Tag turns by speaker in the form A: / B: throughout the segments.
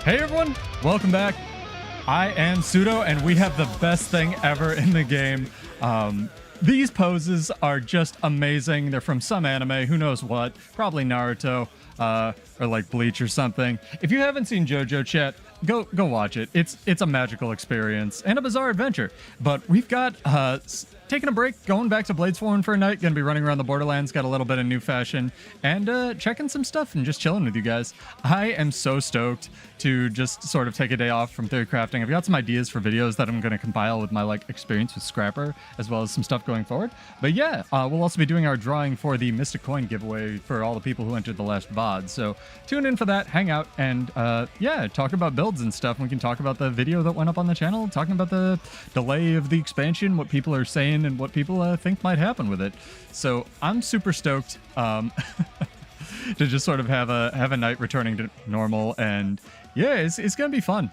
A: Hey everyone, welcome back. I am Pseudo, and we have the best thing ever in the game. These poses are just amazing. They're from some anime, who knows what, probably Naruto, or like Bleach or something. If you haven't seen JoJo, chat, go watch it. It's a magical experience and a bizarre adventure. But we've got taking a break, going back to Bladesworn for a night, gonna be running around the Borderlands, got a little bit of new fashion, and checking some stuff and just chilling with you guys. I am so stoked to just sort of take a day off from theory crafting. I've got some ideas for videos that I'm gonna compile with my experience with Scrapper, as well as some stuff going forward. But yeah, we'll also be doing our drawing for the Mystic Coin giveaway for all the people who entered the last VOD. So tune in for that, hang out, and yeah, talk about builds and stuff. We can talk about the video that went up on the channel, talking about the delay of the expansion, what people are saying, and what people think might happen with it. So I'm super stoked to just sort of have a night returning to normal, and yeah, it's gonna be fun.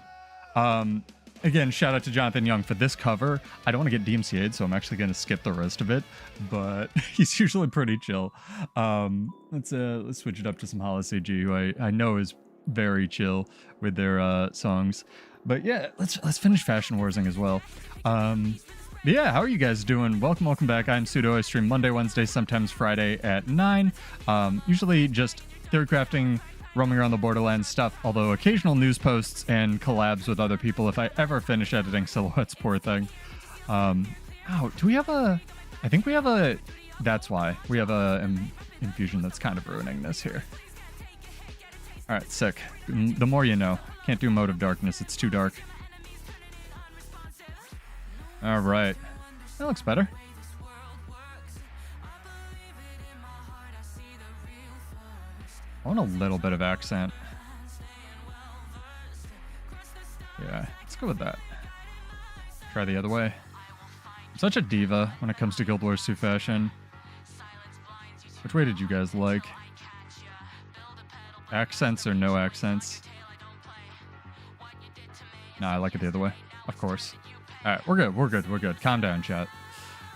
A: Again, shout out to Jonathan Young for this cover. I don't want to get DMCA'd, so I'm actually gonna skip the rest of it, but he's usually pretty chill. Let's switch it up to some HoloCG, who I know is very chill with their songs. But yeah, let's finish Fashion Warsing as well. Yeah, how are you guys doing? Welcome back. I'm Pseudo. I stream Monday, Wednesday, sometimes Friday at 9. Usually just theory crafting, roaming around the Borderlands stuff, although occasional news posts and collabs with other people if I ever finish editing Silhouette's poor thing. Oh, do we have a... I think we have a... That's why. We have a infusion that's kind of ruining this here. Alright, sick. The more you know. Can't do Mode of Darkness, it's too dark. Alright. That looks better. I want a little bit of accent. Yeah, let's go with that. Try the other way. I'm such a diva when it comes to Guild Wars 2 fashion. Which way did you guys like? Accents or no accents? Nah, I like it the other way. Of course. Alright, we're good. Calm down, chat.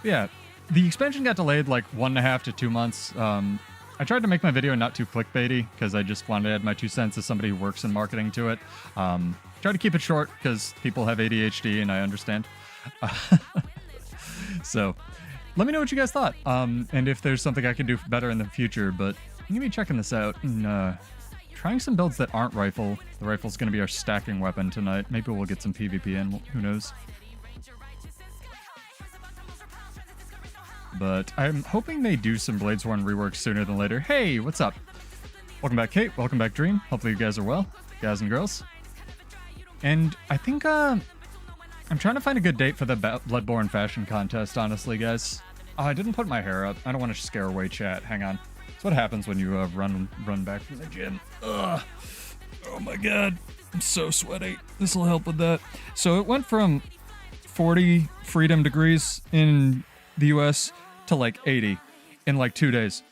A: Yeah, the expansion got delayed like 1.5 to 2 months. I tried to make my video not too clickbaity, because I just wanted to add my 2 cents as somebody who works in marketing to it. Try to keep it short, because people have ADHD, and I understand. So, let me know what you guys thought, and if there's something I can do better in the future, but I'm going to be checking this out, and trying some builds that aren't rifle. The rifle's going to be our stacking weapon tonight. Maybe we'll get some PvP in, who knows. But I'm hoping they do some Bladesworn reworks sooner than later. Hey, what's up? Welcome back, Kate. Welcome back, Dream. Hopefully you guys are well, guys and girls. And I think I'm trying to find a good date for the Bloodborne fashion contest, honestly, guys. Oh, I didn't put my hair up. I don't want to scare away chat. Hang on. That's what happens when you run back from the gym. Ugh. Oh my god. I'm so sweaty. This will help with that. So it went from 40 freedom degrees in the US to like 80 in like 2 days.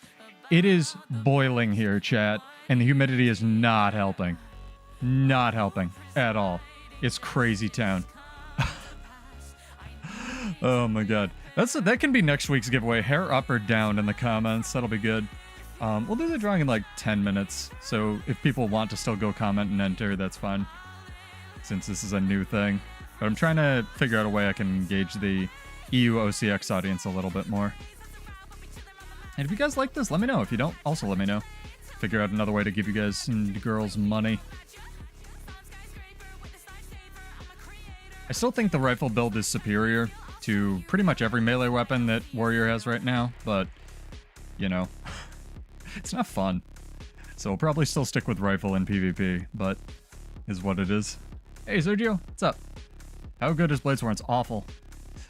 A: It is boiling here, chat, and the humidity is not helping. Not helping at all. It's crazy town. Oh my god. That can be next week's giveaway. Hair up or down in the comments. That'll be good. We'll do the drawing in like 10 minutes. So if people want to still go comment and enter, that's fine. Since this is a new thing. But I'm trying to figure out a way I can engage the EU OCX audience a little bit more. And if you guys like this, let me know. If you don't, also let me know. Figure out another way to give you guys and girls money. I still think the rifle build is superior to pretty much every melee weapon that Warrior has right now, but, you know, it's not fun. So we'll probably still stick with rifle in PvP, but is what it is. Hey, Sergio, what's up? How good is Bladesworn? It's awful.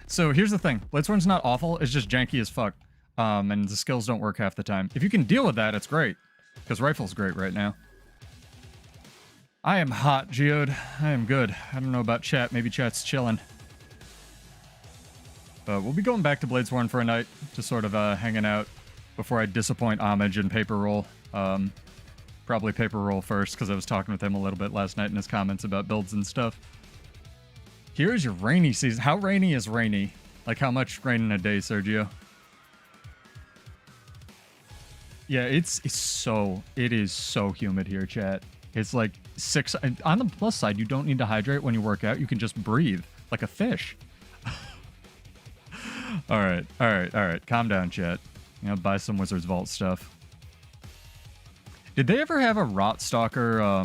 A: So here's the thing. Bladesworn's not awful, it's just janky as fuck. And the skills don't work half the time. If you can deal with that, it's great. Because rifle's great right now. I am hot, Geode. I am good. I don't know about chat. Maybe chat's chilling. But we'll be going back to Bladesworn for a night. Just sort of hanging out before I disappoint Homage and Paper Roll. Probably Paper Roll first, because I was talking with him a little bit last night in his comments about builds and stuff. Here's your rainy season. How rainy is rainy? Like how much rain in a day, Sergio? Yeah, it is so humid here, chat. It's like 6. On the plus side, you don't need to hydrate when you work out. You can just breathe like a fish. All right. Calm down, chat. You know, buy some Wizard's Vault stuff. Did they ever have a Rot Stalker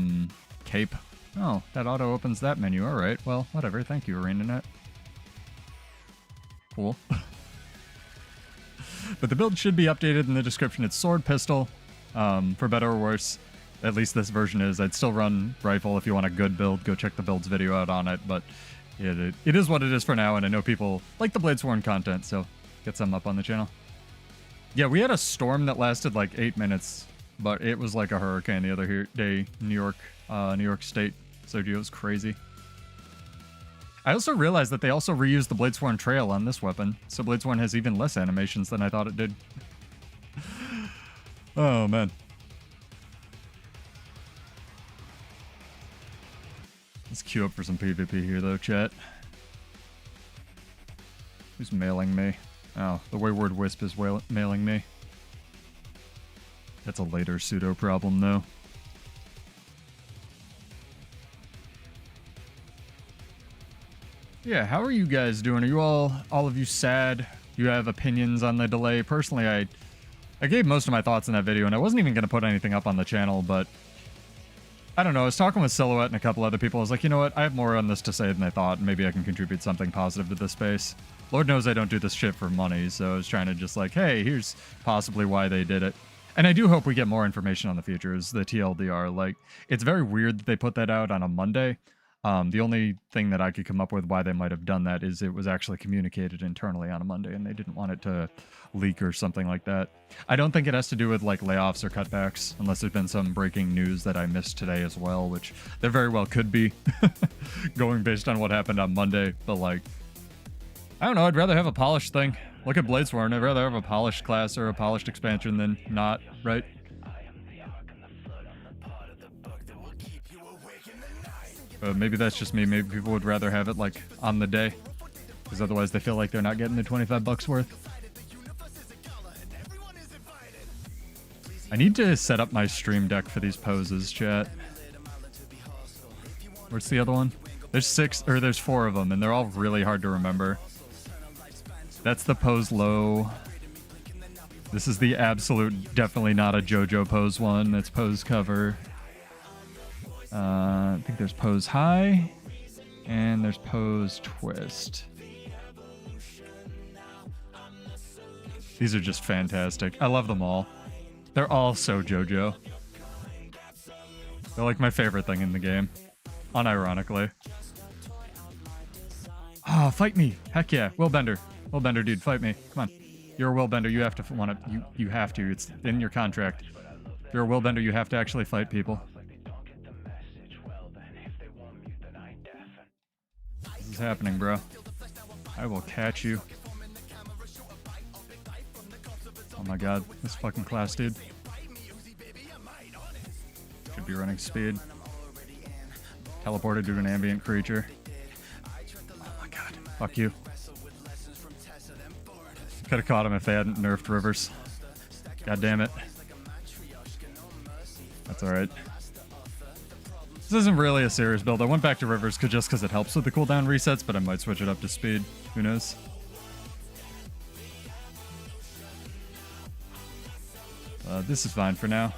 A: cape? Oh, that auto opens that menu. All right. Well, whatever. Thank you, ArenaNet. Cool. But the build should be updated in the description. It's sword pistol, for better or worse. At least this version is. I'd still run rifle if you want a good build. Go check the builds video out on it. But it is what it is for now, and I know people like the Bladesworn content, so get some up on the channel. Yeah, we had a storm that lasted like 8 minutes, but it was like a hurricane the other day. New York State. So it was crazy. I also realized that they also reused the Bladesworn trail on this weapon, so Bladesworn has even less animations than I thought it did. Oh, man. Let's queue up for some PvP here, though, chat. Who's mailing me? Oh, the Wayward Wisp is mailing me. That's a later pseudo problem, though. Yeah, how are you guys doing? Are you all of you sad? You have opinions on the delay? Personally, I gave most of my thoughts in that video, and I wasn't even going to put anything up on the channel, but I don't know. I was talking with Silhouette and a couple other people. I was like, you know what? I have more on this to say than I thought, and maybe I can contribute something positive to this space. Lord knows I don't do this shit for money, so I was trying to just like, hey, here's possibly why they did it. And I do hope we get more information on the futures, the TLDR. Like, it's very weird that they put that out on a Monday. The only thing that I could come up with why they might have done that is it was actually communicated internally on a Monday and they didn't want it to leak or something like that. I don't think it has to do with like layoffs or cutbacks, unless there's been some breaking news that I missed today as well, which there very well could be going based on what happened on Monday. But like, I don't know, I'd rather have a polished thing. Look at Bladesworn, I'd rather have a polished class or a polished expansion than not, right? Maybe that's just me. Maybe people would rather have it like on the day, because otherwise they feel like they're not getting the 25 bucks worth. I need to set up my stream deck for these poses, chat. Where's the other one? There's 4 of them, and they're all really hard to remember. That's the pose low. This is the absolute, definitely not a JoJo pose one. That's pose cover. I think there's pose high, and there's pose twist. These are just fantastic. I love them all. They're all so JoJo. They're like my favorite thing in the game, unironically. Ah, oh, fight me! Heck yeah, Willbender. Willbender, dude, fight me. Come on. You're a Willbender. You have to want to. You have to. It's in your contract. If you're a Willbender, you have to actually fight people. What's happening, bro? I will catch you. Oh my god, this fucking class, dude. Should be running speed. Teleported to an ambient creature. Oh my god, fuck you. Could have caught him if they hadn't nerfed Rivers. God damn it. That's alright. This isn't really a serious build. I went back to Rivers just because it helps with the cooldown resets, but I might switch it up to speed. Who knows? This is fine for now.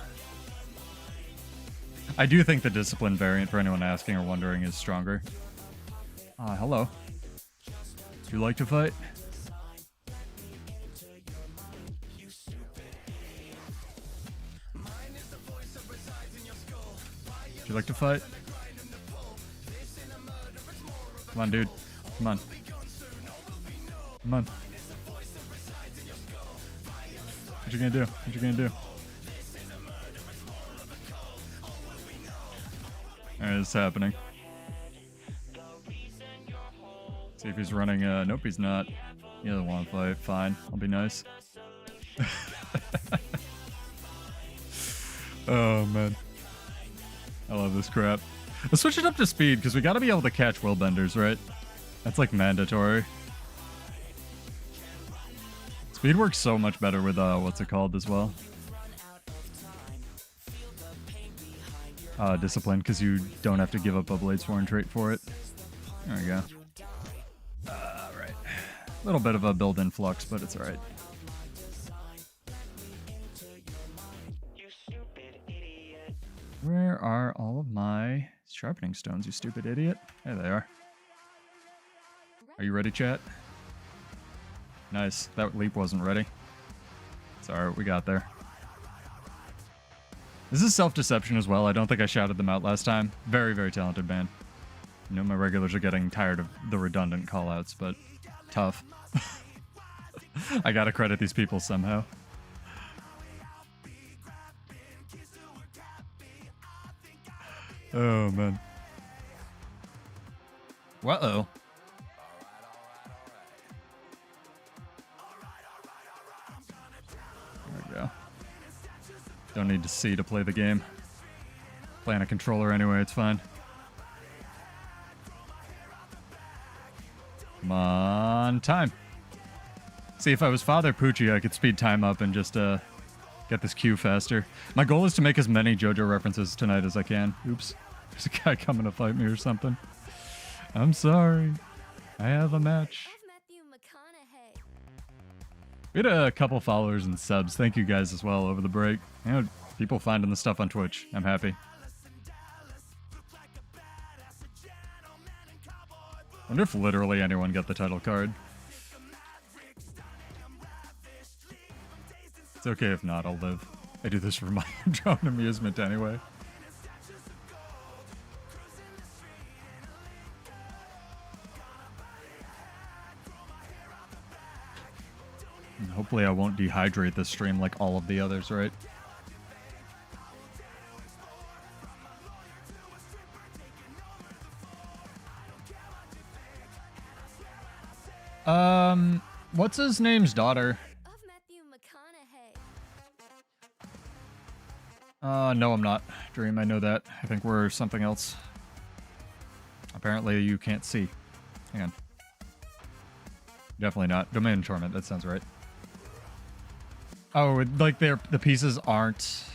A: I do think the discipline variant, for anyone asking or wondering, is stronger. Hello. Would you like to fight? Would you like to fight? Come on, dude. Come on. Come on. What you gonna do? What you gonna do? Alright, this is happening. See if he's running. Nope, he's not. He doesn't want to fight. Fine. I'll be nice. Oh, man. I love this crap. Let's switch it up to speed, because we gotta be able to catch Willbenders, right? That's like mandatory. Speed works so much better with, what's it called as well? discipline because you don't have to give up a Bladesworn trait for it. There we go. Right. A little bit of a build in flux, but it's alright. Where are all of my sharpening stones, you stupid idiot? There they are. Are you ready, chat? Nice. That leap wasn't ready. It's alright, we got there. This is self-deception as well. I don't think I shouted them out last time. Very, very talented band. I know my regulars are getting tired of the redundant callouts, but tough. I gotta credit these people somehow. Oh, man. Uh-oh. There we go. Don't need to see to play the game. Playing a controller anyway, it's fine. Come on, time. See, if I was Father Poochie, I could speed time up and just get this queue faster. My goal is to make as many JoJo references tonight as I can. Oops. There's a guy coming to fight me or something. I'm sorry. I have a match. We had a couple followers and subs. Thank you guys as well over the break. You know, people finding the stuff on Twitch. I'm happy. Wonder if literally anyone got the title card. It's okay if not, I'll live. I do this for my own amusement anyway. And hopefully I won't dehydrate this stream like all of the others, right? What's his name's daughter? No, I'm not. Dream, I know that. I think we're something else. Apparently you can't see. Hang on. Definitely not. Domain Torment, that sounds right. Oh, like the pieces aren't...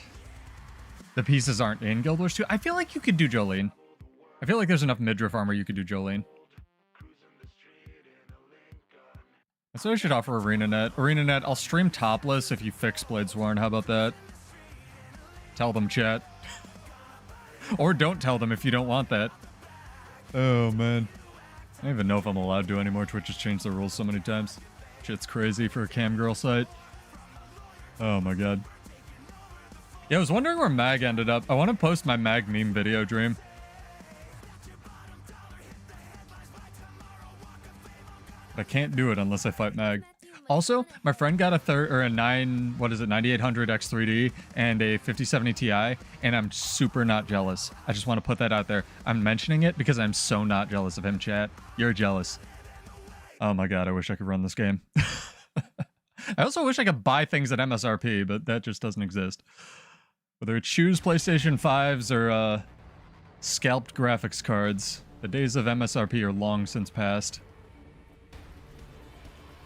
A: The pieces aren't in Guild Wars 2? I feel like you could do Jolene. I feel like there's enough midriff armor you could do Jolene. So I should offer ArenaNet. ArenaNet, I'll stream topless if you fix Bladesworn. How about that? Tell them, chat. Or don't tell them if you don't want that. Oh, man. I don't even know if I'm allowed to anymore. Twitch has changed the rules so many times. Shit's crazy for a cam girl site. Oh, my God. Yeah, I was wondering where Mag ended up. I want to post my Mag meme video, Dream. I can't do it unless I fight Mag. Also, my friend got a 9800 X3D and a 5070 Ti, and I'm super not jealous. I just want to put that out there. I'm mentioning it because I'm so not jealous of him, chat. You're jealous. Oh my god, I wish I could run this game. I also wish I could buy things at MSRP, but that just doesn't exist. Whether it's shoes, PlayStation 5s, or scalped graphics cards, the days of MSRP are long since past.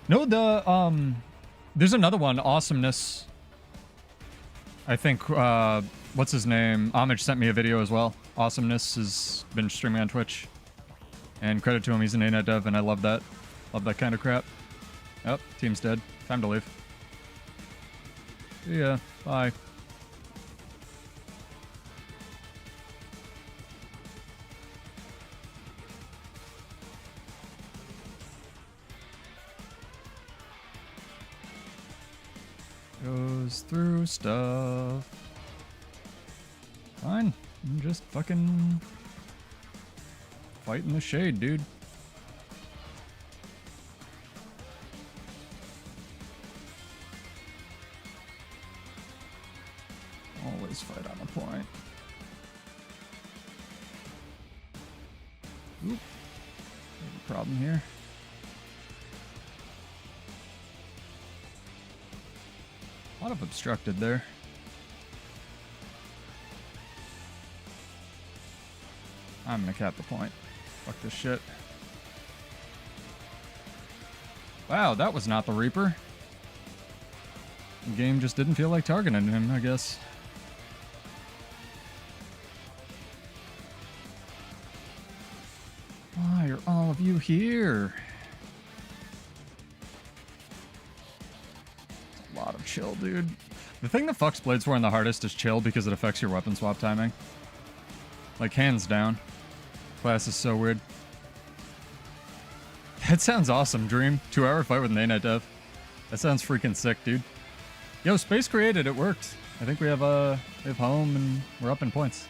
A: No, there's another one, Awesomeness. I think, what's his name? Homage sent me a video as well. Awesomeness has been streaming on Twitch. And credit to him, he's an ANET dev, and I love that. Love that kind of crap. Oh, team's dead. Time to leave. See ya. Bye. Goes through stuff. Fine. I'm just fucking fighting the shade, dude. Always fight on the point. Oop. There's a problem here. A lot of obstructed there. I'm gonna cap the point. Fuck this shit. Wow, that was not the Reaper. The game just didn't feel like targeting him, I guess. are all of you here? It's a lot of chill, dude. The thing that fucks Bladesworn the hardest is chill because it affects your weapon swap timing. Like, hands down. Class is so weird. That sounds awesome, Dream. 2-hour fight with an A-Net dev. That sounds freaking sick, dude. Yo, space created. It worked. I think we have home and we're up in points.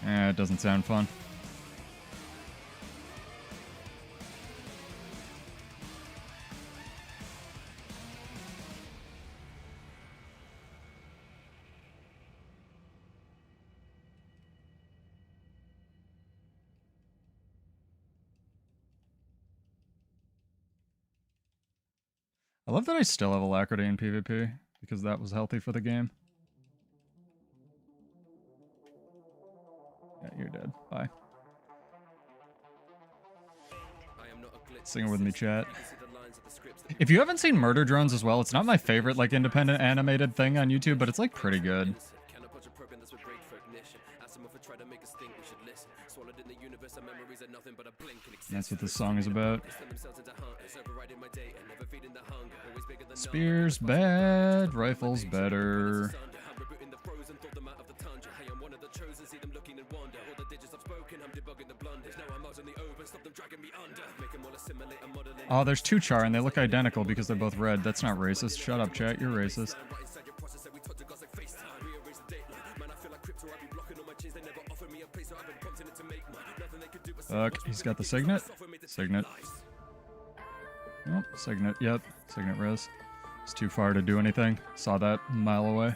A: It doesn't sound fun. I love that I still have alacrity in PvP, because that was healthy for the game. Yeah, you're dead. Bye. Sing it with me, chat. If you haven't seen Murder Drones as well, it's not my favorite, like, independent animated thing on YouTube, but it's, like, pretty good. That's what this song is about. Spears bad, rifles better. Oh, there's two Char and they look identical because they're both red. That's not racist. Shut up, chat. You're racist. Fuck, he's got the Signet. Signet. Oh, Signet, yep. Signet res. It's too far to do anything. Saw that a mile away.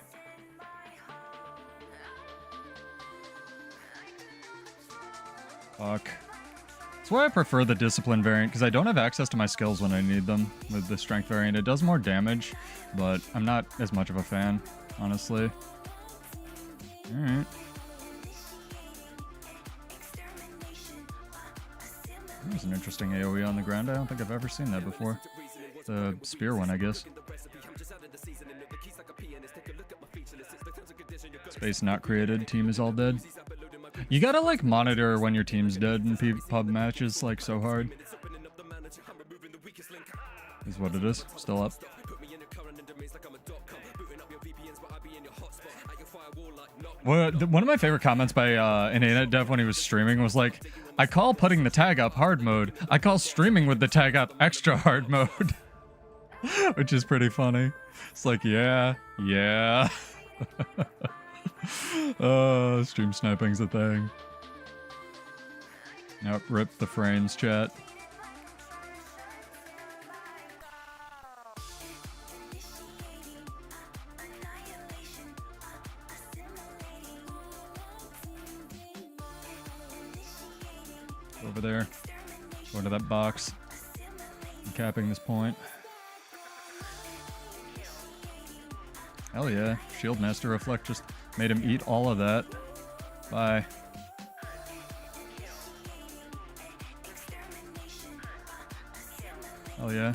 A: Fuck. That's why I prefer the Discipline variant, because I don't have access to my skills when I need them with the Strength variant. It does more damage, but I'm not as much of a fan, honestly. Alright. There's an interesting AoE on the ground. I don't think I've ever seen that before. The spear one, I guess. Space not created. Team is all dead. You gotta, like, monitor when your team's dead in pub matches, like, so hard. Is what it is. Still up. Well, one of my favorite comments by an A-Net dev when he was streaming was like, I call putting the tag up hard mode. I call streaming with the tag up extra hard mode. Which is pretty funny. It's like, yeah. Stream sniping's a thing. Nope, rip the frames, chat. Over there. Go to that box. I'm capping this point. Hell yeah. Shield Master Reflect just made him eat all of that. Bye. Hell yeah.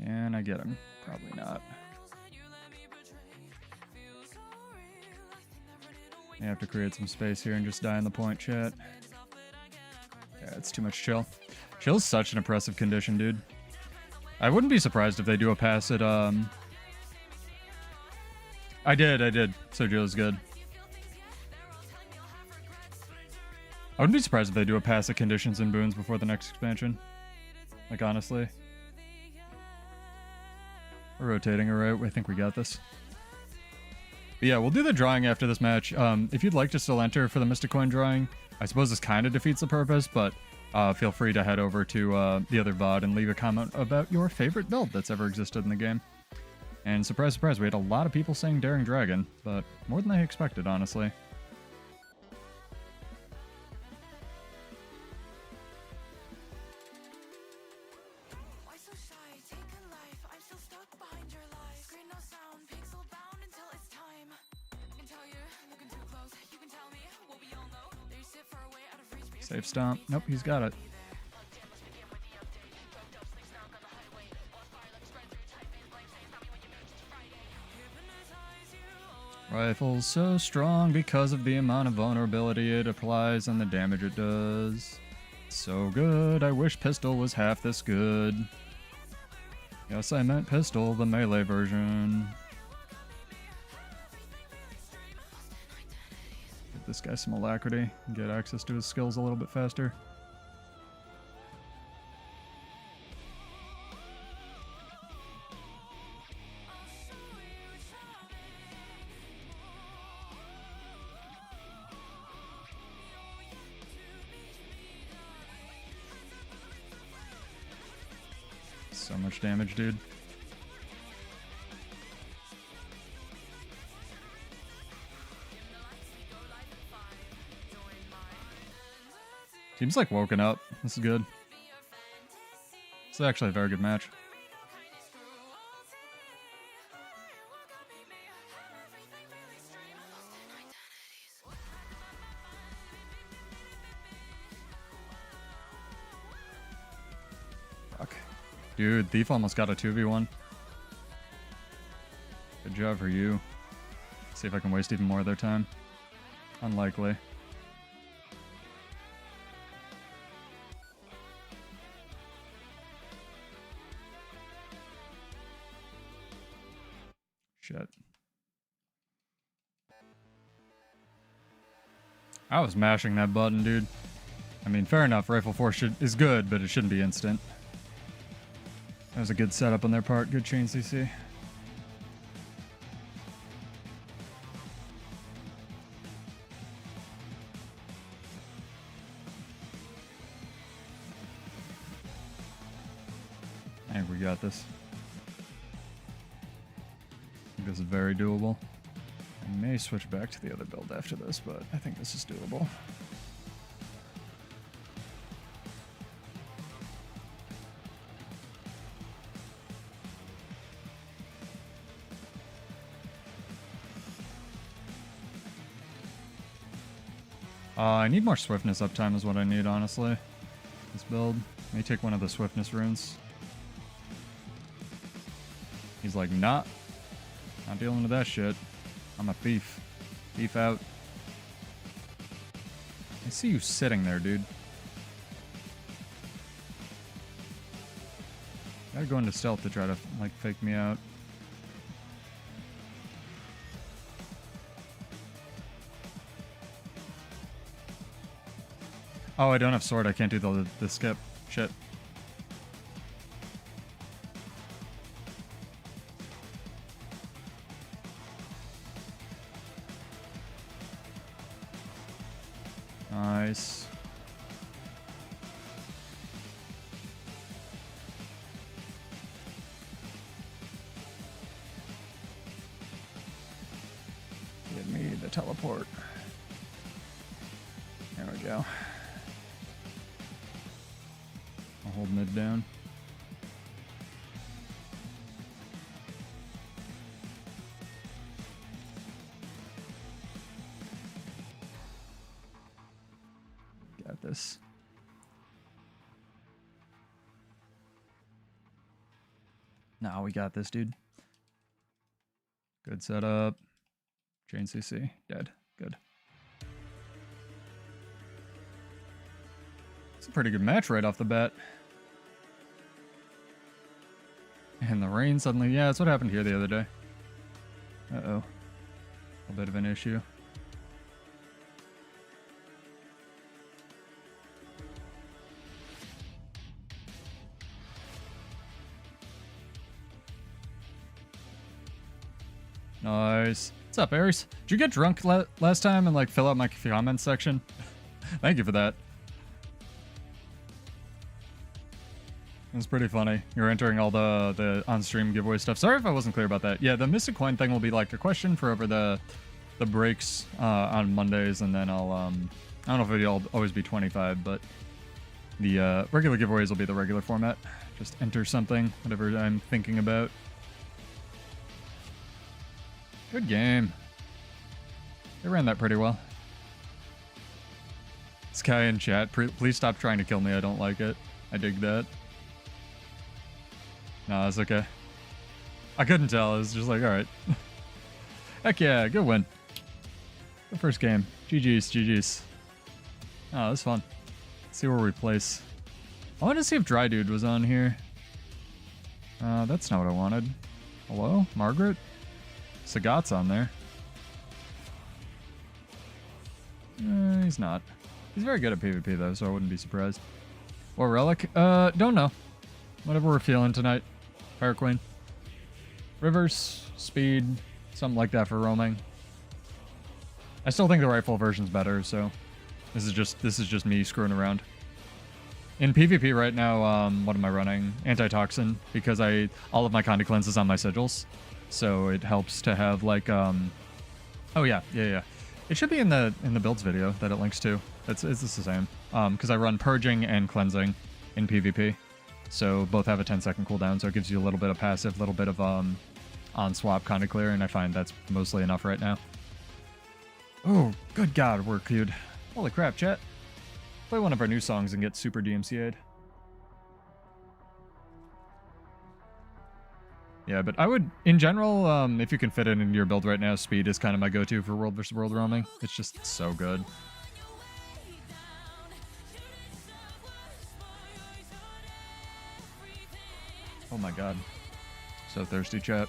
A: Can I get him? Probably not. I have to create some space here and just die in the point, chat. Yeah, it's too much chill. Chill's such an oppressive condition, dude. I wouldn't be surprised if they do a pass at, I did. So Jill's good. I wouldn't be surprised if they do a pass at conditions and boons before the next expansion. Like, honestly. We're rotating, alright. I think we got this. But yeah, we'll do the drawing after this match. If you'd like to still enter for the Mystic Coin drawing, I suppose this kind of defeats the purpose, but feel free to head over to the other VOD and leave a comment about your favorite build that's ever existed in the game. And surprise, surprise, we had a lot of people saying Daring Dragon, but more than I expected, honestly. Safe stomp. Nope, he's got it. Rifle's so strong because of the amount of vulnerability it applies and the damage it does. So good, I wish pistol was half this good. Yes, I meant pistol, the melee version. Give this guy some alacrity and get access to his skills a little bit faster. So much damage, dude. Team's like woken up. This is good. This is actually a very good match. Fuck. Dude, Thief almost got a 2v1. Good job for you. See if I can waste even more of their time. Unlikely. Shit. I was mashing that button, dude. I mean, fair enough, Rifle Force is good, but it shouldn't be instant. That was a good setup on their part. Good chain CC. I think we got this. I think this is very doable. I may switch back to the other build after this, but I think this is doable. I need more swiftness uptime is what I need, honestly. This build. May take one of the swiftness runes. He's like, nah. Not dealing with that shit. I'm a thief. Thief out. I see you sitting there, dude. Gotta go into stealth to try to, like, fake me out. Oh, I don't have sword. I can't do the skip. Shit. Nice. Give me the teleport. There we go. I'll hold mid down. Got this. No, we got this, dude. Good setup. Chain CC. Dead. Good. It's a pretty good match right off the bat. And the rain suddenly... Yeah, that's what happened here the other day. Uh-oh. A bit of an issue. Nice. What's up, Aries? Did you get drunk last time and like fill out my comments section? Thank you for that. It was pretty funny. You're entering all the on-stream giveaway stuff. Sorry if I wasn't clear about that. Yeah, the Mystic Coin thing will be like a question for over the breaks on Mondays, and then I'll I don't know if it'll always be 25, but the regular giveaways will be the regular format. Just enter something, whatever I'm thinking about. Good game. They ran that pretty well. This guy in chat, please stop trying to kill me. I don't like it. I dig that. No, it's okay. I couldn't tell. It was just like, alright. Heck yeah, good win. Good first game. GG's, GG's. Oh, that was fun. Let's see where we place. I wanted to see if Dry Dude was on here. That's not what I wanted. Hello? Margaret? Sagat's on there. He's not. He's very good at PvP though, so I wouldn't be surprised. What relic? Don't know. Whatever we're feeling tonight. Fire Queen. Rivers, speed, something like that for roaming. I still think the rifle version's better, so this is just me screwing around. In PvP right now, what am I running? Antitoxin, because all of my Condi cleanse is on my sigils, so it helps to have like oh yeah. It should be in the builds video that it links to. It's the same. Because I run purging and cleansing in PvP, so both have a 10-second cooldown, so it gives you a little bit of passive, little bit of on swap Condi clear, and I find that's mostly enough right now. Oh, good God, we're queued. Holy crap, chat. Play one of our new songs and get super DMCA'd. Yeah, but I would, in general, if you can fit it into your build right now, speed is kind of my go-to for world versus world roaming. It's just so good. Oh my God. So thirsty, chat.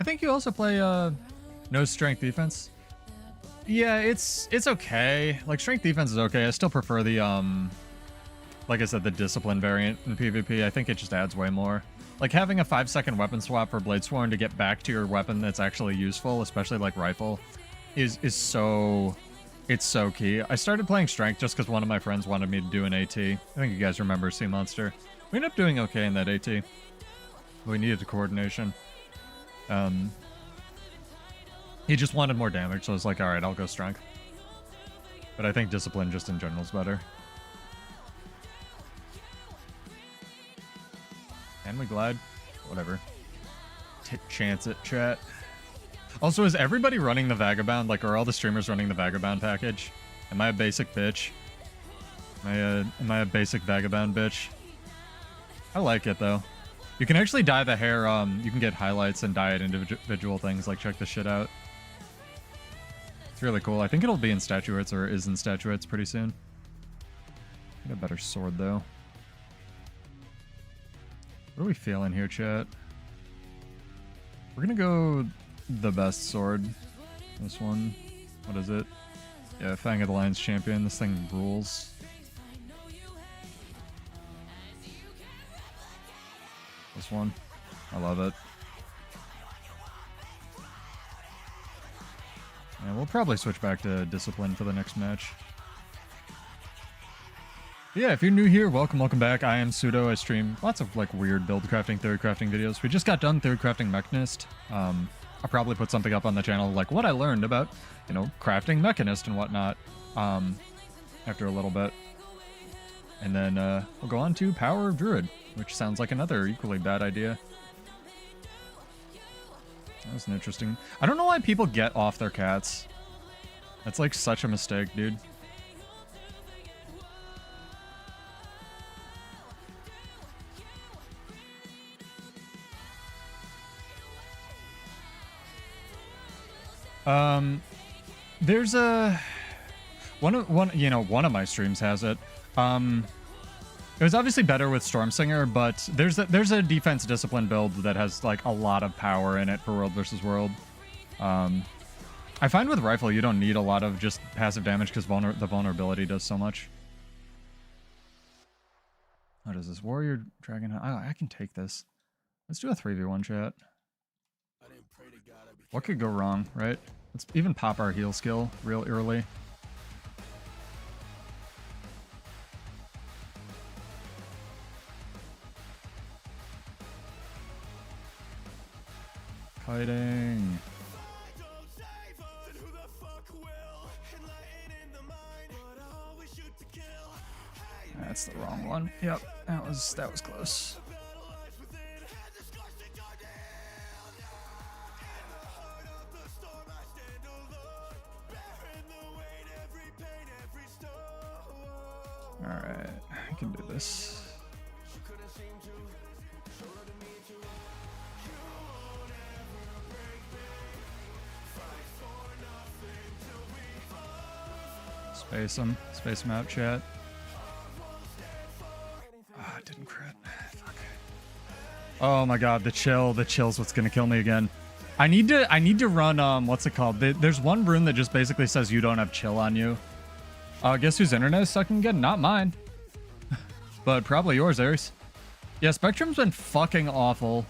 A: I think you also play no strength defense. Yeah, it's okay. Like, strength defense is okay. I still prefer the like I said, the discipline variant in PvP. I think it just adds way more. Like, having a 5-second weapon swap for Bladesworn to get back to your weapon that's actually useful, especially like rifle, is so, it's so key. I started playing strength just because one of my friends wanted me to do an AT. I think you guys remember Sea Monster. We ended up doing okay in that AT. We needed the coordination. He just wanted more damage, so I was like, alright, I'll go strength. But I think discipline just in general is better. Can we glide? Whatever. Chance it, chat. Also, is everybody running the Vagabond? Like, are all the streamers running the Vagabond package? Am I a basic bitch? Am I a basic Vagabond bitch? I like it, though. You can actually dye the hair, you can get highlights and dye it individual things, like check this shit out. It's really cool. I think it'll be in statuettes, or is in statuettes pretty soon. Get a better sword, though. What are we feeling here, chat? We're gonna go the best sword. This one. What is it? Yeah, Fang of the Lions Champion. This thing rules. This one. I love it. And we'll probably switch back to discipline for the next match. Yeah, if you're new here, welcome back. I am Pseudo. I stream lots of like weird build crafting, theory crafting videos. We just got done theory crafting Mechanist. I'll probably put something up on the channel like what I learned about, you know, crafting Mechanist and whatnot after a little bit. And then we'll go on to Power of Druid, which sounds like another equally bad idea. That was an interesting... I don't know why people get off their cats. That's like such a mistake, dude. There's a... One of my streams has it. It was obviously better with Stormsinger, but there's a defense discipline build that has like a lot of power in it for world versus world. I find with rifle you don't need a lot of just passive damage because the vulnerability does so much. What is this? Warrior Dragon? Oh, I can take this. Let's do a 3v1 chat. What could go wrong, right? Let's even pop our heal skill real early. Fighting. That's the wrong one. Yep, that was close. All right. I can do this. Space him out, chat. Ah, it didn't crit. Fuck. Oh my god, the chill's what's gonna kill me again. I need to run what's it called? There's one rune that just basically says you don't have chill on you. Guess whose internet is sucking again? Not mine. But probably yours, Ares. Yeah, Spectrum's been fucking awful.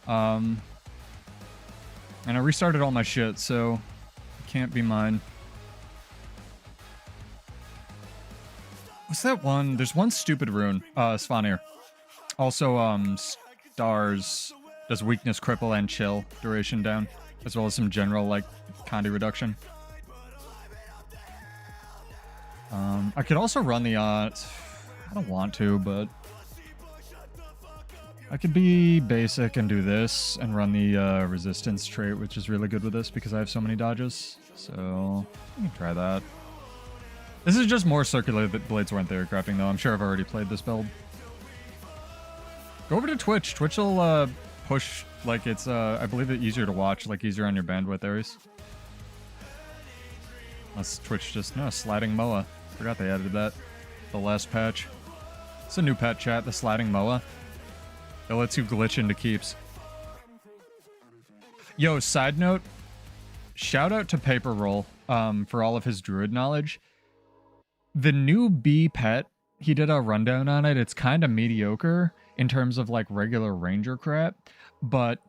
A: And I restarted all my shit, so it can't be mine. What's that one? There's one stupid rune. Svanir. Also, Stars does weakness, cripple, and chill duration down, as well as some general, like, Condi reduction. I could also run the, I don't want to, but I could be basic and do this and run the, resistance trait, which is really good with this because I have so many dodges. So, I can try that. This is just more circular Bladesworn theory crafting, though. I'm sure I've already played this build. Go over to Twitch. Twitch will, push, like, it's, I believe it's easier to watch, like, easier on your bandwidth areas. Unless Twitch just, no, sliding MOA. Forgot they added that. The last patch. It's a new pet, chat, the sliding MOA. It lets you glitch into keeps. Yo, side note, shout out to Paper Roll, for all of his druid knowledge. The new bee pet, he did a rundown on it. It's kind of mediocre in terms of like regular ranger crap, but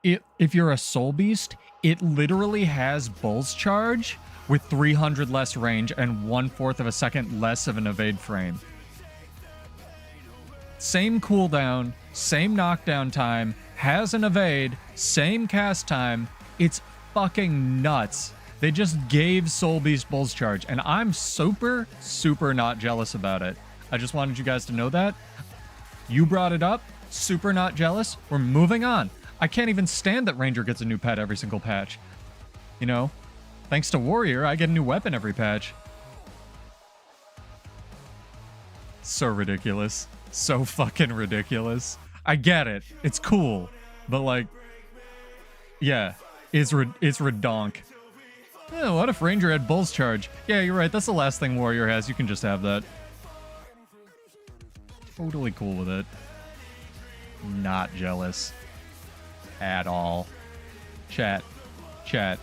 A: if you're a soul beast, it literally has Bull's Charge with 300 less range and 1/4 of a second less of an evade frame. Same cooldown, same knockdown time, has an evade, same cast time. It's fucking nuts. They just gave Soul Beast Bull's Charge, and I'm super, super not jealous about it. I just wanted you guys to know that. You brought it up. Super not jealous. We're moving on. I can't even stand that Ranger gets a new pet every single patch. You know? Thanks to Warrior, I get a new weapon every patch. So ridiculous. So fucking ridiculous. I get it. It's cool. But like... yeah. It's redonk. Yeah, what if Ranger had Bull's Charge? Yeah, you're right. That's the last thing Warrior has. You can just have that. Totally cool with it. Not jealous. At all. Chat. Chat.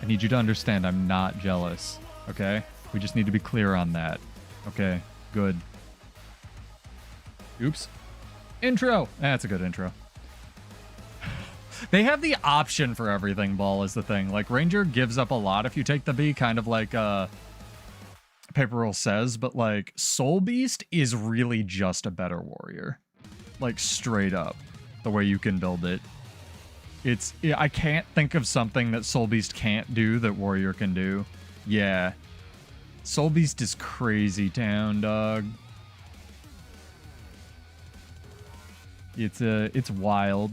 A: I need you to understand I'm not jealous. Okay? We just need to be clear on that. Okay. Good. Oops. Intro! That's a good intro. They have the option for everything, Ball, is the thing. Like, Ranger gives up a lot if you take the B, kind of like Paper Roll says, but, like, Soul Beast is really just a better warrior. Like, straight up, the way you can build it. It's... I can't think of something that Soul Beast can't do that Warrior can do. Yeah. Soul Beast is crazy town, dog. It's wild.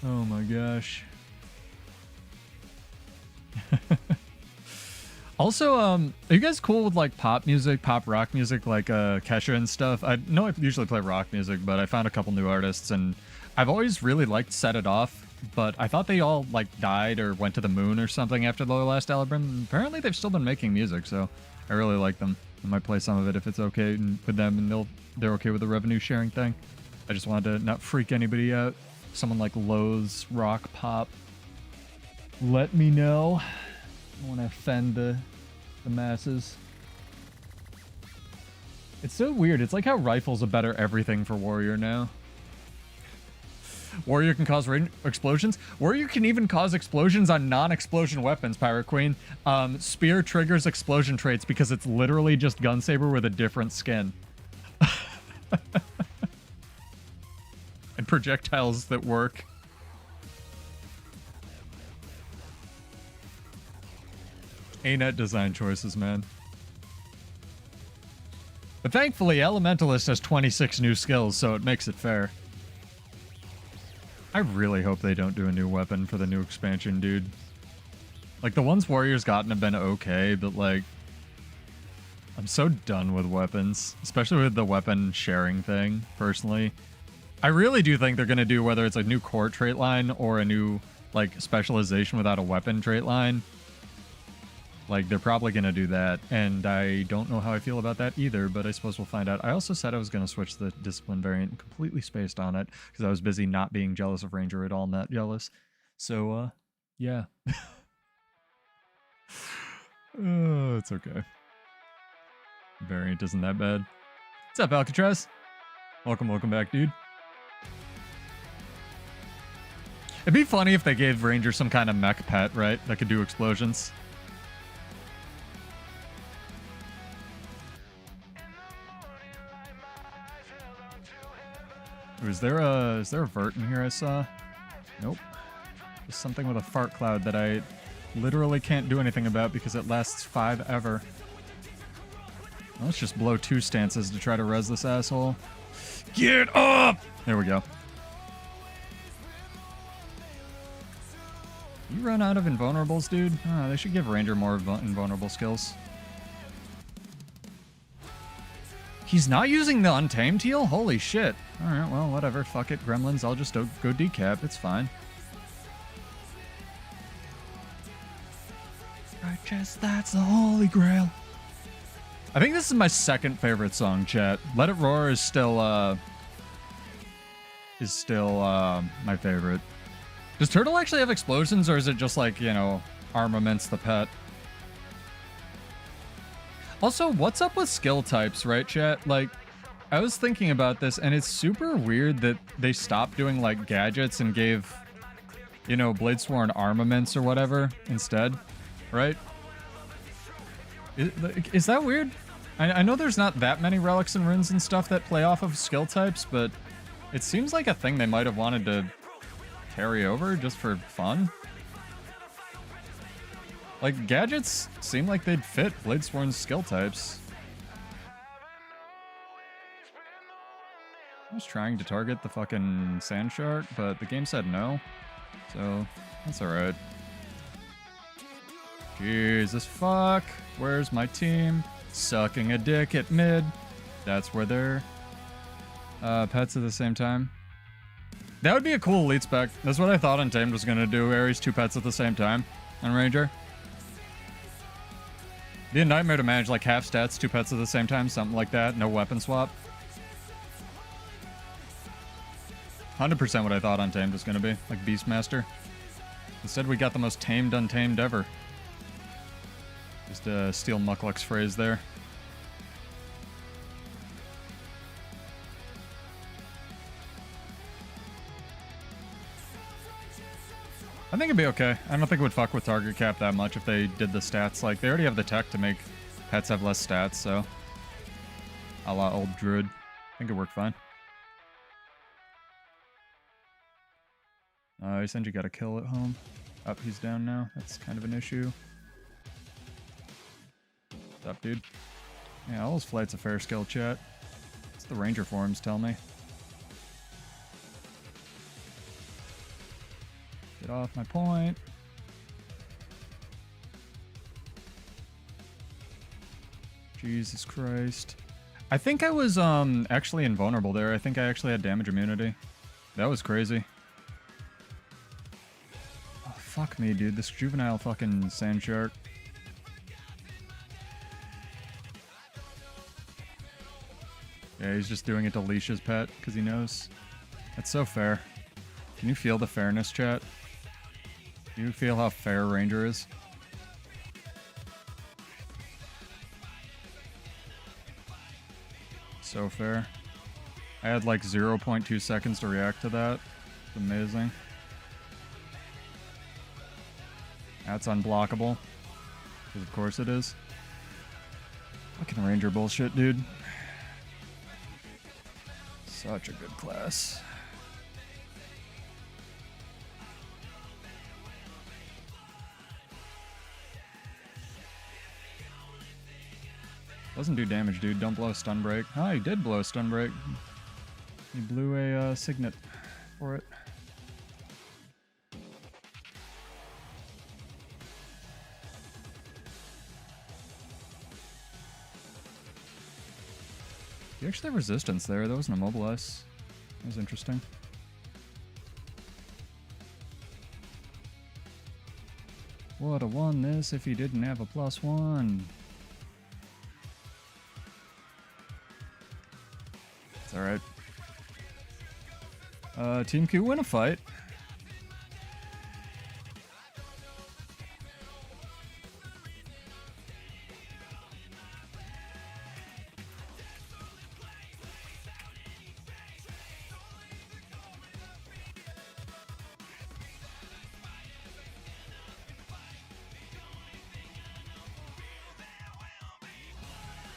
A: Oh my gosh. Also, are you guys cool with like pop music, pop rock music, like Kesha and stuff? I know I usually play rock music, but I found a couple new artists, and I've always really liked Set It Off, but I thought they all like died or went to the moon or something after the last album. Apparently they've still been making music, so I really like them. I might play some of it if it's okay with them, and they're okay with the revenue sharing thing. I just wanted to not freak anybody out. Someone like loathes rock pop, let me know. I want to offend the masses. It's so weird. It's like how Rifle's a better everything for Warrior now. Warrior can cause explosions. Warrior can even cause explosions on non-explosion weapons, Pirate Queen. Spear triggers explosion traits because it's literally just Gunsaber with a different skin. And projectiles that work. A-net design choices, man. But thankfully, Elementalist has 26 new skills, so it makes it fair. I really hope they don't do a new weapon for the new expansion, dude. Like, the ones Warrior's gotten have been okay, but, like, I'm so done with weapons, especially with the weapon sharing thing, personally. I really do think they're going to do, whether it's a new core trait line or a new, like, specialization without a weapon trait line. Like, they're probably going to do that, and I don't know how I feel about that either, but I suppose we'll find out. I also said I was going to switch the discipline variant and completely spaced on it because I was busy not being jealous of Ranger at all, not jealous. So, yeah. Oh, it's okay. Variant isn't that bad. What's up, Alcatraz? Welcome back, dude. It'd be funny if they gave Ranger some kind of mech pet, right? That could do explosions. Is there a vert in here I saw? Nope. Just something with a fart cloud that I literally can't do anything about because it lasts 5 ever. Well, let's just blow 2 stances to try to res this asshole. Get up! There we go. You run out of invulnerables, dude? Oh, they should give Ranger more invulnerable skills. He's not using the Untamed heal? Holy shit. Alright, well, whatever. Fuck it, Gremlins. I'll just go decap. It's fine. Righteous, that's the holy grail. I think this is my second favorite song, chat. Let It Roar is still my favorite. Does Turtle actually have explosions, or is it just like, you know, Armaments the pet? Also, what's up with skill types, right, chat? Like, I was thinking about this, and it's super weird that they stopped doing, like, gadgets and gave, you know, Bladesworn armaments or whatever instead, right? Is that weird? I know there's not that many relics and runes and stuff that play off of skill types, but it seems like a thing they might have wanted to carry over just for fun. Like, gadgets seem like they'd fit Bladesworn's skill types. I was trying to target the fucking sand shark, but the game said no. So, that's alright. Jesus fuck. Where's my team? Sucking a dick at mid. That's where they're pets at the same time. That would be a cool elite spec. That's what I thought Untamed was gonna do. Ares 2 pets at the same time on Ranger. Be a nightmare to manage like half stats, 2 pets at the same time, something like that. No weapon swap. 100% what I thought Untamed was gonna be, like Beastmaster. Instead, we got the most tamed Untamed ever. Just a steal Mukluk's phrase there. I think it'd be okay. I don't think it would fuck with target cap that much if they did the stats. Like, they already have the tech to make pets have less stats, so... a la old Druid. I think it worked fine. Senji got a kill at home. Up, he's down now. That's kind of an issue. What's up, dude? Yeah, all those flights a fair skill, chat. What's the Ranger forums tell me? Get off my point. Jesus Christ. I think I was actually invulnerable there. I think I actually had damage immunity. That was crazy. Oh, fuck me, dude. This juvenile fucking sand shark. Yeah, he's just doing it to leash his pet because he knows. That's so fair. Can you feel the fairness, chat? Do you feel how fair Ranger is? So fair. I had like 0.2 seconds to react to that. It's amazing. That's unblockable. Because of course it is. Fucking Ranger bullshit, dude. Such a good class. Doesn't do damage, dude. Don't blow a stun break. Oh, he did blow a stun break. He blew a signet for it. You actually have resistance there. That wasn't immobilize. That was interesting. Would have won this if he didn't have a +1. It's alright. Team Q win a fight.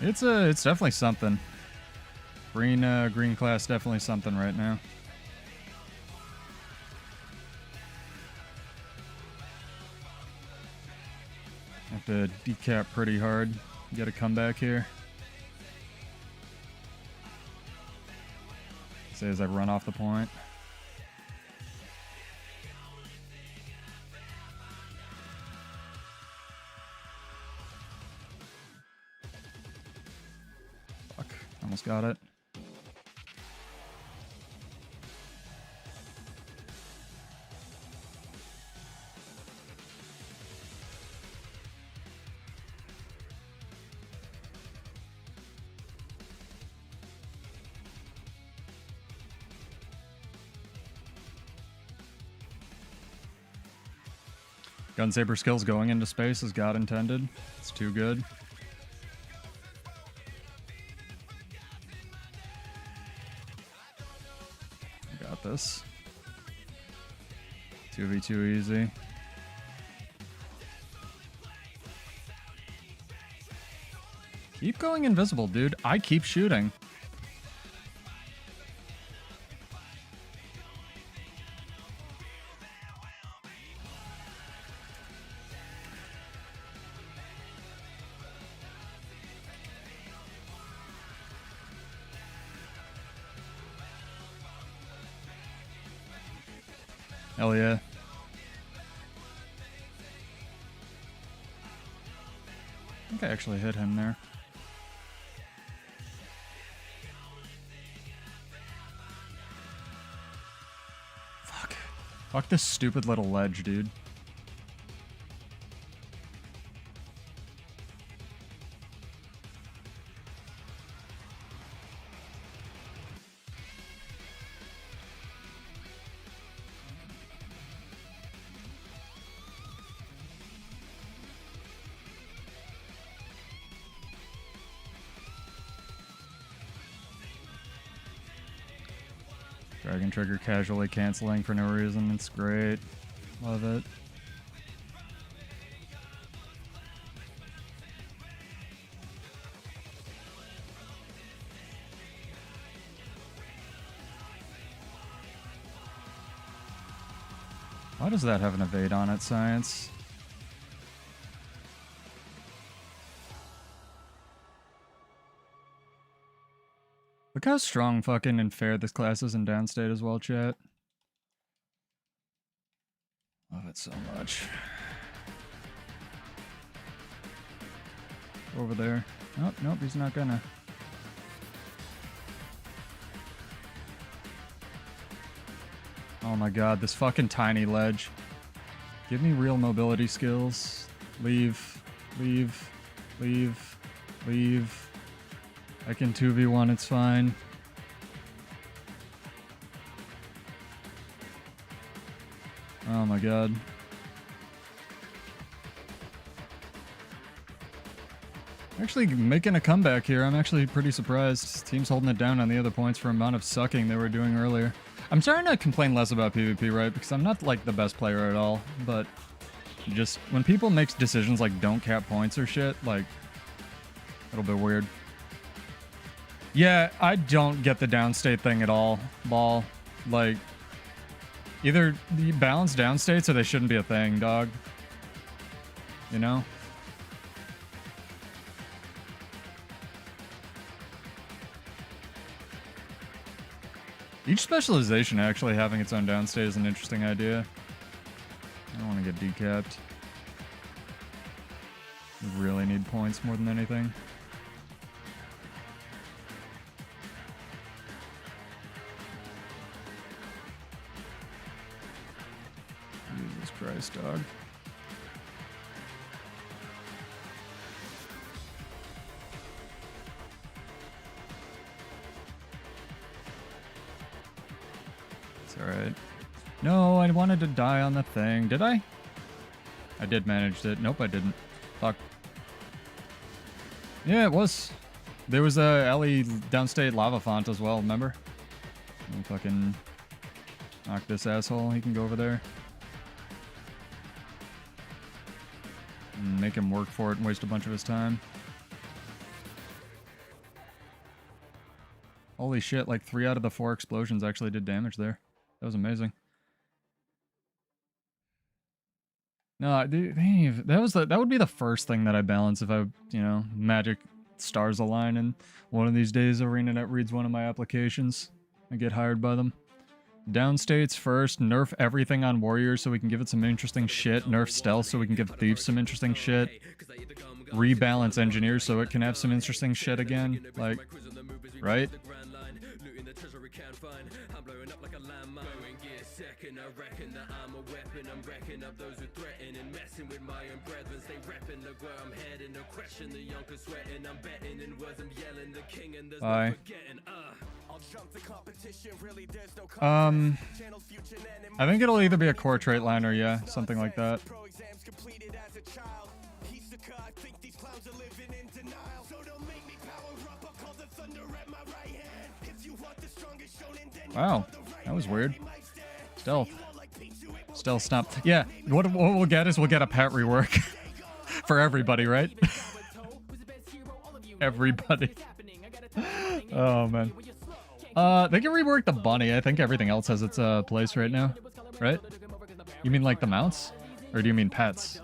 A: It's definitely something. Green class definitely something right now. Have to decap pretty hard. Get a comeback here. Say as I run off the point. Fuck, almost got it. Gunsaber skills going into space as God intended. It's too good. I got this. 2v2 easy. Keep going invisible, dude. I keep shooting. Hell yeah. I think I actually hit him there. Fuck. Fuck this stupid little ledge, dude. Dragon trigger casually canceling for no reason. It's great. Love it. Why does that have an evade on it, Science? Look how strong fucking and fair this class is in downstate as well, chat. Love it so much. Over there. Nope, nope, he's not gonna. Oh my god, this fucking tiny ledge. Give me real mobility skills. Leave. Leave. Leave. Leave. I can 2v1, it's fine. Oh my god. Actually making a comeback here. I'm actually pretty surprised. Team's holding it down on the other points for amount of sucking they were doing earlier. I'm starting to complain less about PvP, right? Because I'm not like the best player at all, but just when people make decisions like don't cap points or shit, like a little bit weird. Yeah, I don't get the downstate thing at all, Ball. Like, either you balance downstates or they shouldn't be a thing, dog. You know? Each specialization actually having its own downstate is an interesting idea. I don't want to get decapped. I really need points more than anything. Jesus Christ, dog. It's alright. No, I wanted to die on the thing. Did I? I did manage it. Nope, I didn't. Fuck. Yeah, it was. There was a Ellie downstate lava font as well, remember? Let me fucking knock this asshole. He can go over there. And make him work for it and waste a bunch of his time. Holy shit, like 3 out of the 4 explosions actually did damage there. That was amazing. No, that would be the first thing that I balance if I, you know, magic stars align and one of these days ArenaNet reads one of my applications. I get hired by them. Downstates first, nerf everything on warriors so we can give it some interesting shit. Nerf stealth so we can give thieves some interesting shit. Rebalance engineers so it can have some interesting shit again. Like, right? Bye. I think it'll either be a core trait line or yeah, something like that. Wow, that was weird. Stealth. Stealth snap. Yeah, what we'll get is we'll get a pet rework for everybody, right? Everybody. Oh, man. They can rework the bunny. I think everything else has its place right now, right? You mean like the mounts? Or do you mean pets?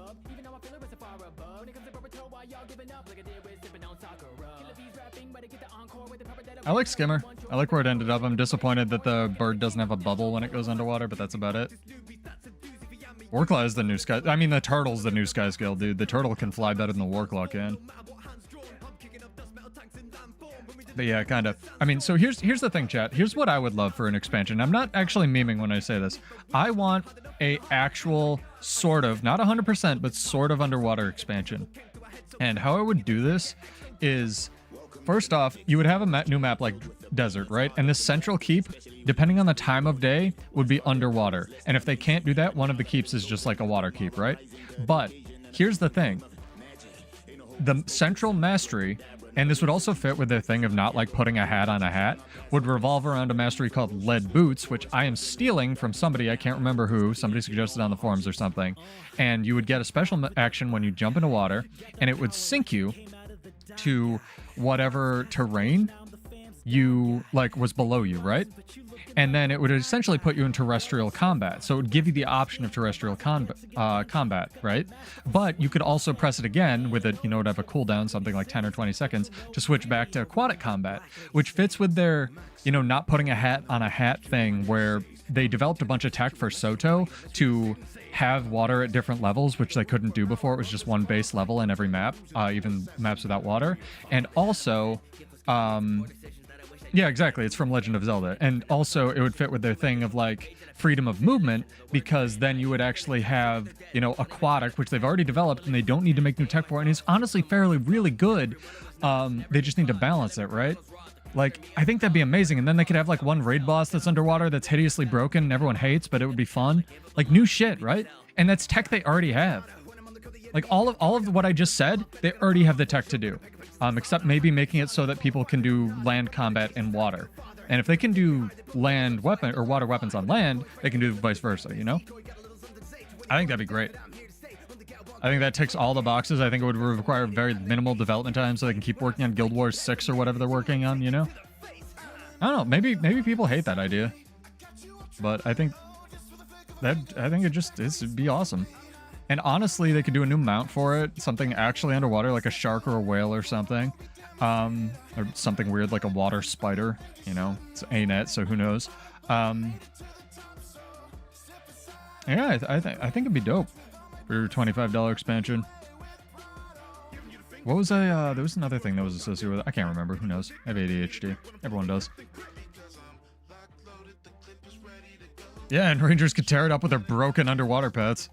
A: I like Skimmer. I like where it ended up. I'm disappointed that the bird doesn't have a bubble when it goes underwater, but that's about it. Warclaw is the new sky. I mean, the turtle's the new sky scale, dude. The turtle can fly better than the Warclaw can. But yeah, kind of. I mean, so here's the thing, chat. Here's what I would love for an expansion. I'm not actually memeing when I say this. I want a actual sort of, not 100%, but sort of underwater expansion. And how I would do this is, first off, you would have a new map like Desert, right? And this central keep, depending on the time of day, would be underwater. And if they can't do that, one of the keeps is just like a water keep, right? But here's the thing. The central mastery, and this would also fit with their thing of not like putting a hat on a hat, would revolve around a mastery called Lead Boots, which I am stealing from somebody, I can't remember who, somebody suggested on the forums or something. And you would get a special action when you jump into water, and it would sink you to whatever terrain you like was below you, right? And then it would essentially put you in terrestrial combat. So it would give you the option of terrestrial combat, right? But you could also press it again with it, you know, it would have a cooldown, something like 10 or 20 seconds, to switch back to aquatic combat, which fits with their, you know, not putting a hat on a hat thing, where they developed a bunch of tech for Soto to have water at different levels, which they couldn't do before. It was just one base level in every map, even maps without water. And also, yeah, exactly. It's from Legend of Zelda. And also it would fit with their thing of like freedom of movement, because then you would actually have, you know, aquatic, which they've already developed and they don't need to make new tech for. And it's honestly fairly really good. They just need to balance it, right? Like, I think that'd be amazing. And then they could have like one raid boss that's underwater that's hideously broken and everyone hates, but it would be fun. Like new shit, right? And that's tech they already have. Like all of what I just said, they already have the tech to do. Except maybe making it so that people can do land combat in water. And if they can do land weapon or water weapons on land, they can do vice versa, you know? I think that'd be great. I think that ticks all the boxes. I think it would require very minimal development time so they can keep working on Guild Wars 6 or whatever they're working on, you know? I don't know, maybe people hate that idea. But I think it'd be awesome. And honestly, they could do a new mount for it, something actually underwater, like a shark or a whale or something. Or something weird like a water spider, you know? It's A-net, so who knows? Yeah, I think it'd be dope for your $25 expansion. What was there was another thing that was associated with it. I can't remember. Who knows? I have ADHD. Everyone does. Yeah, and Rangers could tear it up with their broken underwater pets.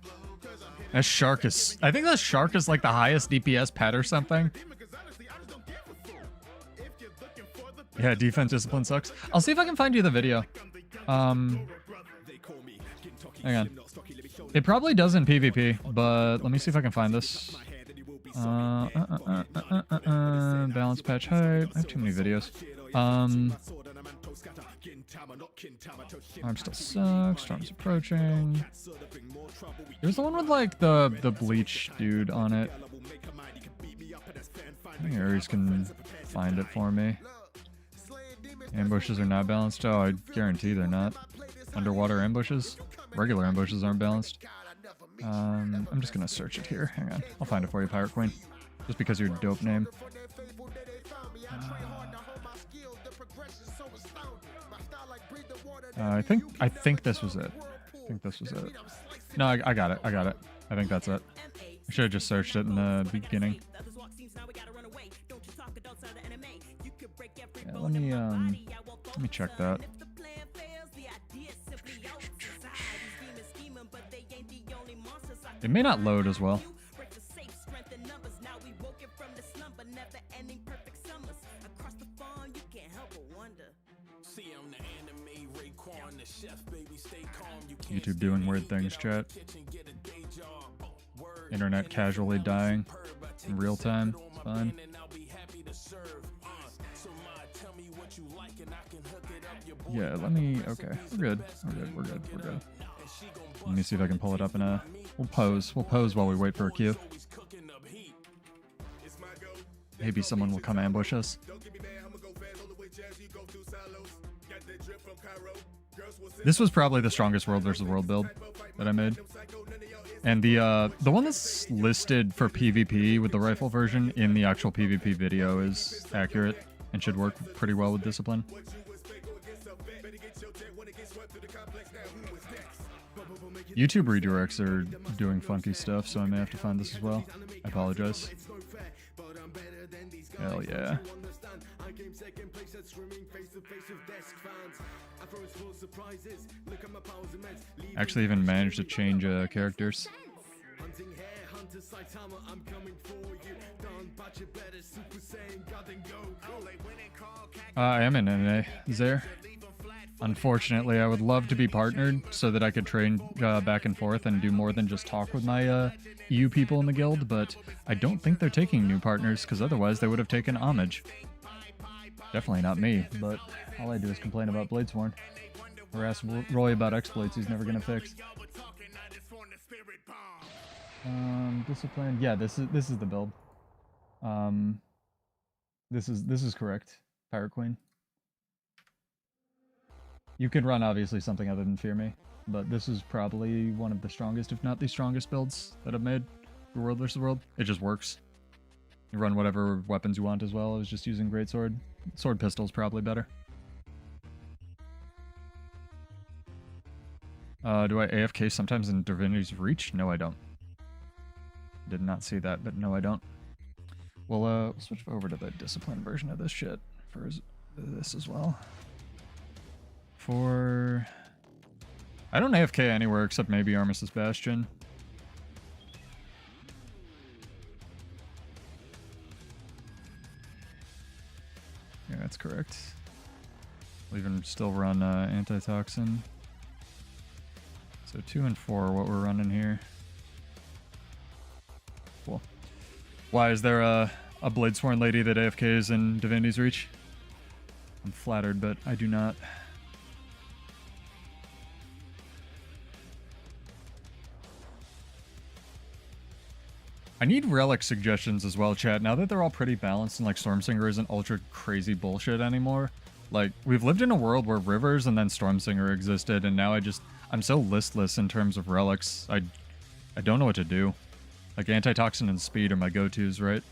A: That shark is... I think that shark is like the highest DPS pet or something. Yeah, defense discipline sucks. I'll see if I can find you the video. Hang on. It probably does in PvP, but let me see if I can find this. Balance patch height. I have too many videos. Arm still sucks. Storm's approaching. There's the one with like the bleach dude on it. I think Ares can find it for me. Ambushes are not balanced. Oh, I guarantee they're not. Underwater ambushes. Regular ambushes aren't balanced. I'm just gonna search it here. Hang on. I'll find it for you, Pirate Queen. Just because you're a dope name. I think this was it. I think this was it. No, I got it. I got it. I think that's it. I should have just searched it in the beginning. Yeah, let me check that. It may not load as well. YouTube doing weird things, chat. Internet casually dying in real time. It's fine. Yeah, let me... Okay, we're good. We're good. Let me see if I can pull it up in a... We'll pose while we wait for a queue. Maybe someone will come ambush us. This was probably the strongest World versus World build that I made. And the one that's listed for PvP with the rifle version in the actual PvP video is accurate and should work pretty well with discipline. YouTube redirects are doing funky stuff, so I may have to find this as well. I apologize. Hell yeah. Actually even managed to change characters. I am in NA, Zaire. Unfortunately, I would love to be partnered so that I could train back and forth and do more than just talk with my EU people in the guild, but I don't think they're taking new partners, because otherwise they would have taken Homage. Definitely not me, but all I do is complain about Bladesworn. Or ask Roy about exploits he's never going to fix. Discipline. Yeah, this is the build. This is correct, Pirate Queen. You could run, obviously, something other than Fear Me, but this is probably one of the strongest, if not the strongest builds that I've made for World vs. World. It just works. You run whatever weapons you want as well. I was just using Greatsword. Sword pistol's probably better. Do I AFK sometimes in Divinity's Reach? No, I don't. Did not see that, but no, I don't. We'll switch over to the Discipline version of this shit for this as well. I don't AFK anywhere except maybe Armistice Bastion. Yeah, that's correct. We'll even still run Antitoxin. So 2 and 4, what we're running here. Cool. Why is there a Bladesworn lady that AFKs in Divinity's Reach? I'm flattered, but I do not. I need relic suggestions as well, chat. Now that they're all pretty balanced and like Stormsinger isn't ultra crazy bullshit anymore. Like, we've lived in a world where Rivers and then Stormsinger existed, and now I'm so listless in terms of relics. I don't know what to do. Like, Antitoxin and Speed are my go-tos, right?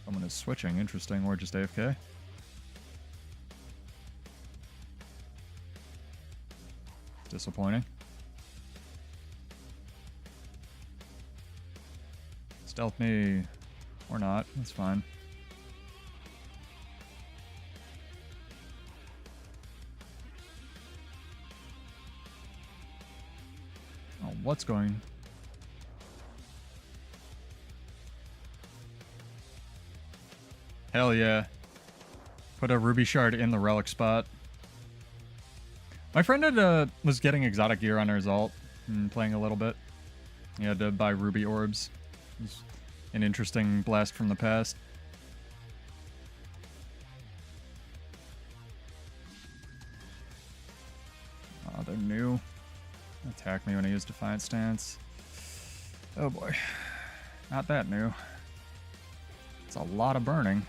A: Someone is switching, interesting, or just AFK. Disappointing. Stealth me, or not, that's fine. Oh, what's going? Hell yeah. Put a ruby shard in the relic spot. My friend had, was getting exotic gear on his ult and playing a little bit. He had to buy ruby orbs. It was an interesting blast from the past. Oh, they're new. Attack me when I use Defiant Stance. Oh boy. Not that new. It's a lot of burning.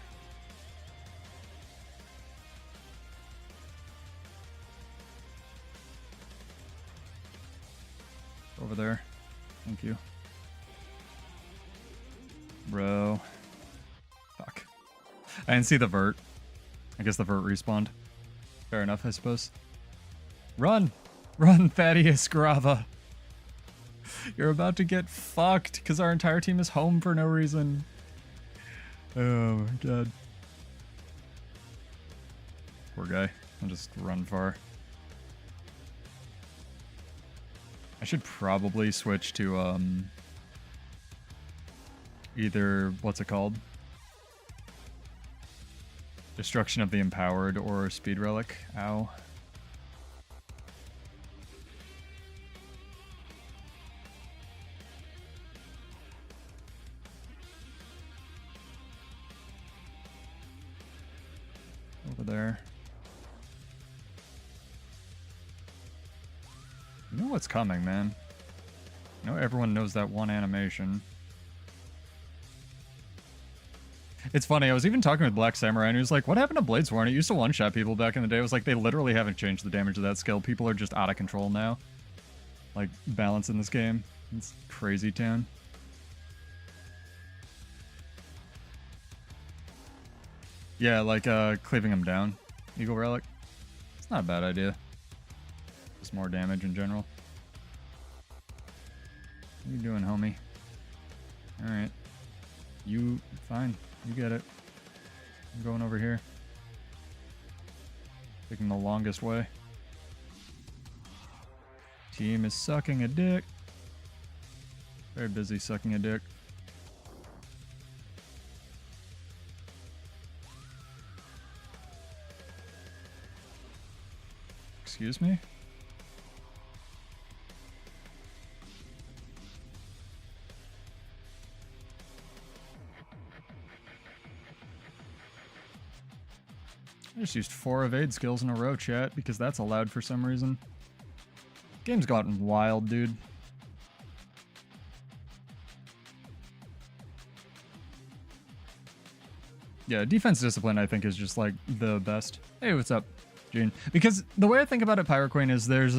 A: Over there. Thank you. Bro. Fuck. I didn't see the vert. I guess the vert respawned. Fair enough, I suppose. Run! Run, Thaddeus Grava! You're about to get fucked because our entire team is home for no reason. Oh my god. Poor guy. I'll just run far. I should probably switch to, either, what's it called? Destruction of the Empowered or Speed Relic. Ow. Over there. You know what's coming, man. You know everyone knows that one animation. It's funny, I was even talking with Black Samurai and he was like, what happened to Bladesworn? It used to one-shot people back in the day. I was like, they literally haven't changed the damage of that skill. People are just out of control now. Like, balance in this game. It's crazy town. Yeah, like, cleaving him down. Eagle Relic. It's not a bad idea. Just more damage in general. What are you doing, homie? Alright. You... fine. You get it. I'm going over here. Taking the longest way. Team is sucking a dick. Very busy sucking a dick. Excuse me? I just used 4 evade skills in a row, chat, because that's allowed for some reason. Game's gotten wild, dude. Yeah, defense discipline, I think, is just, like, the best. Hey, what's up, Gene? Because the way I think about it, Pyroqueen, is there's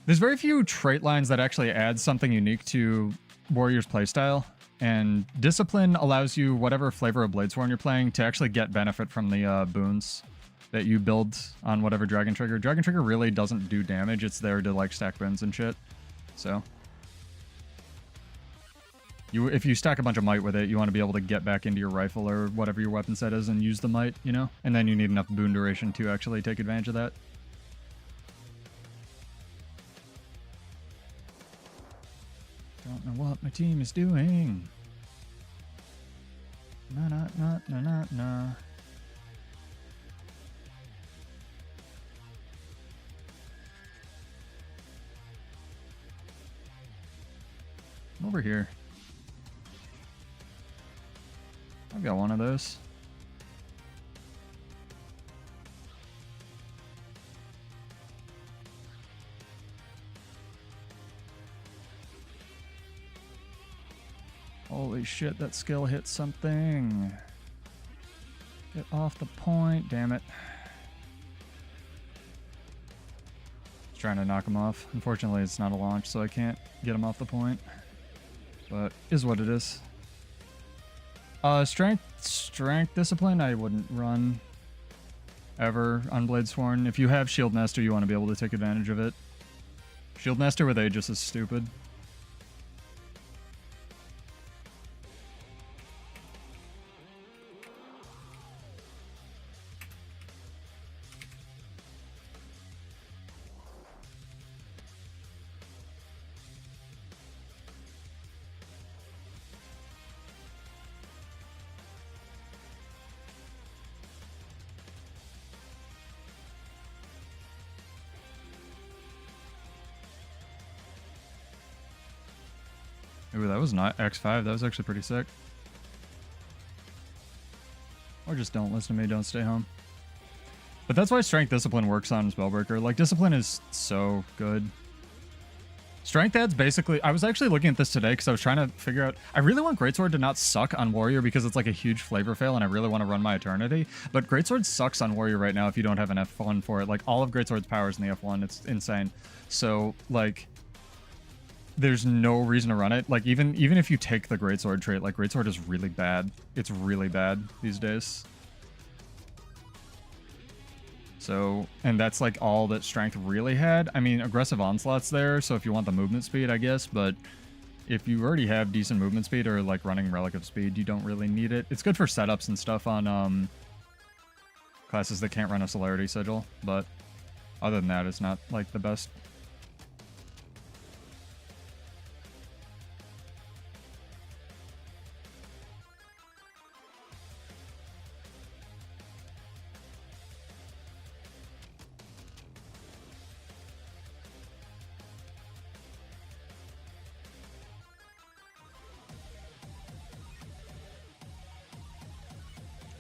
A: very few trait lines that actually add something unique to Warrior's playstyle. And discipline allows you, whatever flavor of Bladesworn you're playing, to actually get benefit from the boons that you build on whatever Dragon Trigger. Dragon Trigger really doesn't do damage. It's there to, like, stack boons and shit. So if you stack a bunch of might with it, you want to be able to get back into your rifle or whatever your weapon set is and use the might, you know? And then you need enough boon duration to actually take advantage of that. Don't know what my team is doing. Nah. Over here. I've got one of those. Holy shit, that skill hit something. Get off the point, damn it. Just trying to knock him off. Unfortunately, it's not a launch, so I can't get him off the point. But is what it is. Strength discipline, I wouldn't run ever on Bladesworn. If you have Shield Master, you want to be able to take advantage of it. Shield Master with Aegis is stupid. Ooh, that was not X5. That was actually pretty sick. Or just don't listen to me, don't stay home. But that's why Strength Discipline works on Spellbreaker. Like, Discipline is so good. Strength adds basically... I was actually looking at this today because I was trying to figure out... I really want Greatsword to not suck on Warrior because it's like a huge flavor fail and I really want to run my Eternity. But Greatsword sucks on Warrior right now if you don't have an F1 for it. Like, all of Greatsword's powers in the F1. It's insane. So, like... There's no reason to run it. Like, even if you take the Greatsword trait, like, Greatsword is really bad. It's really bad these days. So, and that's like all that Strength really had. I mean, Aggressive Onslaught's there, so if you want the movement speed, I guess, but if you already have decent movement speed or like running Relic of Speed, you don't really need it. It's good for setups and stuff on classes that can't run a Celerity Sigil, but other than that, it's not like the best.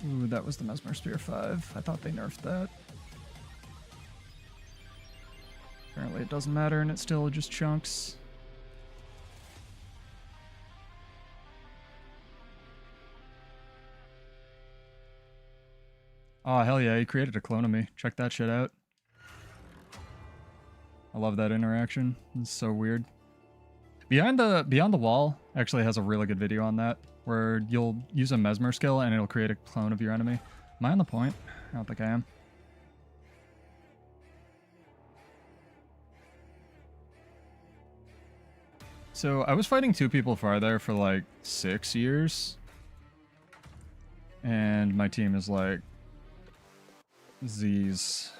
A: Ooh, that was the Mesmer Spear 5. I thought they nerfed that. Apparently it doesn't matter and it still just chunks. Oh, hell yeah, he created a clone of me. Check that shit out. I love that interaction. It's so weird. Beyond the Wall actually has a really good video on that, where you'll use a Mesmer skill and it'll create a clone of your enemy. Am I on the point? I don't think I am. So I was fighting two people far there for like 6 years. And my team is like Z's.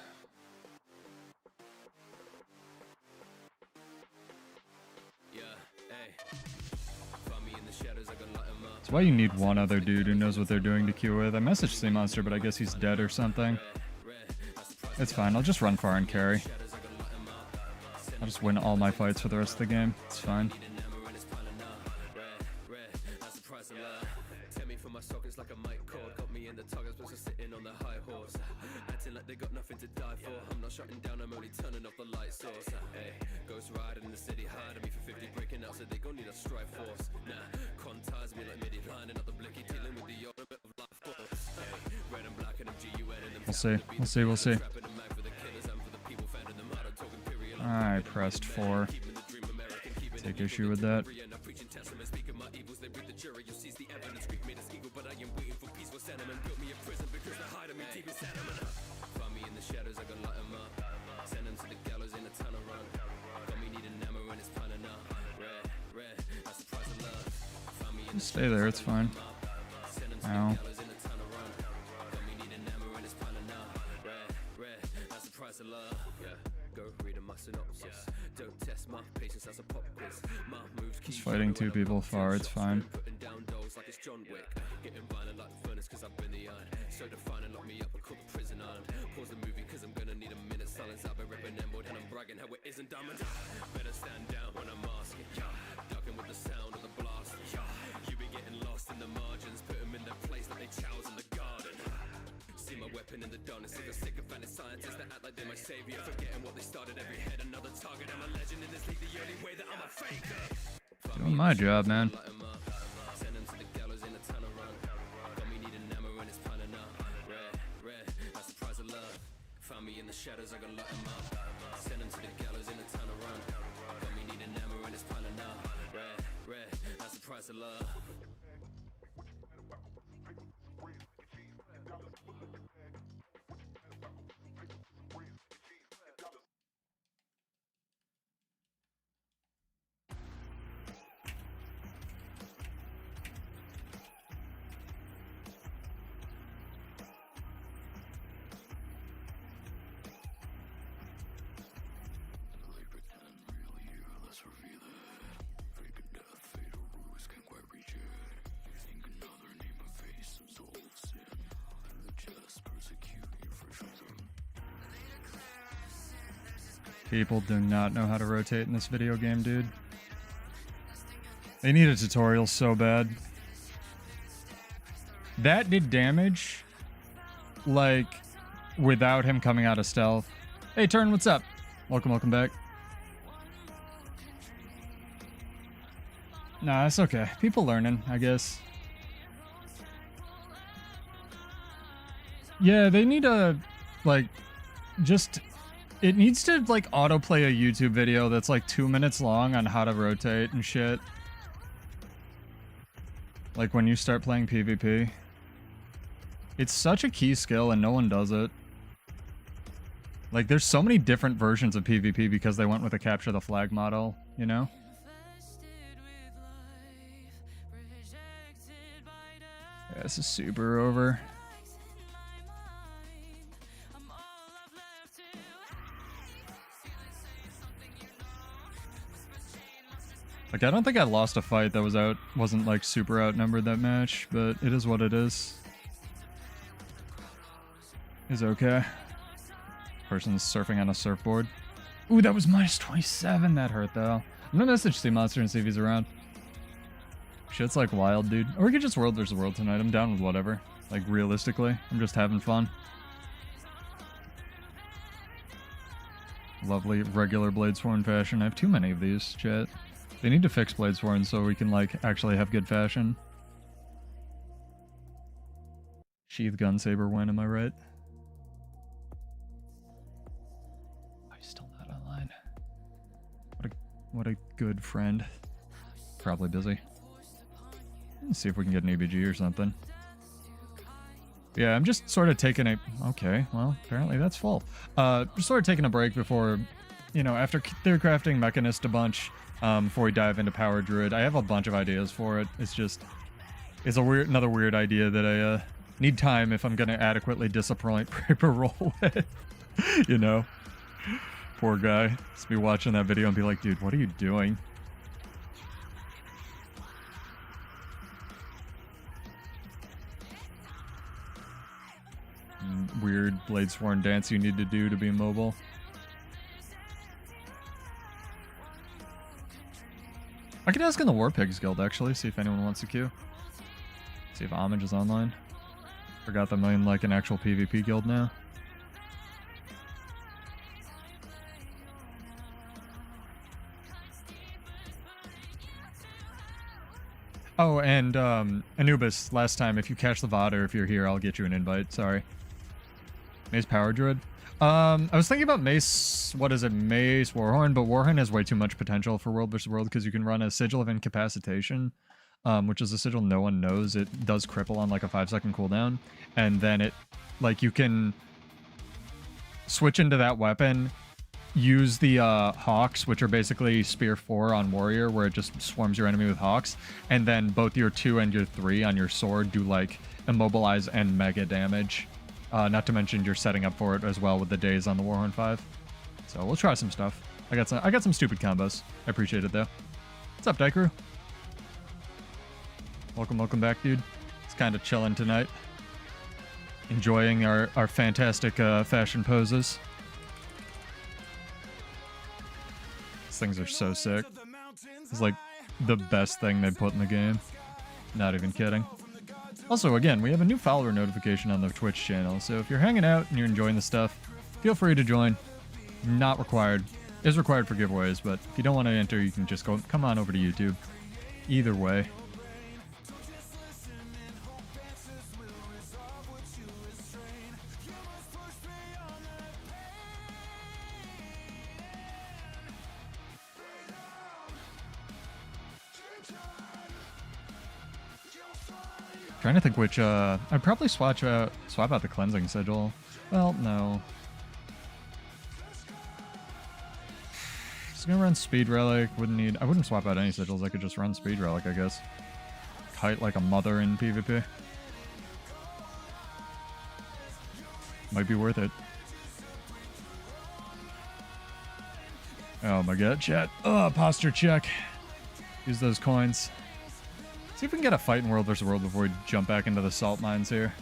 A: That's why you need one other dude who knows what they're doing to queue with. I messaged Sea Monster, but I guess he's dead or something. It's fine, I'll just run far and carry. I'll just win all my fights for the rest of the game. It's fine. We'll see. I pressed 4. Take issue with that. Just stay there, it's fine. Ow. Just fighting two people far, it's fine. Doing my job, man. People do not know how to rotate in this video game, dude. They need a tutorial so bad. That did damage, like, without him coming out of stealth. Hey, Turn, what's up? Welcome back. Nah, it's okay. People learning, I guess. Yeah, they need to, like, just... It needs to, like, autoplay a YouTube video that's, like, 2 minutes long on how to rotate and shit. Like, when you start playing PvP. It's such a key skill and no one does it. Like, there's so many different versions of PvP because they went with a capture the flag model, you know? Yeah, this is super over. Like, I don't think I lost a fight that wasn't like super outnumbered that match, but it is what it is. Is okay. Person's surfing on a surfboard. Ooh, that was minus 27. That hurt though. I'm gonna message Sea Monster and see if he's around. Shit's like wild, dude. Or we could just World vs. World tonight. I'm down with whatever. Like, realistically, I'm just having fun. Lovely, regular Bladesworn fashion. I have too many of these, chat. They need to fix Bladesworn so we can, like, actually have good fashion. Sheath gun saber win, am I right? Oh, he's still not online. What a good friend. Probably busy. Let's see if we can get an ABG or something. Yeah, I'm just sort of taking a... Okay, well, apparently that's full. Just sort of taking a break before, you know, after theory crafting Mechanist a bunch, before we dive into Power Druid. I have a bunch of ideas for it. It's just... It's another weird idea that I need time if I'm going to adequately disappoint Paper Roll with. You know? Poor guy. Just be watching that video and be like, dude, what are you doing? Weird Bladesworn dance you need to do to be mobile. I could ask in the War Pigs Guild, actually, see if anyone wants to queue. See if Homage is online. Forgot them in, like, an actual PvP guild now. Oh, and, Anubis, last time, if you catch the VOD or if you're here, I'll get you an invite, sorry. Mace Power Druid. I was thinking about Mace, what is it, Mace Warhorn, but Warhorn has way too much potential for World vs. World because you can run a Sigil of Incapacitation, which is a sigil no one knows. It does cripple on like a 5-second cooldown, and then it, like, you can switch into that weapon, use the Hawks, which are basically Spear 4 on Warrior, where it just swarms your enemy with Hawks, and then both your 2 and your 3 on your sword do like Immobilize and Mega damage. Not to mention you're setting up for it as well with the days on the Warhorn 5. So we'll try some stuff. I got some stupid combos. I appreciate it though. What's up, Daikru? Welcome back, dude. It's kind of chilling tonight. Enjoying our fantastic fashion poses. These things are so sick. It's like the best thing they put in the game. Not even kidding. Also, again, we have a new follower notification on the Twitch channel, so if you're hanging out and you're enjoying the stuff, feel free to join. Not required. Is required for giveaways, but if you don't want to enter, you can just come on over to YouTube. Either way. Trying to think which, I'd probably swap out the Cleansing Sigil. Well, no. Just gonna run Speed Relic, I wouldn't swap out any sigils, I could just run Speed Relic, I guess. Kite like a mother in PvP. Might be worth it. Oh my god, chat. Oh, posture check. Use those coins. See if we can get a fight in World vs. World before we jump back into the salt mines here.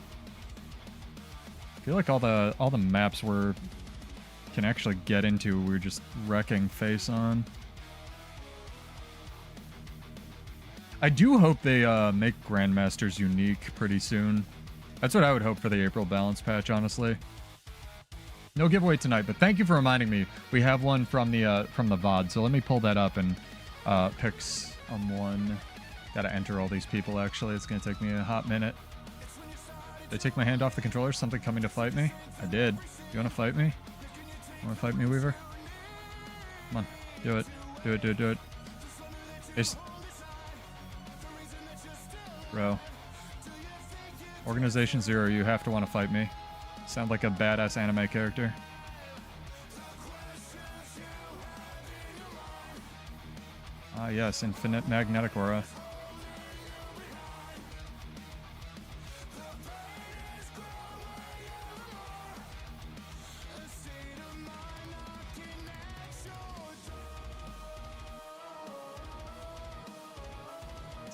A: I feel like all the maps we can actually get into, we're just wrecking face on. I do hope they make Grandmasters unique pretty soon. That's what I would hope for the April balance patch, honestly. No giveaway tonight, but thank you for reminding me. We have one from the VOD, so let me pull that up and pick someone. Gotta enter all these people, actually. It's gonna take me a hot minute. Did I take my hand off the controller? Something coming to fight me? I did. You wanna fight me? You wanna fight me, Weaver? Come on. Do it. Do it, do it, do it. Bro. Organization Zero, you have to want to fight me. Sound like a badass anime character. Ah, yes, infinite magnetic aura.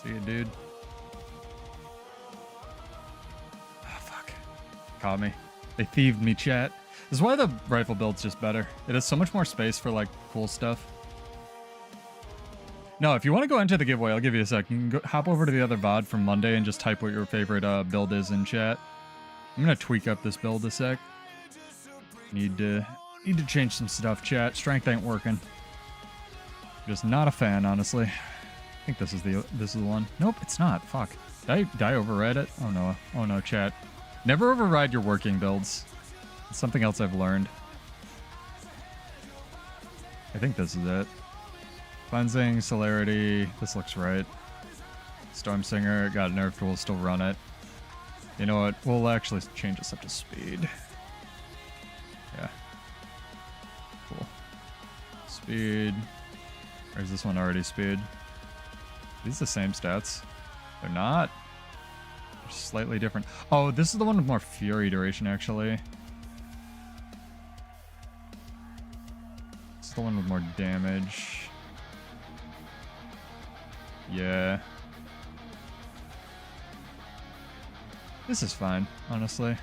A: See you, dude. Oh, fuck. Caught me. They thieved me, chat. This is why the rifle build's just better. It has so much more space for, like, cool stuff. No, if you want to go into the giveaway, I'll give you a sec. You can go, hop over to the other VOD from Monday and just type what your favorite build is in chat. I'm gonna tweak up this build a sec. Need to change some stuff, chat. Strength ain't working. Just not a fan, honestly. I think this is the one. Nope, it's not. Fuck. Did I override it? Oh no. Oh no, chat. Never override your working builds. It's something else I've learned. I think this is it. Cleansing, Celerity. This looks right. Storm Singer. Got nerfed. We'll still run it. You know what? We'll actually change this up to speed. Yeah. Cool. Speed. Or is this one already speed? Are these the same stats? They're not. They're slightly different. Oh, this is the one with more fury duration, actually. This is the one with more damage. Yeah. This is fine, honestly.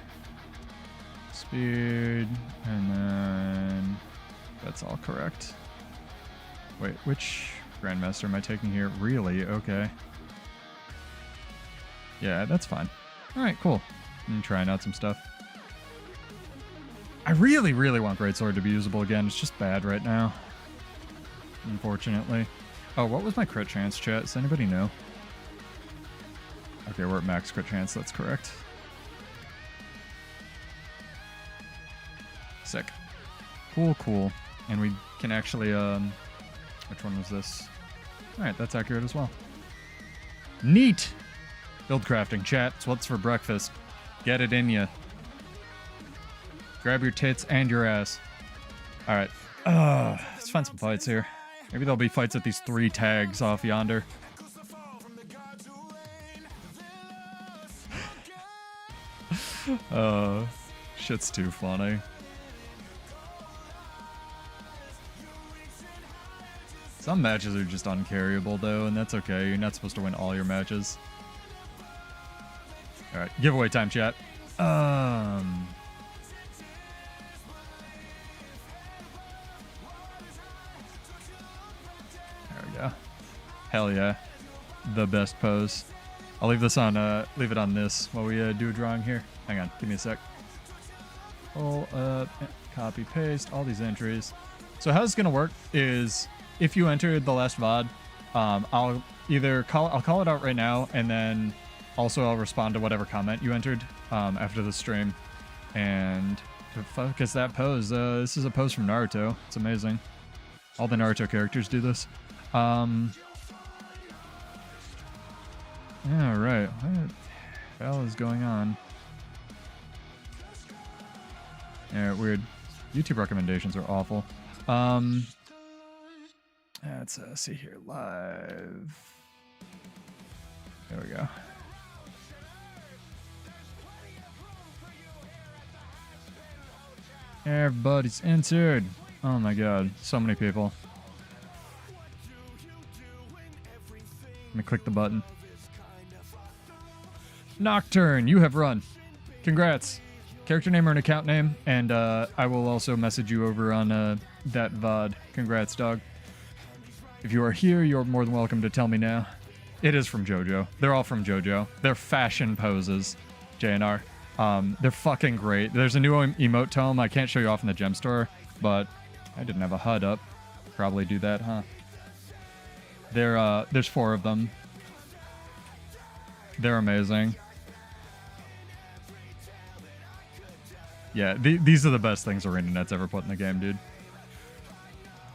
A: Speed, and then that's all correct. Wait, which Grandmaster am I taking here? Really? Okay. Yeah, that's fine. Alright, cool. I'm trying out some stuff. I really, really want Greatsword to be usable again. It's just bad right now. Unfortunately. Oh, what was my crit chance, chat? Does anybody know? Okay, we're at max crit chance. That's correct. Sick. Cool, cool. And we can actually, which one was this? Alright, that's accurate as well. Neat! Build crafting, chat. It's what's for breakfast. Get it in ya. Grab your tits and your ass. Alright. Let's find some fights here. Maybe there'll be fights at these 3 tags off yonder. Shit's too funny. Some matches are just uncarryable though, and that's okay. You're not supposed to win all your matches. Alright, giveaway time, chat. There we go. Hell yeah. The best pose. I'll leave this on, leave it on this while we do a drawing here. Hang on, give me a sec. Pull up, copy, paste, all these entries. So how this is gonna work is if you entered the last VOD, I'll call it out right now, and then also I'll respond to whatever comment you entered after the stream. And to focus that pose, this is a pose from Naruto. It's amazing. All the Naruto characters do this. Yeah, right. What the hell is going on? Yeah, weird. YouTube recommendations are awful. Let's see here. Live. There we go. Everybody's entered. Oh my god. So many people. Let me click the button. Nocturne, you have run. Congrats. Character name or an account name, and I will also message you over on that VOD. Congrats, dog. If you are here, you're more than welcome to tell me now. It is from JoJo. They're all from JoJo. They're fashion poses, JNR. They're fucking great. There's a new emote tome. I can't show you off in the gem store, but I didn't have a HUD up. Probably do that, huh? There's 4 of them. They're amazing. Yeah, these are the best things ArenaNet's ever put in the game, dude.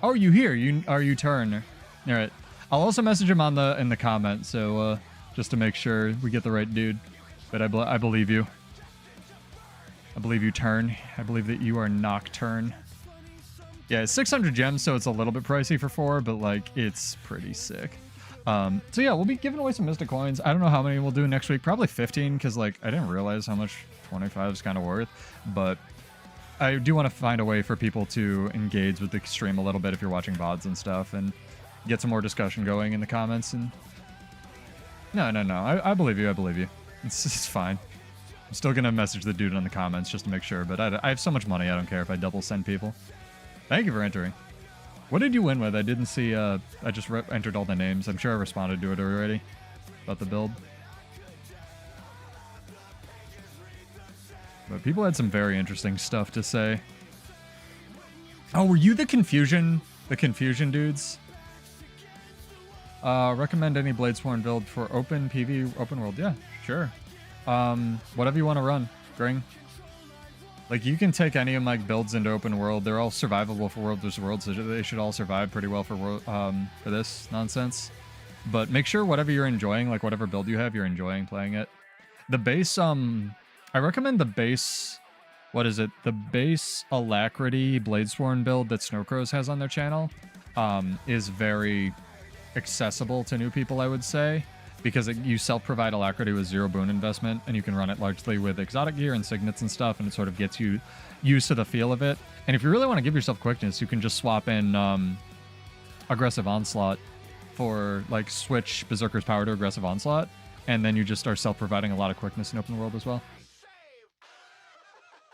A: Oh, you here? You turn? All right. I'll also message him on in the comments, so just to make sure we get the right dude. But I believe you. I believe you, turn. I believe that you are Nocturne. Yeah, it's 600 gems, so it's a little bit pricey for 4, but like it's pretty sick. So yeah, we'll be giving away some Mystic Coins. I don't know how many we'll do next week. Probably 15, because like I didn't realize how much 25 is kind of worth. But I do want to find a way for people to engage with the stream a little bit if you're watching VODs and stuff, and get some more discussion going in the comments. And no, I believe you. I believe you. It's fine. I'm still gonna message the dude in the comments just to make sure. But I have so much money, I don't care if I double send people. Thank you for entering. What did you win with? I didn't see, I just entered all the names. I'm sure I responded to it already about the build. But people had some very interesting stuff to say. Oh, were you the confusion dudes? Recommend any Bladesworn build for open PV, open world? Yeah, sure. Whatever you want to run, Gring. Like, you can take any of my builds into open world. They're all survivable for World vs. World, so they should all survive pretty well for this nonsense. But make sure whatever you're enjoying, like whatever build you have, you're enjoying playing it. The base, I recommend the base, what is it? The base Alacrity Bladesworn build that Snowcrows has on their channel is very accessible to new people, I would say. Because you self-provide Alacrity with 0 boon investment, and you can run it largely with exotic gear and signets and stuff, and it sort of gets you used to the feel of it. And if you really want to give yourself quickness, you can just swap in Aggressive Onslaught for, like, switch Berserker's Power to Aggressive Onslaught, and then you just start self-providing a lot of quickness in open world as well.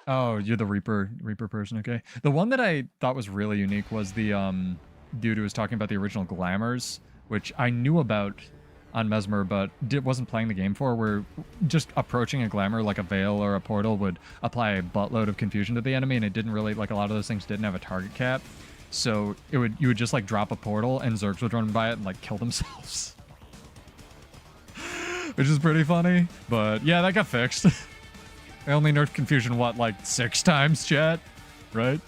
A: Oh, you're the Reaper person, okay. The one that I thought was really unique was the dude who was talking about the original Glamours, which I knew about on Mesmer, but wasn't playing the game for, where just approaching a Glamour like a Veil or a Portal would apply a buttload of confusion to the enemy, and it didn't really, like, a lot of those things didn't have a target cap. So you would just, like, drop a Portal, and Zergs would run by it and, like, kill themselves. Which is pretty funny, but yeah, that got fixed. I only nerfed confusion, what, like 6 times, chat? Right?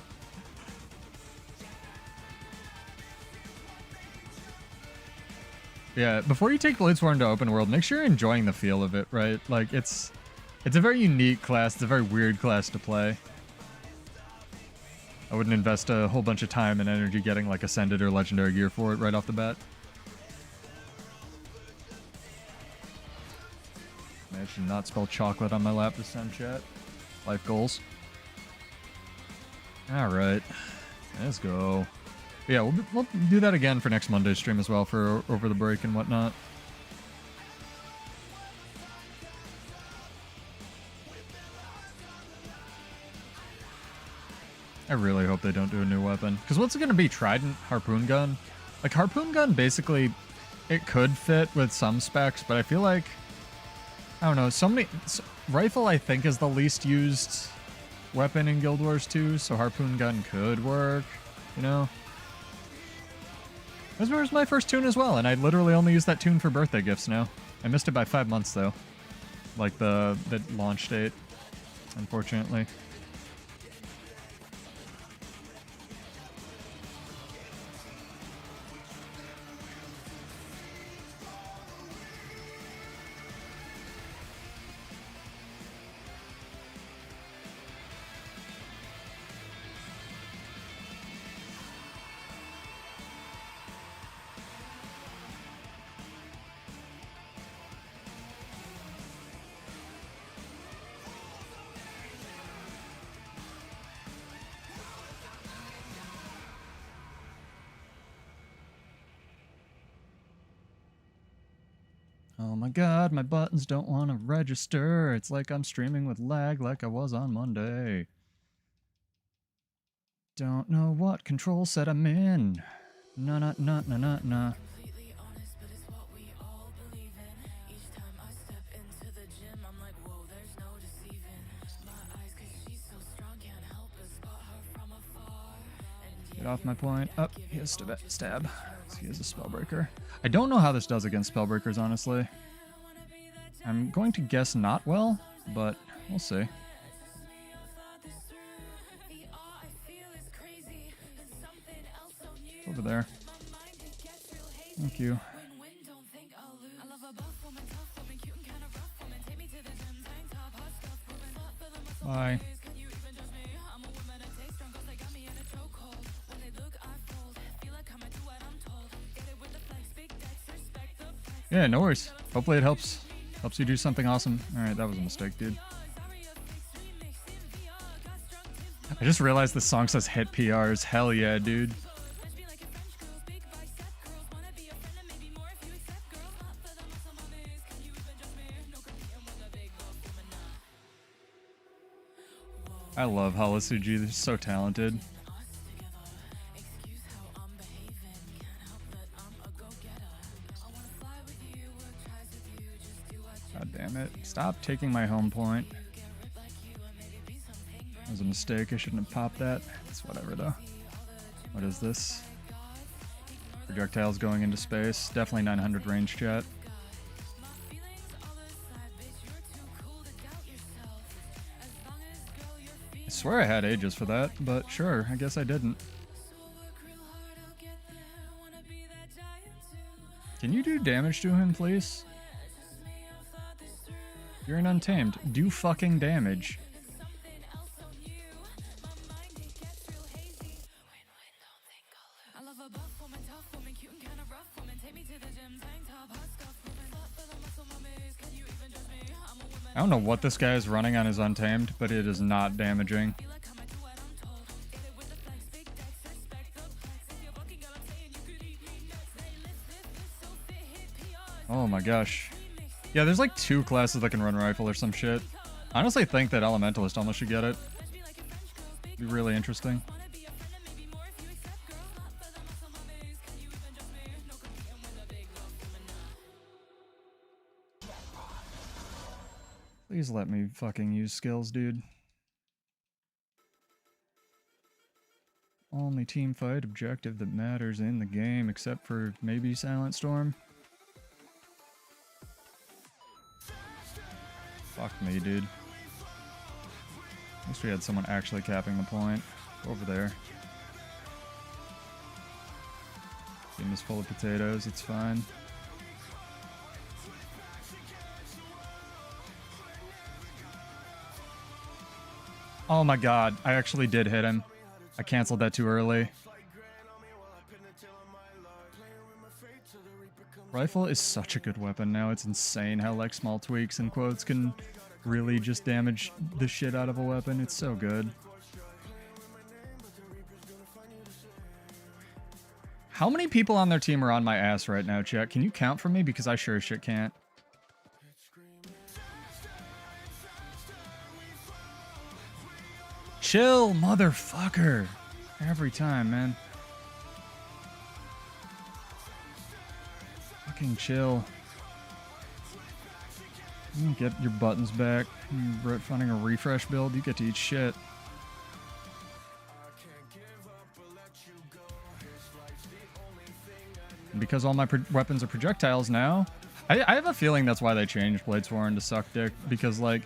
A: Yeah, before you take Bladesworn to open world, make sure you're enjoying the feel of it, right? Like, it's a very unique class. It's a very weird class to play. I wouldn't invest a whole bunch of time and energy getting, like, Ascended or Legendary gear for it right off the bat. I should not spell chocolate on my lap this time, chat. Life goals. Alright. Let's go. Yeah, we'll do that again for next Monday's stream as well, for over the break and whatnot. I really hope they don't do a new weapon. Because what's it going to be? Trident? Harpoon gun? Like, Harpoon gun, basically, it could fit with some specs, but I feel like, I don't know, rifle, I think, is the least used weapon in Guild Wars 2, so Harpoon gun could work, you know? This was my first tune as well, and I literally only use that tune for birthday gifts now. I missed it by 5 months, though. Like, the launch date, unfortunately. Oh my god, my buttons don't want to register. It's like I'm streaming with lag like I was on Monday. Don't know what control set I'm in. Nah. Get off my point. Up. He has stab. So he has a Spellbreaker. I don't know how this does against Spellbreakers, honestly. I'm going to guess not well, but we'll see. It's over there. Thank you. Bye. Yeah, no worries. Hopefully it helps you do something awesome. Alright, that was a mistake, dude. I just realized this song says hit PRs. Hell yeah, dude. I love Halasuji, they're so talented. God damn it. Stop taking my home point. That was a mistake, I shouldn't have popped that. It's whatever though. What is this? Projectiles going into space. Definitely 900 range, chat. I swear I had Aegis for that, but sure, I guess I didn't. Can you do damage to him, please? You're an Untamed. Do fucking damage. I don't know what this guy is running on his Untamed, but it is not damaging. Oh my gosh. Yeah, there's like 2 classes that can run rifle or some shit. I honestly think that Elementalist almost should get it. Be really interesting. Please let me fucking use skills, dude. Only team fight objective that matters in the game, except for maybe Silent Storm. Fuck me, dude. At least we had someone actually capping the point. Over there. Team is full of potatoes, it's fine. Oh my god, I actually did hit him. I canceled that too early. Rifle is such a good weapon now, it's insane how like small tweaks and quotes can really just damage the shit out of a weapon. It's so good. How many people on their team are on my ass right now, chat? Can you count for me? Because I sure as shit can't. Chill, motherfucker. Every time, man. Fucking chill. You get your buttons back. You're funding a refresh build. You get to eat shit. And because all my weapons are projectiles now, I have a feeling that's why they changed Bladesworn to suck dick. Because, like,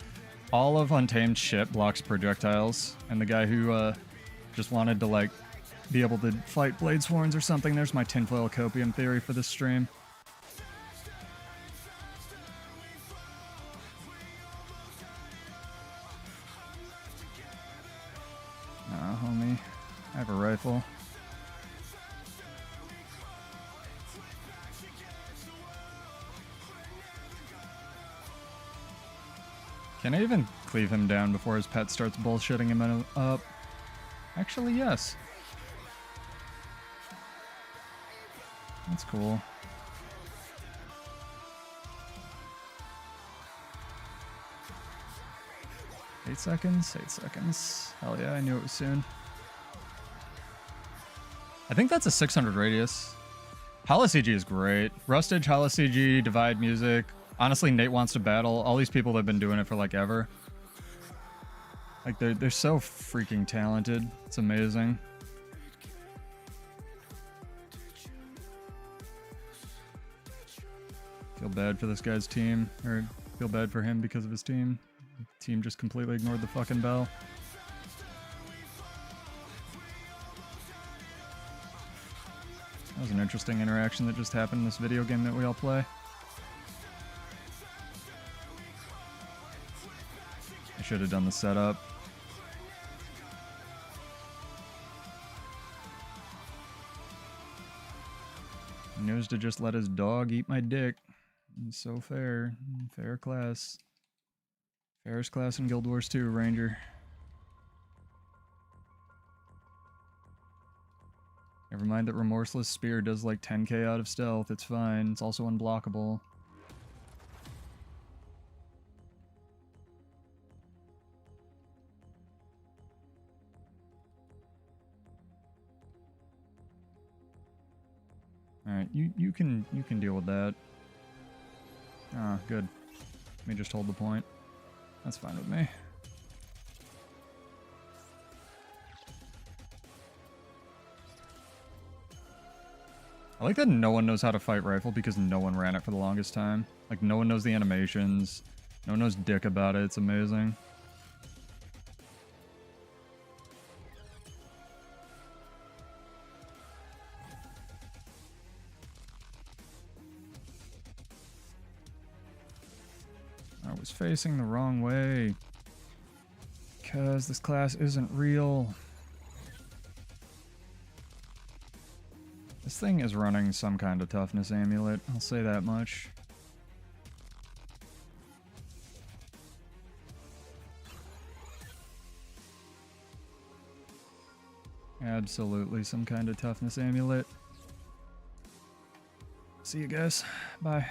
A: all of Untamed shit blocks projectiles. And the guy who just wanted to, like, be able to fight Bladesworns or something. There's my tinfoil copium theory for this stream. Nah, homie. I have a rifle. Can I even cleave him down before his pet starts bullshitting him up? Actually, yes. That's cool. Eight seconds? 8 seconds. Hell yeah, I knew it was soon. I think that's a 600 radius. HoloCG is great. Rustage, HoloCG, Divide Music. Honestly, Nate Wants to Battle. All these people have been doing it for like ever. Like they're so freaking talented. It's amazing. Feel bad for this guy's team, or feel bad for him because of his team. Team just completely ignored the fucking bell. That was an interesting interaction that just happened in this video game that we all play. I should have done the setup. He knows to just let his dog eat my dick. It's so fair. Fair class. Fairest class in Guild Wars 2, Ranger. Never mind that Remorseless Spear does like 10k out of stealth. It's fine. It's also unblockable. Alright, you can deal with that. Ah, good. Let me just hold the point. That's fine with me. I like that no one knows how to fight rifle because no one ran it for the longest time. Like, no one knows the animations. No one knows dick about it. It's amazing. I was facing the wrong way. Because this class isn't real. This thing is running some kind of toughness amulet, I'll say that much. Absolutely some kind of toughness amulet. See you guys. Bye.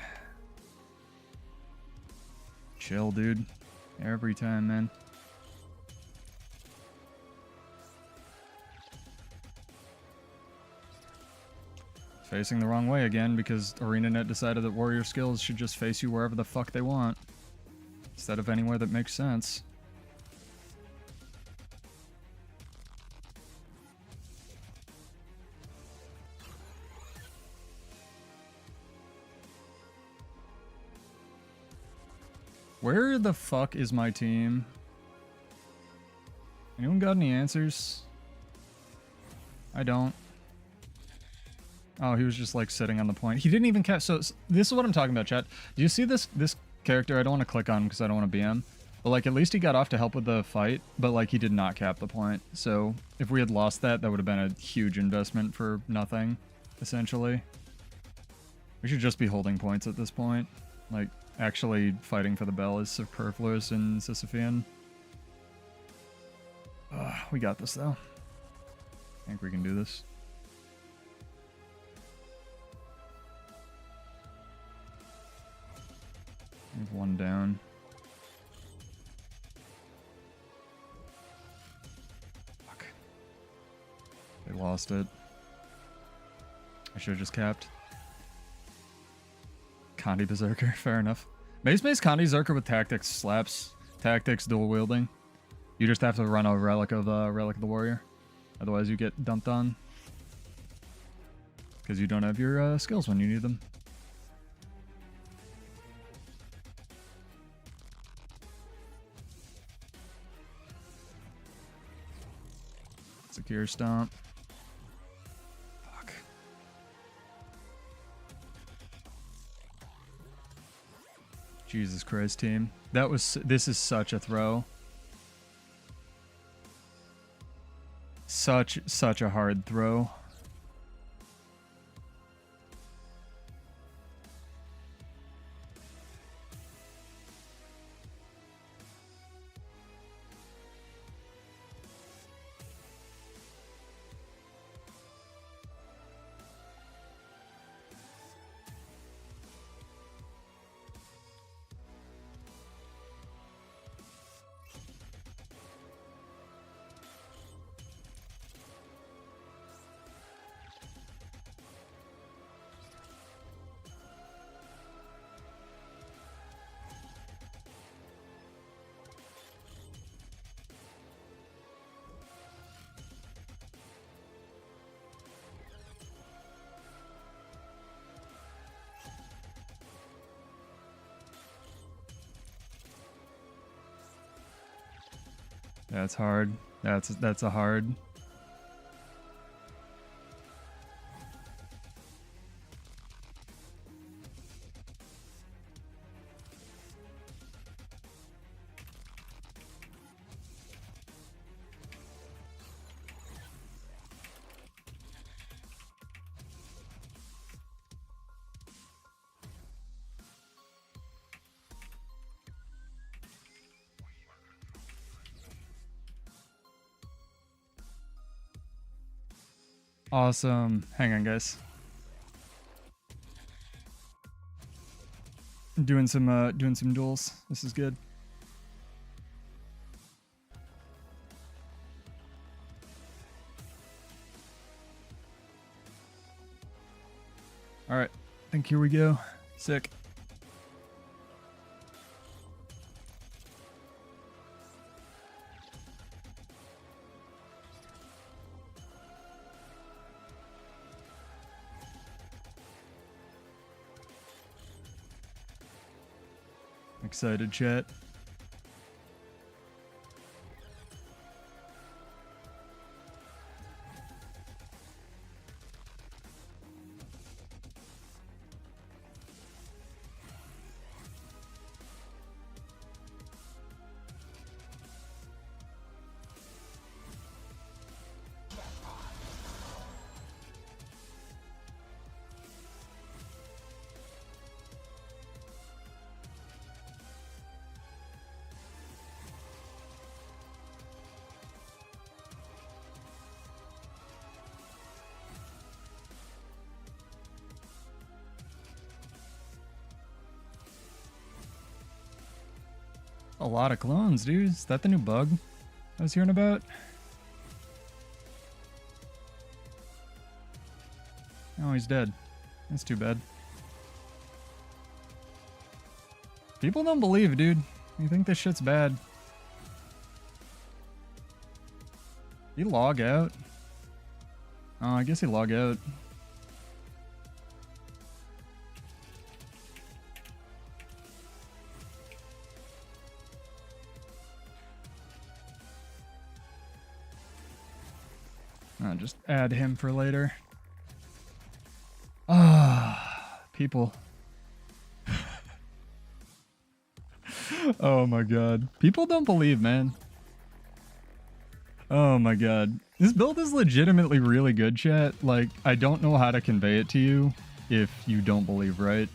A: Chill, dude. Every time, man. Facing the wrong way again because ArenaNet decided that warrior skills should just face you wherever the fuck they want, instead of anywhere that makes sense. Where the fuck is my team? Anyone got any answers? I don't. Oh, he was just like sitting on the point. He didn't even catch. So this is what I'm talking about, chat. Do you see this character? I don't want to click on him because I don't want to BM. But like, at least he got off to help with the fight. But like, he did not cap the point. So if we had lost that, that would have been a huge investment for nothing, essentially. We should just be holding points at this point. Like, actually fighting for the bell is superfluous in Sisyphean. We got this though. I think we can do this. One down. Fuck. They lost it. I should have just capped. Condi Berserker, fair enough. Mace Condi Berserker with tactics slaps. Tactics dual wielding. You just have to run a Relic of the Warrior. Otherwise you get dumped on. Because you don't have your skills when you need them. Secure stomp. Fuck. Jesus Christ, team. This is such a throw. Such a hard throw. That's hard. That's a hard. Awesome. Hang on, guys. Doing some duels. This is good. All right. I think here we go. Sick. Excited, chat. A lot of clones, dude. Is that the new bug I was hearing about? Oh, he's dead. That's too bad. People don't believe, dude. You think this shit's bad. He log out? Oh, I guess he log out. I'll just add him for later. Ah, people. Oh my god. People don't believe, man. Oh my god. This build is legitimately really good, chat. Like, I don't know how to convey it to you if you don't believe, right?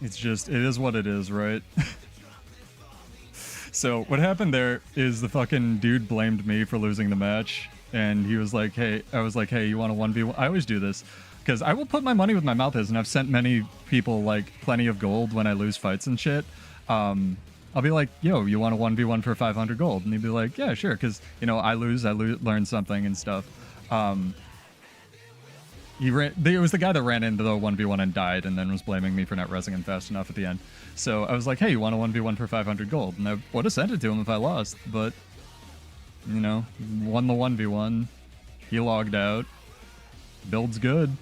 A: It's just, it is what it is, right? So what happened there is the fucking dude blamed me for losing the match. And he was like, hey, I was like, hey, you want a 1v1? I always do this because I will put my money where my mouth is. And I've sent many people like plenty of gold when I lose fights and shit. I'll be like, yo, you want a 1v1 for 500 gold? And he'd be like, yeah, sure. Because, you know, I learn something and stuff. It was the guy that ran into the 1v1 and died and then was blaming me for not resing him fast enough at the end. So I was like, hey, you want a 1v1 for 500 gold? And I would have sent it to him if I lost, but, you know, won the 1v1. He logged out. Build's good.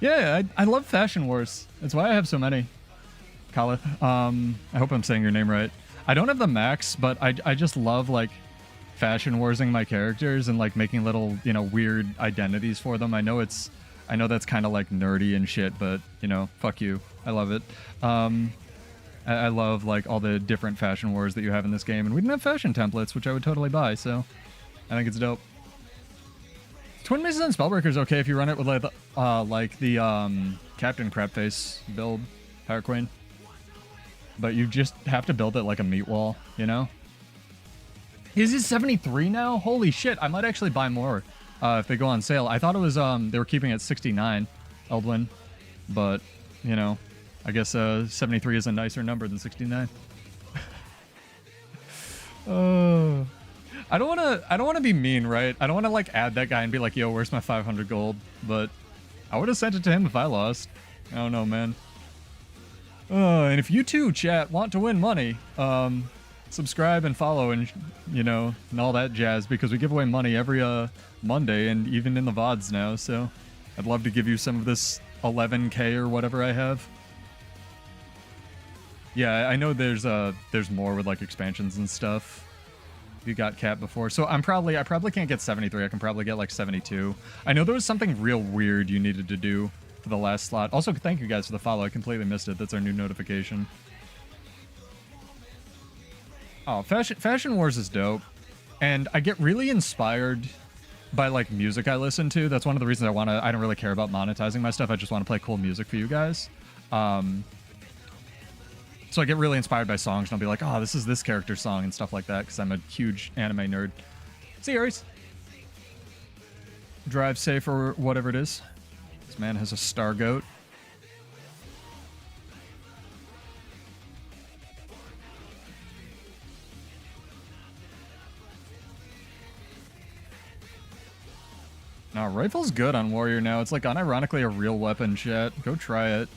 A: Yeah, I love Fashion Wars. That's why I have so many. Khalith, I hope I'm saying your name right. I don't have the max, but I just love, like, Fashion Warsing my characters and like making little, you know, weird identities for them. I know that's kind of like nerdy and shit, but you know, fuck you. I love it. I love like all the different fashion wars that you have in this game, and we didn't have fashion templates, which I would totally buy, so I think it's dope. Twin Maces and Spellbreaker is okay if you run it with like the Captain Crabface build, Power Queen, but you just have to build it like a meat wall, you know? Is it 73 now? Holy shit, I might actually buy more if they go on sale. I thought it was, they were keeping it 69, Eldwin. But, you know, I guess 73 is a nicer number than 69. I don't want to be mean, right? I don't want to, like, add that guy and be like, yo, where's my 500 gold? But I would have sent it to him if I lost. I don't know, man. And if you too, chat, want to win money, subscribe and follow and, you know, and all that jazz, because we give away money every Monday and even in the VODs now, so I'd love to give you some of this 11K or whatever I have. Yeah, I know there's more with like expansions and stuff. You got cap before, so I probably can't get 73. I can probably get like 72. I know there was something real weird you needed to do for the last slot. Also, thank you guys for the follow. I completely missed it. That's our new notification. Oh, Fashion Wars is dope, and I get really inspired by like music I listen to. That's one of the reasons I don't really care about monetizing my stuff. I just want to play cool music for you guys. So I get really inspired by songs, and I'll be like, oh, this is this character's song and stuff like that, because I'm a huge anime nerd. See you, Aries. Drive safe or whatever it is. This man has a star goat. Now, rifle's good on Warrior now. It's like unironically a real weapon, chat. Go try it.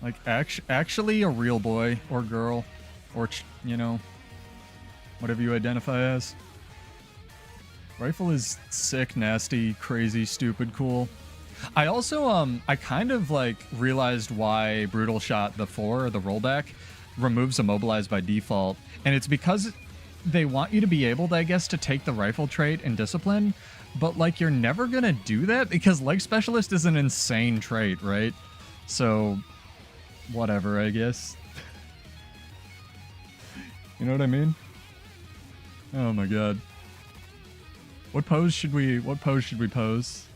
A: Like, actually a real boy or girl, or, you know, whatever you identify as. Rifle is sick, nasty, crazy, stupid, cool. I also, I kind of, like, realized why Brutal Shot, the 4, or the rollback, removes Immobilize by default. And it's because they want you to be able, I guess, to take the rifle trait in Discipline, but, like, you're never gonna do that because Leg Specialist is an insane trait, right? So, whatever, I guess. You know what I mean? Oh my god. What pose should we pose?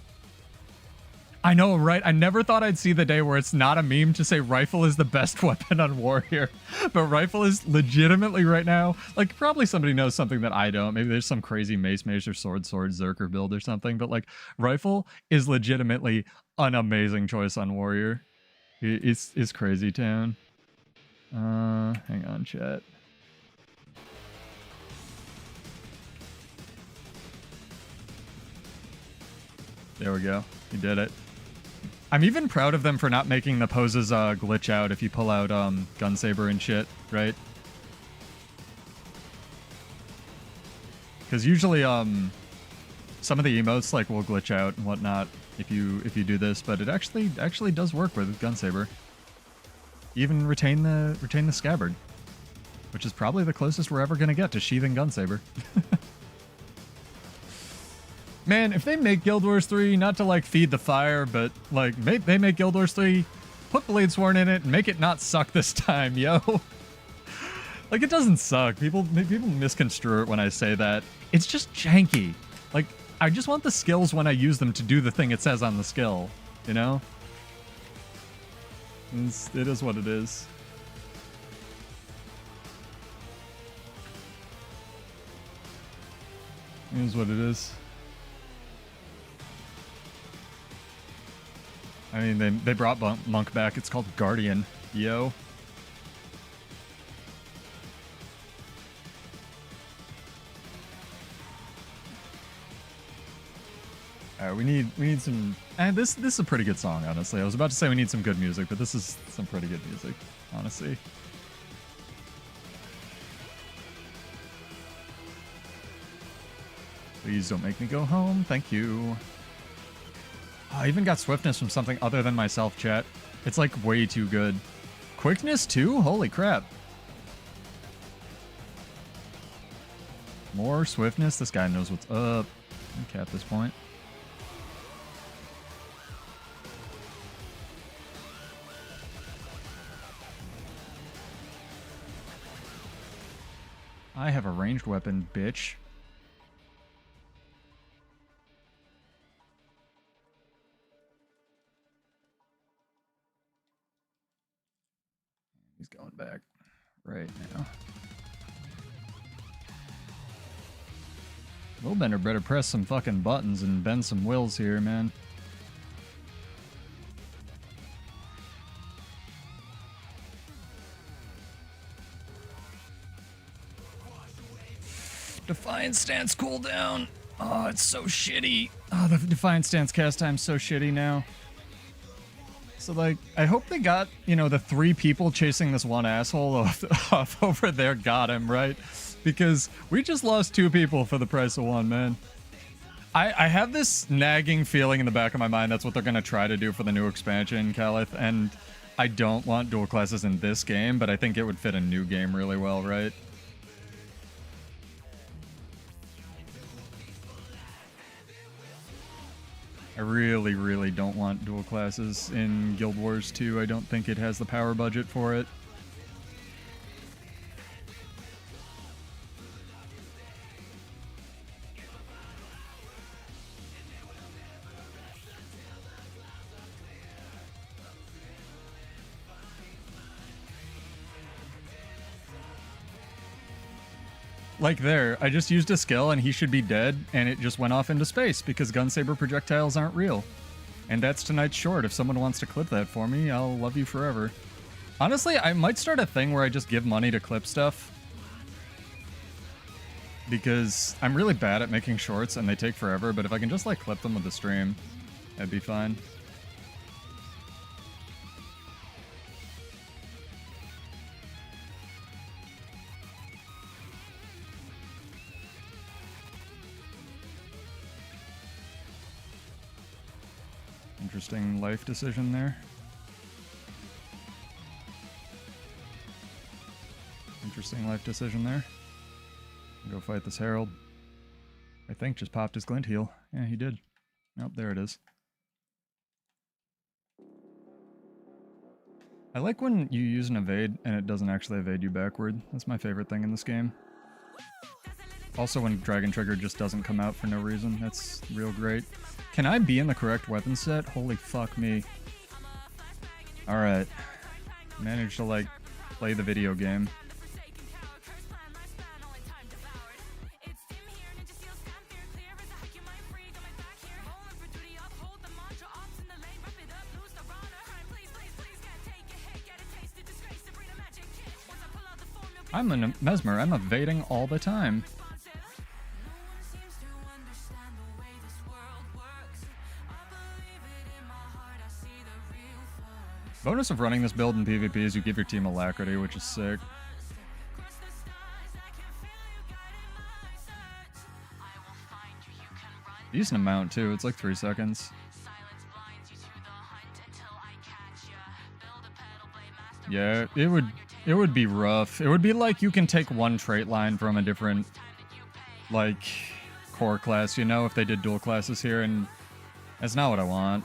A: I know, right? I never thought I'd see the day where it's not a meme to say rifle is the best weapon on Warrior. But rifle is legitimately right now, like, probably somebody knows something that I don't. Maybe there's some crazy mace or sword Zerker build or something. But, like, rifle is legitimately an amazing choice on Warrior. It's crazy town. Hang on, chat. There we go. You did it. I'm even proud of them for not making the poses glitch out if you pull out Gunsaber and shit, right? Because usually some of the emotes like will glitch out and whatnot if you do this, but it actually does work with Gunsaber. Even retain the scabbard, which is probably the closest we're ever gonna get to sheathing Gunsaber. Man, if they make Guild Wars 3, not to like feed the fire, but like they make Guild Wars 3, put Bladesworn in it and make it not suck this time, yo. Like, it doesn't suck. People misconstrue it when I say that. It's just janky. Like, I just want the skills when I use them to do the thing it says on the skill, you know? It is what it is. It is what it is. I mean, they brought Monk back. It's called Guardian. Yo. Alright, we need some... this is a pretty good song, honestly. I was about to say we need some good music, but this is some pretty good music, honestly. Please don't make me go home. Thank you. Oh, I even got swiftness from something other than myself, chat. It's like way too good. Quickness too? Holy crap. More swiftness? This guy knows what's up. Okay, at this point. I have a ranged weapon, bitch. He's going back right now. Willbender better press some fucking buttons and bend some wills here, man. Defiant stance cooldown. Oh, it's so shitty. Oh, the Defiant Stance cast time's so shitty now. So, like, I hope they got, you know, the 3 people chasing this one asshole off over there got him, right? Because we just lost 2 people for the price of 1, man. I have this nagging feeling in the back of my mind that's what they're going to try to do for the new expansion, Calith, and I don't want dual classes in this game, but I think it would fit a new game really well, right? I really, really don't want dual classes in Guild Wars 2. I don't think it has the power budget for it. Like there, I just used a skill and he should be dead, and it just went off into space because gunsaber projectiles aren't real. And that's tonight's short. If someone wants to clip that for me, I'll love you forever. Honestly, I might start a thing where I just give money to clip stuff. Because I'm really bad at making shorts and they take forever, but if I can just like clip them with the stream, that'd be fine. Interesting life decision there. Interesting life decision there. Go fight this Herald. I think just popped his glint heal. Yeah, he did. Nope, there it is. I like when you use an evade and it doesn't actually evade you backward. That's my favorite thing in this game. Also when Dragon Trigger just doesn't come out for no reason. That's real great. Can I be in the correct weapon set? Holy fuck me. Alright. Managed to, like, play the video game. I'm a Mesmer. I'm evading all the time. Bonus of running this build in PvP is you give your team alacrity, which is sick. Decent amount too, it's like 3 seconds. Yeah, it would be rough. It would be like you can take one trait line from a different, like, core class, you know, if they did dual classes here, and that's not what I want.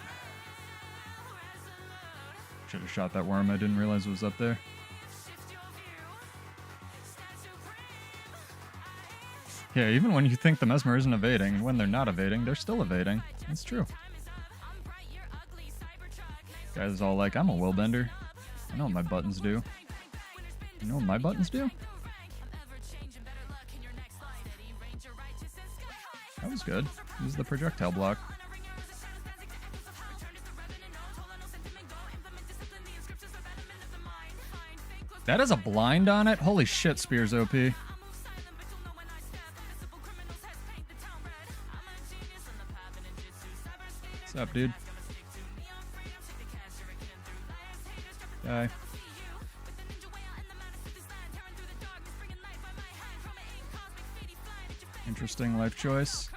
A: Should have shot that worm, I didn't realize it was up there. Yeah, even when you think the Mesmer isn't evading, when they're not evading, they're still evading. It's true. Guys all like, I'm a willbender. I know what my buttons do. You know what my buttons do? That was good. Use the projectile block. That has a blind on it? Holy shit, Spear's OP. What's up, dude? Die. Interesting life choice.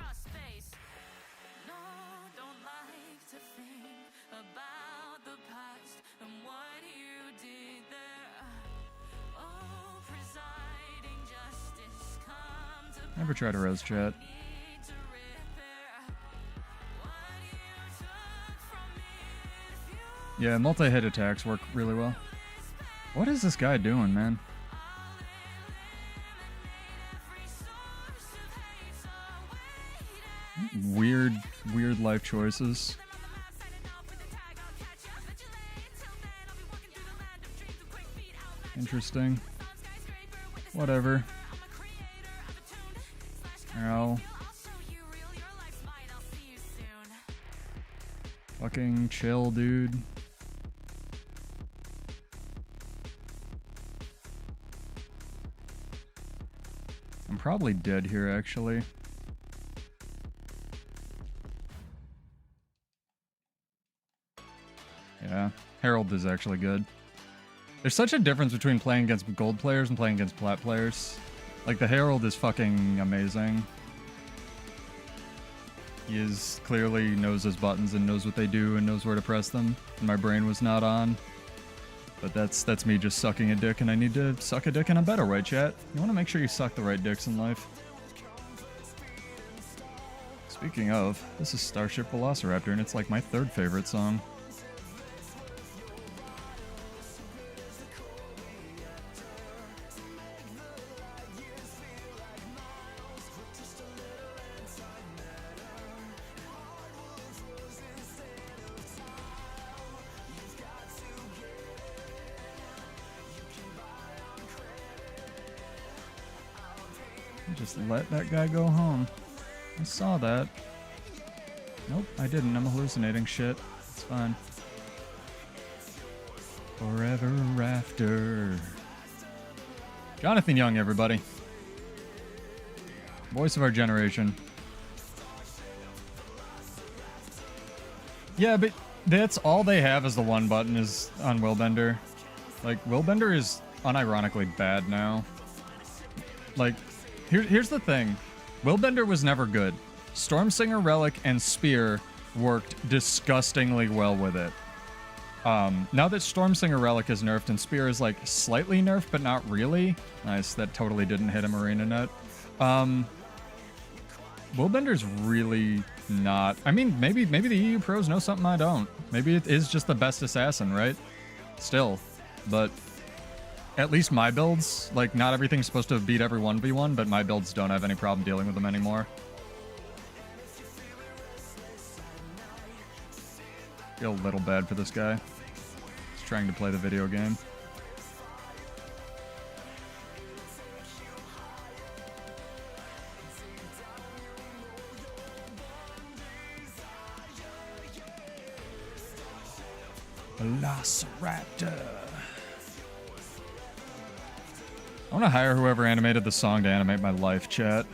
A: Never try to res chat. Yeah, multi-hit attacks work really well. What is this guy doing, man? Weird life choices. Interesting. Whatever. Ow. Fucking chill, dude. I'm probably dead here, actually. Herald is actually good. There's such a difference between playing against gold players and playing against plat players. Like, the Herald is fucking amazing. He is clearly knows his buttons and knows what they do and knows where to press them. And my brain was not on. But that's me just sucking a dick, and I need to suck a dick in a better way, chat. You want to make sure you suck the right dicks in life. Speaking of, this is Starship Velociraptor, and it's like my third favorite song. Just let that guy go home. I saw that. Nope, I didn't. I'm hallucinating shit. It's fine. Forever after. Jonathan Young, everybody. Voice of our generation. Yeah, but that's all they have is the one button is on Willbender. Like, Willbender is unironically bad now. Like, here's the thing. Willbender was never good. Stormsinger Relic and Spear worked disgustingly well with it. Now that Stormsinger Relic is nerfed and Spear is like slightly nerfed, but not really. Nice, that totally didn't hit a Marina net. Willbender's really not. I mean, maybe the EU pros know something I don't. Maybe it is just the best assassin, right? Still, but at least my builds, like, not everything's supposed to beat every 1v1, but my builds don't have any problem dealing with them anymore. Feel a little bad for this guy. He's trying to play the video game. Velociraptor. I want to hire whoever animated the song to animate my life, chat.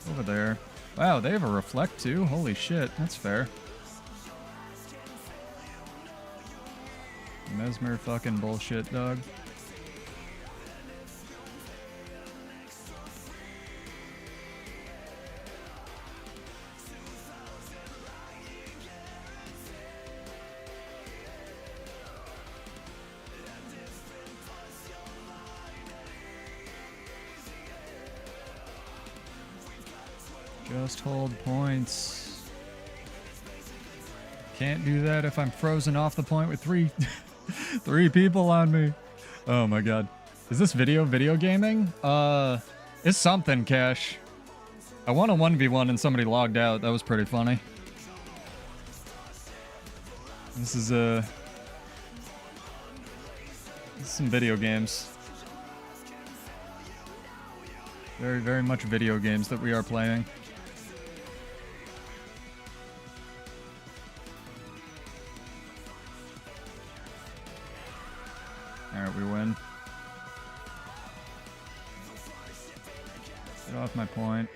A: Over there. Wow, they have a reflect too? Holy shit, that's fair. Mesmer fucking bullshit, dog. Just hold points. Can't do that if I'm frozen off the point with three people on me. Oh my god. Is this video gaming? It's something, Cash. I won a 1v1 and somebody logged out. That was pretty funny. This is some video games. Very, very much video games that we are playing. Alright, we win. Get off my point.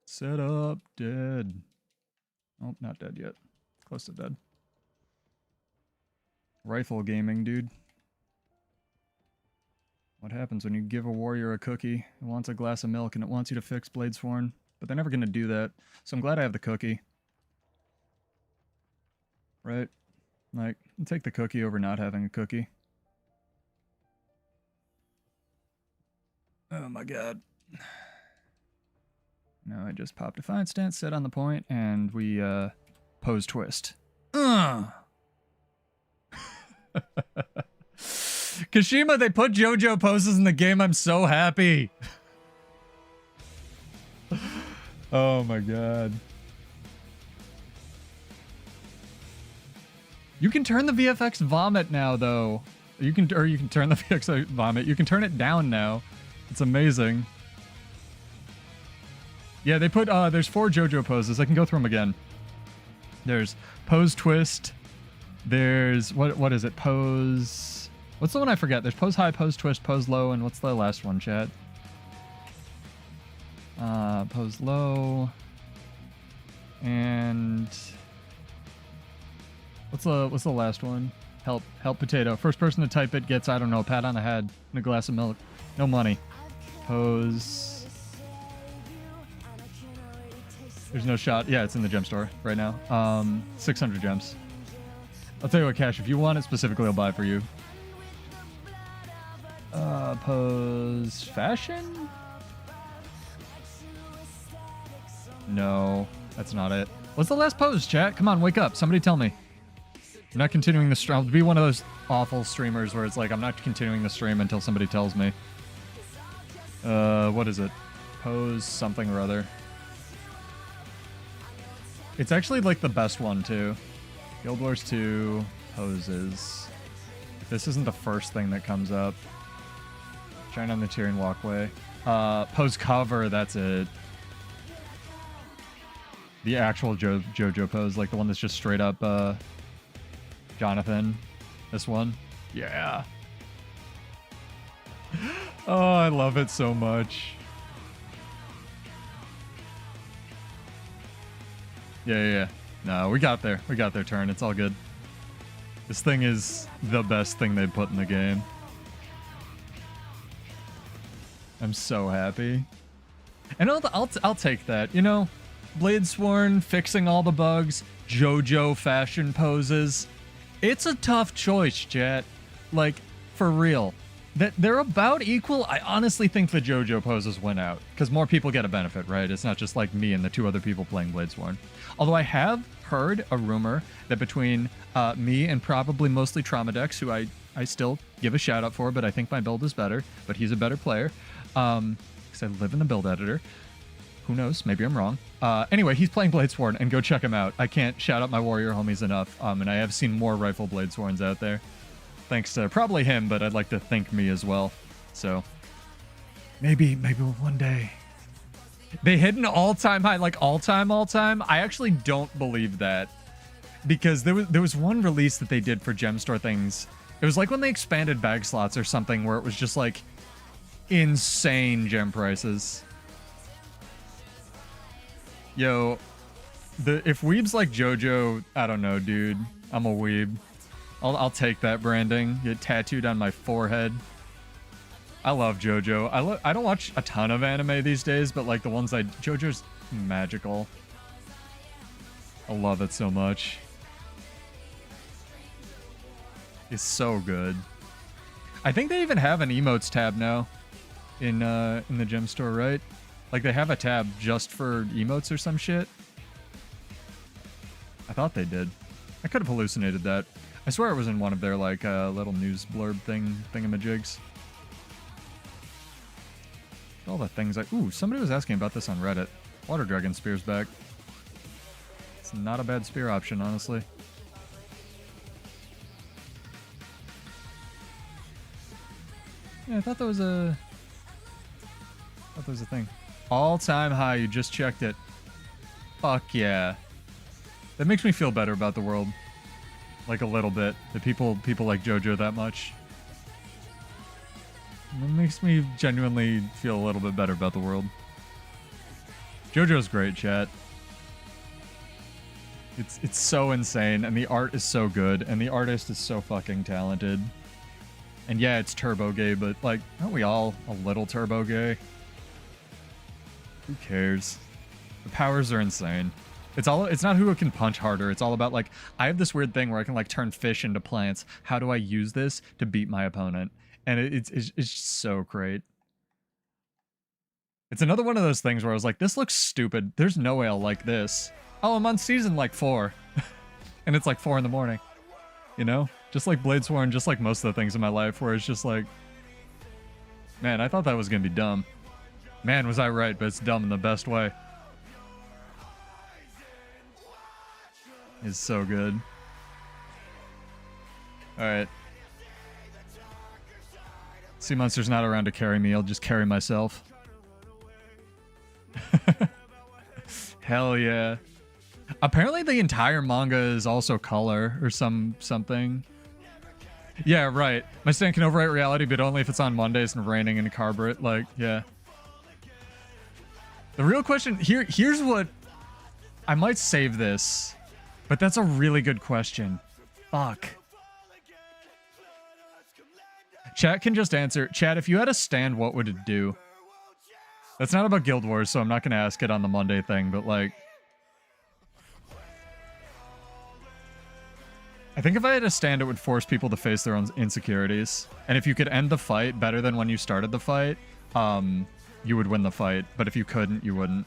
A: Set up, dead. Oh, not dead yet. Close to dead. Rifle gaming, dude. What happens when you give a warrior a cookie? It wants a glass of milk and it wants you to fix Bladesworn. But they're never going to do that. So I'm glad I have the cookie. Right? Like, I'll take the cookie over not having a cookie. Oh my god. No, I just popped Defiant Stance, set on the point, and we, pose twist. Kashima, they put JoJo poses in the game. I'm so happy. Oh my god. You can turn the VFX vomit now, though. You can turn the VFX vomit. You can turn it down now. It's amazing. Yeah, they put, there's 4 JoJo poses. I can go through them again. There's pose twist. There's, what is it? Pose... What's the one I forget? There's pose high, pose twist, pose low, and what's the last one, chat? Pose low. And what's the last one? Help potato. First person to type it gets, I don't know, a pat on the head and a glass of milk. No money. Pose. There's no shot. Yeah, it's in the gem store right now. 600 gems. I'll tell you what, Cash, if you want it specifically, I'll buy it for you. Pose fashion? No, that's not it. What's the last pose, chat? Come on, wake up. Somebody tell me. I'm not continuing the stream. I'll be one of those awful streamers where it's like, I'm not continuing the stream until somebody tells me. What is it? Pose something or other. It's actually like the best one too. Guild Wars 2 poses. If this isn't the first thing that comes up. Shine on the Tyrian walkway. Pose cover, that's it. The actual JoJo pose, like the one that's just straight up Jonathan. This one. Yeah. Oh, I love it so much. Yeah. No, we got there. We got their turn. It's all good. This thing is the best thing they put in the game. I'm so happy. And I'll take that. You know, Bladesworn fixing all the bugs, JoJo fashion poses. It's a tough choice, chat. Like, for real. That they're about equal. I honestly think the JoJo poses win out because more people get a benefit, right? It's not just like me and the two other people playing Bladesworn. Although I have heard a rumor that between me and probably mostly Traumadex, who I still give a shout out for, but I think my build is better, but he's a better player because I live in the build editor. Who knows? Maybe I'm wrong. Anyway, he's playing Bladesworn, and go check him out. I can't shout out my warrior homies enough, and I have seen more rifle Bladesworns out there. Thanks to probably him, but I'd like to thank me as well. So maybe one day. They hit an all-time high, like all-time. I actually don't believe that because there was one release that they did for gem store things. It was like when they expanded bag slots or something where it was just like insane gem prices. Yo, if weebs like JoJo, I don't know, dude. I'm a weeb. I'll take that branding. Get tattooed on my forehead. I love JoJo. I don't watch a ton of anime these days, but like the ones JoJo's magical. I love it so much. It's so good. I think they even have an emotes tab now in the gem store, right? Like they have a tab just for emotes or some shit. I thought they did. I could have hallucinated that. I swear it was in one of their like little news blurb thingamajigs. All the things ooh, somebody was asking about this on Reddit. Water Dragon spear's back. It's not a bad spear option, honestly. Yeah, I thought that was a thing. All-time high, you just checked it. Fuck yeah. That makes me feel better about the world. Like a little bit. That people like JoJo that much. It makes me genuinely feel a little bit better about the world. JoJo's great, chat. It's so insane, and the art is so good, and the artist is so fucking talented. And yeah, it's turbo gay, but like, aren't we all a little turbo gay? Who cares? The powers are insane. It's not who can punch harder. It's all about like, I have this weird thing where I can like turn fish into plants. How do I use this to beat my opponent? And it's just so great. It's another one of those things where I was like, this looks stupid. There's no way I'll like this. Oh, I'm on season like 4. And it's like 4 in the morning. You know? Just like Bladesworn, just like most of the things in my life where it's just like, man, I thought that was going to be dumb. Man, was I right, but it's dumb in the best way. It's so good. Alright. Sea Monster's not around to carry me, I'll just carry myself. Hell yeah. Apparently the entire manga is also color or something. Yeah, right. My stand can overwrite reality, but only if it's on Mondays and raining and carburet. Like, yeah. The real question here's what I might save this, but that's a really good question. Fuck. Chat can just answer. Chat, if you had a stand, what would it do? That's not about Guild Wars, so I'm not going to ask it on the Monday thing, but like... I think if I had a stand, it would force people to face their own insecurities. And if you could end the fight better than when you started the fight, you would win the fight. But if you couldn't, you wouldn't.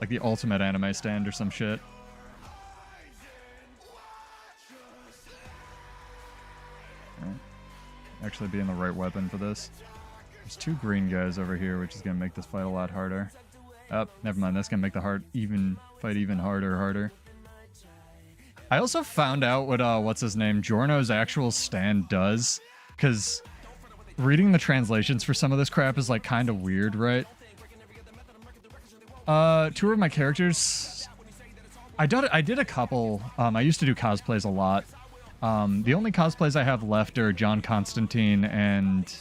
A: Like the ultimate anime stand or some shit. Actually being the right weapon for this. There's 2 green guys over here, which is going to make this fight a lot harder. Oh, never mind. That's going to make the fight even harder. I also found out what, what's his name, Jorno's actual stand does. Because reading the translations for some of this crap is, like, kind of weird, right? 2 of my characters... I did a couple. I used to do cosplays a lot. The only cosplays I have left are John Constantine and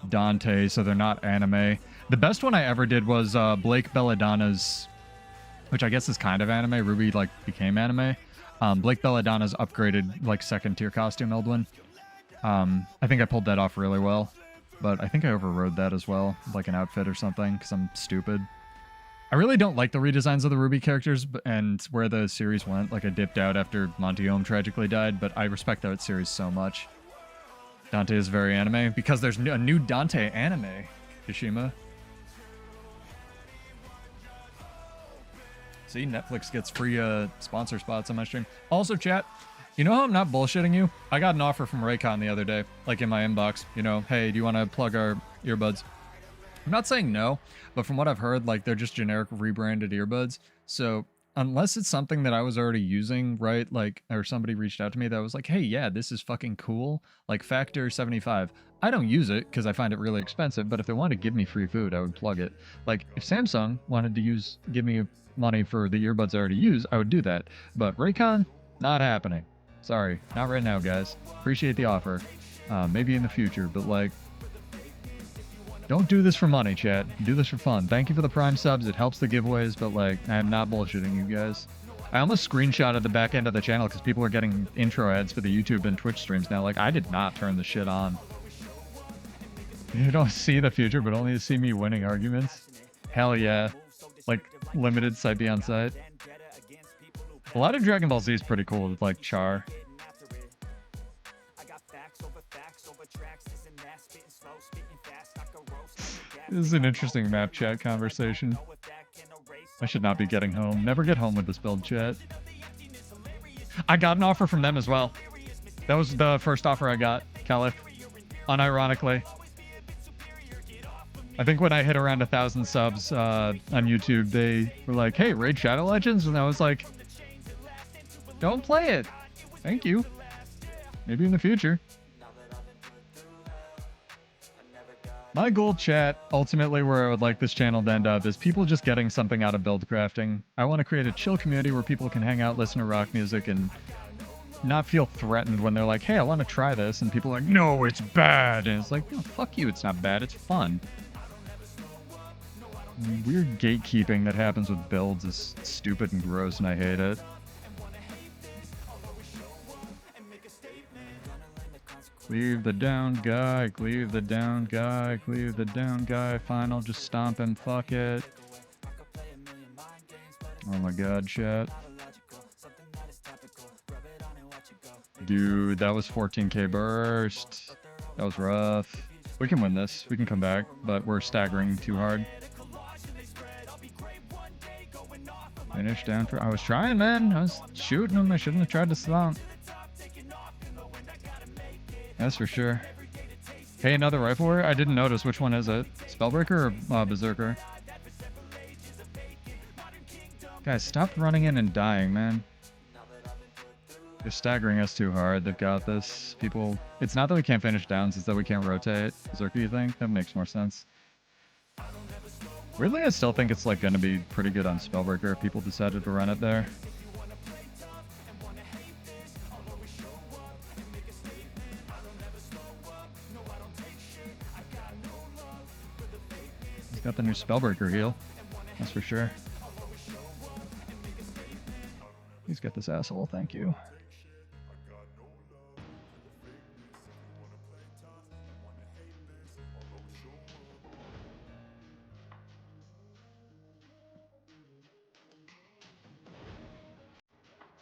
A: Dante, so they're not anime. The best one I ever did was Blake Belladonna's, which I guess is kind of anime. Ruby, like, became anime. Blake Belladonna's upgraded, like, 2nd tier costume, Eldwin. I think I pulled that off really well, but I think I overrode that as well, like an outfit or something, because I'm stupid. I really don't like the redesigns of the Ruby characters and where the series went. Like, I dipped out after Monty Ohm tragically died, but I respect that series so much. Dante is very anime, because there's a new Dante anime, Kishima. See, Netflix gets free sponsor spots on my stream. Also, chat, you know how I'm not bullshitting you? I got an offer from Raycon the other day, like in my inbox. You know, hey, do you want to plug our earbuds? I'm not saying no, but from what I've heard, like, they're just generic rebranded earbuds. So unless it's something that I was already using, right? Like, or somebody reached out to me that was like, hey, yeah, this is fucking cool. Like Factor 75. I don't use it because I find it really expensive, but if they wanted to give me free food, I would plug it. Like, if Samsung wanted to give me money for the earbuds I already use, I would do that. But Raycon, not happening. Sorry, not right now, guys. Appreciate the offer. Maybe in the future, but like, don't do this for money, chat. Do this for fun. Thank you for the Prime subs. It helps the giveaways, but like, I'm not bullshitting you guys. I almost screenshotted the back end of the channel because people are getting intro ads for the YouTube and Twitch streams now. Like, I did not turn the shit on. You don't see the future, but only to see me winning arguments. Hell yeah. Like, limited sight beyond sight. A lot of Dragon Ball Z is pretty cool with, like, Char. This is an interesting map chat conversation. I should not be getting home. Never get home with this build, chat. I got an offer from them as well. That was the first offer I got, Caliph. Unironically. I think when I hit around 1,000 subs on YouTube, they were like, hey, raid Shadow Legends? And I was like, don't play it. Thank you. Maybe in the future. My goal, chat, ultimately where I would like this channel to end up, is people just getting something out of build crafting. I want to create a chill community where people can hang out, listen to rock music, and not feel threatened when they're like, hey, I want to try this, and people are like, no, it's bad. And it's like, no, fuck you, it's not bad, it's fun. Weird gatekeeping that happens with builds is stupid and gross, and I hate it. Cleave the down guy, cleave the down guy, cleave the down guy. Fine, I'll just stomp him, fuck it. Oh my god, chat. Dude, that was 14k burst. That was rough. We can win this. We can come back, but we're staggering too hard. Finish down for... I was trying, man. I was shooting him. I shouldn't have tried to stomp. That's for sure. Hey, another rifle warrior? I didn't notice. Which one is it? Spellbreaker or Berserker? Guys, stop running in and dying, man. They're staggering us too hard. They've got this. People... It's not that we can't finish downs, it's that we can't rotate. Berserker, you think? That makes more sense. Weirdly, I still think it's like going to be pretty good on Spellbreaker if people decided to run it there. He's got the new Spellbreaker heal. That's for sure. Please get this asshole, thank you.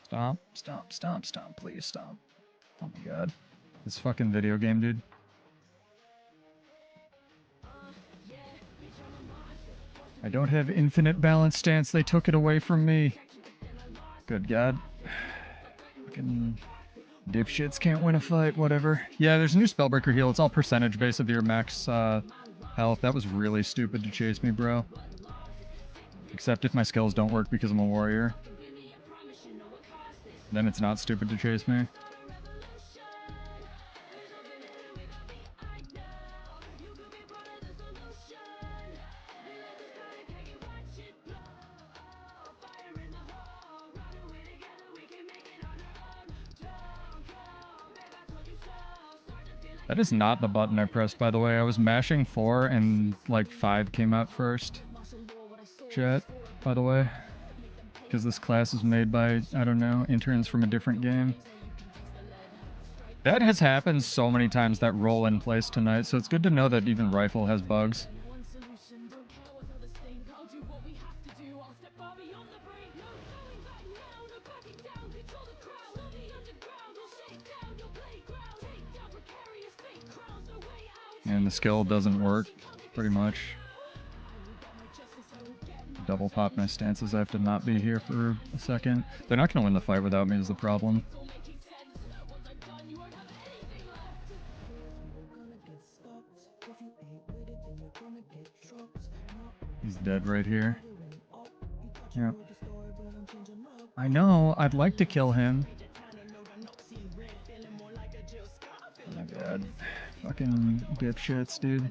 A: Stop, stop, stop, stop, please stop. Oh my god. This fucking video game, dude. I don't have infinite balance stance, they took it away from me. Good god. Fucking dipshits can't win a fight, whatever. Yeah, there's a new Spellbreaker heal, it's all percentage base of your max health. That was really stupid to chase me, bro. Except if my skills don't work because I'm a warrior. Then it's not stupid to chase me. That is not the button I pressed, by the way. I was mashing 4 and like 5 came out first. Chat, by the way. Because this class is made by, I don't know, interns from a different game. That has happened so many times, that roll in place tonight, so it's good to know that even Rifle has bugs. And the skill doesn't work, pretty much. Double pop my stances, I have to not be here for a second. They're not going to win the fight without me is the problem. He's dead right here. Yep. I know, I'd like to kill him. Oh my god. Fucking dipshits, dude.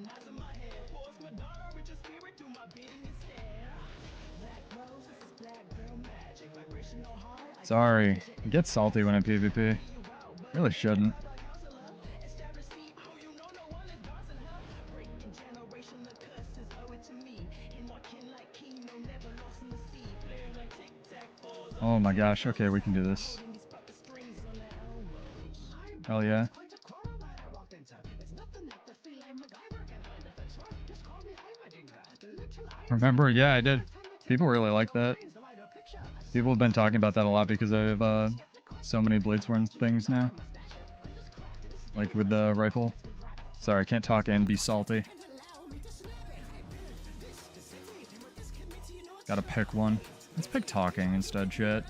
A: Sorry. I get salty when I PvP. Really shouldn't. Oh my gosh, okay, we can do this. Hell yeah. Remember? Yeah, I did. People really like that. People have been talking about that a lot because I have so many Bladesworn things now. Like with the rifle. Sorry, I can't talk and be salty. Gotta pick one. Let's pick talking instead, chat.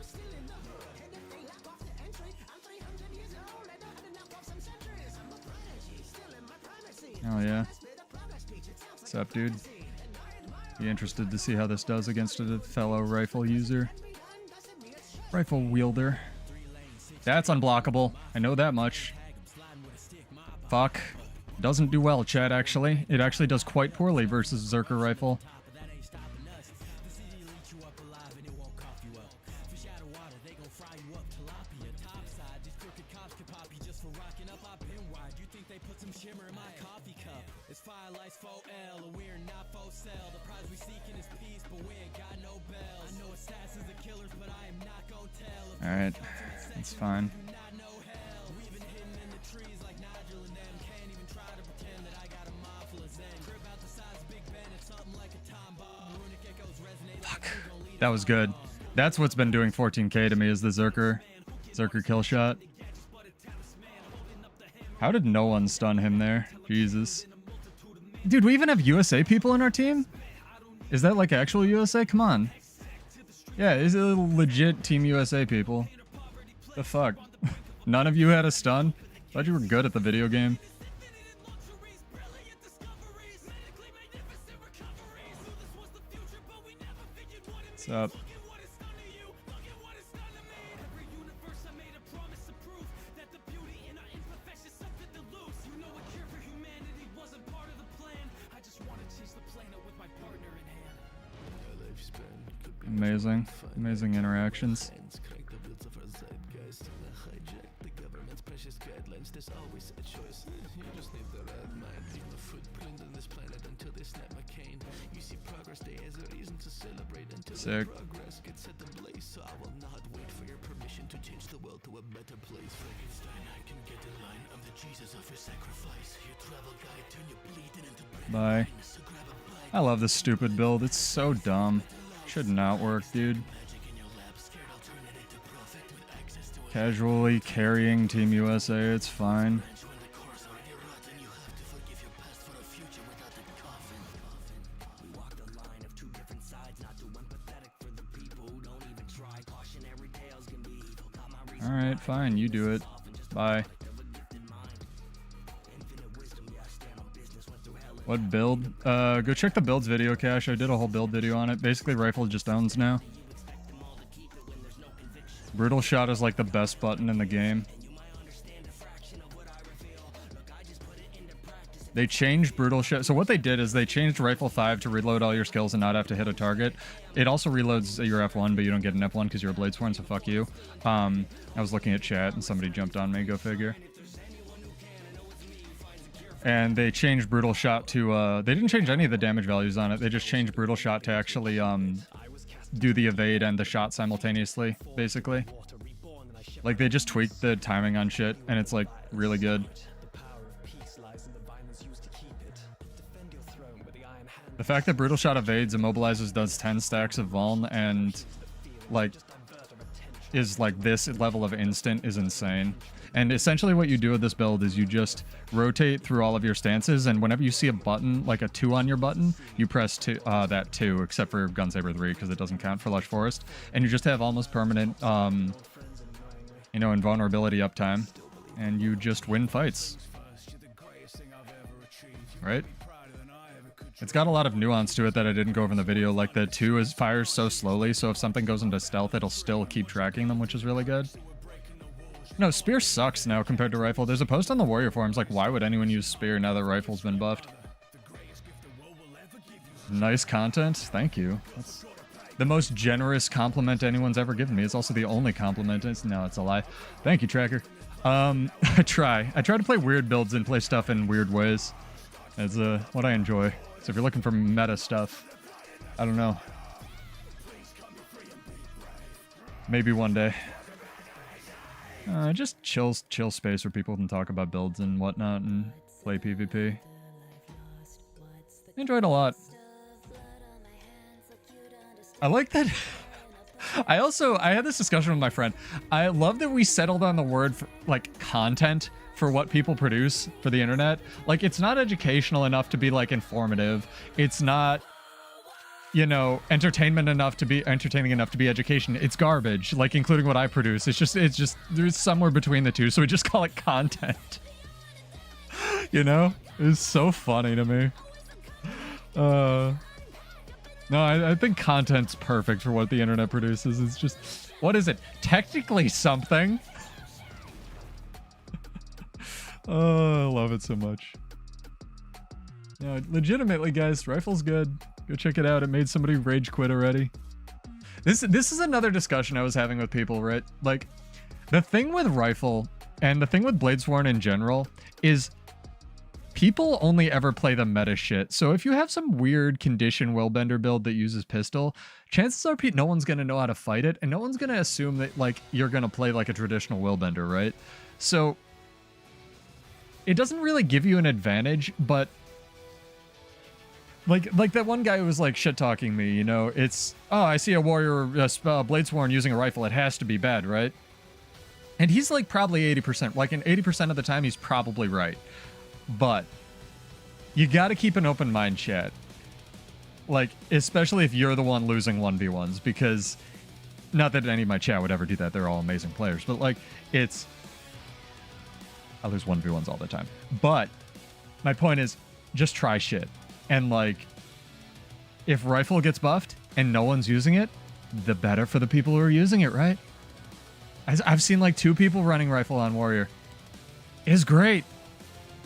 A: Oh yeah. What's up, dude? Be interested to see how this does against a fellow rifle user. Rifle wielder. That's unblockable. I know that much. Fuck. Doesn't do well, chat, actually. It actually does quite poorly versus Zerker rifle. Alright, that's fine. Fuck. That was good. That's what's been doing 14k to me is the Zerker kill shot. How did no one stun him there? Jesus. Dude, we even have USA people in our team? Is that like actual USA? Come on. Yeah, it's a legit Team USA people. The fuck? None of you had a stun? Thought you were good at the video game. What's up? Amazing. Amazing interactions. Sick. Bye. I love this stupid build. It's so dumb. Should not work, dude. Casually carrying Team USA, it's fine. Alright, fine, you do it. Bye. What build? Go check the builds video cache. I did a whole build video on it. Basically, rifle just owns now. Brutal shot is like the best button in the game. They changed brutal shot. So what they did is they changed rifle 5 to reload all your skills and not have to hit a target. It also reloads your F1, but you don't get an F1 because you're a Bladesworn, so fuck you. I was looking at chat and somebody jumped on me, go figure. And they changed brutal shot to, they didn't change any of the damage values on it. They just changed brutal shot to actually, do the evade and the shot simultaneously, basically. Like, they just tweaked the timing on shit, and it's, like, really good. The fact that brutal shot evades, immobilizes, does 10 stacks of vuln, and, like, is, like, this level of instant is insane. And essentially what you do with this build is you just rotate through all of your stances, and whenever you see a button, like a 2 on your button, you press that 2, except for Gunsaber 3, because it doesn't count for Lush Forest. And you just have almost permanent, you know, invulnerability uptime, and you just win fights. Right? It's got a lot of nuance to it that I didn't go over in the video, like the 2 fires so slowly, so if something goes into stealth, it'll still keep tracking them, which is really good. No, Spear sucks now compared to Rifle. There's a post on the Warrior forums like, why would anyone use Spear now that Rifle's been buffed? Nice content. Thank you. That's the most generous compliment anyone's ever given me. It's also the only compliment. No, it's a lie. Thank you, Tracker. I try to play weird builds and play stuff in weird ways. It's what I enjoy. So if you're looking for meta stuff, I don't know. Maybe one day. Just chill space where people can talk about builds and whatnot and play PvP. Enjoyed a lot. I like that. I had this discussion with my friend. I love that we settled on the word for, like, content for what people produce for the internet. Like, it's not educational enough to be, like, informative. It's not, you know, entertaining enough to be education. It's garbage, like, including what I produce. It's just there's somewhere between the two, so we just call it content. You know? It's so funny to me. No, I think content's perfect for what the internet produces. It's just, what is it? Technically something. Oh, I love it so much. No, legitimately, guys, Rifle's good. Go check it out. It made somebody rage quit already. This is another discussion I was having with people, right? Like, the thing with Rifle and the thing with Bladesworn in general is people only ever play the meta shit. So if you have some weird condition willbender build that uses pistol, chances are no one's going to know how to fight it, and no one's going to assume that, like, you're going to play like a traditional willbender, right? So it doesn't really give you an advantage, but like that one guy who was like shit-talking me, you know, it's, oh, I see a warrior, Bladesworn using a rifle, it has to be bad, right? And he's like probably 80%, like in 80% of the time he's probably right. But you got to keep an open mind, chat. Like, especially if you're the one losing 1v1s, because not that any of my chat would ever do that, they're all amazing players, but like, it's, I lose 1v1s all the time. But my point is, just try shit. And like, if Rifle gets buffed and no one's using it, the better for the people who are using it, right? I've seen like 2 people running Rifle on Warrior. It's great.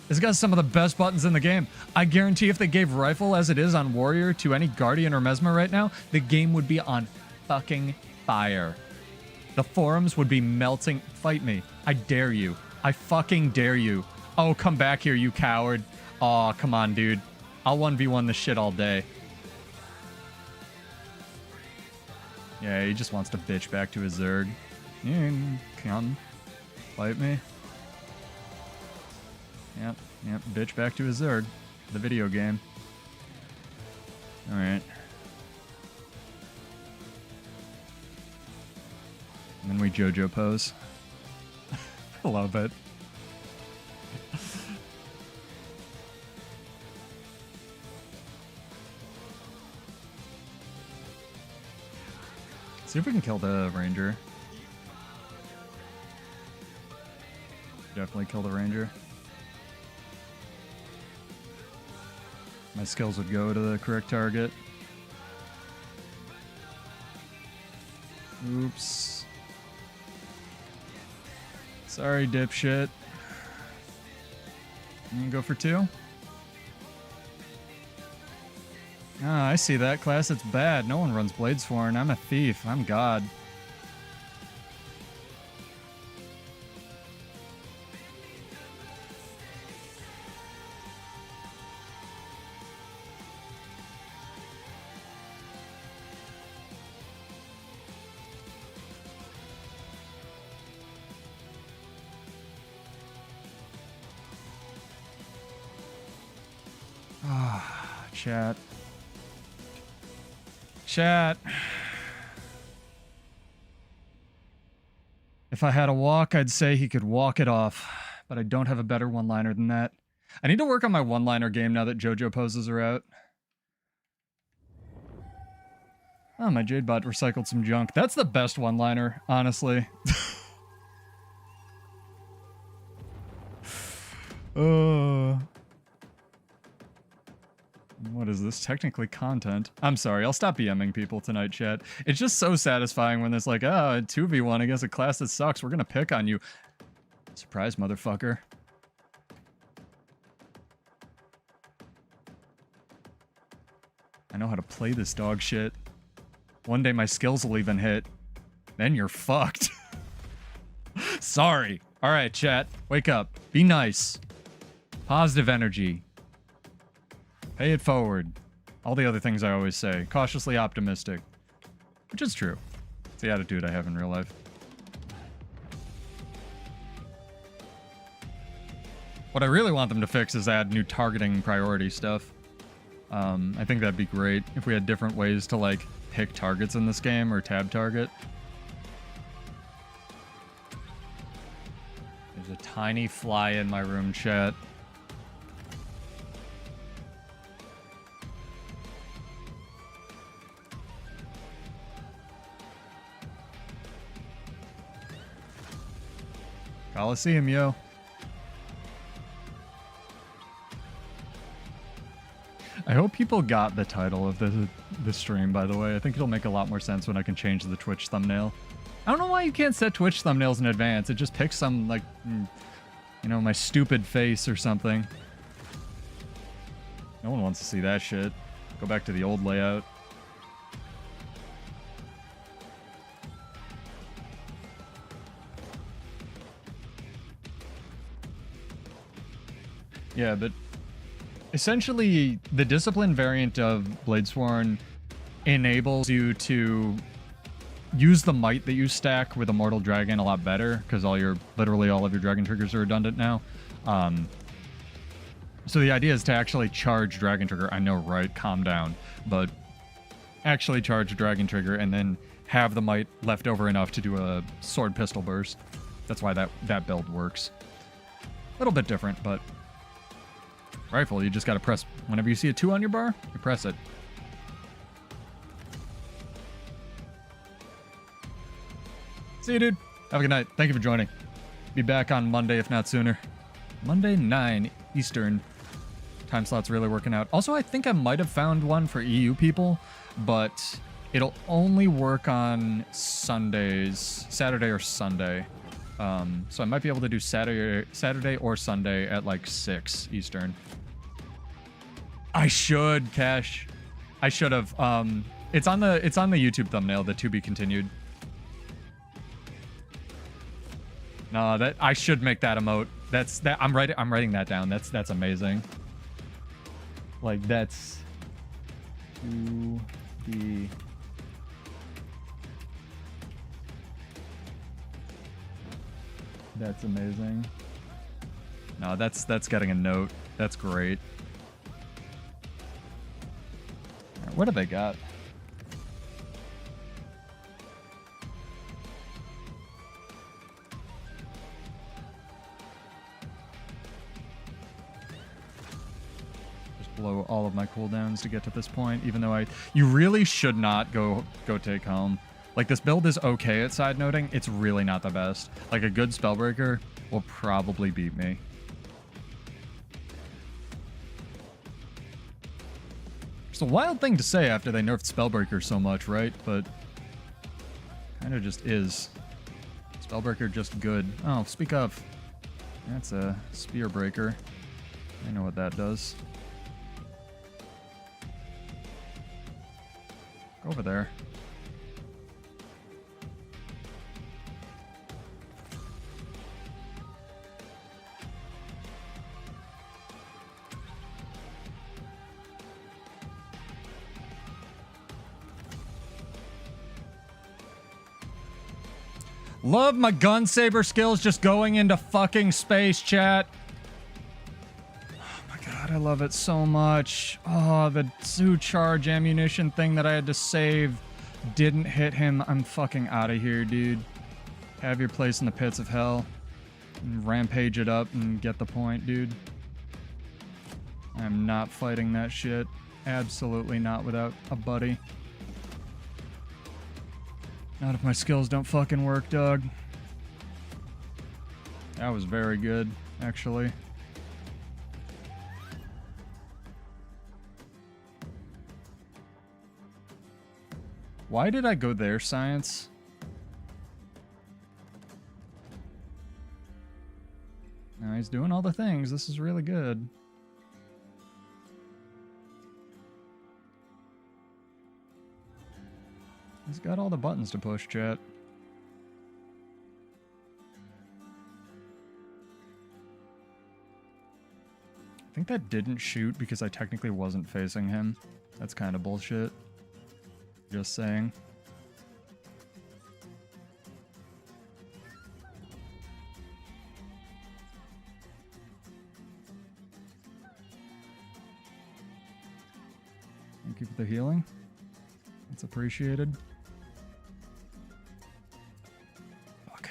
A: It's got some of the best buttons in the game. I guarantee if they gave Rifle as it is on Warrior to any Guardian or Mesmer right now, the game would be on fucking fire. The forums would be melting. Fight me. I dare you. I fucking dare you. Oh, come back here, you coward. Aw, come on, dude. I'll 1v1 this shit all day. Yeah, he just wants to bitch back to his Zerg. Yeah, come. Fight me. Yep, bitch back to his Zerg. The video game. Alright. And then we JoJo pose. I love it. See if we can kill the ranger. Definitely kill the ranger. My skills would go to the correct target. Oops. Sorry, dipshit. You can go for 2? Ah, I see that class. It's bad. No one runs Bladesworn. I'm a thief. I'm God. Ah, chat. Chat. If I had a walk, I'd say he could walk it off, but I don't have a better one-liner than that. I need to work on my one-liner game now that JoJo poses are out. Oh, my Jade bot recycled some junk. That's the best one-liner, honestly. What is this? Technically content. I'm sorry, I'll stop BMing people tonight, chat. It's just so satisfying when it's like, oh, 2v1 against a class that sucks. We're gonna pick on you. Surprise, motherfucker. I know how to play this dog shit. One day my skills will even hit. Then you're fucked. Sorry. Alright, chat. Wake up. Be nice. Positive energy. Pay it forward. All the other things I always say. Cautiously optimistic. Which is true. It's the attitude I have in real life. What I really want them to fix is add new targeting priority stuff. I think that'd be great if we had different ways to, like, pick targets in this game or tab target. There's a tiny fly in my room, chat. Coliseum, yo. I hope people got the title of the stream, by the way. I think it'll make a lot more sense when I can change the Twitch thumbnail. I don't know why you can't set Twitch thumbnails in advance. It just picks some, like, you know, my stupid face or something. No one wants to see that shit. Go back to the old layout. Yeah, but essentially the discipline variant of Bladesworn enables you to use the might that you stack with Immortal Dragon a lot better, because literally all of your dragon triggers are redundant now. So the idea is to actually charge Dragon Trigger. I know, right? Calm down. But actually charge Dragon Trigger and then have the might left over enough to do a sword pistol burst. That's why that build works. A little bit different, but rifle, you just gotta press. Whenever you see a 2 on your bar, you press it. See you, dude. Have a good night. Thank you for joining. Be back on Monday, if not sooner. Monday, 9 Eastern. Time slot's really working out. Also, I think I might have found one for EU people, but it'll only work on Sundays, Saturday or Sunday. So I might be able to do Saturday or Sunday at like 6 Eastern. I should, Cash. I should have. It's on the YouTube thumbnail, the to be continued. No, that I should make that emote. That's that. I'm writing that down. That's amazing. Like that's to be. That's amazing. No, that's getting a note. That's great. Right, what do they got? Just blow all of my cooldowns to get to this point, even though you really should not go take home. Like, this build is okay at side noting. It's really not the best. Like, a good Spellbreaker will probably beat me. It's a wild thing to say after they nerfed Spellbreaker so much, right? But kind of just is. Spellbreaker just good. Oh, speak of. That's a Spear Breaker. I know what that does. Go over there. Love my gun saber skills just going into fucking space, chat. Oh my god, I love it so much. Oh, the zoo charge ammunition thing that I had to save didn't hit him. I'm fucking out of here, dude. Have your place in the pits of hell. And rampage it up and get the point, dude. I'm not fighting that shit. Absolutely not without a buddy. Not if my skills don't fucking work, dog. That was very good, actually. Why did I go there, Science? Now he's doing all the things. This is really good. He's got all the buttons to push, chat. I think that didn't shoot because I technically wasn't facing him. That's kind of bullshit. Just saying. Thank you for the healing. It's appreciated. Fuck.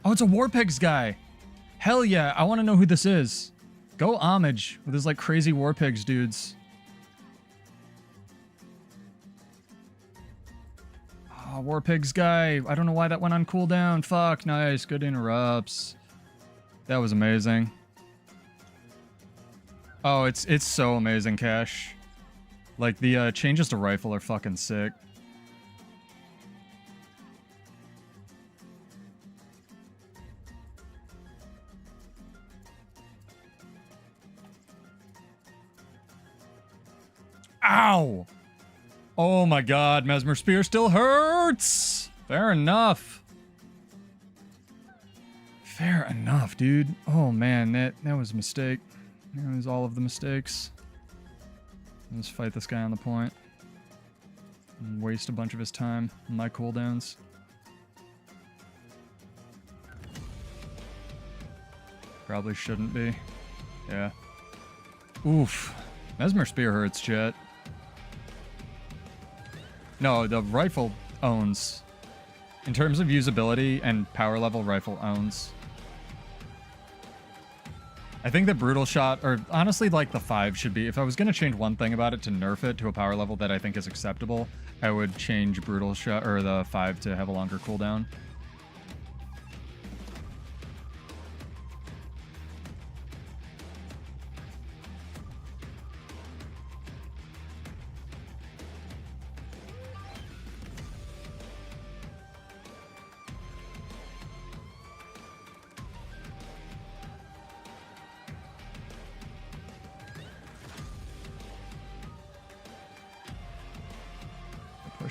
A: Oh, it's a Warpigs guy. Hell yeah, I want to know who this is. Go Homage with his like crazy Warpigs dudes. Oh, Warpigs guy. I don't know why that went on cooldown. Fuck, nice. Good interrupts. That was amazing. Oh, it's so amazing, Cash. Like, the changes to rifle are fucking sick. Ow! Oh my god, Mesmer Spear still hurts! Fair enough. Fair enough, dude. Oh man, that was a mistake. That was all of the mistakes. Let's fight this guy on the point. And waste a bunch of his time on my cooldowns. Probably shouldn't be. Yeah. Oof. Mesmer Spear hurts, chat. No, the rifle owns. In terms of usability and power level, rifle owns. I think the Brutal Shot, or honestly like the 5 should be, if I was going to change one thing about it to nerf it to a power level that I think is acceptable, I would change Brutal Shot, or the 5 to have a longer cooldown.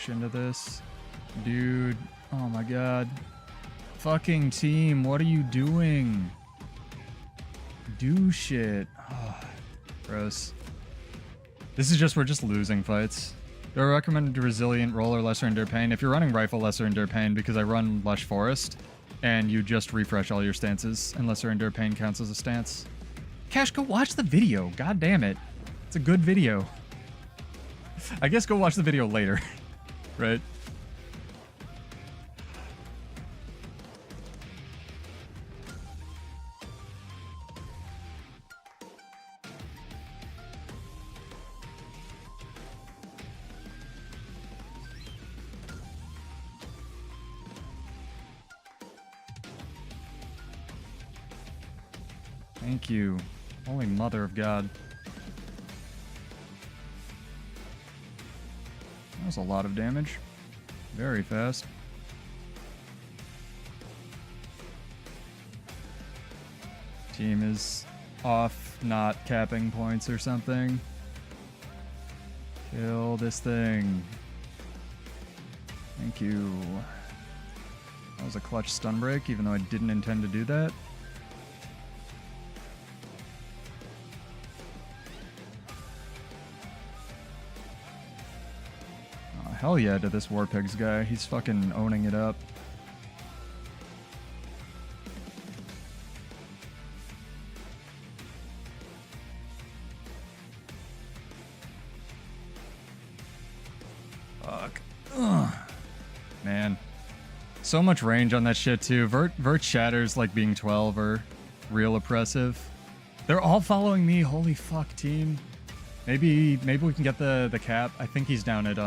A: push into this. Dude, oh my god. Fucking team, what are you doing? Do shit. Oh, gross. This is just, we're just losing fights. Do I recommend Resilient Roll or Lesser Endure Pain? If you're running Rifle, Lesser Endure Pain, because I run Lush Forest, and you just refresh all your stances, and Lesser Endure Pain counts as a stance. Cash, go watch the video. God damn it. It's a good video. I guess go watch the video later, right? Thank you. Holy mother of God. That was a lot of damage. Very fast. Team is off, not capping points or something. Kill this thing. Thank you. That was a clutch stun break, even though I didn't intend to do that. Hell yeah to this Warpigs guy. He's fucking owning it up. Fuck. Ugh. Man. So much range on that shit too. Vert shatters like being 12 are real oppressive. They're all following me. Holy fuck, team. Maybe we can get the cap. I think he's down at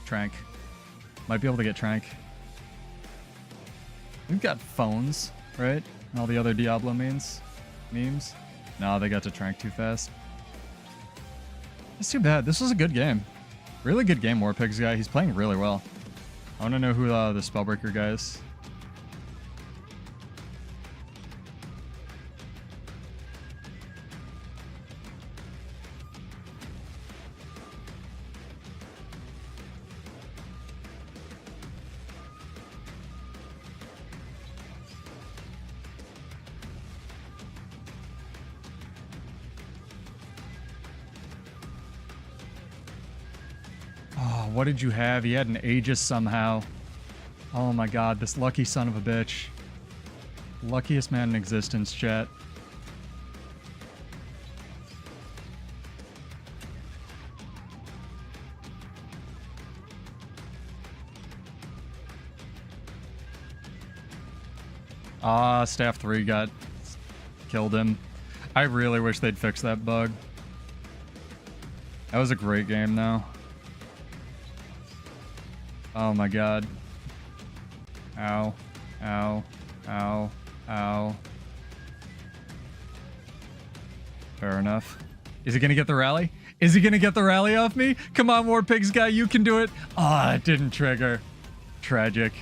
A: Trank. Might be able to get Trank. We've got phones, right? And all the other Diablo memes. No, they got to Trank too fast. That's too bad. This was a good game. Really good game, Warpigs guy. He's playing really well. I want to know who the Spellbreaker guy is. What did you have? He had an Aegis somehow. Oh my god, this lucky son of a bitch. Luckiest man in existence, chat. Staff 3 killed him. I really wish they'd fix that bug. That was a great game though. Oh my god. Ow. Ow. Ow. Ow. Fair enough. Is he gonna get the rally? Is he gonna get the rally off me? Come on, Warpigs guy, you can do it. Ah, it didn't trigger. Tragic.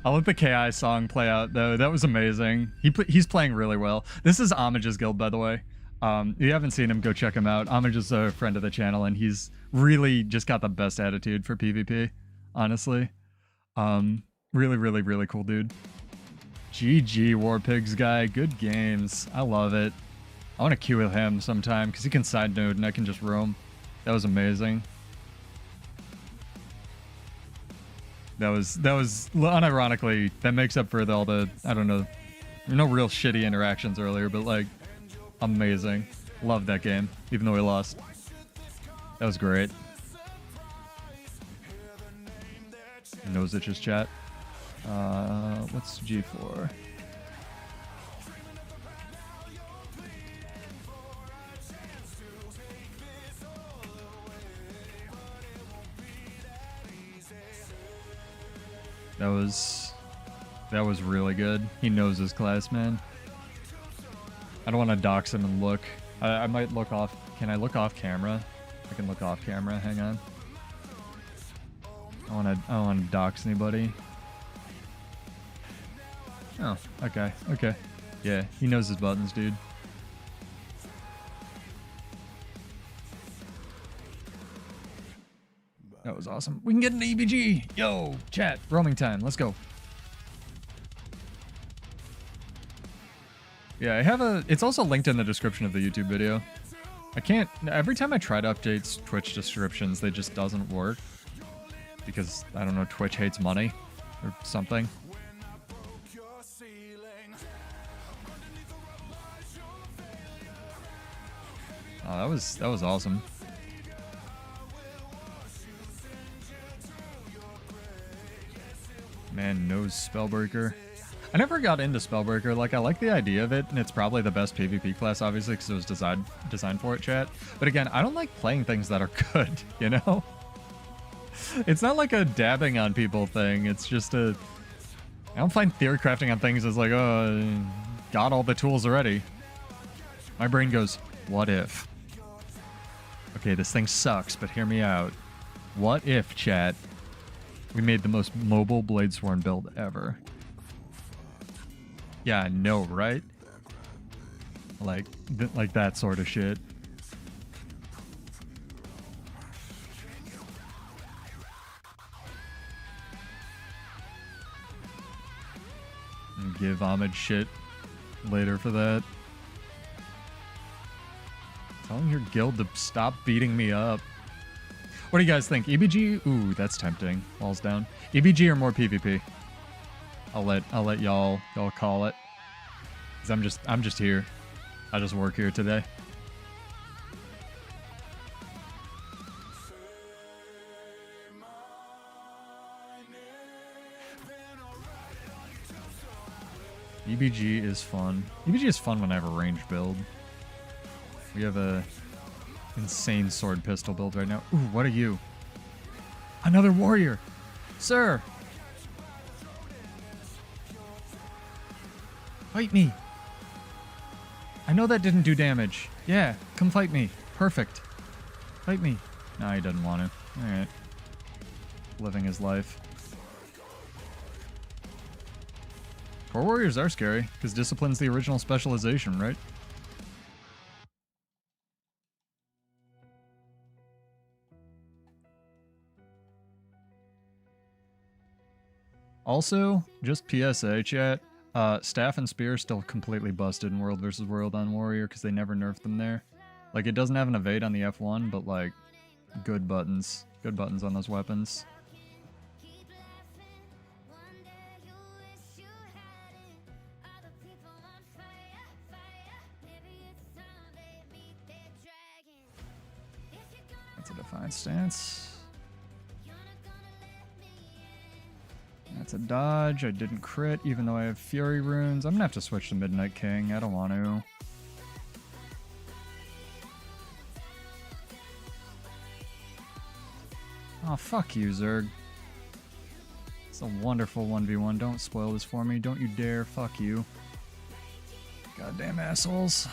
A: I'll let the KI song play out though. That was amazing. He's playing really well. This is Homage's guild, by the way. If you haven't seen him, go check him out. Homage is a friend of the channel, and he's really just got the best attitude for PvP, honestly. Really cool dude. GG, Warpigs guy. Good games. I love it. I want to queue with him sometime, because he can side node, and I can just roam. That was amazing. That was unironically, that makes up for all the, I don't know, no real shitty interactions earlier, but like, amazing. Loved that game, even though we lost. That was great. Nose itches chat. What's G4? That was really good. He knows his class, man. I don't want to dox him and look. I might look off. Can I look off camera? I can look off camera. Hang on. I don't want to dox anybody. Oh, okay. Okay. Yeah, he knows his buttons, dude. was awesome. We can get an EBG. Yo, chat, roaming time. Let's go. Yeah, I have a... It's also linked in the description of the YouTube video. I can't... Every time I try to update Twitch descriptions, they just doesn't work. Because, I don't know, Twitch hates money. Or something. Oh, that was awesome. Man, knows Spellbreaker. I never got into Spellbreaker. Like, I like the idea of it, and it's probably the best PvP class, obviously, because it was designed for it, chat. But again, I don't like playing things that are good, you know? It's not like a dabbing on people thing. It's just a... I don't find theory crafting on things as like, oh, got all the tools already. My brain goes, what if? Okay, this thing sucks, but hear me out. What if, chat, we made the most mobile Bladesworn build ever? Yeah, I know, right? Like that sort of shit. And give homage shit later for that. Telling your guild to stop beating me up. What do you guys think? EBG? Ooh, that's tempting. Walls down. EBG or more PvP? I'll let y'all call it. 'Cause I'm just here. I just work here today. EBG is fun. EBG is fun when I have a ranged build. We have a insane sword pistol build right now. Ooh, what are you? Another warrior! Sir! Fight me! I know that didn't do damage. Yeah, come fight me. Perfect. Fight me. No, he doesn't want to. Alright. Living his life. Core warriors are scary, because discipline's the original specialization, right? Also, just PSA, chat, Staff and Spear still completely busted in World vs. World on Warrior because they never nerfed them there. Like, it doesn't have an evade on the F1, but, like, good buttons. Good buttons on those weapons. That's a Defiant Stance. That's a dodge. I didn't crit, even though I have Fury runes. I'm gonna have to switch to Midnight King. I don't want to. Oh, fuck you, Zerg. It's a wonderful 1v1. Don't spoil this for me. Don't you dare. Fuck you. Goddamn assholes.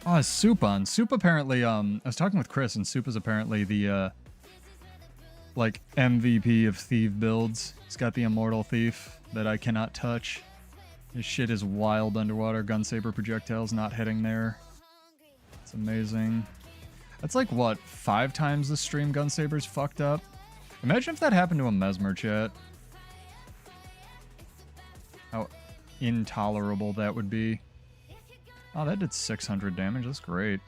A: Oh, Soup on. Soup apparently, I was talking with Chris, and Soup is apparently the, like, MVP of Thief builds. He's got the Immortal Thief that I cannot touch. His shit is wild underwater. Gunsaber projectiles not hitting there. It's amazing. That's like, what, 5 times the stream Gunsaber's fucked up? Imagine if that happened to a Mesmer, chat. How intolerable that would be. Oh, that did 600 damage. That's great.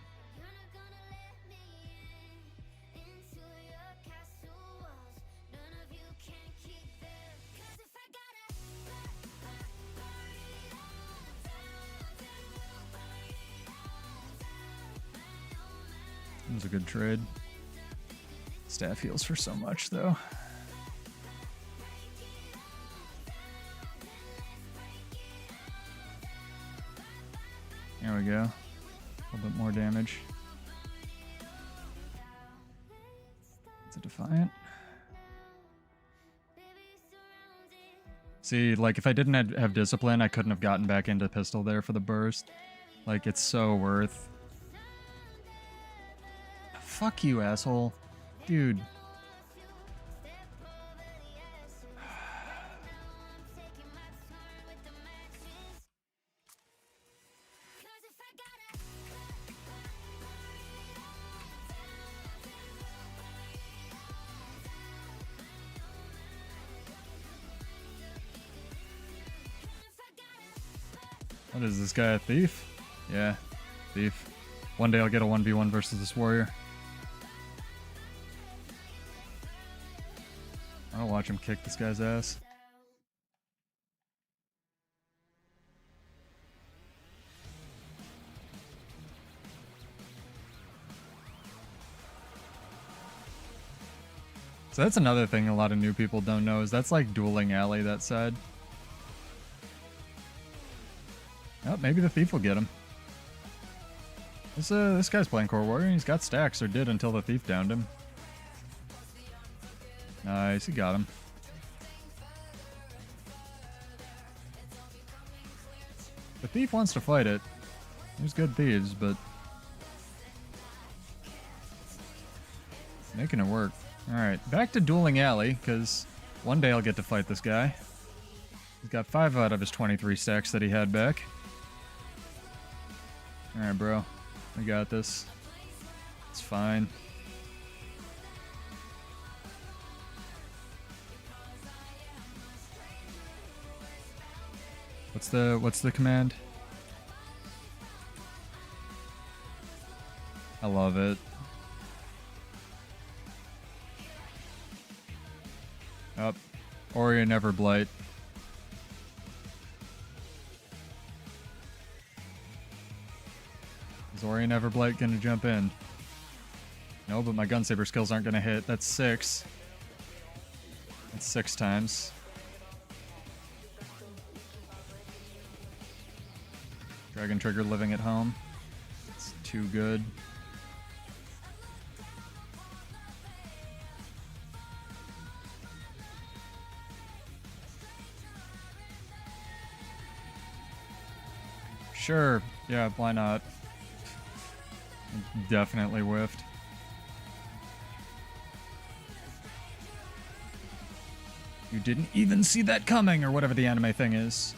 A: That was a good trade. Staff heals for so much, though. There we go. A little bit more damage. It's a Defiant. See, like, if I didn't have Discipline, I couldn't have gotten back into Pistol there for the burst. Like, it's so worth. Fuck you, asshole. Dude. What is this guy, a thief? Yeah, thief. One day I'll get a 1v1 versus this warrior. I'll watch him kick this guy's ass. So that's another thing a lot of new people don't know, is that's like dueling alley, that side. Oh, maybe the thief will get him. This guy's playing core warrior and he's got stacks, or did until the thief downed him. Nice, he got him. The thief wants to fight it. There's good thieves, but making it work. Alright, back to dueling alley, because one day I'll get to fight this guy. He's got 5 out of his 23 stacks that he had back. Alright, bro. We got this. It's fine. What's the command? I love it. Up. Warrior never blight. Is Warrior never blight gonna jump in? No, but my gunsaber skills aren't gonna hit. That's 6. That's 6 times. Dragon Trigger living at home. It's too good. Sure. Yeah, why not? Definitely whiffed. You didn't even see that coming, or whatever the anime thing is.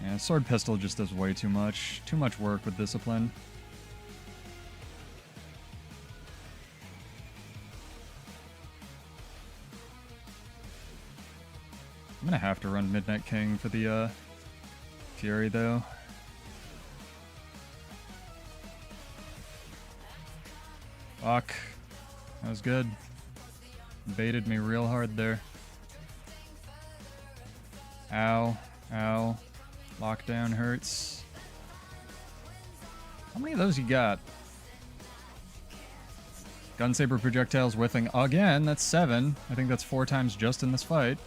A: Yeah, sword pistol just does way too much. Too much work with discipline. I'm gonna have to run Midnight King for the Fury though. Fuck. That was good. Baited me real hard there. Ow. Ow. Lockdown hurts. How many of those you got? Gunsaber projectiles whiffing again. That's 7. I think that's 4 times just in this fight.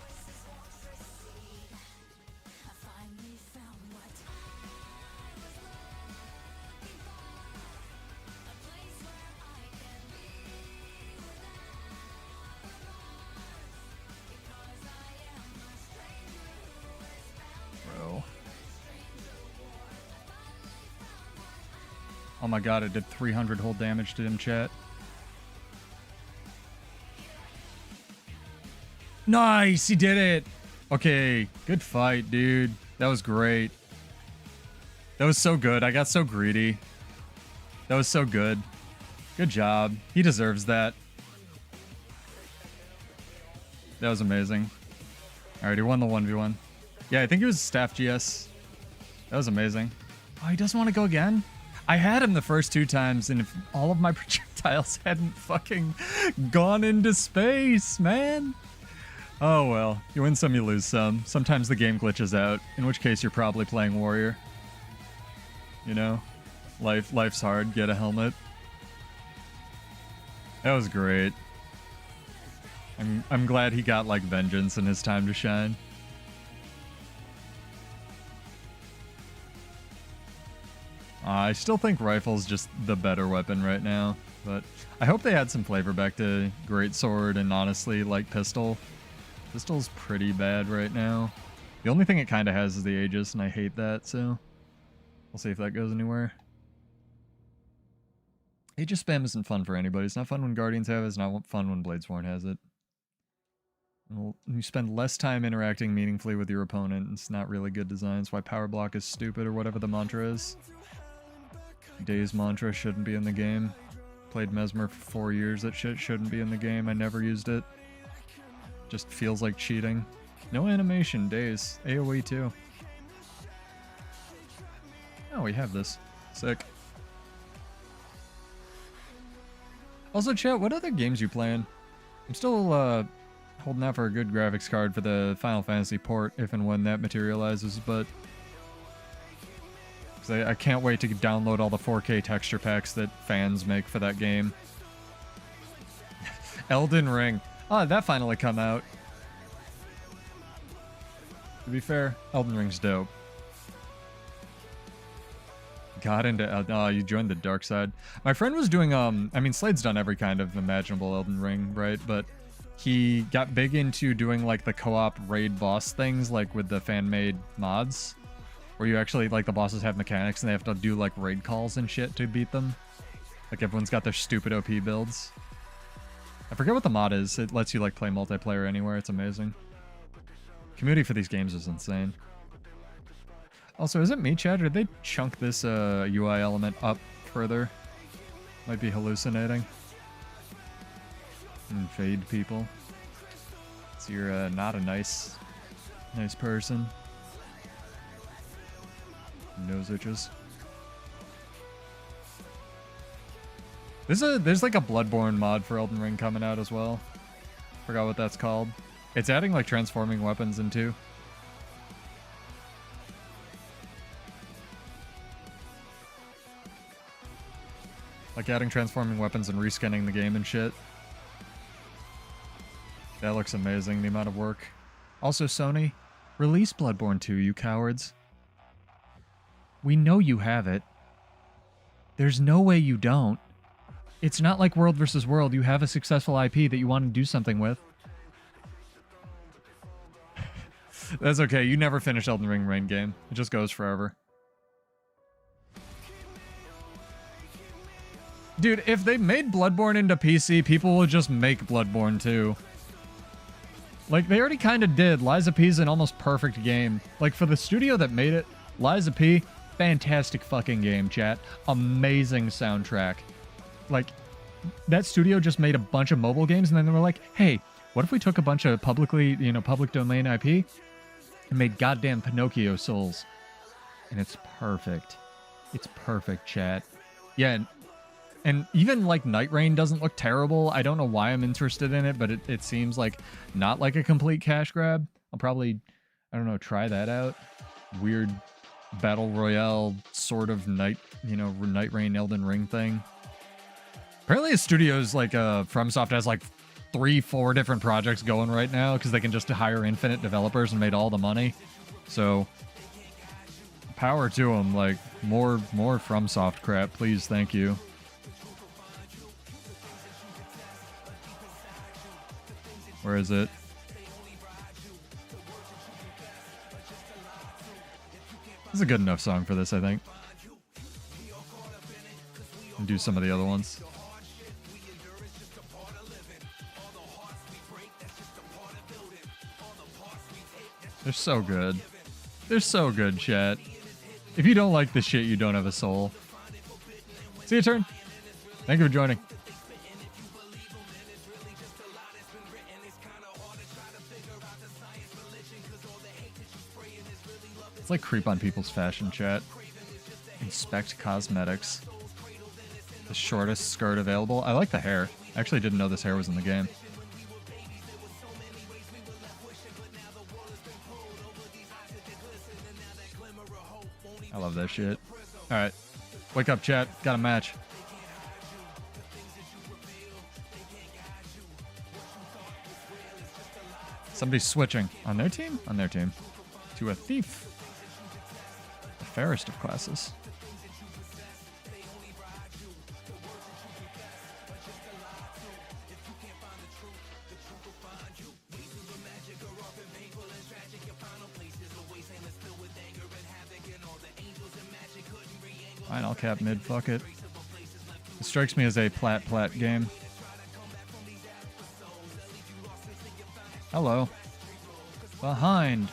A: Oh my god, it did 300 whole damage to him, chat. Nice, he did it! Okay, good fight, dude. That was great. That was so good. I got so greedy. That was so good. Good job. He deserves that. That was amazing. Alright, he won the 1v1. Yeah, I think it was staff GS. That was amazing. Oh, he doesn't want to go again? I had him the first 2 times, and if all of my projectiles hadn't fucking gone into space, man. Oh well, you win some, you lose some. Sometimes the game glitches out, in which case you're probably playing warrior. You know? Life's hard, get a helmet. That was great. I'm glad he got like vengeance in his time to shine. I still think rifle's just the better weapon right now, but I hope they add some flavor back to greatsword and honestly, like pistol. Pistol's pretty bad right now. The only thing it kind of has is the Aegis, and I hate that, so we'll see if that goes anywhere. Aegis spam isn't fun for anybody. It's not fun when Guardians have it. It's not fun when Bladesworn has it. You spend less time interacting meaningfully with your opponent. It's not really good design. It's why power block is stupid, or whatever the mantra is. Days mantra shouldn't be in the game. Played Mesmer for 4 years. That shit shouldn't be in the game. I never used it. Just feels like cheating. No animation days. AoE too. Oh, we have this. Sick. Also, chat, what other games you playing? I'm still holding out for a good graphics card for the Final Fantasy port, if and when that materializes, but... I can't wait to download all the 4K texture packs that fans make for that game. Elden Ring. Oh, that finally come out. To be fair, Elden Ring's dope. Got into... Oh, you joined the dark side. My friend was doing, I mean, Slade's done every kind of imaginable Elden Ring, right? But he got big into doing, like, the co-op raid boss things, like, with the fan-made mods. Where you actually, like, the bosses have mechanics and they have to do, like, raid calls and shit to beat them. Like, everyone's got their stupid OP builds. I forget what the mod is. It lets you, like, play multiplayer anywhere. It's amazing. Community for these games is insane. Also, is it me, Chad, or did they chunk this UI element up further? Might be hallucinating. And fade people. So you're not a nice person. Nose itches. There's like a Bloodborne mod for Elden Ring coming out as well. Forgot what that's called. It's adding like transforming weapons into. Like adding transforming weapons and reskinning the game and shit. That looks amazing, the amount of work. Also, Sony, release Bloodborne 2, you cowards. We know you have it. There's no way you don't. It's not like World vs. World. You have a successful IP that you want to do something with. That's okay. You never finish Elden Ring main game. It just goes forever. Dude, if they made Bloodborne into PC, people will just make Bloodborne too. Like, they already kind of did. Lies of P is an almost perfect game. Like, for the studio that made it, Lies of P, fantastic fucking game, chat. Amazing soundtrack. Like, that studio just made a bunch of mobile games, and then they were like, hey, what if we took a bunch of publicly, public domain IP and made goddamn Pinocchio Souls? And it's perfect. It's perfect, chat. Yeah, and even, like, Night Rain doesn't look terrible. I don't know why I'm interested in it, but it seems like not like a complete cash grab. I'll probably, I don't know, try that out. Weird battle royale sort of Night Rain Elden Ring thing. Apparently a studio's like FromSoft has like 3-4 different projects going right now because they can just hire infinite developers and made all the money. So power to them. Like more FromSoft crap, please, thank you. Where is it? This is a good enough song for this, I think. And do some of the other ones. They're so good. They're so good, chat. If you don't like this shit, you don't have a soul. See your turn. Thank you for joining. It's like creep on people's fashion, chat. Inspect cosmetics. The shortest skirt available. I like the hair. I actually didn't know this hair was in the game. I love that shit. Alright. Wake up, chat. Got a match. Somebody's switching. On their team? On their team. To a thief. The fairest of classes. Fine, I'll cap mid, fuck it. It strikes me as a plat game. Hello. Behind.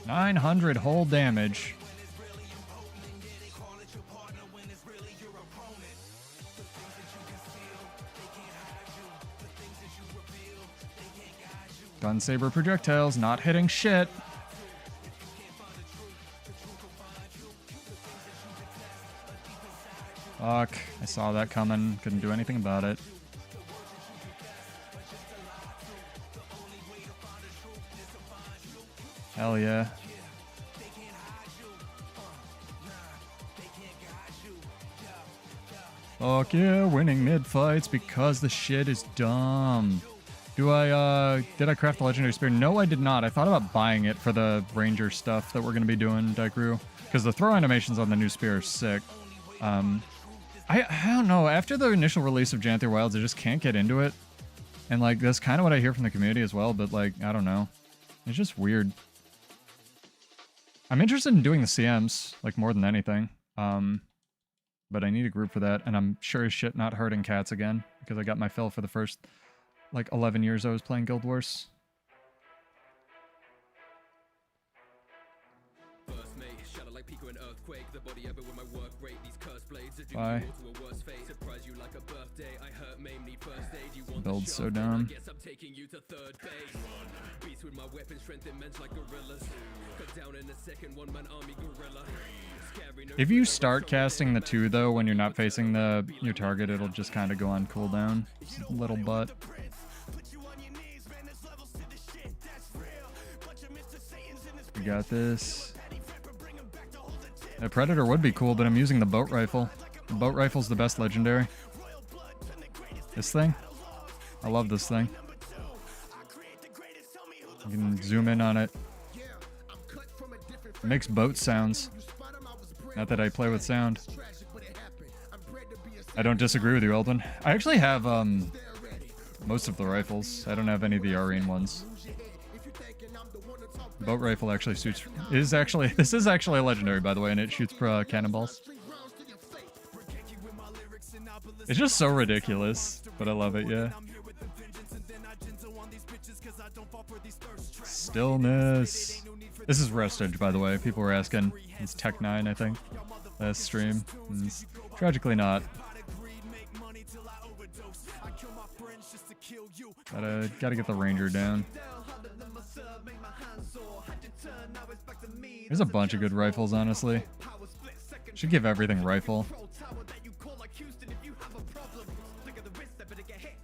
A: $900 whole damage. Gun saber projectiles not hitting shit. Fuck, I saw that coming. Couldn't do anything about it. Hell yeah. Fuck yeah, winning mid-fights because the shit is dumb. Did I craft the legendary spear? No, I did not. I thought about buying it for the ranger stuff that we're going to be doing, Daikru. Because the throw animations on the new spear are sick. I don't know. After the initial release of Janther Wilds, I just can't get into it. And, like, that's kind of what I hear from the community as well, but, like, I don't know. It's just weird. I'm interested in doing the CMs, like, more than anything. But I need a group for that, and I'm sure as shit not hurting cats again, because I got my fill for the first, like, 11 years I was playing Guild Wars. Bye. Build's so dumb. If you start casting the 2 though when you're not facing your target, it'll just kind of go on cooldown. Little butt. You got this. A Predator would be cool, but I'm using the boat rifle. The boat rifle's the best legendary. This thing? I love this thing. You can zoom in on it. It makes boat sounds. Not that I play with sound. I don't disagree with you, Eldon. I actually have most of the rifles. I don't have any of the Arene ones. Boat rifle actually suits... This is actually a legendary, by the way, and it shoots cannonballs. It's just so ridiculous, but I love it, yeah. Stillness. This is Restage, by the way. People were asking. It's Tech 9, I think. Last stream. It's tragically not. Gotta get the Ranger down. There's a bunch of good rifles, honestly. Should give everything rifle.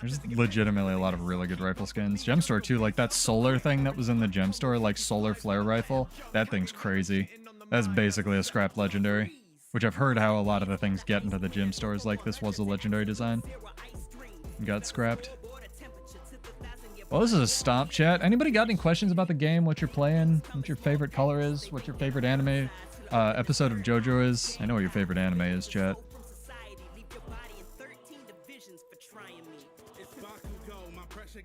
A: There's legitimately a lot of really good rifle skins. Gem Store too, like that solar thing that was in the Gem Store, like solar flare rifle. That thing's crazy. That's basically a scrapped legendary, which I've heard how a lot of the things get into the Gem Stores. Like this was a legendary design. Got scrapped. Well, this is a stomp chat. Anybody got any questions about the game? What you're playing? What your favorite color is? What your favorite anime episode of JoJo is? I know what your favorite anime is, chat.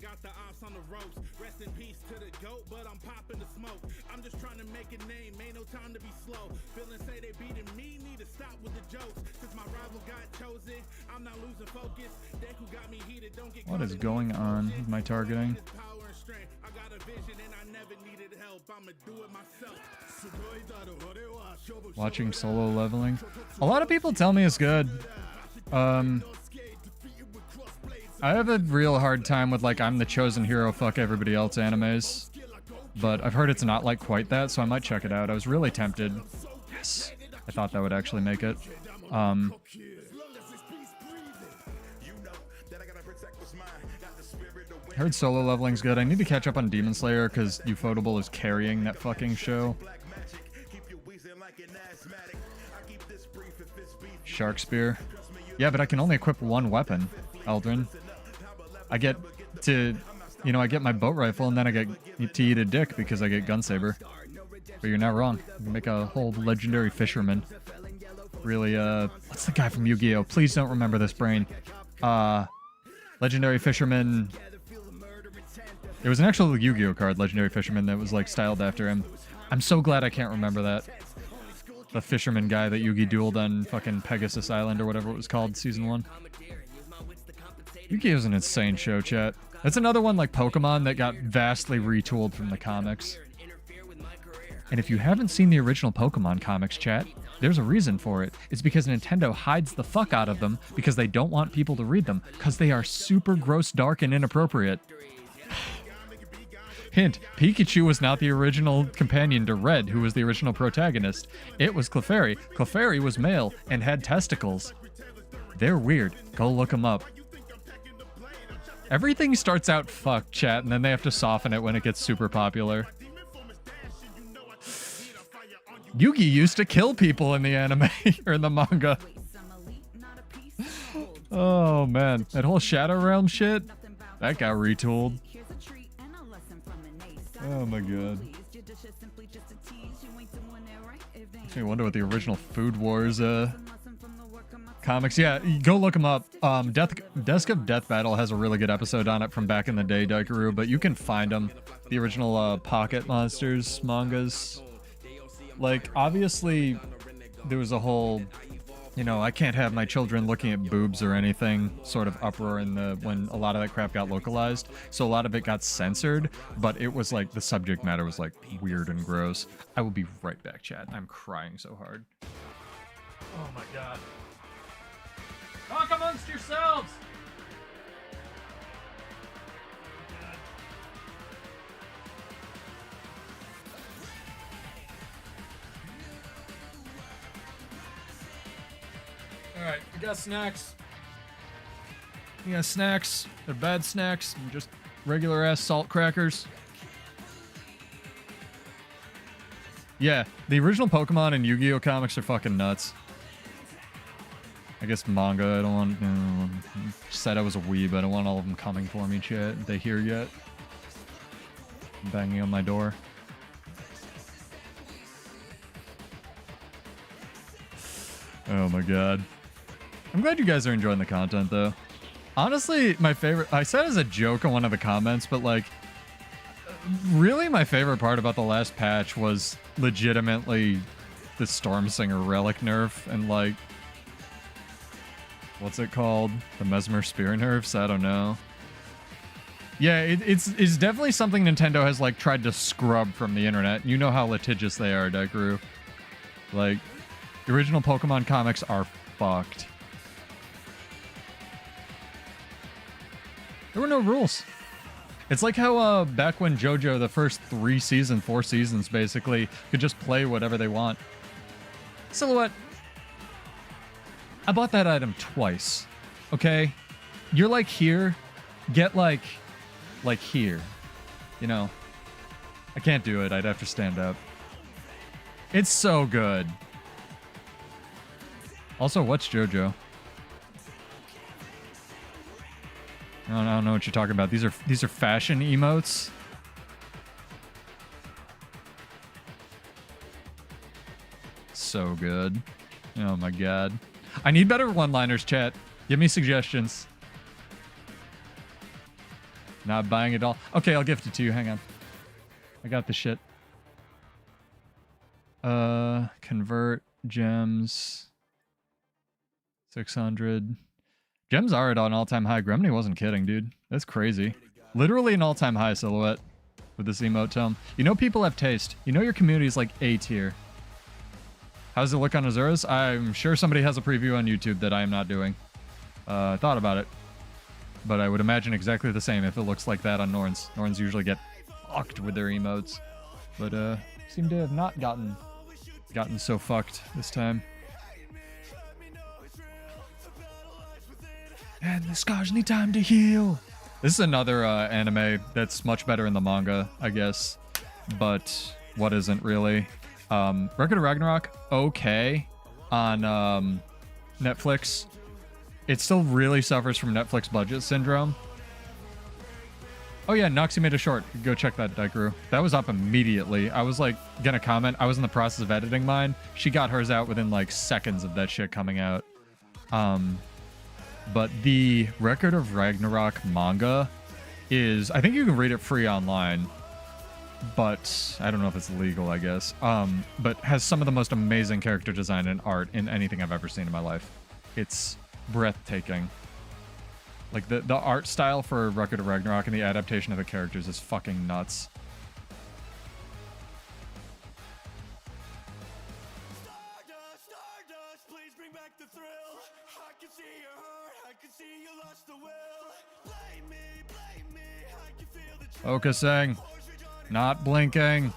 B: Got the ops on the ropes. Rest in peace to the goat, but I'm popping the smoke. I'm just trying to make a name, ain't no time to be slow. Feeling say they beating me, need to stop with the jokes. Since my rival got chosen, I'm not losing focus. Deku got me heated, don't get.
A: What is going on with my targeting?
B: Power and strength. I got a vision and I never needed help. I'ma do it myself.
A: Watching solo leveling. A lot of people tell me it's good. I have a real hard time with, like, I'm the chosen hero, fuck everybody else animes. But I've heard it's not like quite that, so I might check it out. I was really tempted. Yes. I thought that would actually make it. I heard solo leveling's good. I need to catch up on Demon Slayer because Ufotable is carrying that fucking show. Shark Spear. Yeah, but I can only equip one weapon, Eldrin. I get to, you know, I get my boat rifle and then I get to eat a dick because I get gun saber. But you're not wrong. You can make a whole legendary fisherman. Really, what's the guy from Yu-Gi-Oh? Please don't remember this brain. Legendary fisherman. There was an actual Yu-Gi-Oh card, Legendary Fisherman, that was like styled after him. I'm so glad I can't remember that. The fisherman guy that Yugi dueled on fucking Pegasus Island or whatever it was called, season 1. Yu-Gi-Oh is an insane show, chat. That's another one like Pokemon that got vastly retooled from the comics. And if you haven't seen the original Pokemon comics, chat, there's a reason for it. It's because Nintendo hides the fuck out of them because they don't want people to read them because they are super gross, dark, and inappropriate. Hint, Pikachu was not the original companion to Red, who was the original protagonist. It was Clefairy. Clefairy was male and had testicles. They're weird. Go look them up. Everything starts out fucked, chat, and then they have to soften it when it gets super popular. Yugi used to kill people in the anime, or in the manga. Oh, man. That whole Shadow Realm shit, that got retooled. Oh, my God. Makes me wonder what the original Food Wars comics. Yeah, go look them up. Desk of Death Battle has a really good episode on it from back in the day, Daikaru, but you can find them. The original Pocket Monsters mangas. Like, obviously, there was a whole, you know, I can't have my children looking at boobs or anything sort of uproar in the when a lot of that crap got localized. So a lot of it got censored, but it was like the subject matter was like weird and gross. I will be right back, chat. I'm crying so hard. Oh my God. Talk amongst yourselves! Alright, we got snacks. We got snacks. They're bad snacks. Just regular ass salt crackers. Yeah, the original Pokemon and Yu-Gi-Oh comics are fucking nuts. I guess manga, I don't want, said I was a weeb, I don't want all of them coming for me, chat. They here yet? Banging on my door. Oh my God. I'm glad you guys are enjoying the content, though. Honestly, my favorite... I said as a joke on one of the comments, but, like... Really, my favorite part about the last patch was legitimately the Stormsinger relic nerf and, like... What's it called? The Mesmer Spear nerfs? I don't know. Yeah, it's definitely something Nintendo has, like, tried to scrub from the internet. You know how litigious they are, Daikaru. Like, the original Pokemon comics are fucked. There were no rules. It's like how back when JoJo, the first 4 seasons basically, could just play whatever they want. Silhouette. I bought that item twice. Okay? You're like here. Get like here. You know? I can't do it. I'd have to stand up. It's so good. Also, what's JoJo? I don't know what you're talking about. These are fashion emotes. So good. Oh my God. I need better one-liners, chat. Give me suggestions. Not buying it all. Okay, I'll gift it to you. Hang on. I got the shit. Convert gems. 600. Gems are at an all-time high. Gremny wasn't kidding, dude. That's crazy. Literally an all-time high, Silhouette, with this emote tome. You know people have taste. You know your community is like A tier. How's it look on Azura's? I'm sure somebody has a preview on YouTube that I am not doing. I thought about it. But I would imagine exactly the same if it looks like that on Norns. Norns usually get fucked with their emotes. But seem to have not gotten so fucked this time. And the scars need time to heal. This is another anime that's much better in the manga, I guess. But what isn't really. Record of Ragnarok, okay. On Netflix. It still really suffers from Netflix budget syndrome. Oh yeah, Noxie made a short. Go check that, Daikaru. That was up immediately. I was like, gonna comment. I was in the process of editing mine. She got hers out within like seconds of that shit coming out. But the Record of Ragnarok manga is... I think you can read it free online. But I don't know if it's legal, I guess. But has some of the most amazing character design and art in anything I've ever seen in my life. It's breathtaking. Like, the art style for Record of Ragnarok and the adaptation of the characters is fucking nuts.
B: Stardust, please bring back the thrill. I can see your heart, I can see you lost the will. Blame me, I can feel the
A: Focusing. Not blinking.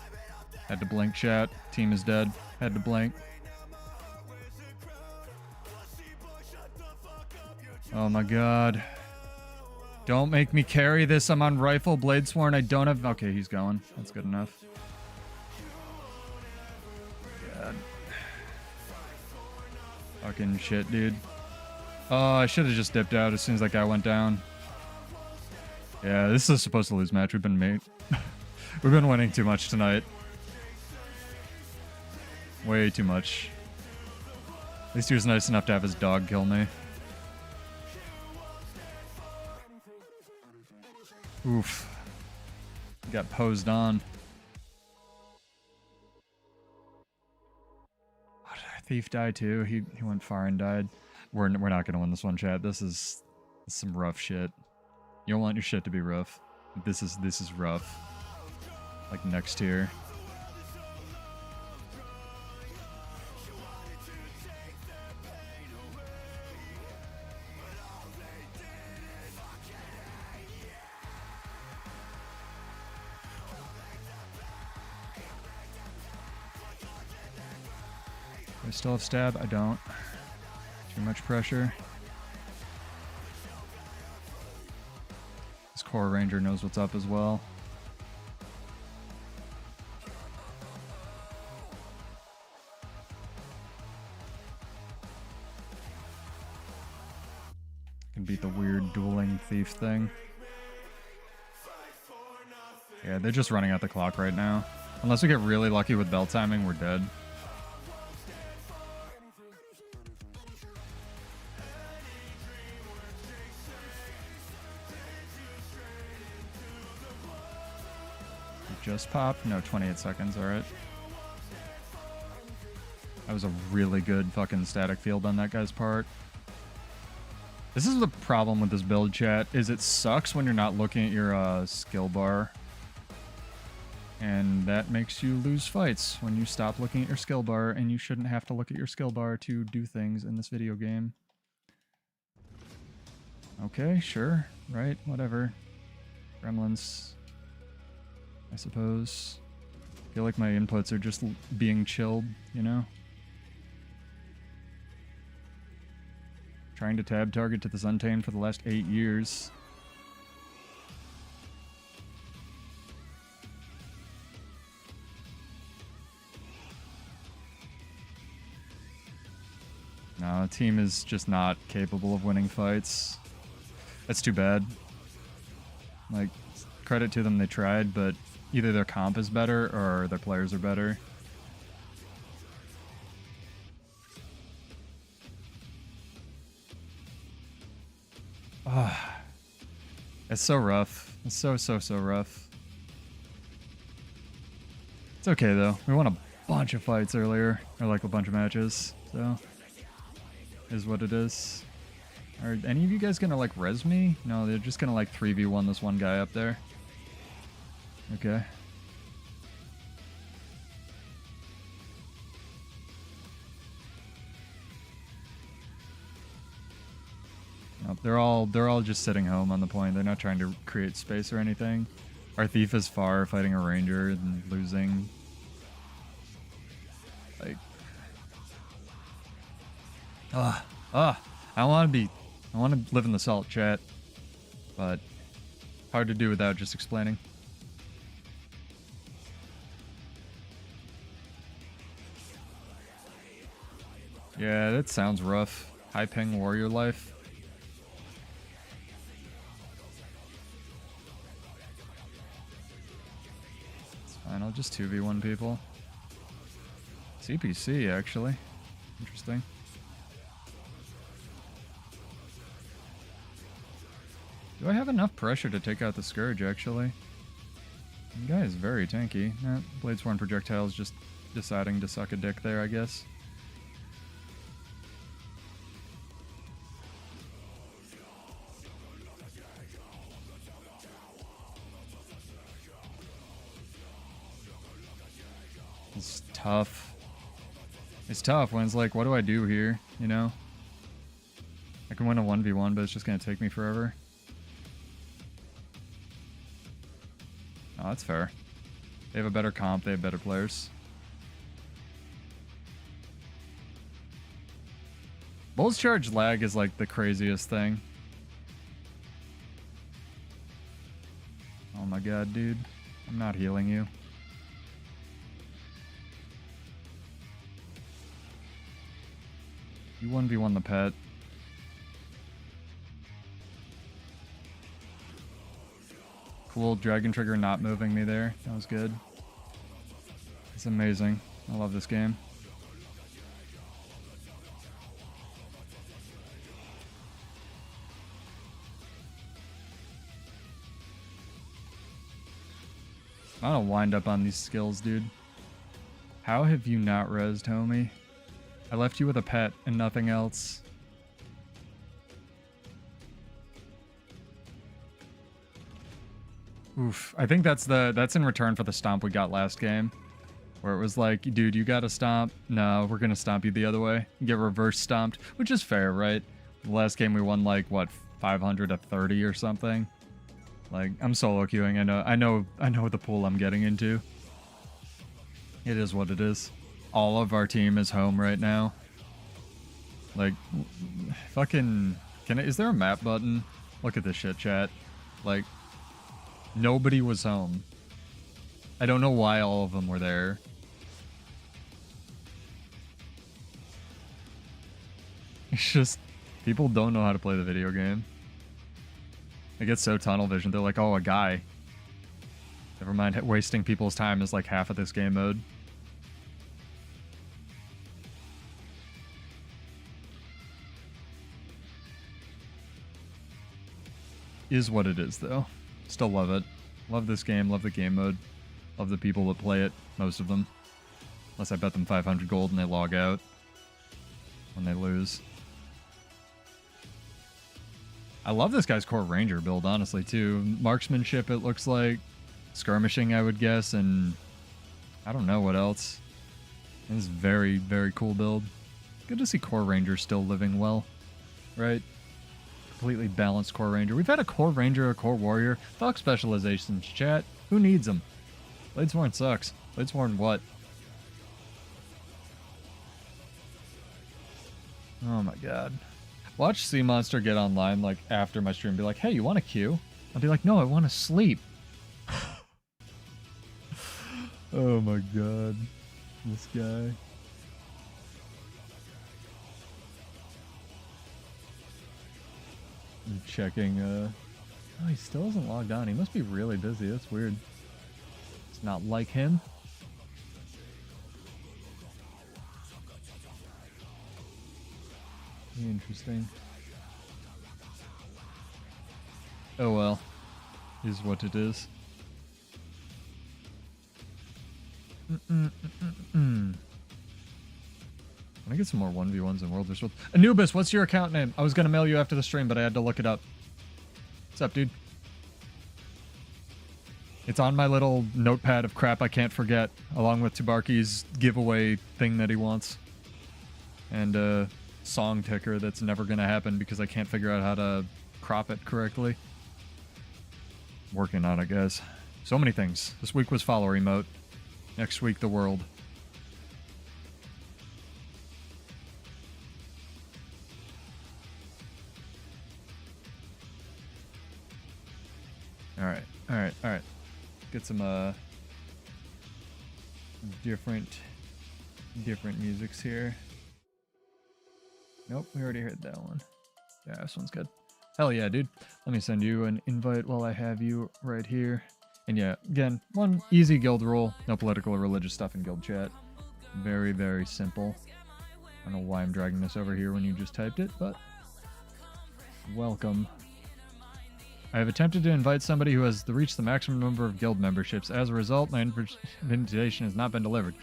A: Had to blink, chat. Team is dead. Had to blink. Oh my god. Don't make me carry this. I'm on rifle. Bladesworn. I don't have... Okay, he's going. That's good enough. God. Fucking shit, dude. Oh, I should have just dipped out as soon as that guy went down. Yeah, this is supposed to lose match. We've been we've been winning too much tonight. Way too much. At least he was nice enough to have his dog kill me. Oof. Got posed on. Oh, did our thief die too? He went far and died. We're not gonna win this one, chat. This is some rough shit. You don't want your shit to be rough. This is rough. Like next tier. Do I still have stab? I don't. Too much pressure. This core ranger knows what's up as well. Can beat the weird dueling thief thing. Yeah, they're just running out the clock right now. Unless we get really lucky with bell timing, we're dead. Just popped? No, 28 seconds, alright. That was a really good fucking static field on that guy's part. This is the problem with this build, chat, is it sucks when you're not looking at your skill bar. And that makes you lose fights when you stop looking at your skill bar, and you shouldn't have to look at your skill bar to do things in this video game. Okay, sure, right, whatever. Gremlins, I suppose. I feel like my inputs are just being chilled, you know? Trying to tab target to this Untamed for the last 8 years. No, the team is just not capable of winning fights. That's too bad. Like, credit to them, they tried, but either their comp is better or their players are better. Ah, it's so rough. It's so rough. It's okay though. We won a bunch of fights earlier, or like a bunch of matches, so is what it is. Are any of you guys gonna like res me? No, they're just gonna like 3v1 this one guy up there. Okay. Nope, they're all just sitting home on the point. They're not trying to create space or anything. Our thief is far fighting a ranger and losing. Like, I want to live in the salt, chat, but hard to do without just explaining. Yeah, that sounds rough. High ping warrior life. It's fine, I'll just 2v1 people. CPC, actually. Interesting. Do I have enough pressure to take out the Scourge, actually? The guy is very tanky. Bladesworn projectiles just deciding to suck a dick there, I guess. It's tough. It's tough when it's like, what do I do here, you know? I can win a 1v1, but it's just gonna take me forever. Oh, that's fair. They have a better comp. They have better players. Bull's charge lag is like the craziest thing. Oh my god, dude. I'm not healing you. You 1v1 the pet. Cool, Dragon Trigger not moving me there. That was good. It's amazing. I love this game. I don't wind up on these skills, dude. How have you not rezzed, homie? I left you with a pet and nothing else. Oof. I think that's in return for the stomp we got last game. Where it was like, dude, you gotta stomp. No, we're gonna stomp you the other way. Get reverse stomped, which is fair, right? The last game we won like, what, 500 to 30 or something? Like, I'm solo queuing. I know the pool I'm getting into. It is what it is. All of our team is home right now. Like, fucking... Is there a map button? Look at this shit, chat. Like, nobody was home. I don't know why all of them were there. It's just... People don't know how to play the video game. They get so tunnel vision. They're like, oh, a guy. Never mind, wasting people's time is like half of this game mode. Is what it is, though. Still love it. Love this game, love the game mode. Love the people that play it, most of them. Unless I bet them 500 gold and they log out when they lose. I love this guy's core ranger build, honestly, too. Marksmanship, it looks like. Skirmishing, I would guess, and I don't know what else. This is very, very cool build. Good to see core ranger still living well, right? Completely balanced core ranger. We've had a core ranger, a core warrior. Fuck specializations, chat. Who needs them? Bladesworn sucks. Bladesworn what? Oh my god. Watch Sea Monster get online like after my stream and be like, hey, you want to queue? I'll be like, no, I want to sleep. Oh my god. This guy. I'm checking, oh, he still hasn't logged on. He must be really busy. That's weird. It's not like him. Interesting. Oh well. Is what it is. When I get some more 1v1s in World War. Anubis, what's your account name? I was gonna mail you after the stream, but I had to look it up. What's up, dude? It's on my little notepad of crap I can't forget, along with Tubarki's giveaway thing that he wants. And, song ticker that's never gonna happen because I can't figure out how to crop it correctly. Working on it, guys. So many things. This week was follower emote. Next week, the world. Alright, alright, alright. Get some, different musics here. Nope, we already heard that one. Yeah, this one's good. Hell yeah, dude. Let me send you an invite while I have you right here. And yeah, again, one easy guild rule. No political or religious stuff in guild chat. Very, very simple. I don't know why I'm dragging this over here when you just typed it, but welcome. I have attempted to invite somebody who has reached the maximum number of guild memberships. As a result, my invitation has not been delivered.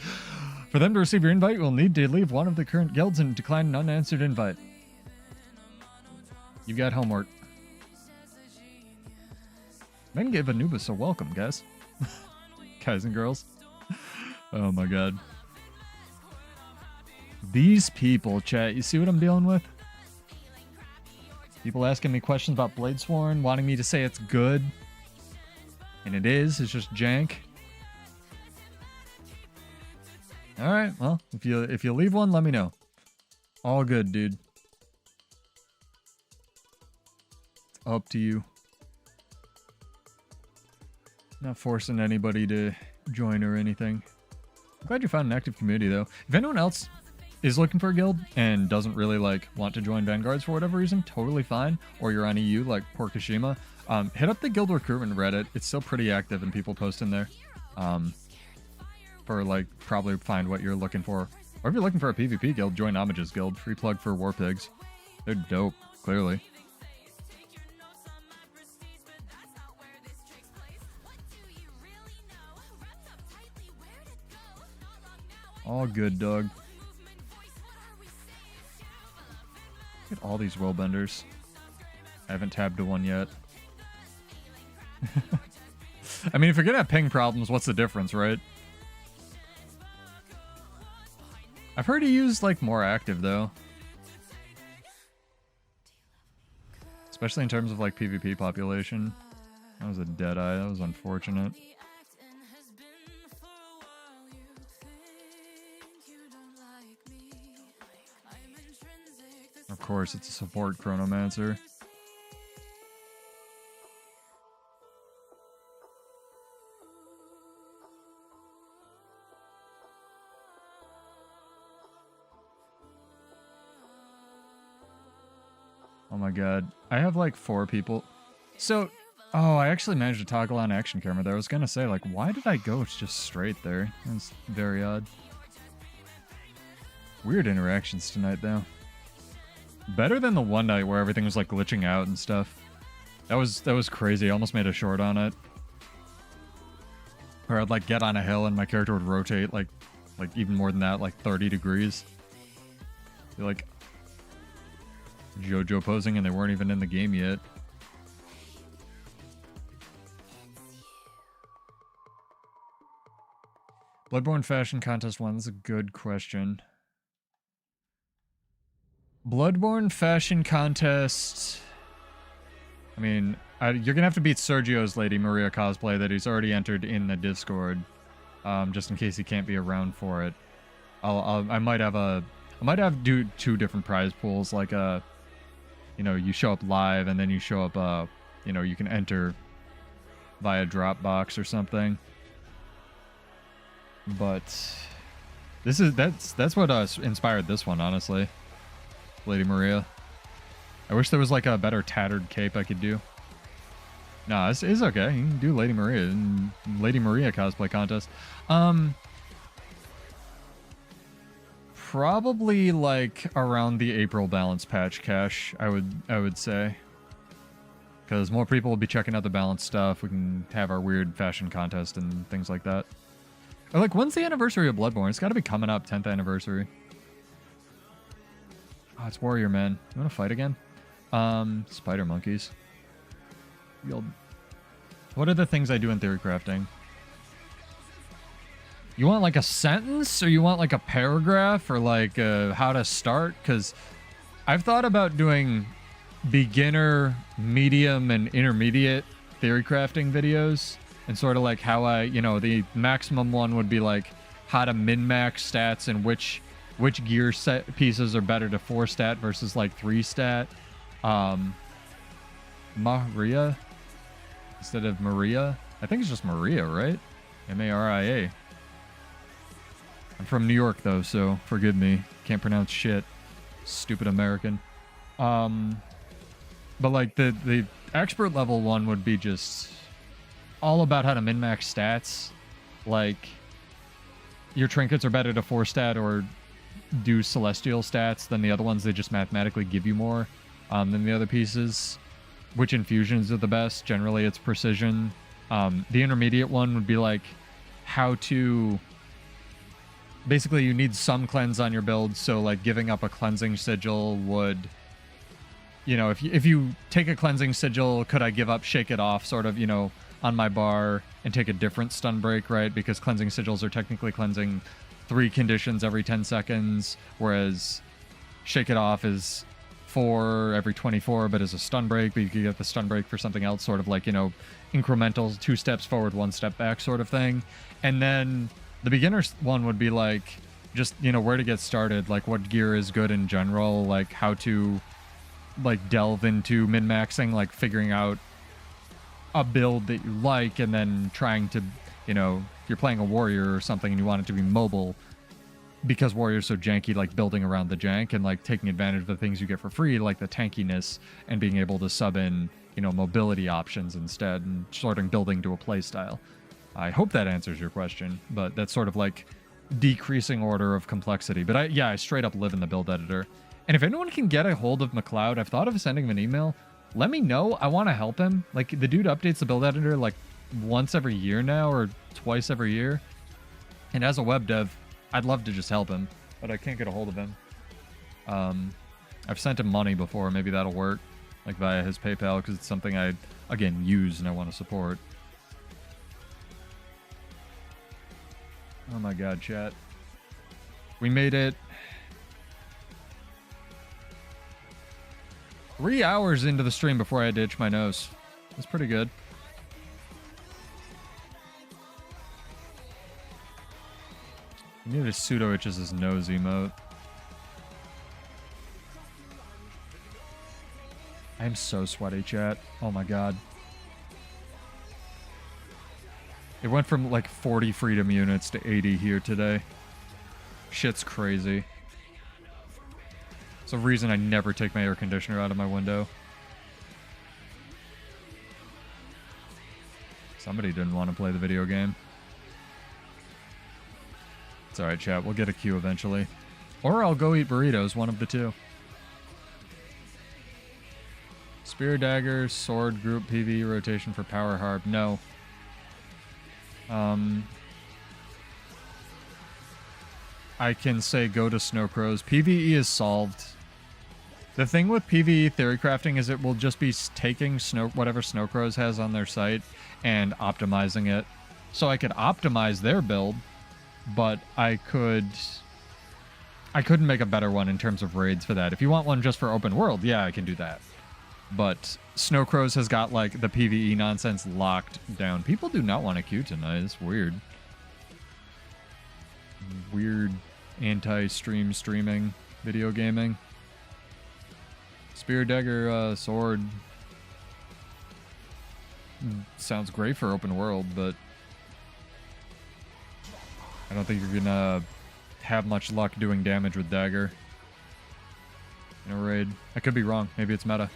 A: For them to receive your invite, you will need to leave one of the current guilds and decline an unanswered invite. You got homework. Men gave Anubis a welcome, guys. Guys and girls. Oh my god. These people, chat, you see what I'm dealing with? People asking me questions about Bladesworn, wanting me to say it's good. And it is, it's just jank. All right. Well, if you leave one, let me know. All good, dude. It's up to you. Not forcing anybody to join or anything. I'm glad you found an active community, though. If anyone else is looking for a guild and doesn't really like want to join Vanguards for whatever reason, totally fine. Or you're on EU like Porkashima, hit up the guild recruitment Reddit. It's still pretty active and people post in there. For like probably find what you're looking for. Or if you're looking for a PvP guild, join Homage's guild. Free plug for War Pigs. They're dope, clearly. All good, dog. Look at all these world benders. I haven't tabbed to one yet. I mean, if you're gonna have ping problems, what's the difference, right? I've heard he used, like, more active, though. Especially in terms of, like, PvP population. That was a dead eye. That was unfortunate. Of course, it's a support Chronomancer. Oh my god. I have like 4 people. So, oh, I actually managed to toggle on action camera there. I was gonna say, like, why did I go just straight there? That's very odd. Weird interactions tonight, though. Better than the one night where everything was like glitching out and stuff. That was crazy. I almost made a short on it. Or I'd like get on a hill and my character would rotate like even more than that, like 30 degrees. Be like JoJo posing and they weren't even in the game yet. Bloodborne Fashion Contest 1, that's a good question. Bloodborne Fashion Contest... I mean, you're gonna have to beat Sergio's Lady Maria cosplay that he's already entered in the Discord. Just in case he can't be around for it. I might have do 2 different prize pools, like you know, you show up live and then you show up, you know, you can enter via Dropbox or something. But that's what inspired this one, honestly. Lady Maria. I wish there was like a better tattered cape I could do. No, it's okay. You can do Lady Maria and Lady Maria cosplay contest. Probably like around the April balance patch cache, I would say. Because more people will be checking out the balance stuff. We can have our weird fashion contest and things like that. Or like, when's the anniversary of Bloodborne? It's got to be coming up, 10th anniversary. Oh, it's Warrior Man. You want to fight again? Spider monkeys. What are the things I do in theory crafting? You want like a sentence, or you want like a paragraph, or like how to start? Because I've thought about doing beginner, medium, and intermediate theory crafting videos, and sort of like how I, you know, the maximum one would be like how to min-max stats and which gear set pieces are better to 4-stat versus like 3-stat. Maria instead of Maria. I think it's just Maria, right? M-A-R-I-A. I'm from New York though, so forgive me. Can't pronounce shit. Stupid American. But like the expert level one would be just all about how to min-max stats. Like your trinkets are better to 4-stat or do celestial stats than the other ones. They just mathematically give you more than the other pieces. Which infusions are the best? Generally it's precision. The intermediate one would be like how to... Basically you need some cleanse on your build, so like giving up a cleansing sigil would... You know, if you take a cleansing sigil, could I give up shake it off sort of, you know, on my bar and take a different stun break, right? Because cleansing sigils are technically cleansing 3 conditions every 10 seconds, whereas shake it off is 4 every 24, but as a stun break, but you can get the stun break for something else, sort of like, you know, incremental 2 steps forward, 1 step back sort of thing. And then the beginner's one would be like just, you know, where to get started, like what gear is good in general, like how to like delve into min-maxing, like figuring out a build that you like and then trying to, you know, if you're playing a warrior or something and you want it to be mobile, because warrior's so janky, like building around the jank and like taking advantage of the things you get for free, like the tankiness, and being able to sub in, you know, mobility options instead and sort of building to a play style. I hope that answers your question, but that's sort of like decreasing order of complexity. But I straight up live in the build editor. And if anyone can get a hold of McLeod, I've thought of sending him an email. Let me know. I want to help him. Like, the dude updates the build editor like once every year now, or twice every year. And as a web dev, I'd love to just help him, but I can't get a hold of him. I've sent him money before. Maybe that'll work, like via his PayPal, because it's something I, again, use and I want to support. Oh my god, chat. We made it 3 hours into the stream before I had to itch my nose. That's pretty good. We need a pseudo itches his nose emote. I'm so sweaty, chat. Oh my god. It went from like 40 freedom units to 80 here today. Shit's crazy. It's a reason I never take my air conditioner out of my window. Somebody didn't want to play the video game. It's alright, chat. We'll get a queue eventually. Or I'll go eat burritos, one of the two. Spear, dagger, sword, group, PvE, rotation for power harp. No. I can say go to Snowcrows. PvE is solved. The thing with PvE theory crafting is it will just be taking whatever Snowcrows has on their site and optimizing it. So I could optimize their build, but I couldn't make a better one in terms of raids for that. If you want one just for open world, yeah, I can do that. But Snowcrows has got like the PvE nonsense locked down. People do not want to queue tonight. It's weird. Weird anti-stream streaming video gaming. Spear, dagger, sword. Sounds great for open world, but I don't think you're gonna have much luck doing damage with dagger in a raid. I could be wrong. Maybe it's meta.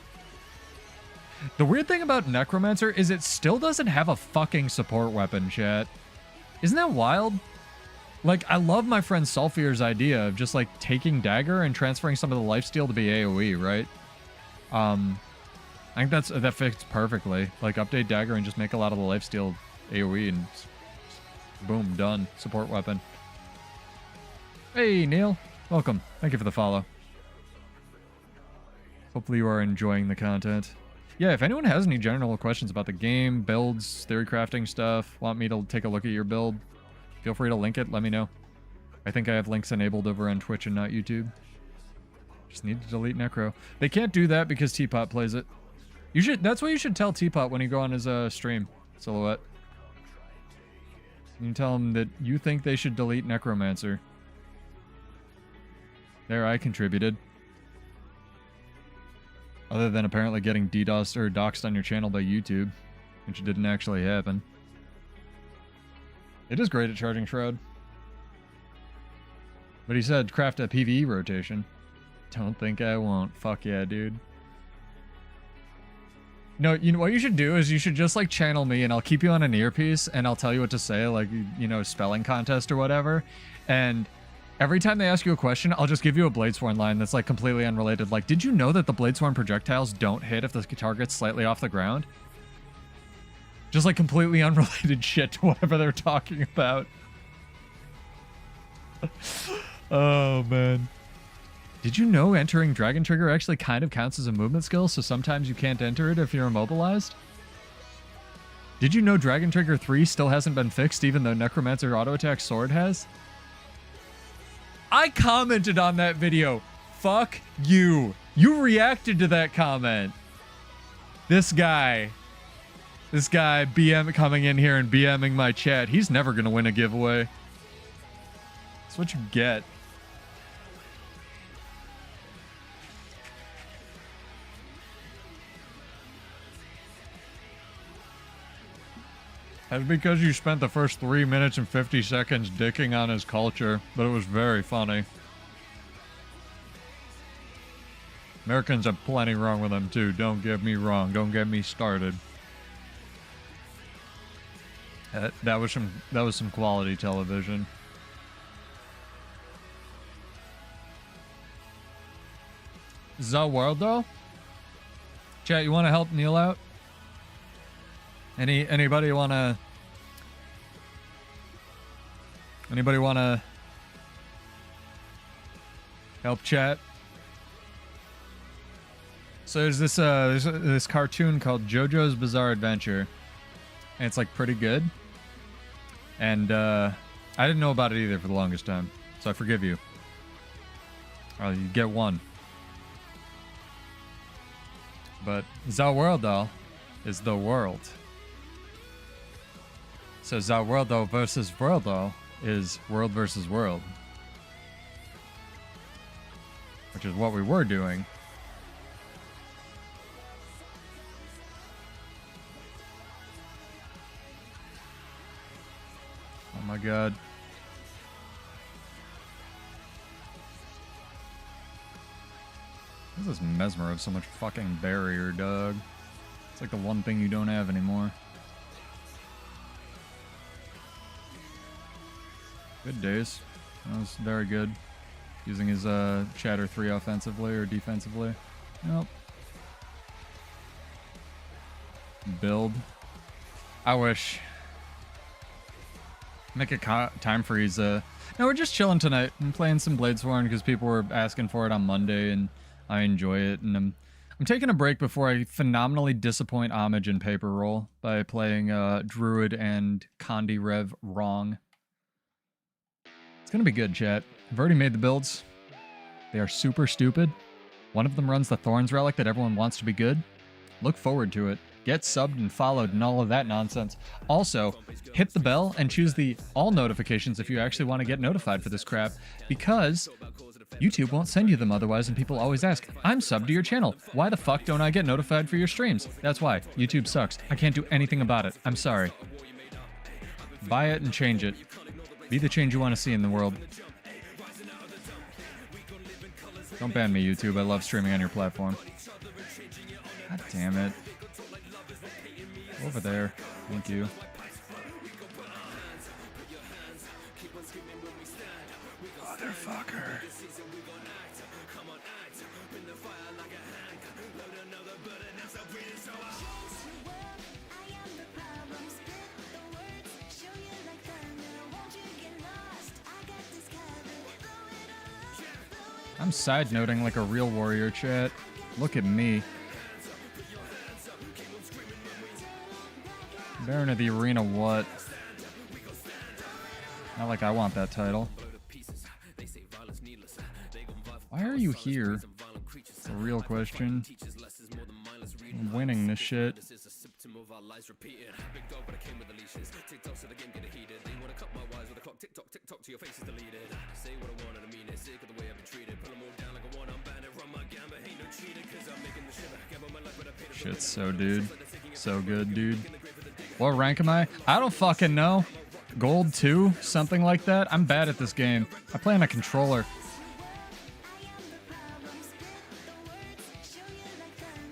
A: The weird thing about Necromancer is it still doesn't have a fucking support weapon, chat. Isn't that wild? Like, I love my friend Sulfier's idea of just, like, taking dagger and transferring some of the lifesteal to be AoE, right? I think that fits perfectly. Like, update dagger and just make a lot of the lifesteal AoE and boom, done. Support weapon. Hey, Neil. Welcome. Thank you for the follow. Hopefully you are enjoying the content. Yeah, if anyone has any general questions about the game, builds, theory crafting stuff, want me to take a look at your build, feel free to link it, let me know. I think I have links enabled over on Twitch and not YouTube. Just need to delete Necro. They can't do that because Teapot plays it. You should. That's what you should tell Teapot when you go on his stream, Silhouette. You can tell him that you think they should delete Necromancer. There, I contributed. Other than apparently getting DDoSed or doxed on your channel by YouTube, which didn't actually happen. It is great at charging Shroud. But he said craft a PvE rotation. Don't think I won't. Fuck yeah, dude. No, you know what you should do is you should just like channel me and I'll keep you on an earpiece and I'll tell you what to say, like, you know, spelling contest or whatever. And every time they ask you a question, I'll just give you a Bladesworn line that's like completely unrelated. Like, did you know that the Bladesworn projectiles don't hit if the target's slightly off the ground? Just like completely unrelated shit to whatever they're talking about. Oh, man. Did you know entering Dragon Trigger actually kind of counts as a movement skill, so sometimes you can't enter it if you're immobilized? Did you know Dragon Trigger 3 still hasn't been fixed even though Necromancer Auto Attack Sword has? I commented on that video. Fuck you. You reacted to that comment. This guy BM coming in here and BMing my chat. He's never going to win a giveaway. It's That's what you get. That's because you spent the first 3 minutes and 50 seconds dicking on his culture, but it was very funny. Americans have plenty wrong with them too, don't get me wrong, don't get me started. That was some quality television. Warudo? Chat, you want to help Neil out? Anybody wanna help chat? So there's this cartoon called JoJo's Bizarre Adventure, and it's like pretty good. And I didn't know about it either for the longest time, so I forgive you. You get one. But Warudo is the world. So Warudo versus Warudo is world versus world. Which is what we were doing. Oh my god. This is Mesmer of so much fucking barrier, dog. It's like the one thing you don't have anymore. Good days. That was very good. Using his Chatter 3 offensively or defensively. Nope. Build. I wish. Make a time freeze. No, we're just chilling tonight. I'm playing some Bladesworn because people were asking for it on Monday and I enjoy it. And I'm taking a break before I phenomenally disappoint Homage in Paper Roll by playing Druid and Condi Rev wrong. It's gonna be good, chat. I've already made the builds. They are super stupid. One of them runs the Thorns relic that everyone wants to be good. Look forward to it. Get subbed and followed and all of that nonsense. Also, hit the bell and choose the all notifications if you actually want to get notified for this crap, because YouTube won't send you them otherwise, and people always ask, I'm subbed to your channel. Why the fuck don't I get notified for your streams? That's why. YouTube sucks. I can't do anything about it. I'm sorry. Buy it and change it. Be the change you want to see in the world. Don't ban me, YouTube. I love streaming on your platform. God damn it. Over there. Thank you. Motherfucker. I'm side noting like a real warrior, chat. Look at me. Baron of the Arena, what? Not like I want that title. Why are you here? It's a real question. I'm winning this shit. Shit's so dude. So good, dude. What rank am I? I don't fucking know. Gold 2? Something like that? I'm bad at this game. I play on a controller.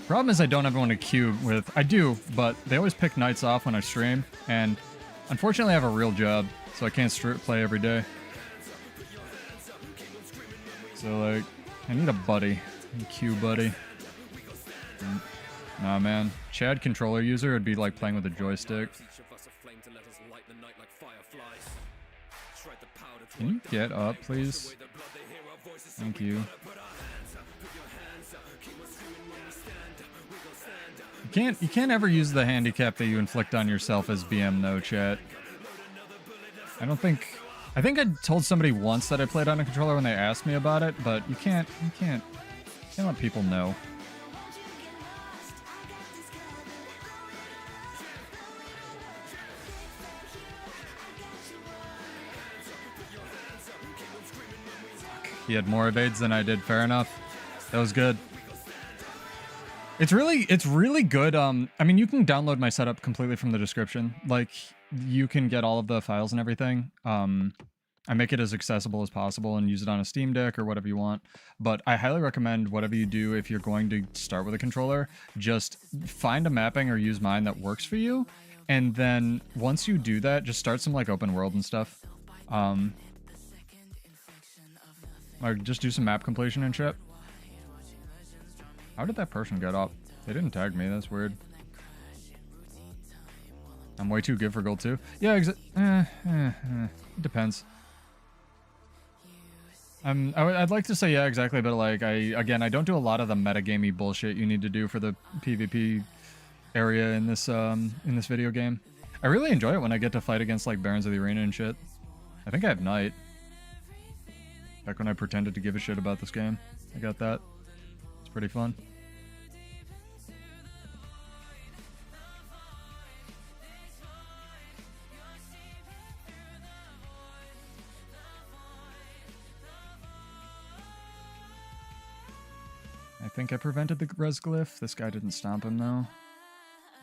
A: Problem is I don't have anyone to queue with. I do, but they always pick nights off when I stream, and unfortunately I have a real job, so I can't play every day. So, like, I need a buddy. A queue buddy. Nah, man. Chad controller user would be like playing with a joystick. Can you get up, please? Thank you. You can't ever use the handicap that you inflict on yourself as BM though, chat. I think I told somebody once that I played on a controller when they asked me about it, but you can't let people know. He had more evades than I did. Fair enough. That was good. It's really good. I mean, you can download my setup completely from the description. Like, you can get all of the files and everything. I make it as accessible as possible and use it on a Steam Deck or whatever you want. But I highly recommend whatever you do, if you're going to start with a controller, just find a mapping or use mine that works for you. And then once you do that, just start some like open world and stuff. Or just do some map completion and shit. How did that person get up? They didn't tag me. That's weird. I'm way too good for gold too. Yeah, it depends. I'd like to say yeah, exactly, but like I don't do a lot of the metagamey bullshit you need to do for the PvP area in this video game. I really enjoy it when I get to fight against like Barons of the Arena and shit. I think I have Knight. Back when I pretended to give a shit about this game, I got that. It's pretty fun. I think I prevented the res glyph. This guy didn't stomp him though.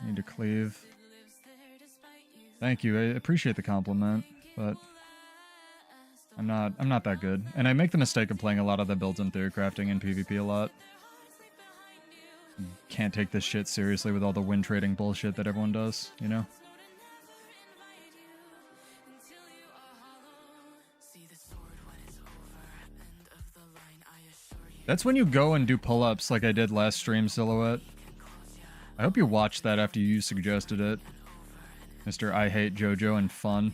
A: I need to cleave. Thank you. I appreciate the compliment, but I'm not that good. And I make the mistake of playing a lot of the builds and theory crafting in PvP a lot. Can't take this shit seriously with all the win trading bullshit that everyone does, you know? That's when you go and do pull-ups like I did last stream, Silhouette. I hope you watched that after you suggested it. Mr. I Hate JoJo and Fun.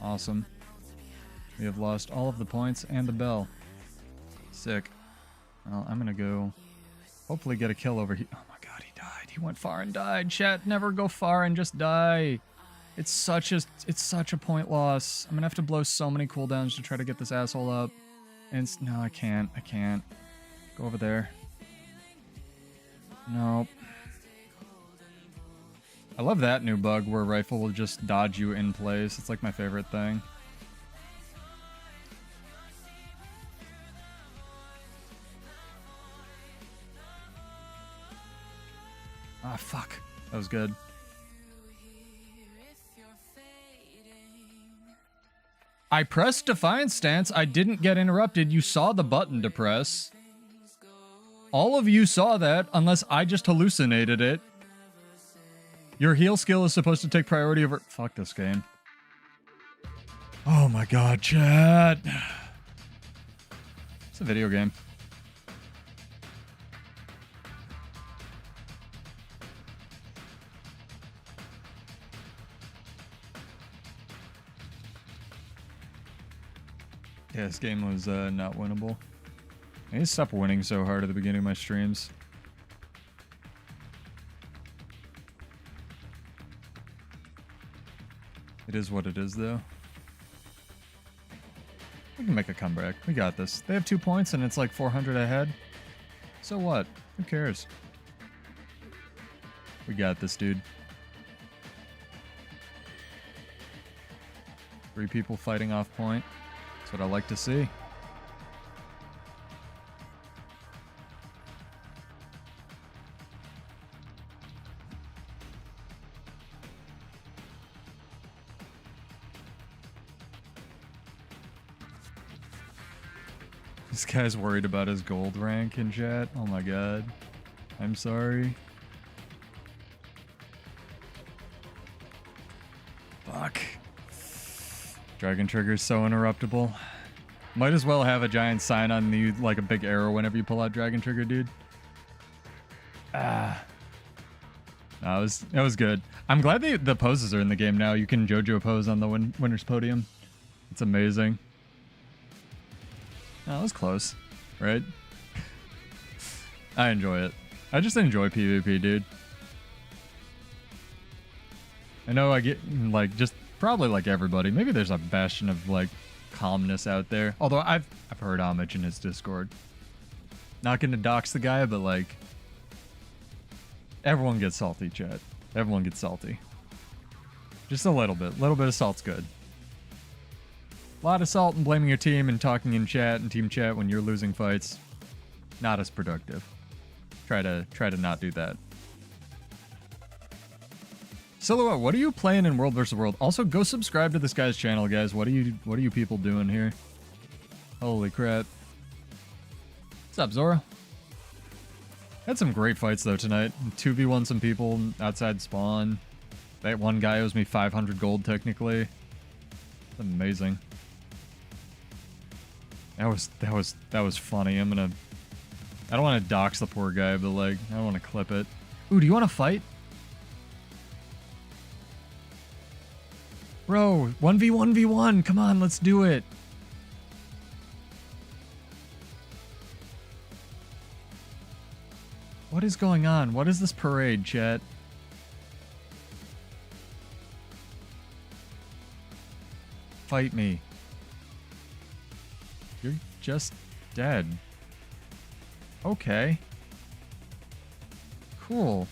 A: Awesome. We have lost all of the points and the bell. Sick. Well, I'm gonna go hopefully get a kill over here. Oh my god, he died. He went far and died. Chat, never go far and just die. It's such a point loss. I'm gonna have to blow so many cooldowns to try to get this asshole up. And no, I can't. Go over there. Nope. I love that new bug where rifle will just dodge you in place. It's like my favorite thing. Ah, fuck. That was good. I pressed Defiance Stance. I didn't get interrupted. You saw the button to press. All of you saw that, unless I just hallucinated it. Your heal skill is supposed to take priority over... Fuck this game. Oh my god, chat. It's a video game. Yeah, this game was not winnable. I need to stop winning so hard at the beginning of my streams. It is what it is, though. We can make a comeback. We got this. They have 2 points and it's like 400 ahead. So what? Who cares? We got this, dude. 3 people fighting off point. That's what I like to see. This guy's worried about his gold rank in chat. Oh my god. I'm sorry. Fuck. Dragon Trigger's so interruptible. Might as well have a giant sign on you, like a big arrow whenever you pull out Dragon Trigger, dude. Ah. No, it was good. I'm glad the poses are in the game now. You can JoJo pose on the winner's podium. It's amazing. Oh, that was close, right? I enjoy it. I just enjoy PvP, dude. I know I get, like, just probably like everybody. Maybe there's a bastion of, like, calmness out there. Although I've heard homage in his Discord. Not gonna dox the guy, but, like, everyone gets salty, chat. Everyone gets salty. Just a little bit. A little bit of salt's good. A lot of salt and blaming your team and talking in chat and team chat when you're losing fights. Not as productive. Try to not do that. Silhouette, what are you playing in World vs. World? Also, go subscribe to this guy's channel, guys. What are you people doing here? Holy crap. What's up, Zora? Had some great fights, though, tonight. 2v1 some people outside spawn. That one guy owes me 500 gold, technically. That's amazing. That was funny. I don't want to dox the poor guy, but, like, I don't want to clip it. Ooh, do you want to fight? Bro, 1v1v1. Come on, let's do it. What is going on? What is this parade, chat? Fight me. You're just dead. Okay. Cool.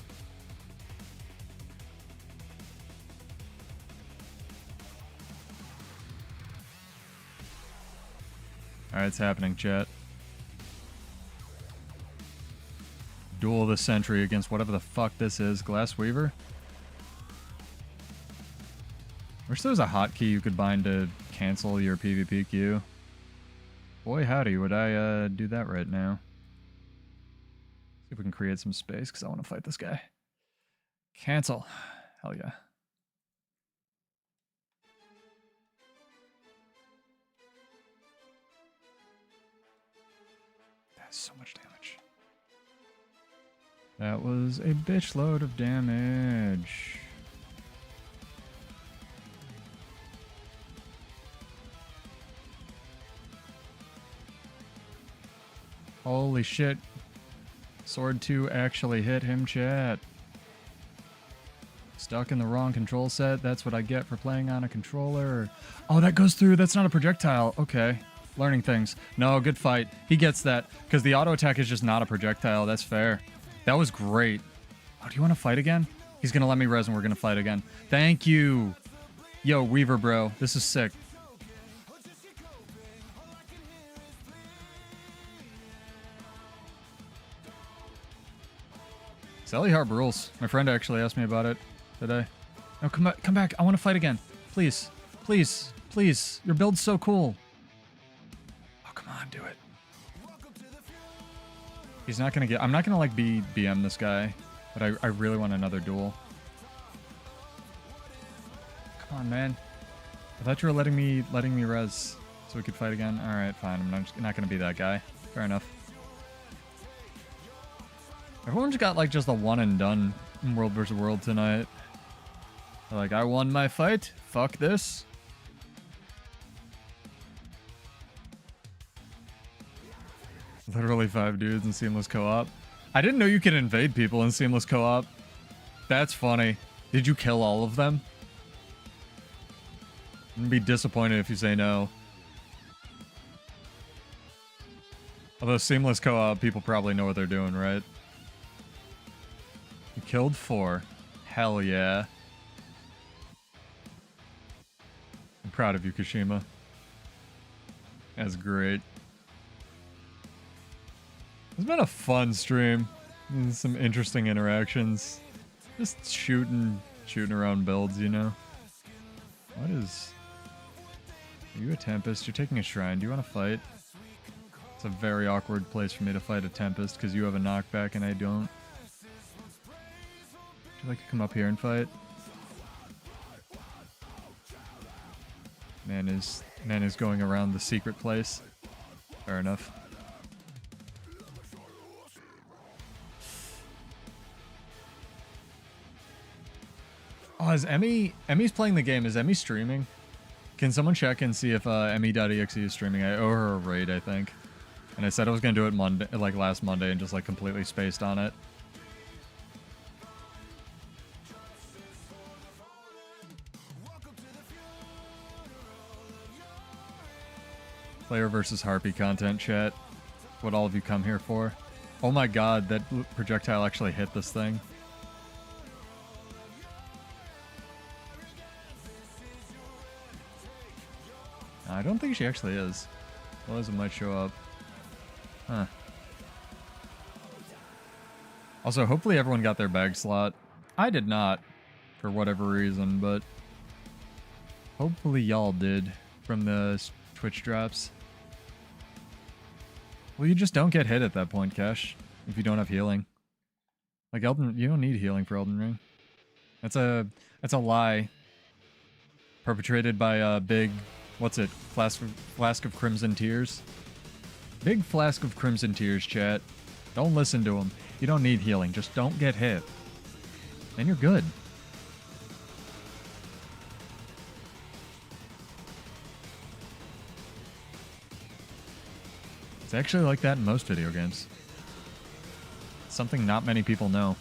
A: Alright, it's happening, chat. Duel of the century against whatever the fuck this is. Glass Weaver? Wish there was a hotkey you could bind to cancel your PvP queue. Boy howdy, would I do that right now. See if we can create some space, because I want to fight this guy. Cancel. Hell yeah. That's so much damage. That was a bitch load of damage. Holy shit. Sword 2 actually hit him, chat. Stuck in the wrong control set. That's what I get for playing on a controller. Oh, that goes through. That's not a projectile. Okay. Learning things. No, good fight. He gets that. Because the auto attack is just not a projectile. That's fair. That was great. Oh, do you want to fight again? He's going to let me res and we're going to fight again. Thank you. Yo, Weaver, bro. This is sick. Sallyharp rules. My friend actually asked me about it today. No, come back. I want to fight again. Please. Please. Please. Your build's so cool. Oh, come on. Do it. He's not going to get... I'm not going to, like, BM this guy. But I really want another duel. Come on, man. I thought you were letting me res so we could fight again. Alright, fine. I'm not going to be that guy. Fair enough. Everyone's got, like, just a one and done in World vs. World tonight. They're like, I won my fight. Fuck this. Literally 5 dudes in Seamless Co-op. I didn't know you could invade people in Seamless Co-op. That's funny. Did you kill all of them? I'd be disappointed if you say no. Although Seamless Co-op, people probably know what they're doing, right? You killed 4. Hell yeah. I'm proud of you, Kashima. That's great. It's been a fun stream. Some interesting interactions. Just shooting around builds, you know? What is... Are you a Tempest? You're taking a Shrine. Do you want to fight? It's a very awkward place for me to fight a Tempest because you have a knockback and I don't. Would you like to come up here and fight? Man is going around the secret place. Fair enough. Oh, is Emmy's playing the game. Is Emmy streaming? Can someone check and see if Emmy.exe is streaming? I owe her a raid, I think. And I said I was gonna do it Monday, like last Monday, and just like completely spaced on it. Player versus Harpy content, chat. What all of you come here for. Oh my god, that projectile actually hit this thing. I don't think she actually is. Otherwise it might show up. Huh. Also, hopefully everyone got their bag slot. I did not, for whatever reason, but hopefully y'all did from the Twitch drops. Well, you just don't get hit at that point, Cash, if you don't have healing. Like Elden, you don't need healing for Elden Ring. That's a lie perpetrated by a big, what's it, flask of Crimson Tears. Big flask of Crimson Tears, chat. Don't listen to him. You don't need healing. Just don't get hit. And you're good. It's actually like that in most video games. Something not many people know.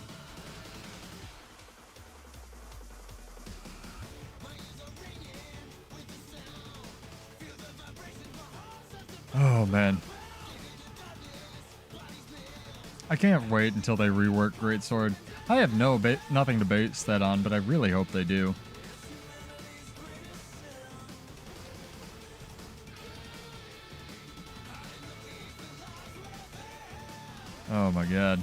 A: Oh, man. I can't wait until they rework Greatsword. I have nothing to base that on, but I really hope they do. Oh my god.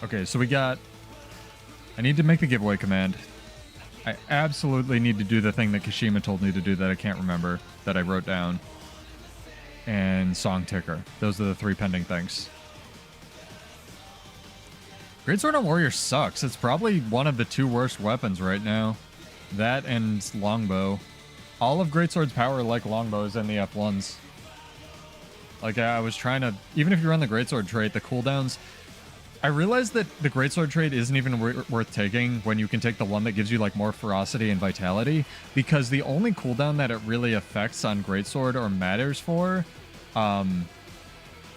A: Okay, so we got... I need to make the giveaway command. I absolutely need to do the thing that Kashima told me to do that I can't remember, that I wrote down. And Song Ticker. Those are the 3 pending things. Greatsword on Warrior sucks. It's probably one of the 2 worst weapons right now. That and Longbow. All of Greatsword's power, like Longbow, is in the F1s. Like, I was trying to... Even if you run the Greatsword trait, the cooldowns... I realized that the Greatsword trait isn't even worth taking when you can take the one that gives you, like, more ferocity and vitality, because the only cooldown that it really affects on Greatsword or matters for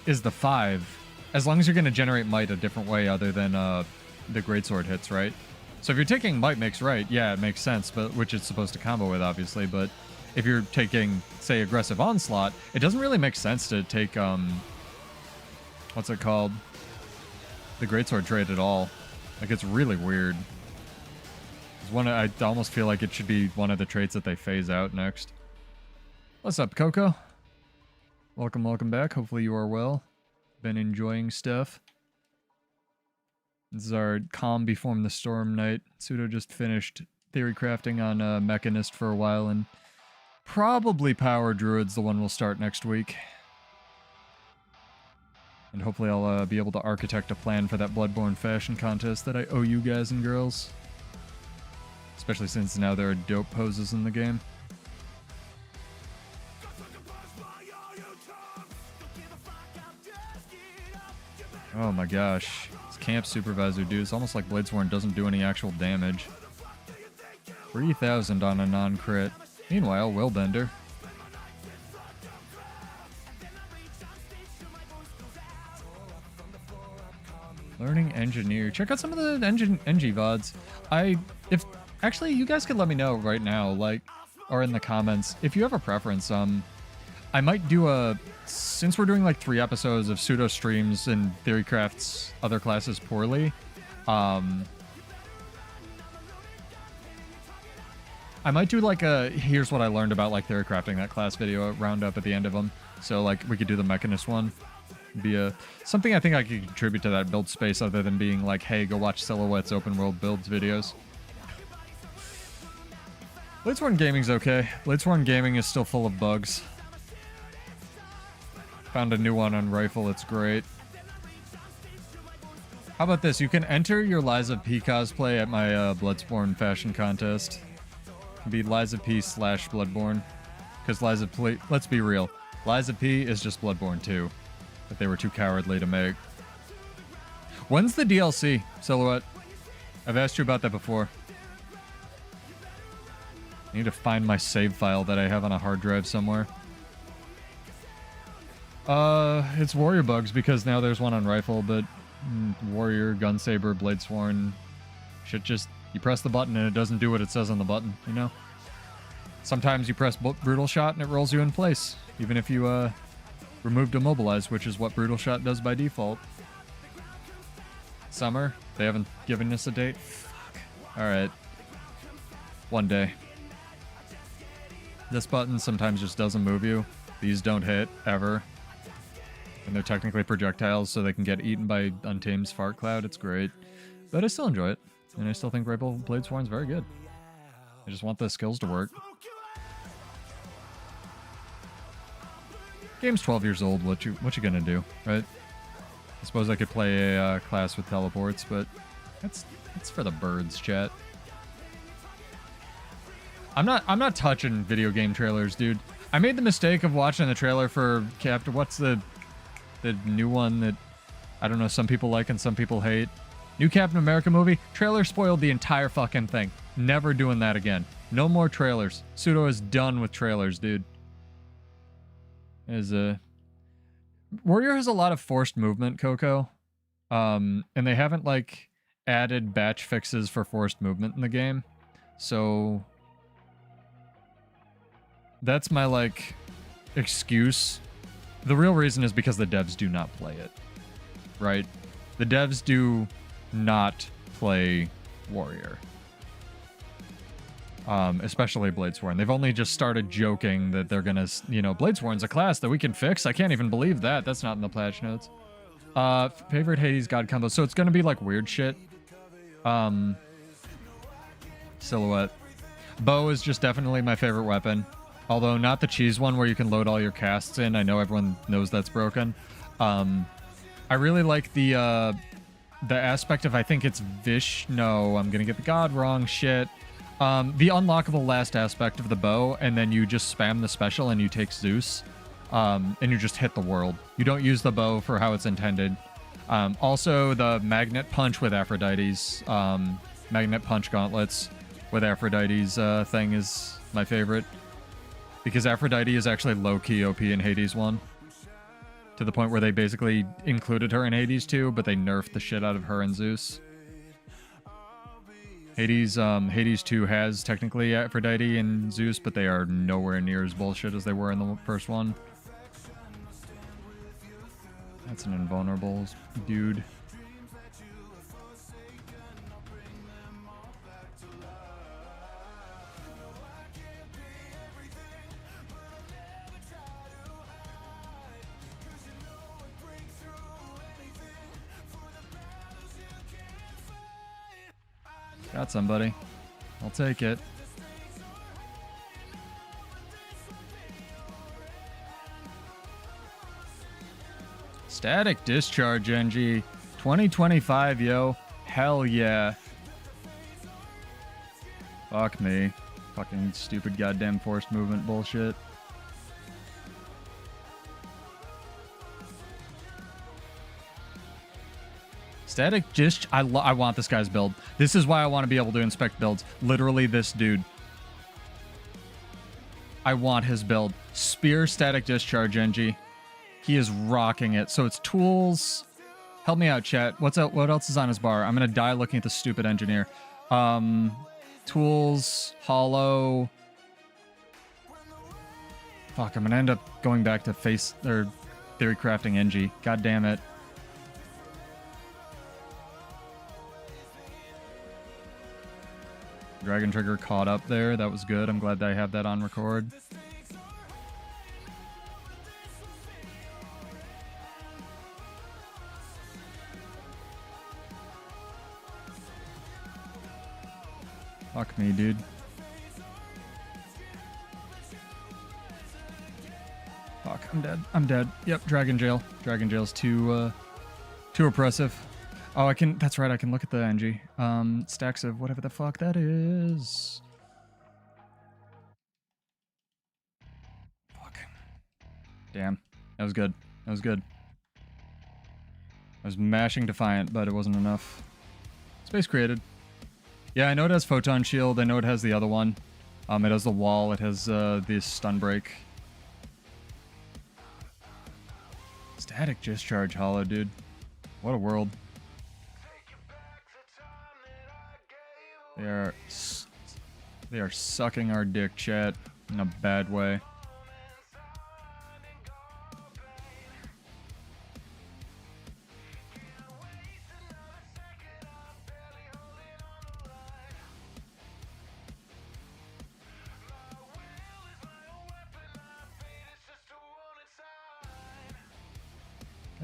A: is the 5. As long as you're going to generate might a different way other than the Greatsword hits, right? So if you're taking Might Makes Right, yeah, it makes sense, but which it's supposed to combo with, obviously, but if you're taking, say, Aggressive Onslaught, it doesn't really make sense to take, what's it called? The Greatsword trait at all. Like, it's really weird. It's one I almost feel like it should be one of the traits that they phase out next. What's up, Coco? Welcome, welcome back. Hopefully you are well. Been enjoying stuff. This is our calm before the storm night. Pseudo just finished theory crafting on Mechanist for a while, and probably Power Druid's the one we'll start next week. And hopefully I'll be able to architect a plan for that Bloodborne fashion contest that I owe you guys and girls. Especially since now there are dope poses in the game. Oh my gosh. This camp supervisor dude, it's almost like Bladesworn doesn't do any actual damage. 3,000 on a non-crit. Meanwhile, Willbender. Learning Engineer. Check out some of the NG VODs. Actually, you guys could let me know right now, like, or in the comments, if you have a preference. I might do since we're doing like 3 episodes of pseudo streams and Theorycraft's other classes poorly, I might do like a here's what I learned about like Theorycrafting that class video roundup at the end of them. So like we could do the Mechanist one. Be something I think I could contribute to that build space other than being like, hey, go watch Silhouette's open world builds videos. Bladesworn Gaming's okay. Bladesworn Gaming is still full of bugs. Found a new one on Rifle, it's great. How about this? You can enter your Liza P cosplay at my Bladesworn fashion contest. It can be Liza P / Bloodborne. Because Liza P, let's be real, Liza P is just Bloodborne 2. That they were too cowardly to make. When's the DLC, Silhouette? I've asked you about that before. I need to find my save file that I have on a hard drive somewhere. It's Warrior bugs because now there's one on Rifle, but Warrior, Gunsaber, Bladesworn, shit just, you press the button and it doesn't do what it says on the button, you know? Sometimes you press Brutal Shot and it rolls you in place, even if you, removed Immobilize, which is what Brutal Shot does by default. Summer? They haven't given us a date? Fuck. Alright. One day. This button sometimes just doesn't move you. These don't hit, ever. And they're technically projectiles, so they can get eaten by Untame's Fart Cloud. It's great. But I still enjoy it. And I still think Bladesworn's very good. I just want the skills to work. Game's 12 years old, what you gonna do, right? I suppose I could play a class with teleports, but that's for the birds, chat. I'm not touching video game trailers, dude. I made the mistake of watching the trailer for Captain. What's the new one that I don't know, some people like and some people hate? New Captain America movie. Trailer spoiled the entire fucking thing. Never doing that again. No more trailers. Pseudo is done with trailers, dude. Warrior has a lot of forced movement, Coco. And they haven't like added batch fixes for forced movement in the game. So that's my like excuse. The real reason is because the devs do not play it. Right? The devs do not play Warrior. Especially Bladesworn. They've only just started joking that they're gonna, you know, Bladesworn's a class that we can fix. I can't even believe that. That's not in the patch notes. Favorite Hades God combo. So it's gonna be like weird shit. Silhouette. Bow is just definitely my favorite weapon. Although not the cheese one where you can load all your casts in. I know everyone knows that's broken. I really like the aspect of, I think it's Vishnu. I'm gonna get the god wrong, shit. The unlockable last aspect of the bow, and then you just spam the special and you take Zeus, and you just hit the world. You don't use the bow for how it's intended. Also, the magnet punch with Aphrodite's, magnet punch gauntlets with Aphrodite's thing is my favorite. Because Aphrodite is actually low-key OP in Hades 1. To the point where they basically included her in Hades 2, but they nerfed the shit out of her and Zeus. Hades 2 has technically Aphrodite and Zeus, but they are nowhere near as bullshit as they were in the first one. That's an invulnerable dude. Got somebody. I'll take it. Static Discharge, NG. 2025, yo. Hell yeah. Fuck me. Fucking stupid goddamn forced movement bullshit. Static Discharge. I want this guy's build. This is why I want to be able to inspect builds. Literally this dude. I want his build. Spear Static Discharge, NG. He is rocking it. So it's tools. Help me out, chat. What else is on his bar? I'm going to die looking at the stupid engineer. Tools, hollow. Fuck, I'm going to end up going back to theory crafting NG. God damn it. Dragon Trigger caught up there. That was good. I'm glad that I have that on record. Fuck me, dude. Fuck, I'm dead. I'm dead. Yep, Dragon Jail. Dragon Jail's too oppressive. Oh, I can. That's right. I can look at the NG. Stacks of whatever the fuck that is. Fuck. Damn. That was good. That was good. I was mashing Defiant, but it wasn't enough. Space created. Yeah, I know it has Photon Shield. I know it has the other one. It has the wall. It has the stun break. Static Discharge Hollow, dude. What a world. They are sucking our dick, chat, in a bad way.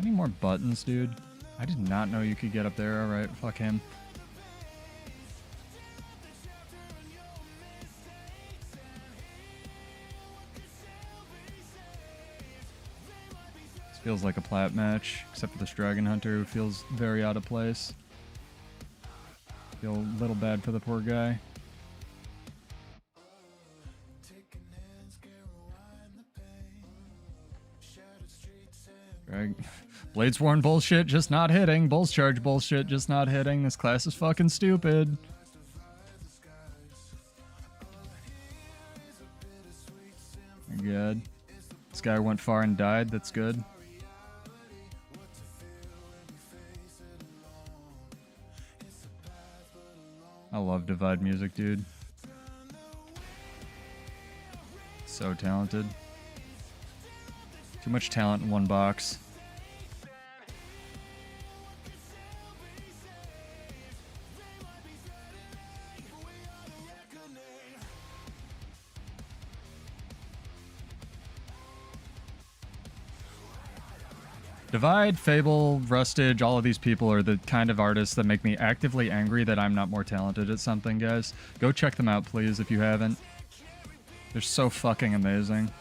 A: Any more buttons, dude? I did not know you could get up there. Alright, fuck him. This feels like a plat match, except for this Dragon Hunter who feels very out of place. Feel a little bad for the poor guy. Bladesworn bullshit, just not hitting. Bulls charge bullshit, just not hitting. This class is fucking stupid. Good. This guy went far and died. That's good. I love Divide music, dude. So talented. Too much talent in one box. Divide, Fable, Rustage, all of these people are the kind of artists that make me actively angry that I'm not more talented at something, guys. Go check them out, please, if you haven't. They're so fucking amazing.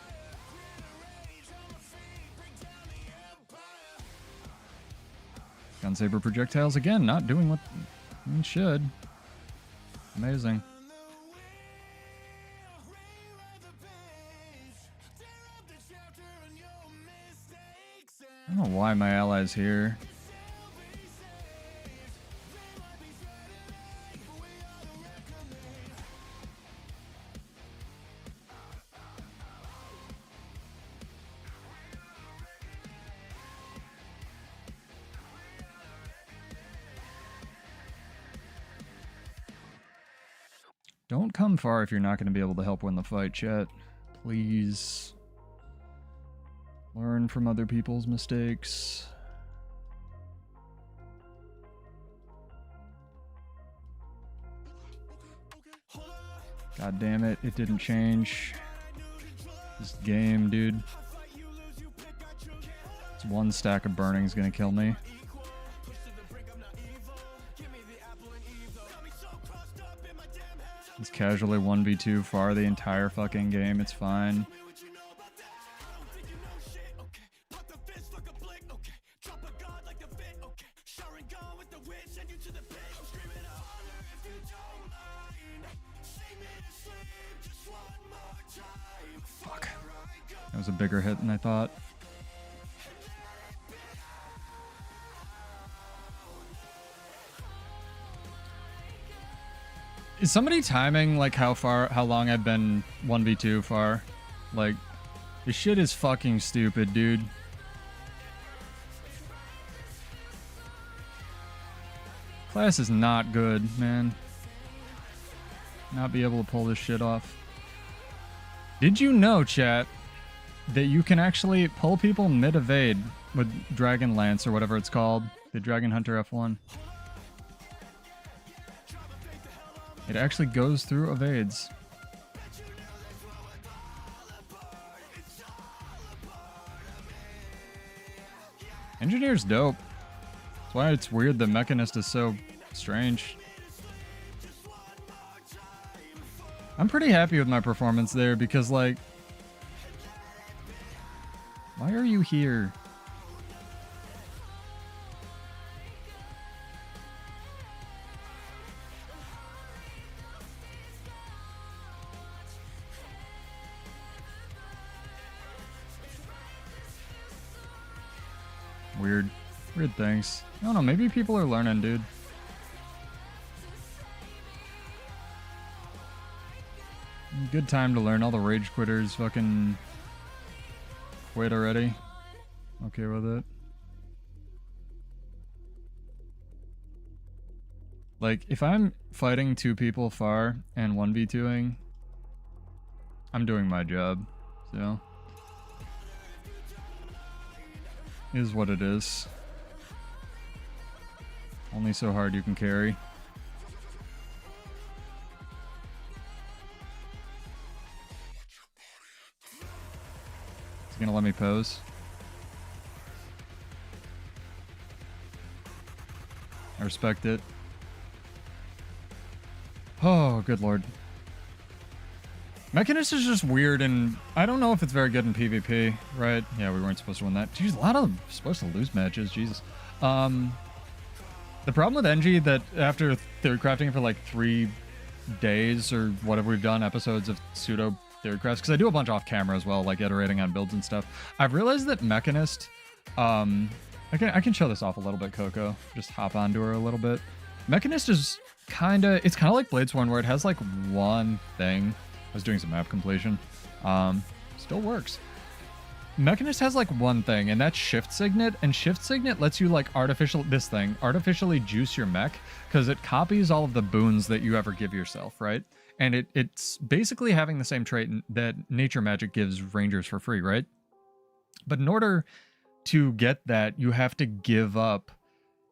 A: Gunsaber projectiles, again, not doing what it should. Amazing. I don't know why my ally's here. Don't come far if you're not going to be able to help win the fight, chat. Please. Learn from other people's mistakes. God damn it, it didn't change. This game, dude. It's one stack of burning is gonna kill me. It's casually 1v2 far the entire fucking game, it's fine. Fuck. That was a bigger hit than I thought. Is somebody timing like how long I've been 1v2 far? Like, this shit is fucking stupid, dude. Class is not good, man. Not be able to pull this shit off. Did you know, chat, that you can actually pull people mid-evade with Dragon Lance or whatever it's called? The Dragon Hunter F1. It actually goes through evades. Engineer's dope. That's why it's weird the Mechanist is so strange. I'm pretty happy with my performance there because, like... Why are you here? Weird things. I don't know, maybe people are learning, dude. Good time to learn. All the rage quitters fucking quit already. Okay with it. Like, if I'm fighting two people far and 1v2ing, I'm doing my job, so... Is what it is. Only so hard you can carry. Is he gonna let me pose? I respect it. Oh, good lord. Mechanist is just weird, and I don't know if it's very good in PvP, right? Yeah, we weren't supposed to win that. Jeez, a lot of them supposed to lose matches, Jesus. The problem with NG that after theory crafting for like 3 days or whatever we've done, episodes of pseudo theory crafts, because I do a bunch off camera as well, like iterating on builds and stuff. I've realized that Mechanist, I can show this off a little bit, Coco. Just hop onto her a little bit. Mechanist is it's kind of like Bladesworn, where it has like one thing. I was doing some map completion. Still works. Mechanist has like one thing, and that's Shift Signet, and Shift Signet lets you like artificially juice your mech, because it copies all of the boons that you ever give yourself, right? And it's basically having the same trait that nature magic gives rangers for free, right? But in order to get that, you have to give up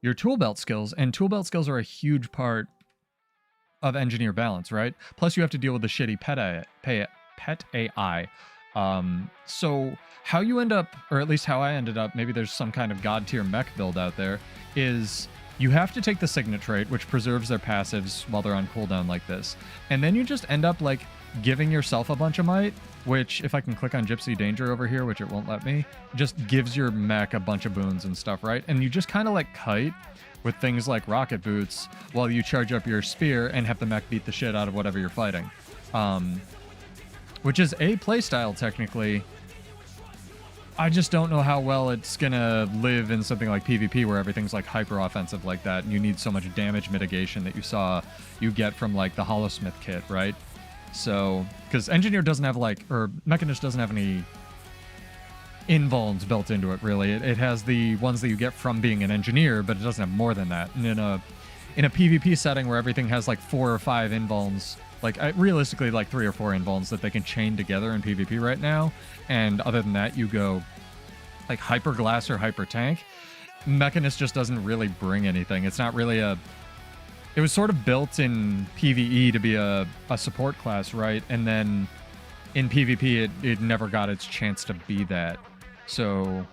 A: your tool belt skills, and tool belt skills are a huge part of engineer balance, right? Plus you have to deal with the shitty pet AI. So how you end up, or at least how I ended up, maybe there's some kind of god tier mech build out there, is you have to take the Signet trait, which preserves their passives while they're on cooldown like this. And then you just end up like giving yourself a bunch of might, which if I can click on Gypsy Danger over here, which it won't let me, just gives your mech a bunch of boons and stuff, right? And you just kind of like kite with things like rocket boots while you charge up your spear and have the mech beat the shit out of whatever you're fighting. Which is a playstyle technically. I just don't know how well it's gonna live in something like PvP where everything's like hyper offensive like that, and you need so much damage mitigation that you get from like the Hollowsmith kit, right? So, because Engineer doesn't have like, or Mechanist doesn't have any invulns built into it really. It has the ones that you get from being an engineer, but it doesn't have more than that. And in a PvP setting where everything has like 4 or 5 invulns, like realistically like 3 or 4 invulns that they can chain together in PvP right now, and other than that you go like hyper glass or hyper tank. Mechanist just doesn't really bring anything. It's not really it was sort of built in PvE to be a support class, right? And then in PvP it never got its chance to be that. So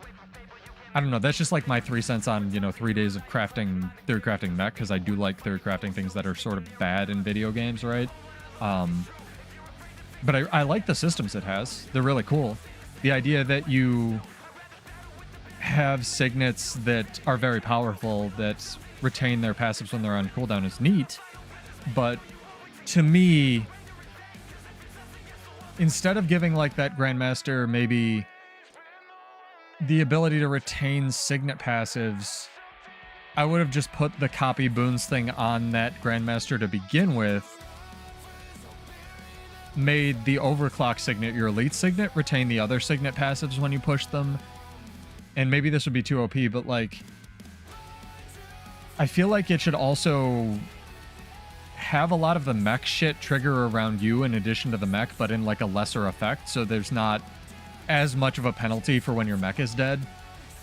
A: I don't know, that's just like my 3 cents on, 3 days of crafting, theory crafting mech, because I do like theory crafting things that are sort of bad in video games, right? But I like the systems it has. They're really cool. The idea that you have signets that are very powerful that retain their passives when they're on cooldown is neat. But to me, instead of giving like that Grandmaster maybe the ability to retain signet passives, I would have just put the copy boons thing on that Grandmaster to begin with, made the overclock signet your elite signet, retain the other signet passives when you push them, and maybe this would be too OP, but like, I feel like it should also have a lot of the mech shit trigger around you in addition to the mech, but in like a lesser effect, so there's not as much of a penalty for when your mech is dead.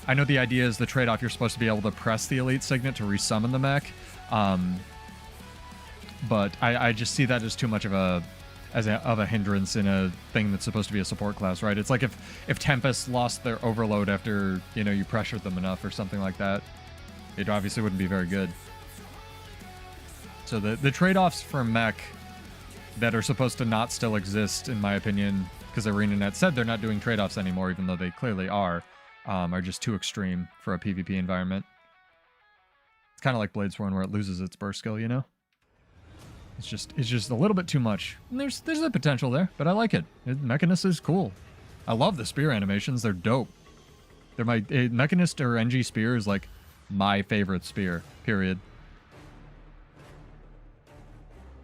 A: I know the idea is the trade-off, you're supposed to be able to press the elite signet to resummon the mech, but I just see that as too much of a hindrance in a thing that's supposed to be a support class, right? It's like if Tempest lost their overload after, you pressured them enough or something like that, it obviously wouldn't be very good. So the trade-offs for mech that are supposed to not still exist, in my opinion, because ArenaNet said they're not doing trade-offs anymore, even though they clearly are just too extreme for a PvP environment. It's kind of like Bladesworn where it loses its burst skill, It's just a little bit too much. And there's the potential there, but I like it. Mechanist is cool. I love the spear animations. They're dope. They're my Mechanist or NG spear is like my favorite spear. Period.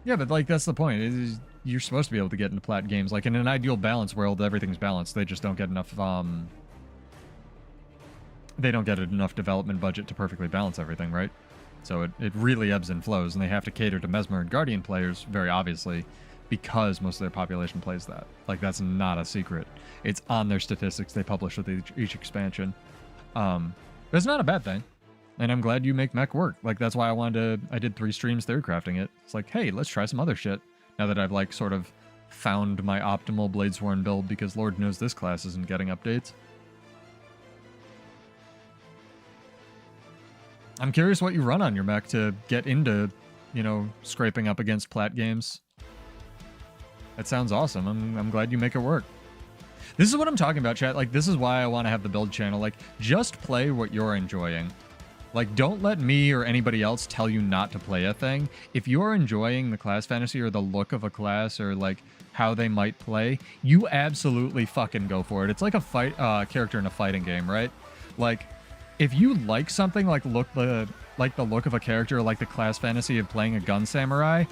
A: Yeah, but like that's the point. You're supposed to be able to get into plat games. Like in an ideal balance world, everything's balanced. They just don't get enough. They don't get enough development budget to perfectly balance everything, right? So it really ebbs and flows, and they have to cater to Mesmer and Guardian players, very obviously, because most of their population plays that. Like, that's not a secret. It's on their statistics they publish with each expansion. But it's not a bad thing. And I'm glad you make mech work. Like, that's why I did 3 streams theory crafting it. It's like, hey, let's try some other shit. Now that I've, like, sort of found my optimal Bladesworn build, because Lord knows this class isn't getting updates. I'm curious what you run on your mech to get into, you know, scraping up against plat games. That sounds awesome. I'm glad you make it work. This is what I'm talking about, chat. Like, this is why I want to have the build channel. Like, just play what you're enjoying. Like, don't let me or anybody else tell you not to play a thing. If you're enjoying the class fantasy or the look of a class or, like, how they might play, you absolutely fucking go for it. It's like a fight character in a fighting game, right? Like, if you like something like the look of a character, or like the class fantasy of playing a gun samurai,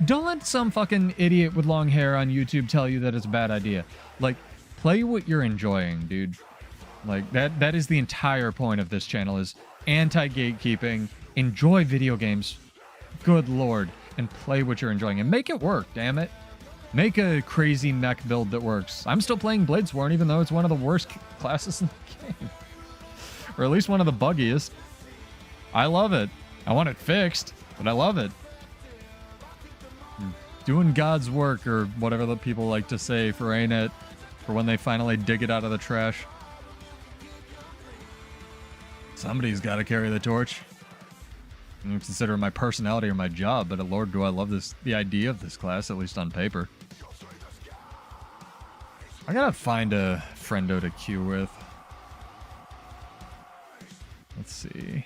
A: don't let some fucking idiot with long hair on YouTube tell you that it's a bad idea. Like, play what you're enjoying, dude. Like, that is the entire point of this channel, is anti-gatekeeping. Enjoy video games. Good lord. And play what you're enjoying. And make it work, damn it. Make a crazy mech build that works. I'm still playing Bladesworn, even though it's one of the worst classes in the game. Or at least one of the buggiest. I love it. I want it fixed, but I love it. Doing God's work, or whatever the people like to say for ain't it, for when they finally dig it out of the trash. Somebody's got to carry the torch. I don't consider it my personality or my job, but lord, do I love the idea of this class, at least on paper. I gotta find a friendo to queue with. Let's see.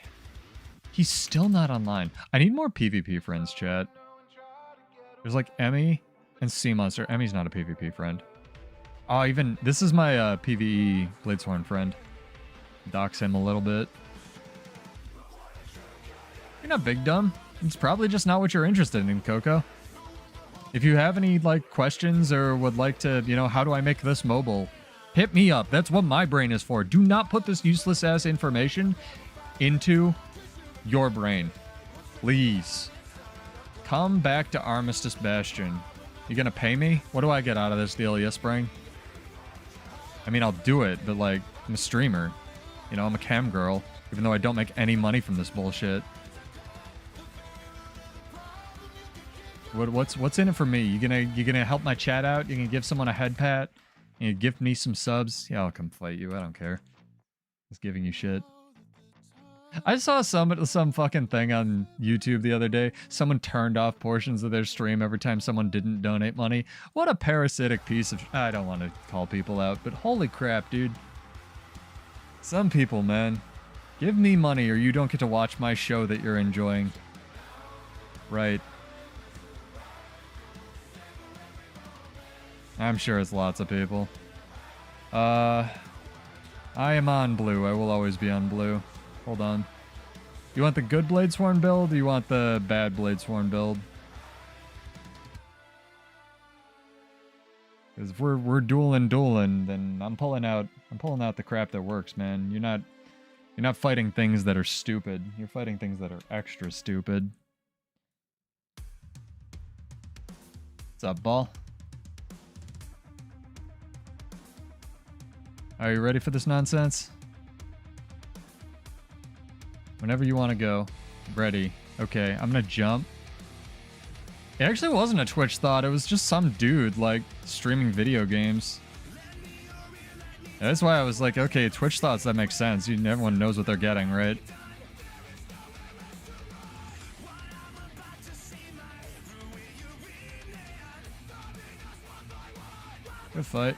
A: He's still not online. I need more PvP friends, chat. There's like Emmy and Sea Monster. Emmy's not a PvP friend. Oh, even this is my PvE Bladesworn friend. Dox him a little bit. You're not big dumb. It's probably just not what you're interested in, Coco. If you have any like questions or would like to, you know, how do I make this mobile? Hit me up. That's what my brain is for. Do not put this useless ass information into your brain. Please. Come back to Armistice Bastion. You gonna pay me? What do I get out of this deal, yes, Spring? I mean, I'll do it, but like, I'm a streamer. You know, I'm a cam girl, even though I don't make any money from this bullshit. What's in it for me? You gonna help my chat out? You gonna give someone a head pat? You give me some subs? Yeah, I'll come fight you. I don't care. Just giving you shit. I saw some fucking thing on YouTube the other day. Someone turned off portions of their stream every time someone didn't donate money. What a parasitic piece of... I don't want to call people out, but holy crap, dude. Some people, man. Give me money or you don't get to watch my show that you're enjoying. Right. I'm sure it's lots of people. I am on blue. I will always be on blue. Hold on. You want the good Bladesworn build, or you want the bad Bladesworn build? Because if we're dueling, then I'm pulling out the crap that works, man. You're not fighting things that are stupid. You're fighting things that are extra stupid. What's up, ball? Are you ready for this nonsense? Whenever you want to go. Ready. Okay, I'm gonna jump. It actually wasn't a Twitch thought. It was just some dude, like, streaming video games. That's why I was like, okay, Twitch thoughts, that makes sense. Everyone knows what they're getting, right? Good fight.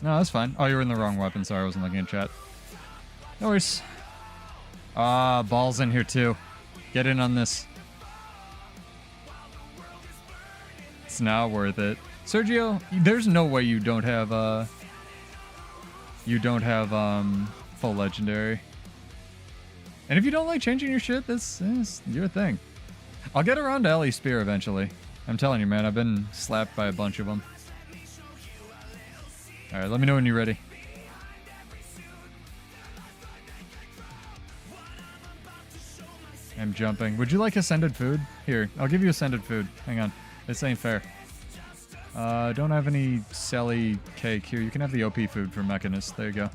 A: No, that's fine. Oh, you were in the wrong weapon. Sorry, I wasn't looking at chat. No worries. Ball's in here too. Get in on this. It's not worth it. Sergio, there's no way you don't have full legendary. And if you don't like changing your shit, this is your thing. I'll get around to Ellie Spear eventually. I'm telling you, man, I've been slapped by a bunch of them. Alright, let me know when you're ready. I'm jumping. Would you like ascended food? Here, I'll give you ascended food. Hang on. This ain't fair. Don't have any Selly cake here. You can have the OP food from Mechanist. There you go.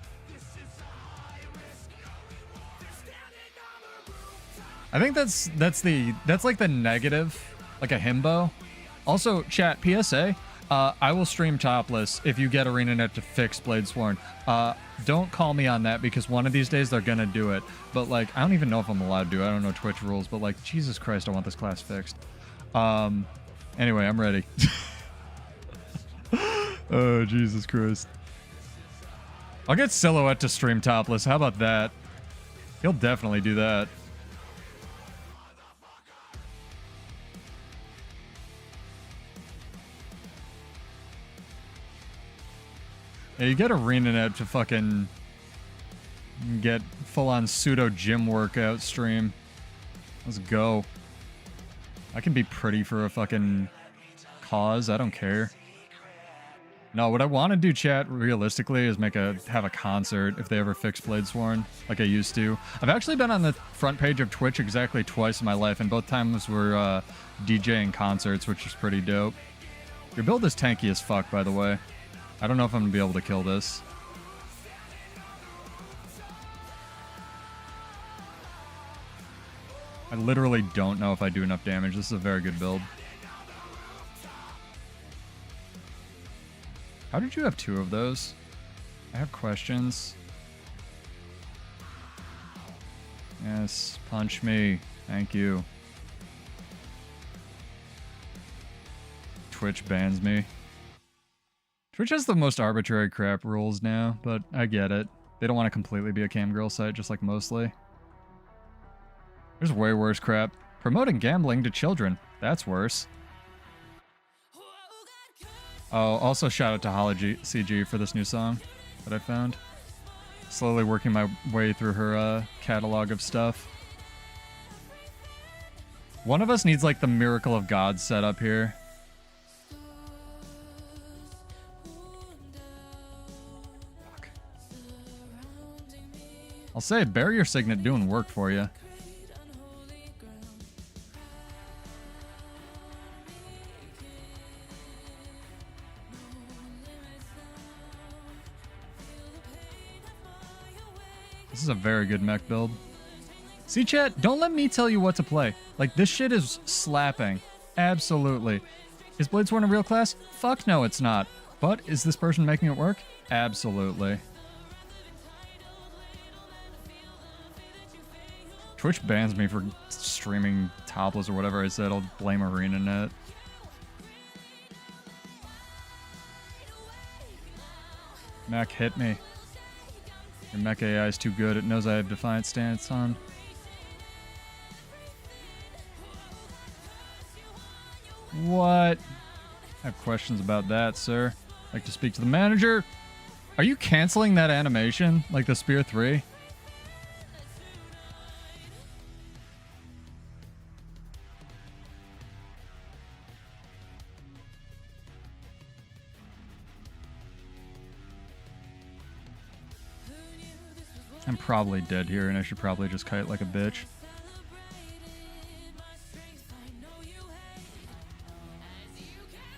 A: I think that's like the negative, like a himbo. Also, chat, PSA. I will stream topless if you get ArenaNet to fix Bladesworn. Don't call me on that because one of these days they're gonna do it. But like, I don't even know if I'm allowed to. I don't know Twitch rules, but like, Jesus Christ, I want this class fixed. Anyway, I'm ready. Oh, Jesus Christ. I'll get Silhouette to stream topless. How about that? He'll definitely do that. Yeah, you get ArenaNet to fucking get full-on pseudo gym workout stream. Let's go. I can be pretty for a fucking cause. I don't care. No, what I want to do, chat, realistically, is have a concert if they ever fix Bladesworn, like I used to. I've actually been on the front page of Twitch exactly twice in my life, and both times were DJing concerts, which is pretty dope. Your build is tanky as fuck, by the way. I don't know if I'm going to be able to kill this. I literally don't know if I do enough damage. This is a very good build. How did you have 2 of those? I have questions. Yes, punch me. Thank you. Twitch bans me. Twitch has the most arbitrary crap rules now, but I get it. They don't want to completely be a cam girl site, just like Mostly. There's way worse crap. Promoting gambling to children. That's worse. Oh, also shout out to Holly CG for this new song that I found. Slowly working my way through her catalog of stuff. One of us needs like the Miracle of God set up here. Fuck. I'll say Barrier Signet doing work for you. This is a very good mech build. See, chat, don't let me tell you what to play. Like, this shit is slapping. Absolutely. Is Bladesworn a real class? Fuck no, it's not. But is this person making it work? Absolutely. Twitch bans me for streaming topless or whatever I said. I'll blame ArenaNet. Mech, hit me. Your mech AI is too good. It knows I have Defiant stance on. What? I have questions about that, sir. I'd like to speak to the manager. Are you canceling that animation? Like the Spear 3? I'm probably dead here, and I should probably just kite like a bitch.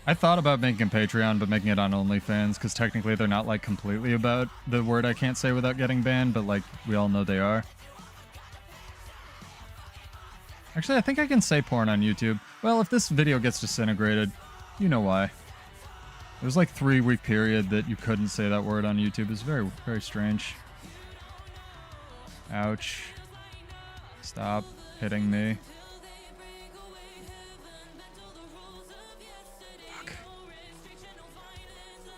A: I thought about making Patreon, but making it on OnlyFans, because technically they're not, like, completely about the word I can't say without getting banned, but, like, we all know they are. Actually, I think I can say porn on YouTube. Well, if this video gets disintegrated, you know why. It was, like, 3-week period that you couldn't say that word on YouTube. It's very, very strange. Ouch. Stop hitting me. Fuck.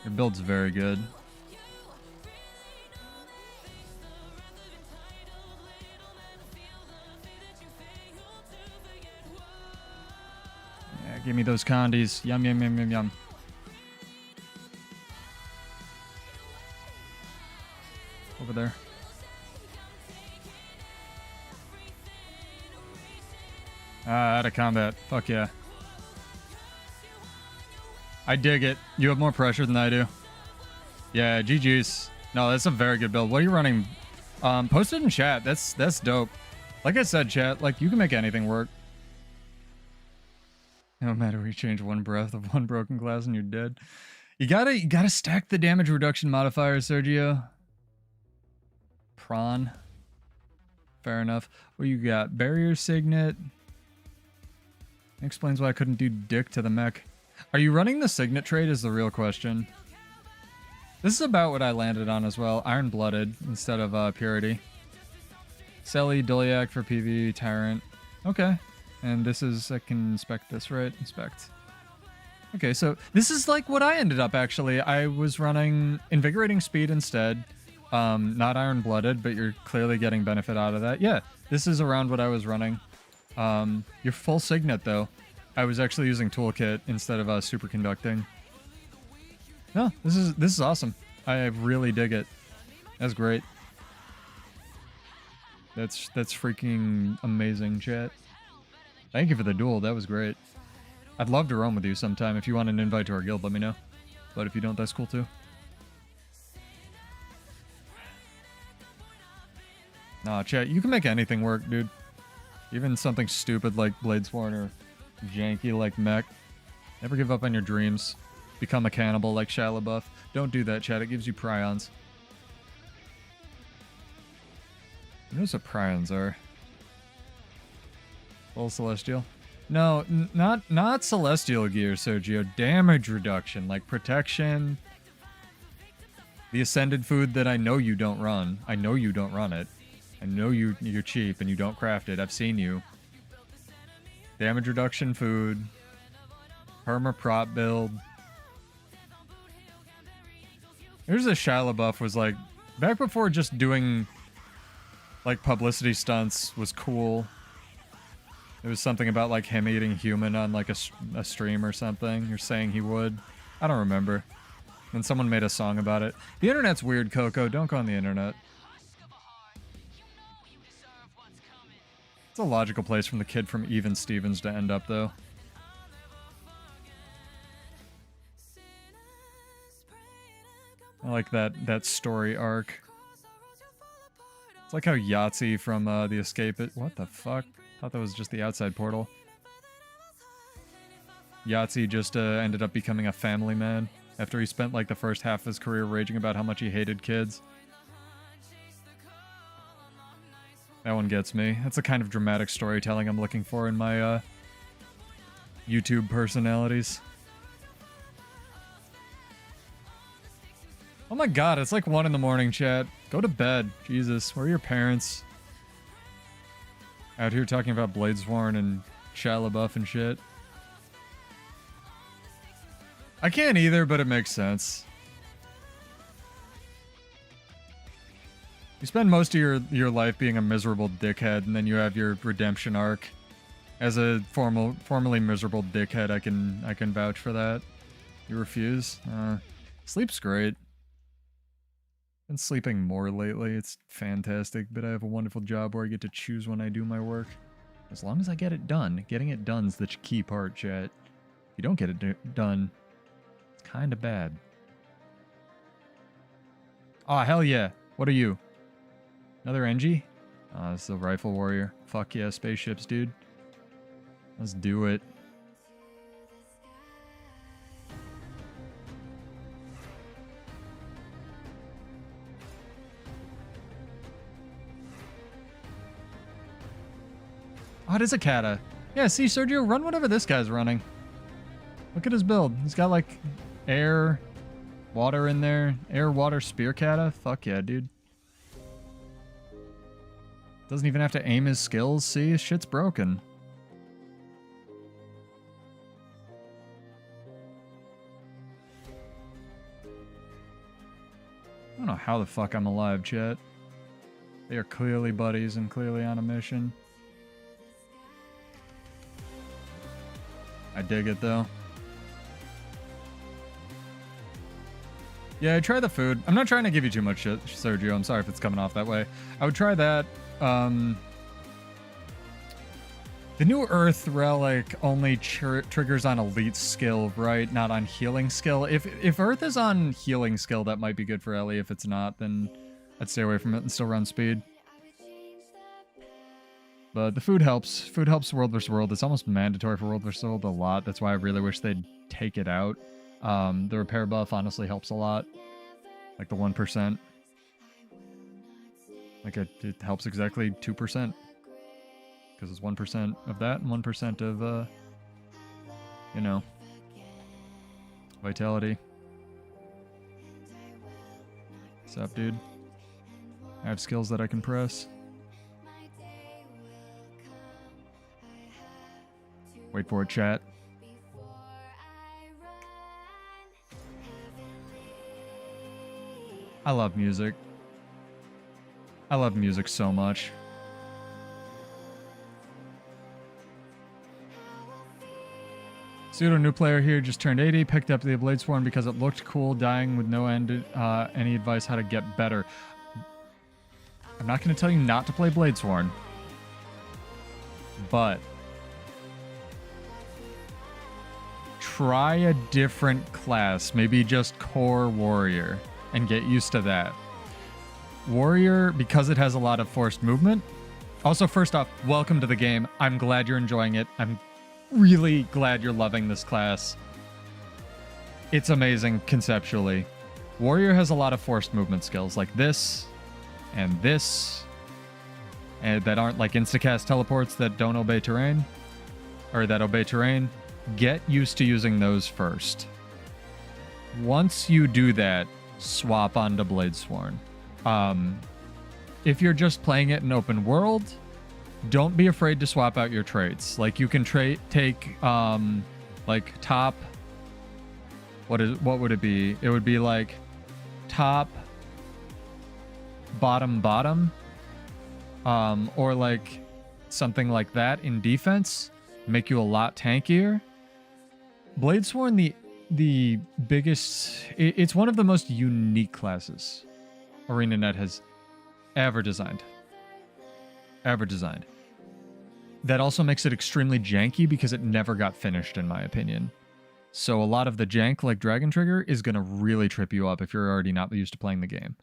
A: Your build's very good. Yeah, give me those condies. Yum, yum, yum, yum, yum. Over there. Out of combat. Fuck yeah. I dig it. You have more pressure than I do. Yeah, GG's. No, that's a very good build. What are you running? Post it in chat. That's dope. Like I said, chat, like you can make anything work. No matter you change one breath of one broken glass and you're dead. You gotta stack the damage reduction modifier, Sergio. Prawn. Fair enough. What you got? Barrier Signet. Explains why I couldn't do dick to the mech. Are you running the Signet trade is the real question. This is about what I landed on as well. Iron-Blooded instead of Purity. Selly, Doliak for PV, Tyrant. Okay. And this is, I can inspect this, right? Inspect. Okay, so this is like what I ended up actually. I was running Invigorating Speed instead. Not Iron-Blooded, but you're clearly getting benefit out of that. Yeah, this is around what I was running. Your full Signet though. I was actually using Toolkit instead of Superconducting. No, this is awesome. I really dig it. That's great. That's freaking amazing, chat. Thank you for the duel. That was great. I'd love to roam with you sometime. If you want an invite to our guild, let me know. But if you don't, that's cool too. Nah, chat, you can make anything work, dude. Even something stupid like Bladesworn or janky like Mech. Never give up on your dreams. Become a cannibal like Shalabuff. Don't do that, chat. It gives you prions. You know what prions are? Full Celestial? No, not Celestial gear, Sergio. Damage reduction, like protection. The Ascended food that I know you don't run. I know you don't run it. I know you're cheap and you don't craft it. I've seen you. Damage reduction food. Perma prop build. Here's a Shalabuff was like, back before just doing like publicity stunts was cool. There was something about like him eating human on like a stream or something. You're saying he would. I don't remember. And someone made a song about it. The internet's weird, Coco. Don't go on the internet. It's a logical place from the kid from Even Stevens to end up, though. I like that story arc. It's like how Yahtzee from The Escape... What the fuck? I thought that was just the outside portal. Yahtzee just ended up becoming a family man after he spent like the first half of his career raging about how much he hated kids. That one gets me. That's the kind of dramatic storytelling I'm looking for in my YouTube personalities. Oh my god, it's like 1 in the morning, chat. Go to bed. Jesus, where are your parents? Out here talking about Bladesworn and Shalabuff and shit. I can't either, but it makes sense. You spend most of your life being a miserable dickhead, and then you have your redemption arc. As a formerly miserable dickhead, I can vouch for that. You refuse? Sleep's great. Been sleeping more lately. It's fantastic, but I have a wonderful job where I get to choose when I do my work. As long as I get it done. Getting it done's the key part, chat. If you don't get it done, it's kind of bad. Oh, hell yeah. What are you? Another NG? Oh, this is a rifle warrior. Fuck yeah, spaceships, dude. Let's do it. Oh, it is a kata. Yeah, see, Sergio, run whatever this guy's running. Look at his build. He's got, like, air, water in there. Air, water, spear kata. Fuck yeah, dude. Doesn't even have to aim his skills. See, his shit's broken. I don't know how the fuck I'm alive, chat. They are clearly buddies and clearly on a mission. I dig it, though. Yeah, I try the food. I'm not trying to give you too much shit, Sergio. I'm sorry if it's coming off that way. I would try that. The new Earth relic only triggers on elite skill, right? Not on healing skill. If Earth is on healing skill, that might be good for Ellie. If it's not, then I'd stay away from it and still run speed. But the food helps. Food helps World vs. World. It's almost mandatory for World vs. World a lot. That's why I really wish they'd take it out. The repair buff honestly helps a lot. Like the 1%. Like it helps exactly 2%. Because it's 1% of that and 1% of, you know, Vitality. What's up, dude? I have skills that I can press. Wait for it, chat. I love music. I love music so much. Pseudo new player here, just turned 80, picked up the Bladesworn because it looked cool, dying with no end. Any advice how to get better? I'm not going to tell you not to play Bladesworn, but try a different class, maybe just core warrior, and get used to that. Warrior, because it has a lot of forced movement. Also, first off, welcome to the game. I'm glad you're enjoying it. I'm really glad you're loving this class. It's amazing conceptually. Warrior has a lot of forced movement skills like this, and that aren't like instacast teleports that don't obey terrain, or that obey terrain. Get used to using those first. Once you do that, swap onto Bladesworn. If you're just playing it in open world, don't be afraid to swap out your traits. Like you can take like top. What would it be? It would be like top, bottom, or like something like that in defense. Make you a lot tankier. Bladesworn, the biggest. It's one of the most unique classes ArenaNet has ever designed. That also makes it extremely janky because it never got finished, in my opinion. So a lot of the jank, like Dragon Trigger, is going to really trip you up if you're already not used to playing the game.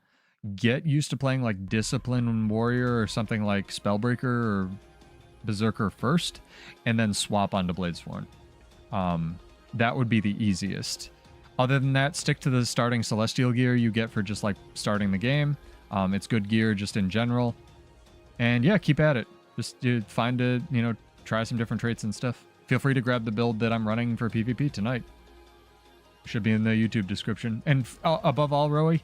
A: Get used to playing like Discipline Warrior or something like Spellbreaker or Berserker first, and then swap onto Bladesworn. That would be the easiest. Other than that, stick to the starting Celestial gear you get for just like starting the game. It's good gear just in general. And yeah, keep at it. Just try some different traits and stuff. Feel free to grab the build that I'm running for PvP tonight. Should be in the YouTube description. And above all, Roey,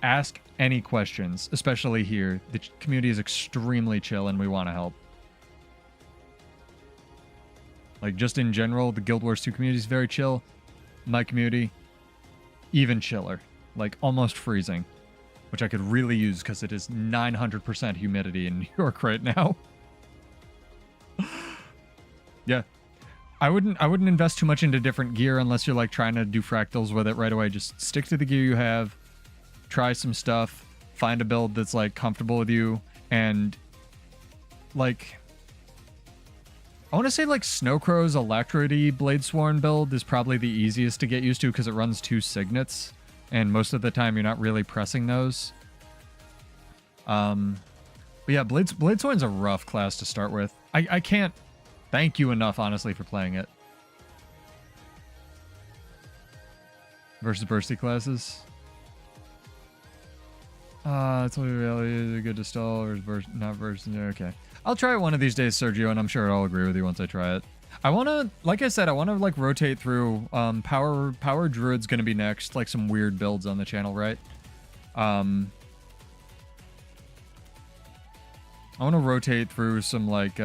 A: ask any questions, especially here. The community is extremely chill and we want to help. Like just in general, the Guild Wars 2 community is very chill. My community, even chiller. Like almost freezing. Which I could really use because it is 900% humidity in New York right now. Yeah. I wouldn't invest too much into different gear unless you're like trying to do fractals with it right away. Just stick to the gear you have. Try some stuff. Find a build that's like comfortable with you. And like I want to say like Snowcrow's Electrody Bladesworn build is probably the easiest to get used to because it runs 2 signets. And most of the time, you're not really pressing those. But yeah, Bladesworn's a rough class to start with. I can't thank you enough, honestly, for playing it. Versus bursty classes. It's only really good to stall or not versus. Okay. I'll try it one of these days, Sergio, and I'm sure I'll agree with you once I try it. I want to, like I said, I want to like rotate through. Power Druid's going to be next, like some weird builds on the channel, right? I want to rotate through some like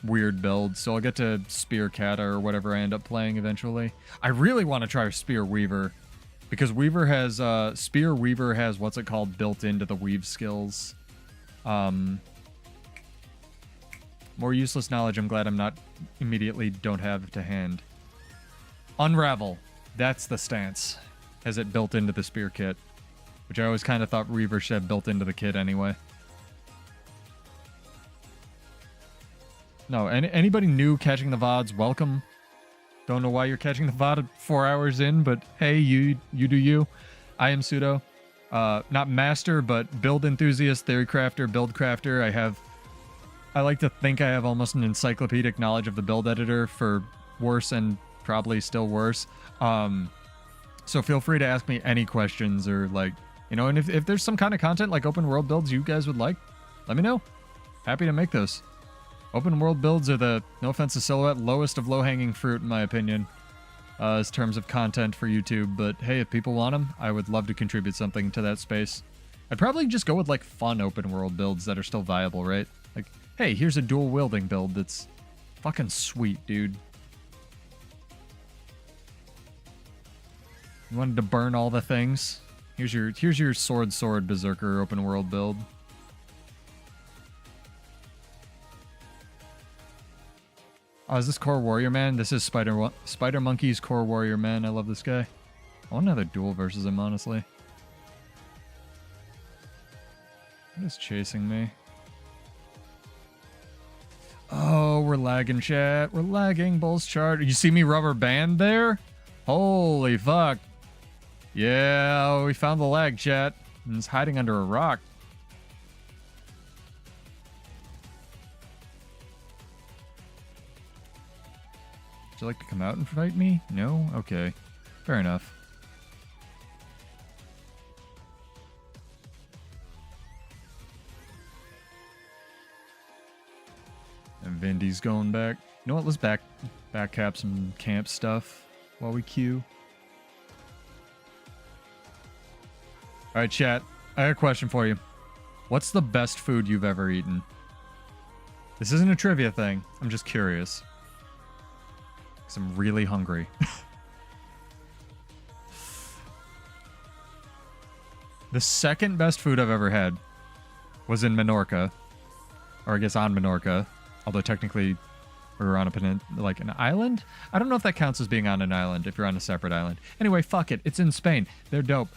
A: weird builds, so I'll get to Spear Kata or whatever I end up playing eventually. I really want to try Spear Weaver because Weaver has Spear Weaver has what's it called built into the weave skills. More useless knowledge. I'm glad I'm not immediately don't have to hand. Unravel. That's the stance. Has it built into the spear kit, which I always kind of thought Reaver should have built into the kit anyway. No, anybody new catching the VODs, welcome. Don't know why you're catching the VOD 4 hours in, but hey, you do you. I am Pseudo. Not master, but build enthusiast, theory crafter, build crafter. I like to think I have almost an encyclopedic knowledge of the build editor for worse and probably still worse. So feel free to ask me any questions or like, and if there's some kind of content like open world builds you guys would like, let me know. Happy to make those. Open world builds are the, no offense to Silhouette, lowest of low-hanging fruit in my opinion. as terms of content for YouTube, but hey, if people want them, I would love to contribute something to that space. I'd probably just go with like fun open world builds that are still viable, right? Like, hey, here's a dual wielding build that's fucking sweet, dude. You wanted to burn all the things? Here's your sword berserker open world build. Oh, is this Core Warrior Man? This is Spider Monkey's Core Warrior Man. I love this guy. I want another duel versus him, honestly. What is chasing me? Oh, we're lagging, chat. We're lagging. Bulls chart. You see me rubber band there? Holy fuck. Yeah, we found the lag, chat. And it's hiding under a rock. Would you like to come out and fight me? No? Okay. Fair enough. And Vindy's going back. You know what? Let's back cap some camp stuff while we queue. Alright, chat. I got a question for you. What's the best food you've ever eaten? This isn't a trivia thing. I'm just curious. Because I'm really hungry. The second best food I've ever had was in Menorca. Or I guess on Menorca. Although technically we were on a like an island? I don't know if that counts as being on an island if you're on a separate island. Anyway, fuck it. It's in Spain. They're dope.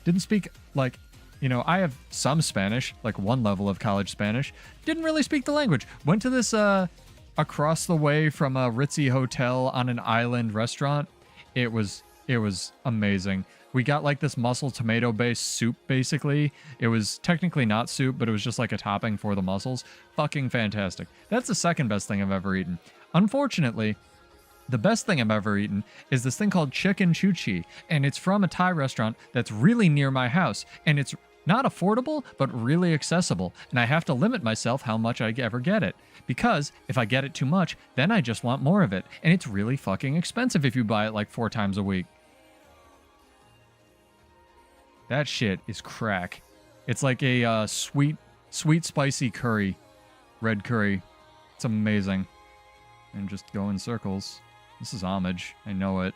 A: Didn't speak, like, you know, I have some Spanish, like one level of college Spanish. Didn't really speak the language. Went to this, across the way from a ritzy hotel on an island restaurant. It was amazing. We got like this mussel tomato based soup, basically. It was technically not soup, but it was just like a topping for the mussels. Fucking fantastic. That's the second best thing I've ever eaten. Unfortunately, the best thing I've ever eaten is this thing called chicken chuchi, and it's from a Thai restaurant that's really near my house, and it's not affordable, but really accessible, and I have to limit myself how much I ever get it, because if I get it too much, then I just want more of it, and it's really fucking expensive if you buy it like 4 times a week. That shit is crack. It's like a sweet spicy curry, red curry. It's amazing. And just go in circles. This is homage. I know it.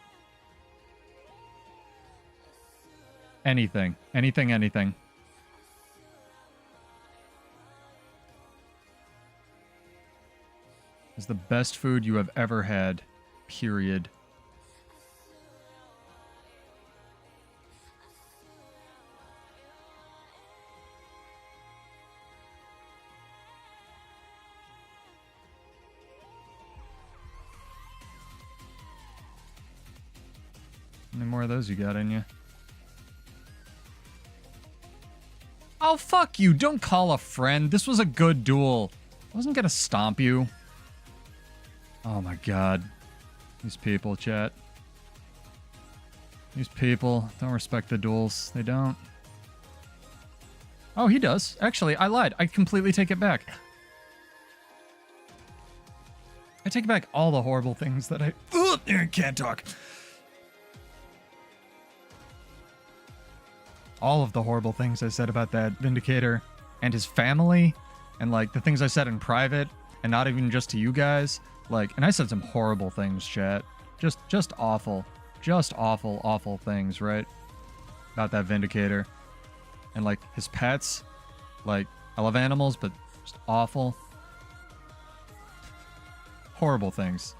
A: Anything. Anything. It's the best food you have ever had. Period. How many more of those you got in you? Oh, fuck you. Don't call a friend. This was a good duel. I wasn't gonna stomp you. Oh my god. These people, chat. These people don't respect the duels. They don't. Oh, he does. Actually, I lied. I completely take it back. I take back all the horrible things that I can't talk. All of the horrible things I said about that Vindicator and his family, and like the things I said in private, and not even just to you guys. Like, and I said some horrible things, chat. Just awful. Just awful things, right? About that Vindicator. And like his pets. Like, I love animals, but just awful. Horrible things.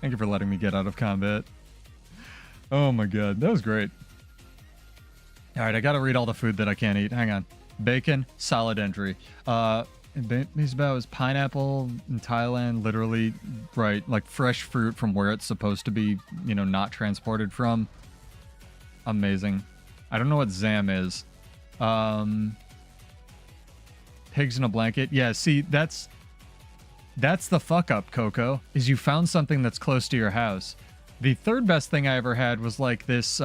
A: Thank you for letting me get out of combat. Oh my god, that was great. Alright, I gotta read all the food that I can't eat. Hang on. Bacon, solid entry. It's about pineapple in Thailand, literally, right, like fresh fruit from where it's supposed to be, you know, not transported from. Amazing. I don't know what Zam is. Pigs in a blanket. Yeah, see, that's the fuck up, Coco, is you found something that's close to your house. The third best thing I ever had was like this,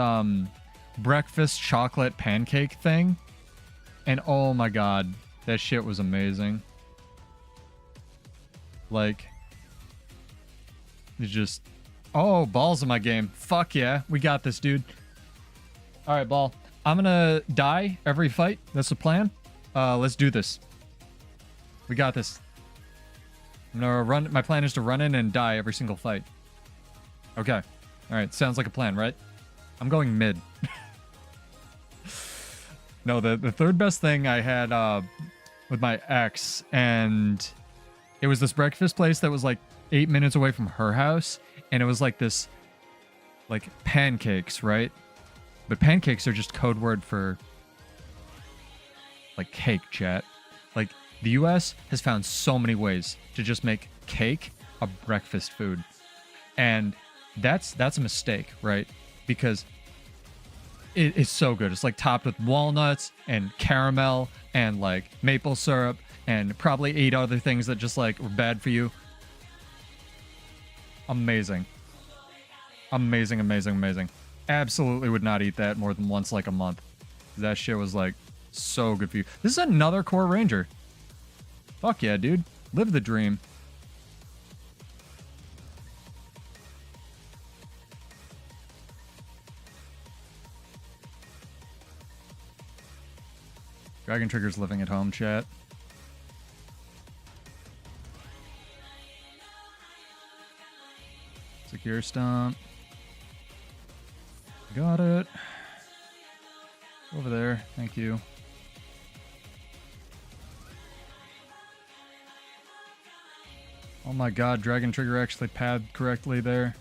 A: breakfast chocolate pancake thing. And oh my god, that shit was amazing. Like, it's just Oh, Ball's in my game. Fuck yeah. We got this, dude. All right, Ball. I'm gonna die every fight. That's the plan. Let's do this. We got this. I'm gonna run. My plan is to run in and die every single fight. Okay. All right. Sounds like a plan, right? I'm going mid. No, the third best thing I had with my ex, and it was this breakfast place that was like 8 minutes away from her house, and it was like this, like pancakes, right? But pancakes are just code word for like cake, chat. Like the US has found so many ways to just make cake a breakfast food. And that's a mistake, right? Because it's so good. It's like topped with walnuts and caramel and like maple syrup and probably 8 other things that just like were bad for you. Amazing. Amazing, amazing, amazing. Absolutely would not eat that more than once like a month. That shit was like so good for you. This is another core ranger. Fuck yeah, dude. Live the dream. Dragon Trigger's living at home, chat. Secure stomp. Got it. Over there. Thank you. Oh my god, Dragon Trigger actually padded correctly there.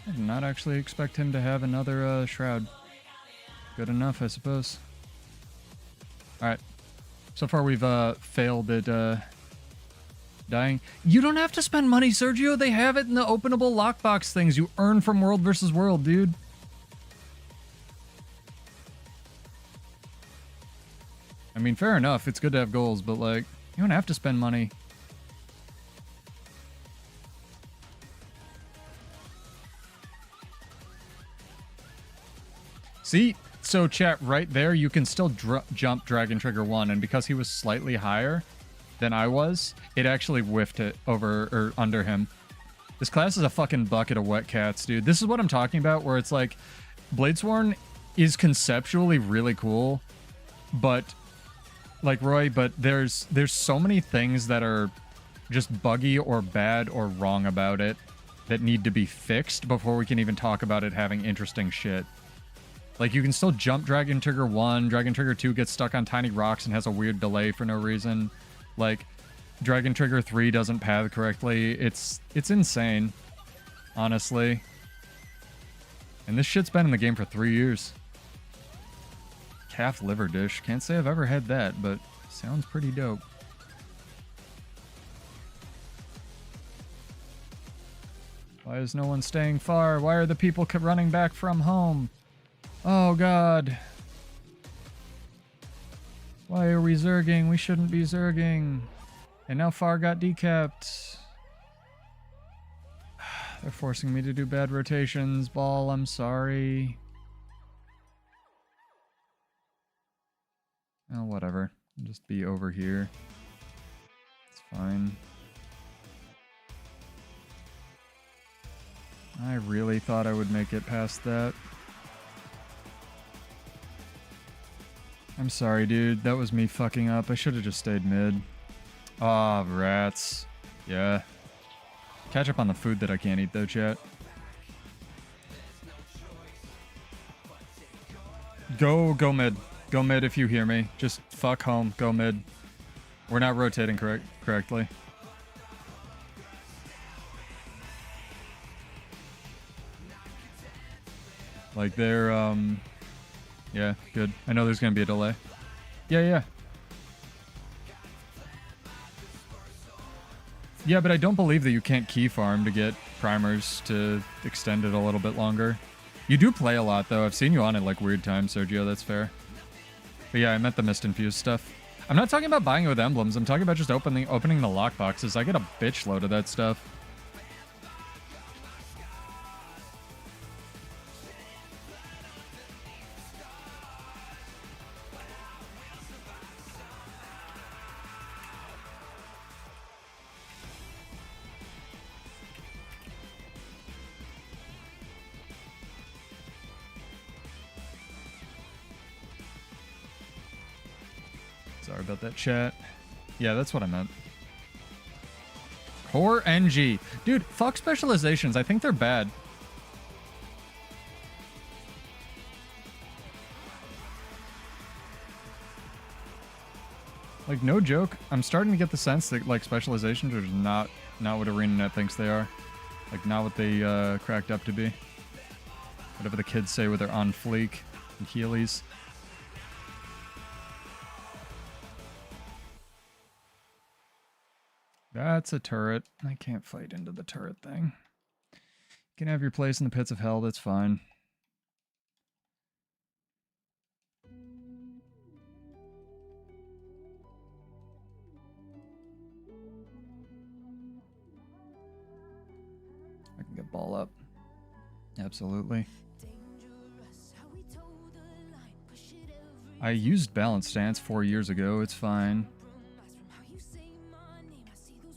A: I did not actually expect him to have another Shroud. Good enough, I suppose. Alright. So far we've failed at dying. You don't have to spend money, Sergio. They have it in the openable lockbox things you earn from World vs. World, dude. I mean, fair enough. It's good to have goals, but like, you don't have to spend money. See? So chat, right there, you can still jump Dragon Trigger 1, and because he was slightly higher than I was, it actually whiffed it over or under him. This class is a fucking bucket of wet cats, dude. This is what I'm talking about, where it's like, Bladesworn is conceptually really cool, but like Roy, but there's so many things that are just buggy or bad or wrong about it that need to be fixed before we can even talk about it having interesting shit. Like, you can still jump Dragon Trigger 1, Dragon Trigger 2 gets stuck on tiny rocks and has a weird delay for no reason. Like, Dragon Trigger 3 doesn't path correctly. It's insane, honestly. And this shit's been in the game for 3 years. Calf liver dish. Can't say I've ever had that, but sounds pretty dope. Why is no one staying far? Why are the people running back from home? Oh god. Why are we zerging? We shouldn't be zerging. And now Far got decapped. They're forcing me to do bad rotations. Ball, I'm sorry. Oh, whatever. I'll just be over here. It's fine. I really thought I would make it past that. I'm sorry, dude. That was me fucking up. I should have just stayed mid. Ah, rats. Yeah. Catch up on the food that I can't eat, though, chat. Go mid. Go mid if you hear me. Just fuck home. Go mid. We're not rotating correctly. Like, they're, yeah, good. I know there's gonna be a delay. Yeah. Yeah, but I don't believe that you can't key farm to get primers to extend it a little bit longer. You do play a lot, though. I've seen you on at, like, weird times, Sergio. That's fair. But yeah, I meant the Mist-infused stuff. I'm not talking about buying it with emblems. I'm talking about just opening the lockboxes. I get a bitch load of that stuff. Sorry about that, chat. Yeah, that's what I meant. Core NG. Dude, fuck specializations. I think they're bad. Like, no joke, I'm starting to get the sense that, like, specializations are just not what ArenaNet thinks they are. Like, not what they cracked up to be. Whatever the kids say with their on fleek and Heelys. That's a turret. I can't fight into the turret thing. You can have your place in the pits of hell, that's fine. I can get ball up. Absolutely. I used balance stance 4 years ago. It's fine.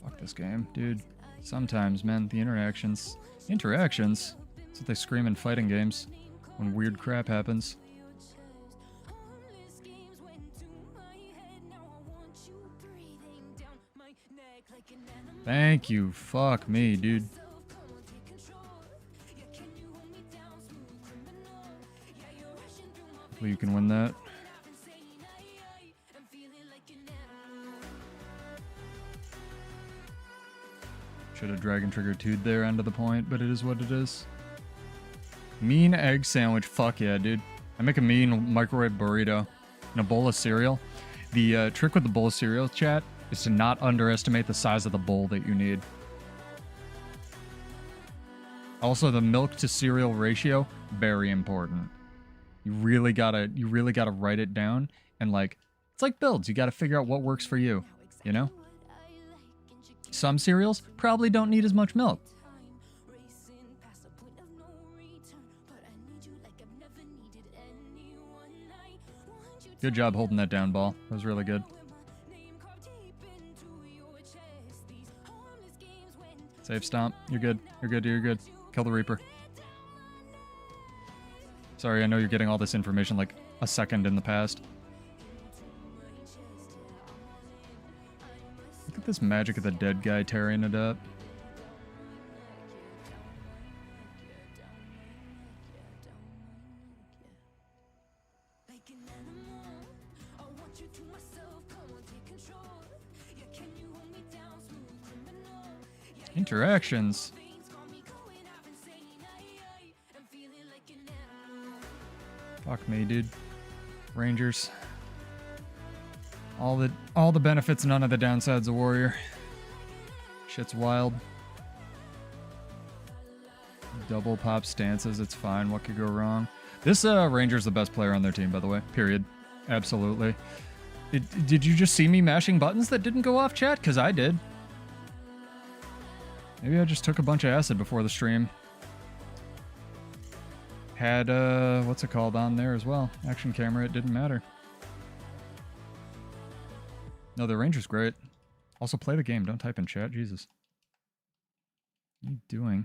A: Fuck this game, dude. Sometimes, man, the interactions. Interactions? That's what they scream in fighting games when weird crap happens. Thank you. Fuck me, dude. Hopefully you can win that. Should have Dragon Trigger 2'd there, end of the point, but it is what it is. Mean egg sandwich. Fuck yeah, dude. I make a mean microwave burrito and a bowl of cereal. The trick with the bowl of cereal, chat, is to not underestimate the size of the bowl that you need. Also, the milk to cereal ratio, very important. You really gotta write it down, and like, it's like builds. You gotta figure out what works for you, you know? Some cereals probably don't need as much milk. Good job holding that down, ball. That was really good. Save stomp. You're good. You're good. You're good. Kill the Reaper. Sorry, I know you're getting all this information like a second in the past. Look at this magic of the dead guy tearing it up. Interactions. Fuck me, dude. Rangers. All the benefits, none of the downsides of Warrior. Shit's wild. Double pop stances, it's fine. What could go wrong? This Ranger's the best player on their team, by the way. Period. Absolutely. Did you just see me mashing buttons that didn't go off, chat? Because I did. Maybe I just took a bunch of acid before the stream. Had, what's it called on there as well? Action camera, it didn't matter. No, the Ranger's great. Also, play the game. Don't type in chat. Jesus. What are you doing?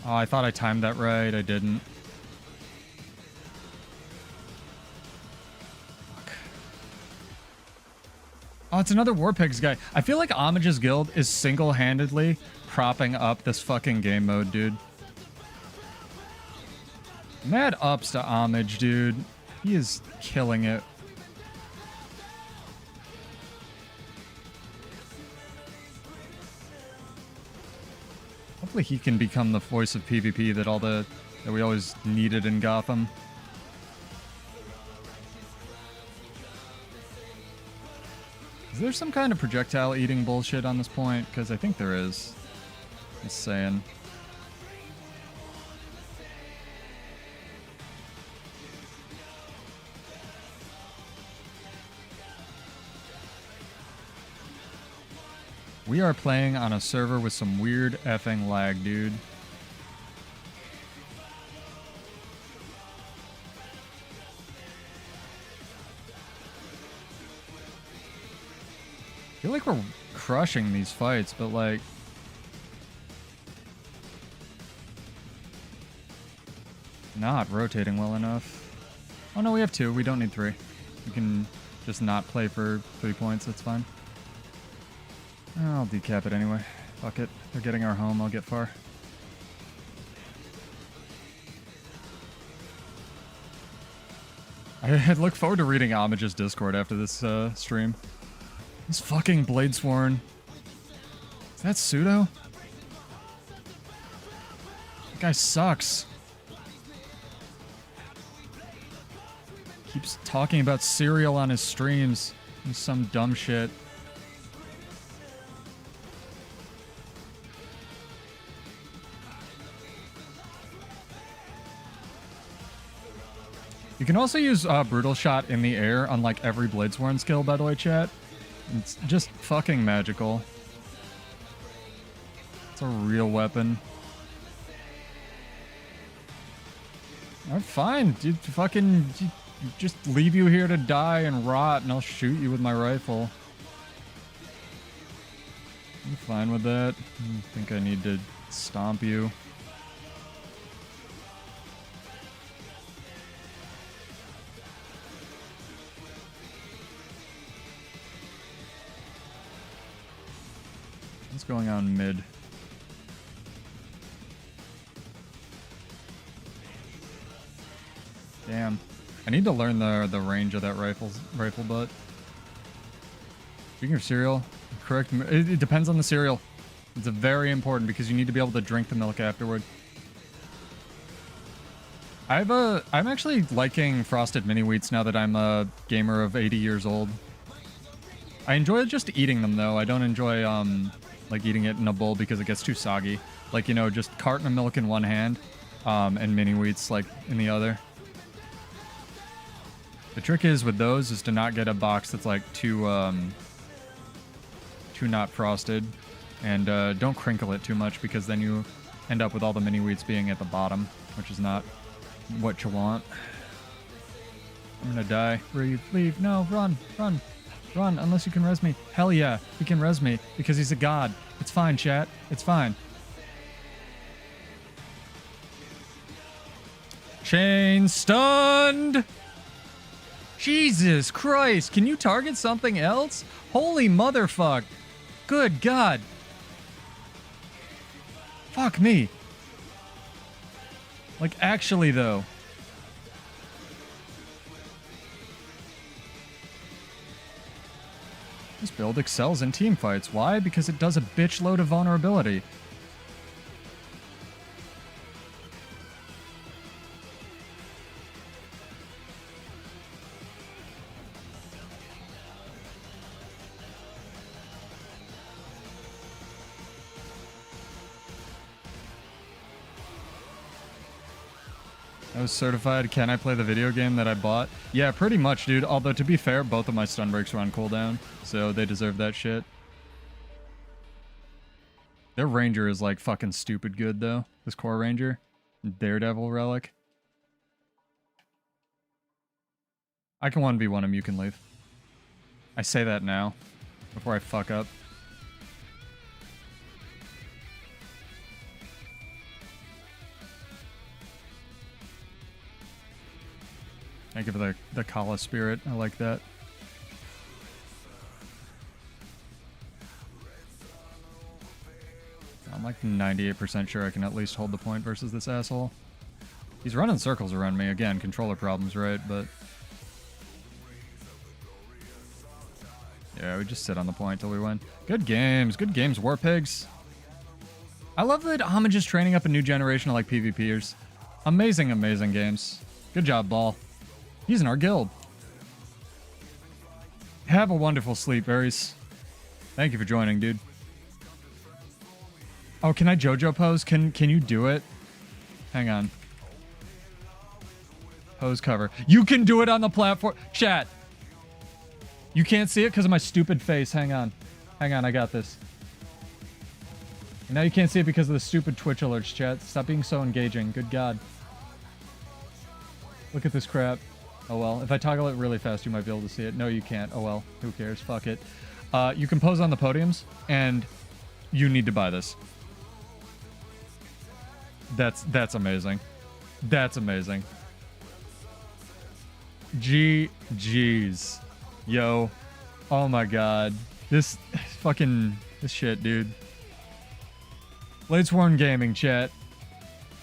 A: Oh, I thought I timed that right. I didn't. Fuck. Oh, it's another Warpigs guy. I feel like Homage's guild is single-handedly propping up this fucking game mode, dude. Mad ups to Homage, dude. He is killing it. Hopefully he can become the voice of PvP that we always needed in Gotham. Is there some kind of projectile eating bullshit on this point? Because I think there is. Just saying. We are playing on a server with some weird effing lag, dude. I feel like we're crushing these fights, but like... not rotating well enough. Oh no, we have 2. We don't need 3. We can just not play for 3 points. That's fine. I'll decap it anyway. Fuck it. They're getting our home. I'll get far. I look forward to reading Homage's Discord after this stream. This fucking Bladesworn. Is that pseudo? That guy sucks. Keeps talking about cereal on his streams and some dumb shit. You can also use Brutal Shot in the air on like every Bladesworn skill, by the way, chat. It's just fucking magical. It's a real weapon. I'm fine, dude. Fucking just leave you here to die and rot, and I'll shoot you with my rifle. I'm fine with that. I think I need to stomp you. What's going on mid? Damn. I need to learn the range of that rifle butt. Speaking of cereal, correct. It depends on the cereal. It's very important because you need to be able to drink the milk afterward. I'm actually liking frosted mini wheats now that I'm a gamer of 80 years old. I enjoy just eating them though. I don't enjoy like eating it in a bowl because it gets too soggy. Like, you know, just carton of milk in one hand, and mini wheats like in the other. The trick is with those is to not get a box that's like too not frosted, and don't crinkle it too much because then you end up with all the mini wheats being at the bottom, which is not what you want. I'm gonna die. Leave. No, run. Run, unless you can res me. Hell yeah, he can res me because he's a god. It's fine, chat. It's fine. Chain stunned. Jesus Christ, can you target something else? Holy motherfuck. Good God. Fuck me. Like, actually, though. This build excels in team fights. Why? Because it does a bitch load of vulnerability. I was certified. Can I play the video game that I bought? Yeah, pretty much, dude. Although, to be fair, both of my stun breaks were on cooldown, so they deserve that shit. Their ranger is, like, fucking stupid good, though. This core ranger. Daredevil relic. I can 1v1 him, you can leave. I say that now, before I fuck up. Thank you for the Kala spirit. I like that. I'm like 98% sure I can at least hold the point versus this asshole. He's running circles around me. Again, controller problems, right? But yeah, we just sit on the point till we win. Good games. Good games, War Pigs. I love that Homage is training up a new generation of like PvPers. Amazing, amazing games. Good job, Ball. He's in our guild. Have a wonderful sleep, Aries. Thank you for joining, dude. Oh, can I JoJo pose? Can you do it? Hang on. Pose cover. You can do it on the platform. Chat. You can't see it because of my stupid face. Hang on. Hang on, I got this. And now you can't see it because of the stupid Twitch alerts, chat. Stop being so engaging. Good God. Look at this crap. Oh well. If I toggle it really fast, you might be able to see it. No, you can't. Oh well. Who cares? Fuck it. You can pose on the podiums, and you need to buy this. That's amazing. That's amazing. GG's. Yo. Oh my god. This shit, dude. Bladesworn Gaming, chat.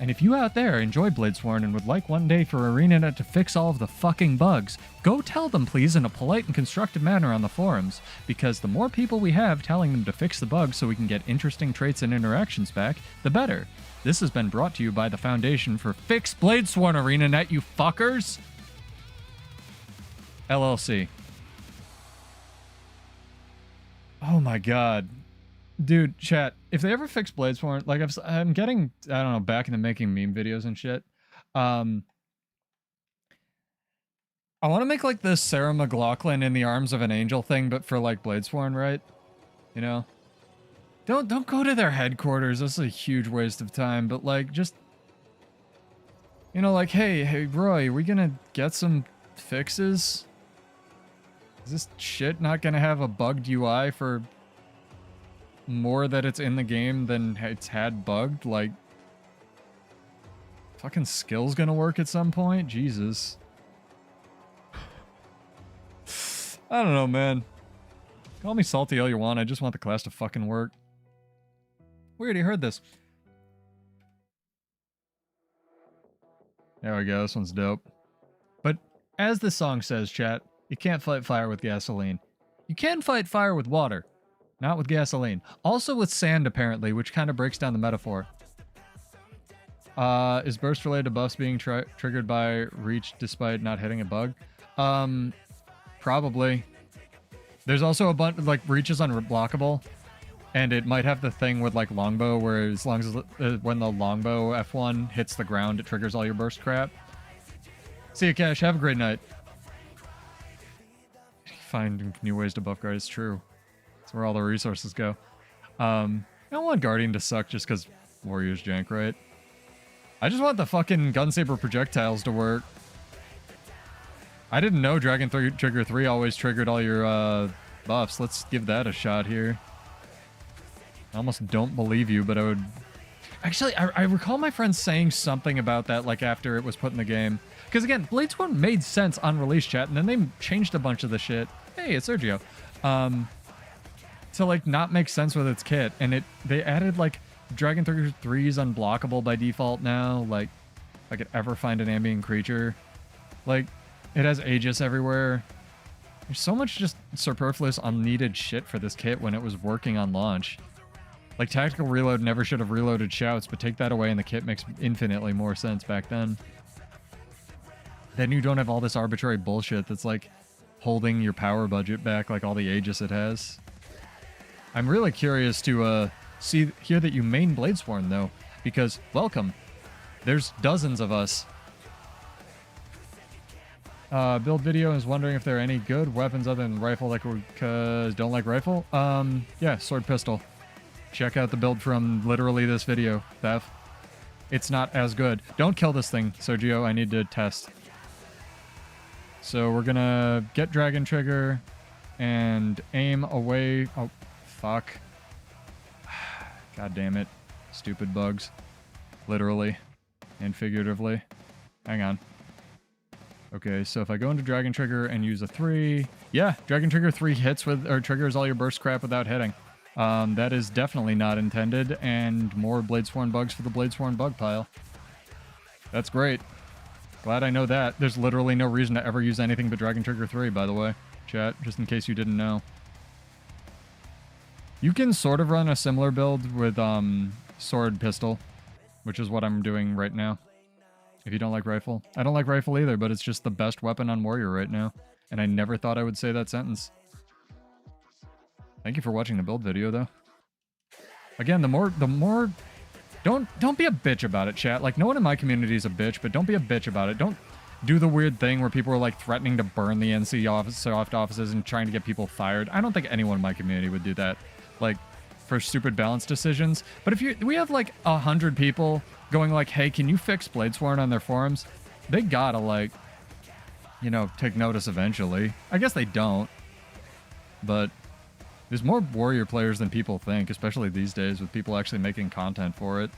A: And if you out there enjoy Bladesworn and would like one day for ArenaNet to fix all of the fucking bugs, go tell them please in a polite and constructive manner on the forums, because the more people we have telling them to fix the bugs so we can get interesting traits and interactions back, the better. This has been brought to you by the Foundation for Fix Bladesworn ArenaNet, you fuckers! LLC. Oh my god. Dude, chat, if they ever fix Bladesworn, like I'm getting, I don't know, back into making meme videos and shit. I want to make like this Sarah McLachlan in the arms of an angel thing, but for like Bladesworn, right? You know? Don't go to their headquarters. That's a huge waste of time, but like just, you know, like, hey Roy, are we gonna get some fixes? Is this shit not gonna have a bugged UI for more that it's in the game than it's had bugged? Like, fucking skill's gonna work at some point? Jesus. I don't know, man. Call me salty all you want, I just want the class to fucking work. We already heard this. There we go, this one's dope. But as the song says, chat, you can't fight fire with gasoline. You can fight fire with water. Not with gasoline. Also with sand, apparently, which kind of breaks down the metaphor. Is burst related to buffs being triggered by reach despite not hitting a bug? Probably. There's also a bunch, like, reach is unblockable. And it might have the thing with, like, longbow, where as long as, when the longbow F1 hits the ground, it triggers all your burst crap. See you, Cash. Have a great night. Finding new ways to buff guard is true. That's where all the resources go. I don't want Guardian to suck just because Warrior's jank, right? I just want the fucking Gunsaber projectiles to work. I didn't know Dragon Trigger 3 always triggered all your buffs. Let's give that a shot here. I almost don't believe you, but I would... Actually, I recall my friends saying something about that, like, after it was put in the game. Because, again, Bladesworn made sense on release chat, and then they changed a bunch of the shit. Hey, it's Sergio. To, like, not make sense with its kit. And they added, like, Dragon Trigger 3 is unblockable by default now. Like, if I could ever find an ambient creature. Like, it has Aegis everywhere. There's so much just superfluous, unneeded shit for this kit when it was working on launch. Like, Tactical Reload never should have reloaded shouts, but take that away and the kit makes infinitely more sense back then. Then you don't have all this arbitrary bullshit that's, like, holding your power budget back, like all the Aegis it has. I'm really curious to hear that you main Bladesworn, though, because, welcome, there's dozens of us. Build video is wondering if there are any good weapons other than rifle, like, because don't like rifle? Yeah, sword pistol. Check out the build from literally this video, Thef. It's not as good. Don't kill this thing, Sergio. I need to test. So we're gonna get Dragon Trigger and aim away. Oh, fuck. God damn it. Stupid bugs. Literally and figuratively. Hang on. Okay, so if I go into Dragon Trigger and use a 3... Yeah, Dragon Trigger 3 hits with, or triggers all your burst crap without hitting. That is definitely not intended, and more Bladesworn bugs for the Bladesworn bug pile. That's great. Glad I know that. There's literally no reason to ever use anything but Dragon Trigger 3, by the way. Chat, just in case you didn't know. You can sort of run a similar build with sword pistol, which is what I'm doing right now. If you don't like rifle. I don't like rifle either, but it's just the best weapon on Warrior right now. And I never thought I would say that sentence. Thank you for watching the build video, though. Again, the more... Don't be a bitch about it, chat. Like, no one in my community is a bitch, but don't be a bitch about it. Don't do the weird thing where people are, like, threatening to burn the NC soft offices and trying to get people fired. I don't think anyone in my community would do that. Like, for stupid balance decisions. But if we have like 100 people going like, hey, can you fix Bladesworn on their forums? They gotta like, you know, take notice eventually. I guess they don't, but there's more warrior players than people think, especially these days with people actually making content for it.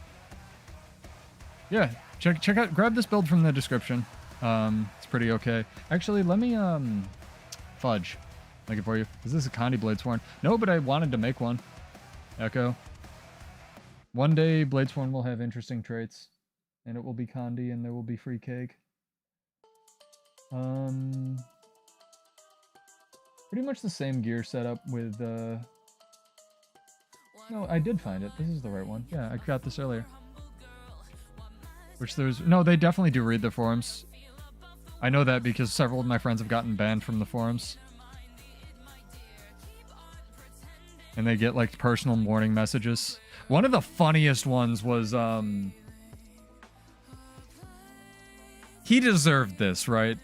A: Yeah, check out, grab this build from the description. It's pretty okay. Actually, let me fudge. Make it for you. Is this a Condi Bladesworn? No, but I wanted to make one. Echo. One day, Bladesworn will have interesting traits, and it will be Condi, and there will be free cake. Pretty much the same gear setup with, No, I did find it. This is the right one. Yeah, I got this earlier. Which there's... No, they definitely do read the forums. I know that because several of my friends have gotten banned from the forums. And they get, like, personal warning messages. One of the funniest ones was, he deserved this, right?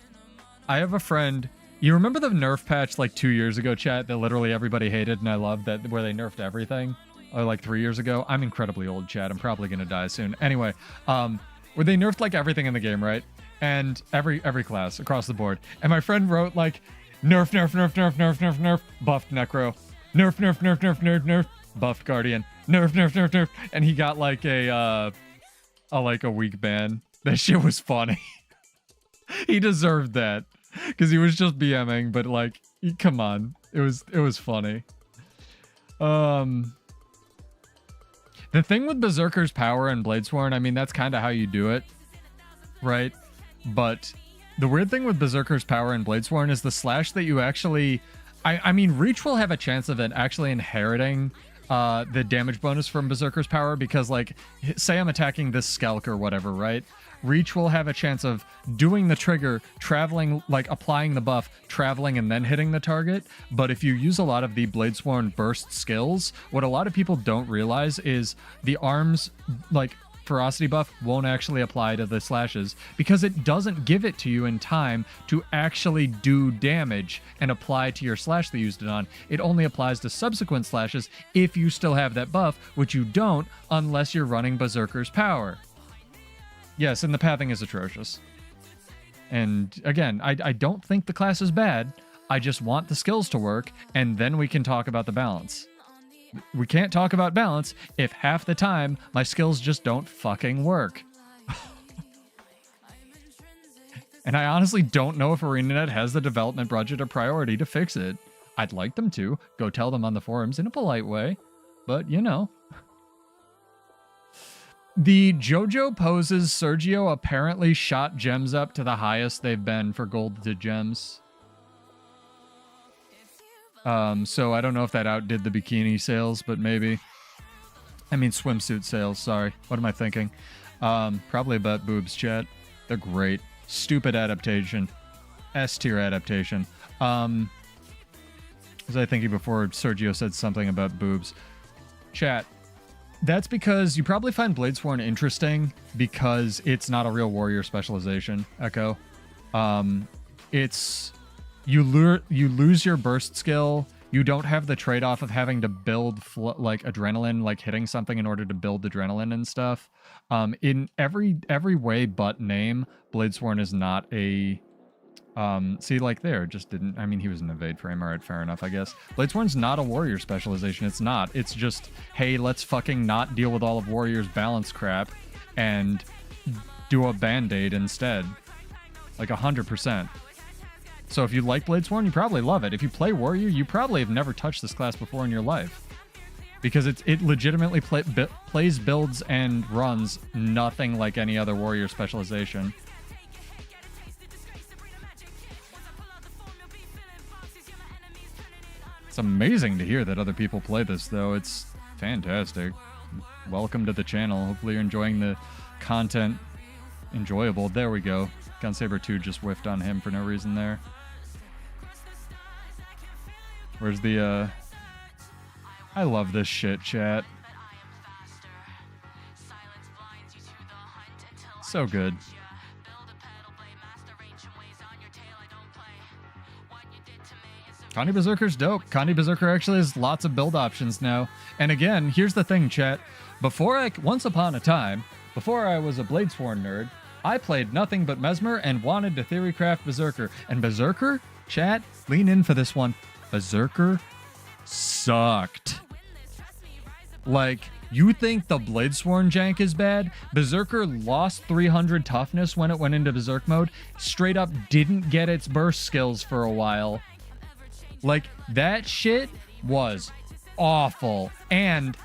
A: I have a friend... You remember the nerf patch, like, 2 years ago, chat, that literally everybody hated and I loved, that where they nerfed everything? Or, like, 3 years ago? I'm incredibly old, chat. I'm probably gonna die soon. Anyway, where they nerfed, like, everything in the game, right? And every class, across the board. And my friend wrote, like, nerf, nerf, nerf, nerf, nerf, nerf, nerf, buffed Necro. Nerf, nerf, nerf, nerf, nerf, nerf, buffed Guardian. Nerf, nerf, nerf, nerf. And he got, like, a week ban. That shit was funny. He deserved that. Because he was just BMing, but, like, come on. It was funny. The thing with Berserker's power and Bladesworn, I mean, that's kind of how you do it, right? But the weird thing with Berserker's power and Bladesworn is the slash that you actually... I mean, Reach will have a chance of it actually inheriting the damage bonus from Berserker's power because, like, say I'm attacking this Skelk or whatever, right? Reach will have a chance of doing the trigger, traveling, like, applying the buff, traveling, and then hitting the target. But if you use a lot of the Bladesworn burst skills, what a lot of people don't realize is the arms, like, ferocity buff won't actually apply to the slashes because it doesn't give it to you in time to actually do damage and apply to your slash that you used it on. It only applies to subsequent slashes if you still have that buff, which you don't unless you're running Berserker's power. Yes, and the pathing is atrocious. And again, I don't think the class is bad. I just want the skills to work, and then we can talk about the balance. We can't talk about balance if half the time my skills just don't fucking work. And I honestly don't know if ArenaNet has the development budget or priority to fix it. I'd like them to. Go tell them on the forums in a polite way. But, you know. The JoJo poses Sergio apparently shot gems up to the highest they've been for gold to gems. So I don't know if that outdid the bikini sales, but maybe. I mean swimsuit sales, sorry. What am I thinking? Probably about boobs, chat. They're great. Stupid adaptation. S-tier adaptation. Was I thinking before Sergio said something about boobs? Chat. That's because you probably find Bladesworn interesting because it's not a real warrior specialization, Echo. It's... You lose your burst skill. You don't have the trade-off of having to build, like, adrenaline, like hitting something in order to build adrenaline and stuff. In every way but name, Bladesworn is not a... see, like there, just didn't... I mean, he was an evade frame. Alright, fair enough, I guess. Bladesworn's not a warrior specialization. It's not. It's just, hey, let's fucking not deal with all of warrior's balance crap and do a band-aid instead. Like, 100%. So if you like Bladesworn, you probably love it. If you play warrior, you probably have never touched this class before in your life. Because it legitimately plays, builds, and runs nothing like any other warrior specialization. It's amazing to hear that other people play this, though. It's fantastic. Welcome to the channel. Hopefully you're enjoying the content. Enjoyable. There we go. Gunsaber 2 just whiffed on him for no reason there. Where's the, I love this shit, chat. So good. Conde Berserker's dope. Conde Berserker actually has lots of build options now. And again, here's the thing, chat. Once upon a time, before I was a Bladesworn nerd, I played nothing but Mesmer and wanted to theorycraft Berserker. And Berserker, chat, lean in for this one. Berserker sucked. Like, you think the Bladesworn jank is bad? Berserker lost 300 toughness when it went into Berserk mode. Straight up didn't get its burst skills for a while. Like, that shit was awful. And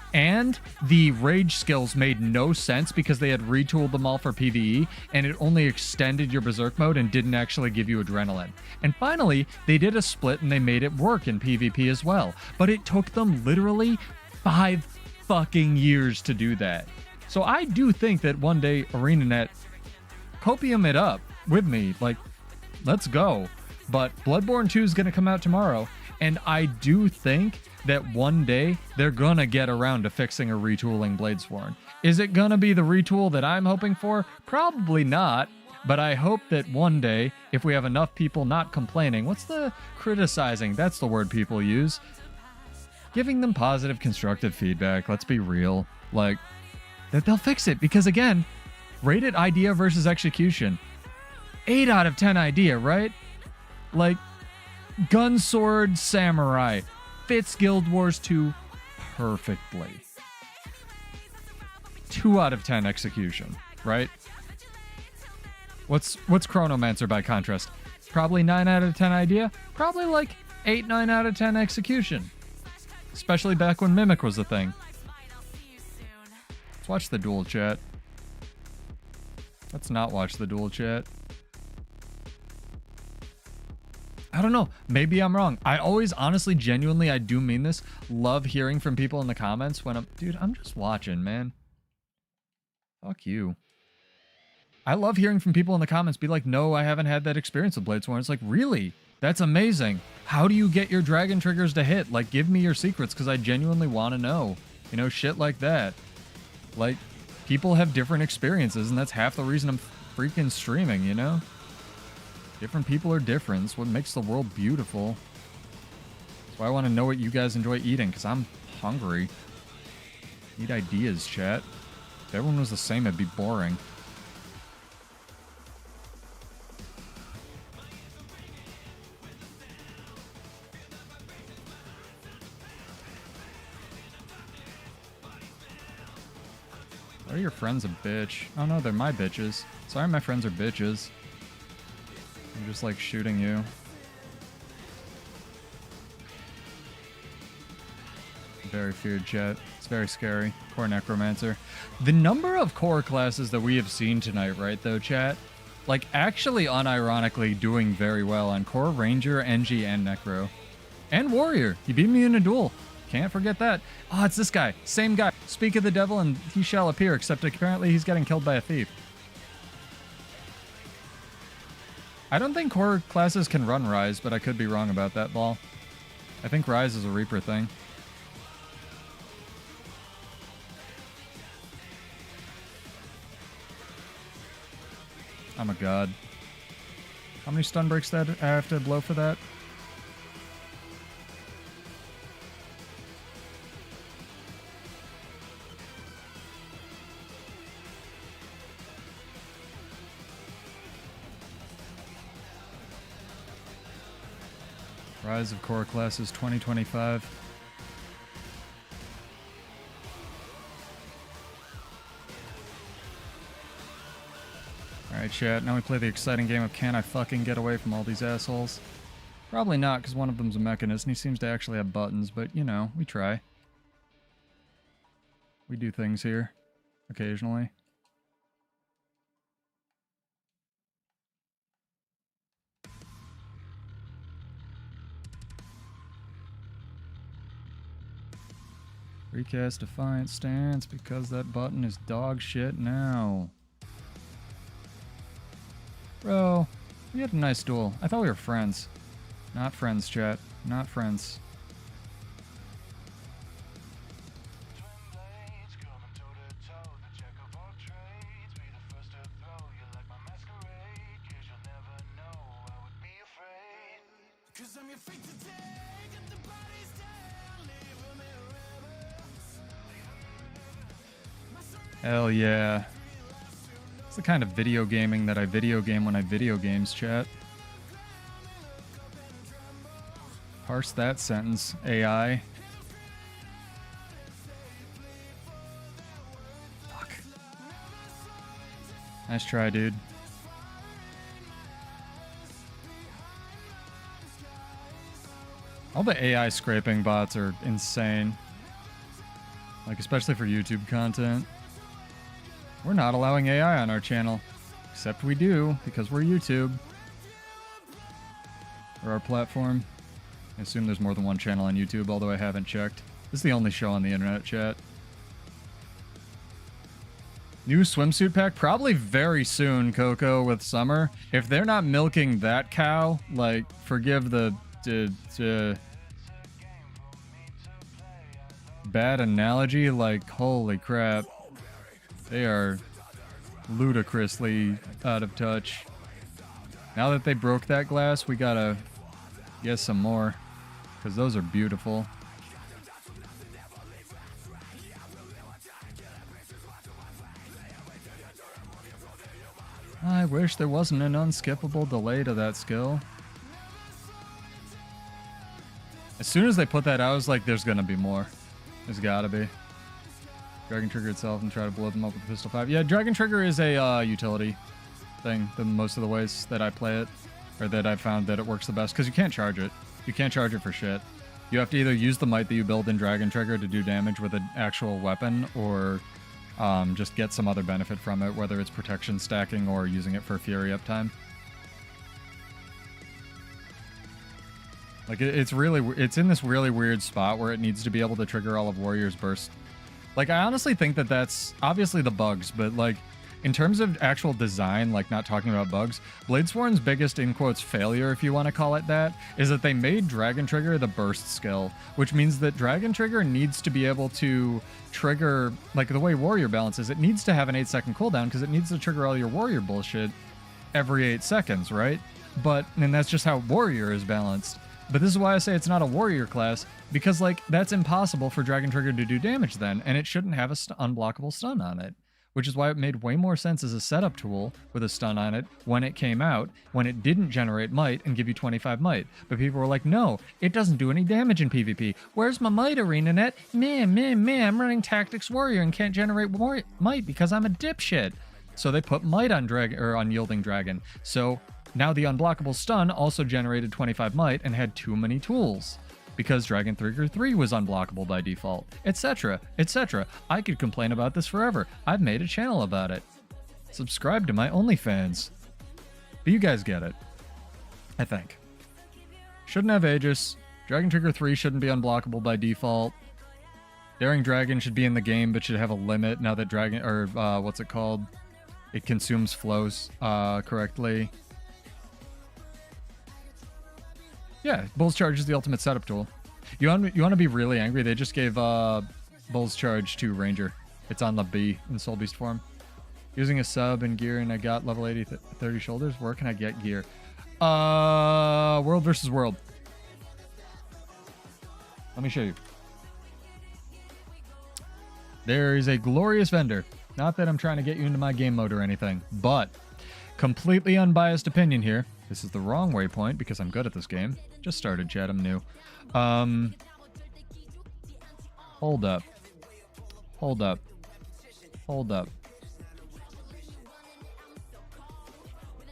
A: the rage skills made no sense because they had retooled them all for PvE, and it only extended your Berserk mode and didn't actually give you adrenaline. And finally, they did a split and they made it work in PvP as well. But it took them literally 5 fucking years to do that. So I do think that one day ArenaNet copium it up with me. Like, let's go. But Bloodborne 2 is going to come out tomorrow, and I do think that one day they're going to get around to fixing or retooling Bladesworn. Is it going to be the retool that I'm hoping for? Probably not, but I hope that one day, if we have enough people not complaining, what's the criticizing? That's the word people use. Giving them positive, constructive feedback, let's be real, like, that they'll fix it. Because again, rated idea versus execution. 8 out of 10 idea, right? Like, Gun Sword Samurai fits Guild Wars 2 perfectly. 2 out of 10 execution, right? What's Chronomancer by contrast? Probably 9 out of 10 idea. Probably like 8, 9 out of 10 execution. Especially back when Mimic was a thing. Let's watch the duel chat. Let's not watch the duel chat. I don't know. Maybe I'm wrong. I always, honestly, genuinely, I do mean this, love hearing from people in the comments when dude, I'm just watching, man. Fuck you. I love hearing from people in the comments be like, no, I haven't had that experience with Bladesworn. It's like, really? That's amazing. How do you get your dragon triggers to hit? Like, give me your secrets, because I genuinely want to know. You know, shit like that. Like, people have different experiences, and that's half the reason I'm freaking streaming, you know? Different people are different. It's what makes the world beautiful. That's why I want to know what you guys enjoy eating, because I'm hungry. Need ideas, chat. If everyone was the same, it'd be boring. Why are your friends a bitch? Oh no, they're my bitches. Sorry my friends are bitches. I'm just like shooting you. Very feared, chat. It's very scary. Core Necromancer. The number of core classes that we have seen tonight, right though, chat? Like, actually unironically doing very well on Core, Ranger, NG, and Necro. And Warrior. He beat me in a duel. Can't forget that. Oh, it's this guy. Same guy. Speak of the devil and he shall appear, except apparently he's getting killed by a thief. I don't think core classes can run Rise, but I could be wrong about that, Ball. I think Rise is a Reaper thing. I'm a god. How many stun breaks that I have to blow for that? Rise of Core Classes 2025. Alright, chat. Now we play the exciting game of can I fucking get away from all these assholes? Probably not, because one of them's a mechanist and he seems to actually have buttons, but you know, we try. We do things here. Occasionally. Recast Defiant Stance because that button is dog shit now. Bro, we had a nice duel. I thought we were friends. Not friends, chat. Not friends. Hell yeah. It's the kind of video gaming that I video game when I video games, chat. Parse that sentence, AI. Fuck. Nice try, dude. All the AI scraping bots are insane. Like, especially for YouTube content. We're not allowing AI on our channel. Except we do, because we're YouTube. Or our platform. I assume there's more than one channel on YouTube, although I haven't checked. This is the only show on the internet, chat. New swimsuit pack? Probably very soon, Coco, with summer. If they're not milking that cow, like, forgive the bad analogy, like, holy crap. They are ludicrously out of touch. Now that they broke that glass, we gotta get some more, because those are beautiful. I wish there wasn't an unskippable delay to that skill. As soon as they put that out, I was like, there's gonna be more. There's gotta be. Dragon Trigger itself and try to blow them up with the Pistol 5. Yeah, Dragon Trigger is a utility thing, most of the ways that I play it, or that I found that it works the best, because you can't charge it. You can't charge it for shit. You have to either use the might that you build in Dragon Trigger to do damage with an actual weapon, or just get some other benefit from it, whether it's protection stacking or using it for Fury uptime. Like, it's in this really weird spot where it needs to be able to trigger all of Warrior's Burst. Like, I honestly think that that's obviously the bugs, but, like, in terms of actual design, like, not talking about bugs, Bladesworn's biggest, in quotes, failure, if you want to call it that, is that they made Dragon Trigger the burst skill, which means that Dragon Trigger needs to be able to trigger, like, the way Warrior balances, it needs to have an 8-second cooldown, because it needs to trigger all your Warrior bullshit every 8 seconds, right? And that's just how Warrior is balanced. But this is why I say it's not a Warrior class, because, like, that's impossible for Dragon Trigger to do damage then, and it shouldn't have a unblockable stun on it. Which is why it made way more sense as a setup tool with a stun on it when it came out, when it didn't generate might and give you 25 might. But people were like, no, it doesn't do any damage in PvP. Where's my might, ArenaNet? Man, I'm running Tactics Warrior and can't generate more might because I'm a dipshit. So they put might on Yielding Dragon. So now the unblockable stun also generated 25 might and had too many tools, because Dragon Trigger 3 was unblockable by default, etc., etc. I could complain about this forever. I've made a channel about it. Subscribe to my OnlyFans. But you guys get it, I think. Shouldn't have Aegis. Dragon Trigger 3 shouldn't be unblockable by default. Daring Dragon should be in the game, but should have a limit now that Dragon, or what's it called? It consumes flows correctly. Yeah, Bull's Charge is the ultimate setup tool. You want to be really angry? They just gave Bull's Charge to Ranger. It's on the B in Soul Beast form. Using a sub and gear, and I got level 80 30 shoulders. Where can I get gear? World versus World. Let me show you. There is a glorious vendor. Not that I'm trying to get you into my game mode or anything, but completely unbiased opinion here. This is the wrong waypoint because I'm good at this game. Just started, chat. I'm new. Hold up. Hold up. Hold up.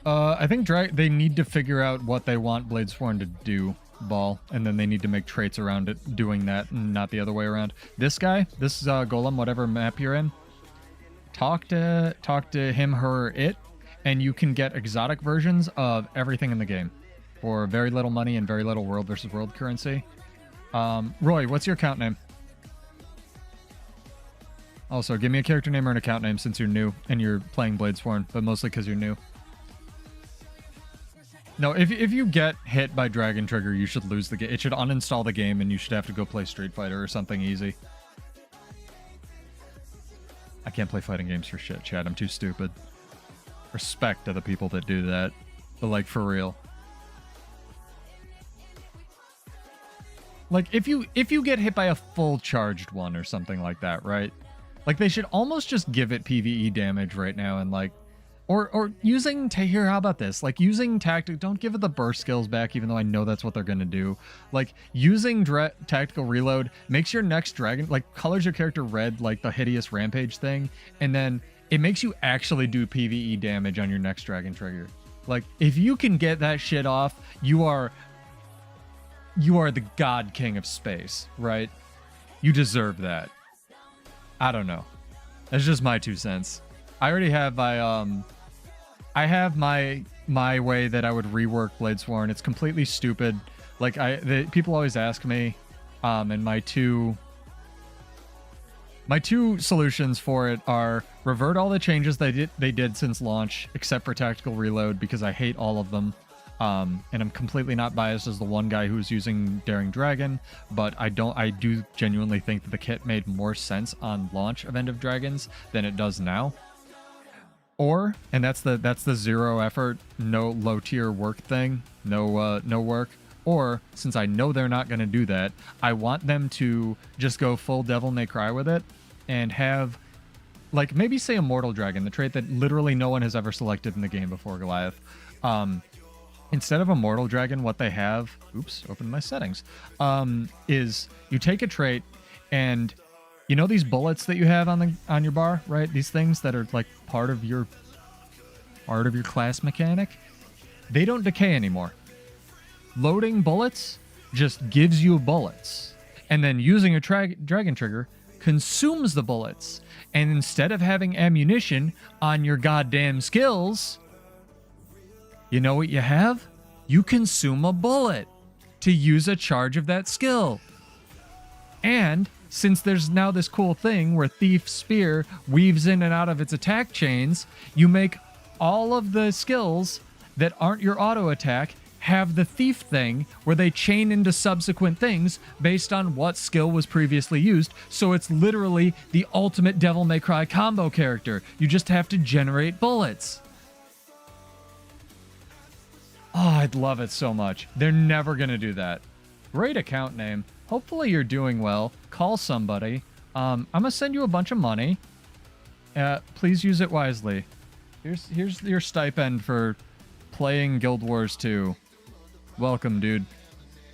A: I think they need to figure out what they want Bladesworn to do, Ball, and then they need to make traits around it doing that, and not the other way around. This guy, this Golem, whatever map you're in, talk to him, her, it, and you can get exotic versions of everything in the game for very little money and very little world versus world currency. Roy, what's your account name? Also, give me a character name or an account name since you're new and you're playing Bladesworn, but mostly because you're new. No, if you get hit by Dragon Trigger, you should lose the game. It should uninstall the game and you should have to go play Street Fighter or something easy. I can't play fighting games for shit, Chad. I'm too stupid. Respect to the people that do that. But, like, for real. Like if you get hit by a full charged one or something like that, right? Like they should almost just give it PvE damage right now, and like, or using here. How about this? Like using tactic. Don't give it the burst skills back, even though I know that's what they're gonna do. Like using tactical reload makes your next dragon, like colors your character red, like the hideous rampage thing, and then it makes you actually do PvE damage on your next dragon trigger. Like if you can get that shit off, you are the god king of space, right? You deserve that. I don't know. That's just my 2 cents. I already have I have my way that I would rework Bladesworn. It's completely stupid. Like people always ask me, and my two solutions for it are revert all the changes they did since launch, except for tactical reload, because I hate all of them. And I'm completely not biased as the one guy who's using Daring Dragon, but I do genuinely think that the kit made more sense on launch of End of Dragons than it does now. Or, and that's the zero effort, no low tier work thing, no work. Or, since I know they're not going to do that, I want them to just go full Devil May Cry with it and have, like, maybe say Immortal Dragon, the trait that literally no one has ever selected in the game before Goliath. Instead of Immortal Dragon, what they have, oops, open my settings, is you take a trait, and you know these bullets that you have on your bar, right? These things that are like part of your class mechanic, they don't decay anymore. Loading bullets just gives you bullets, and then using a dragon trigger consumes the bullets. And instead of having ammunition on your goddamn skills, you know what you have? You consume a bullet to use a charge of that skill. And since there's now this cool thing where Thief Spear weaves in and out of its attack chains, you make all of the skills that aren't your auto attack have the Thief thing where they chain into subsequent things based on what skill was previously used. So it's literally the ultimate Devil May Cry combo character. You just have to generate bullets. Oh, I'd love it so much. They're never going to do that. Great account name. Hopefully you're doing well. Call somebody. I'm going to send you a bunch of money. Please use it wisely. Here's your stipend for playing Guild Wars 2. Welcome, dude.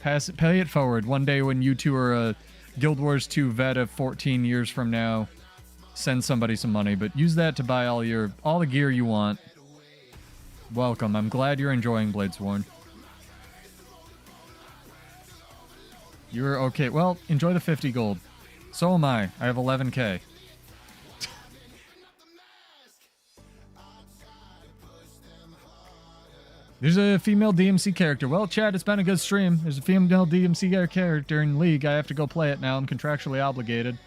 A: Pay it forward. One day when you two are a Guild Wars 2 vet of 14 years from now, send somebody some money, but use that to buy all the gear you want. Welcome. I'm glad you're enjoying Bladesworn. You're okay. Well, enjoy the 50 gold. So am I. I have 11k. There's a female DMC character. Well, Chad, it's been a good stream. There's a female DMC character in League. I have to go play it now. I'm contractually obligated.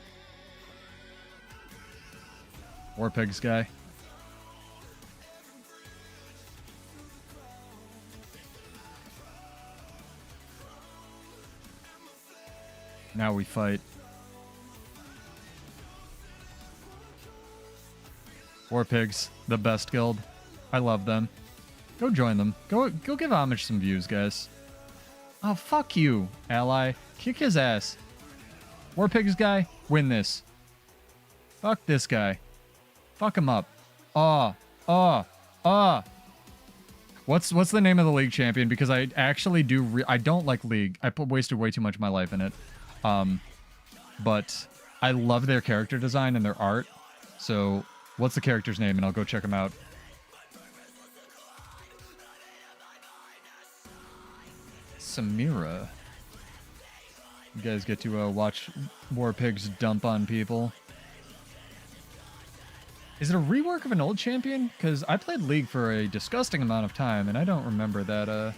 A: War Pigs guy. Now we fight. War Pigs, the best guild. I love them. Go join them. Go give Homage some views, guys. Oh, fuck you, ally. Kick his ass. War Pigs guy, win this. Fuck this guy. Fuck him up. What's the name of the League champion? Because I actually I don't like League. I wasted way too much of my life in it. But I love their character design and their art. So, what's the character's name? And I'll go check them out. Samira. You guys get to watch War Pigs dump on people. Is it a rework of an old champion? Because I played League for a disgusting amount of time, and I don't remember that,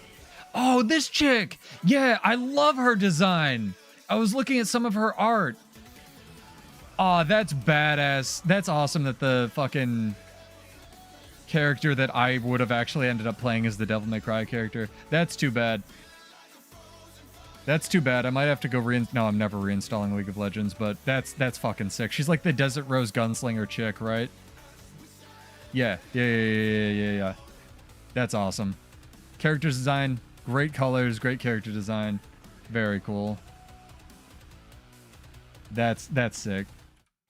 A: Oh, this chick! Yeah, I love her design! I was looking at some of her art. Aw, that's badass. That's awesome that the fucking character that I would have actually ended up playing as the Devil May Cry character. That's too bad. That's too bad. I might have to go No, I'm never reinstalling League of Legends, but that's fucking sick. She's like the Desert Rose gunslinger chick, right? Yeah. That's awesome. Character design, great colors, great character design. Very cool. That's sick.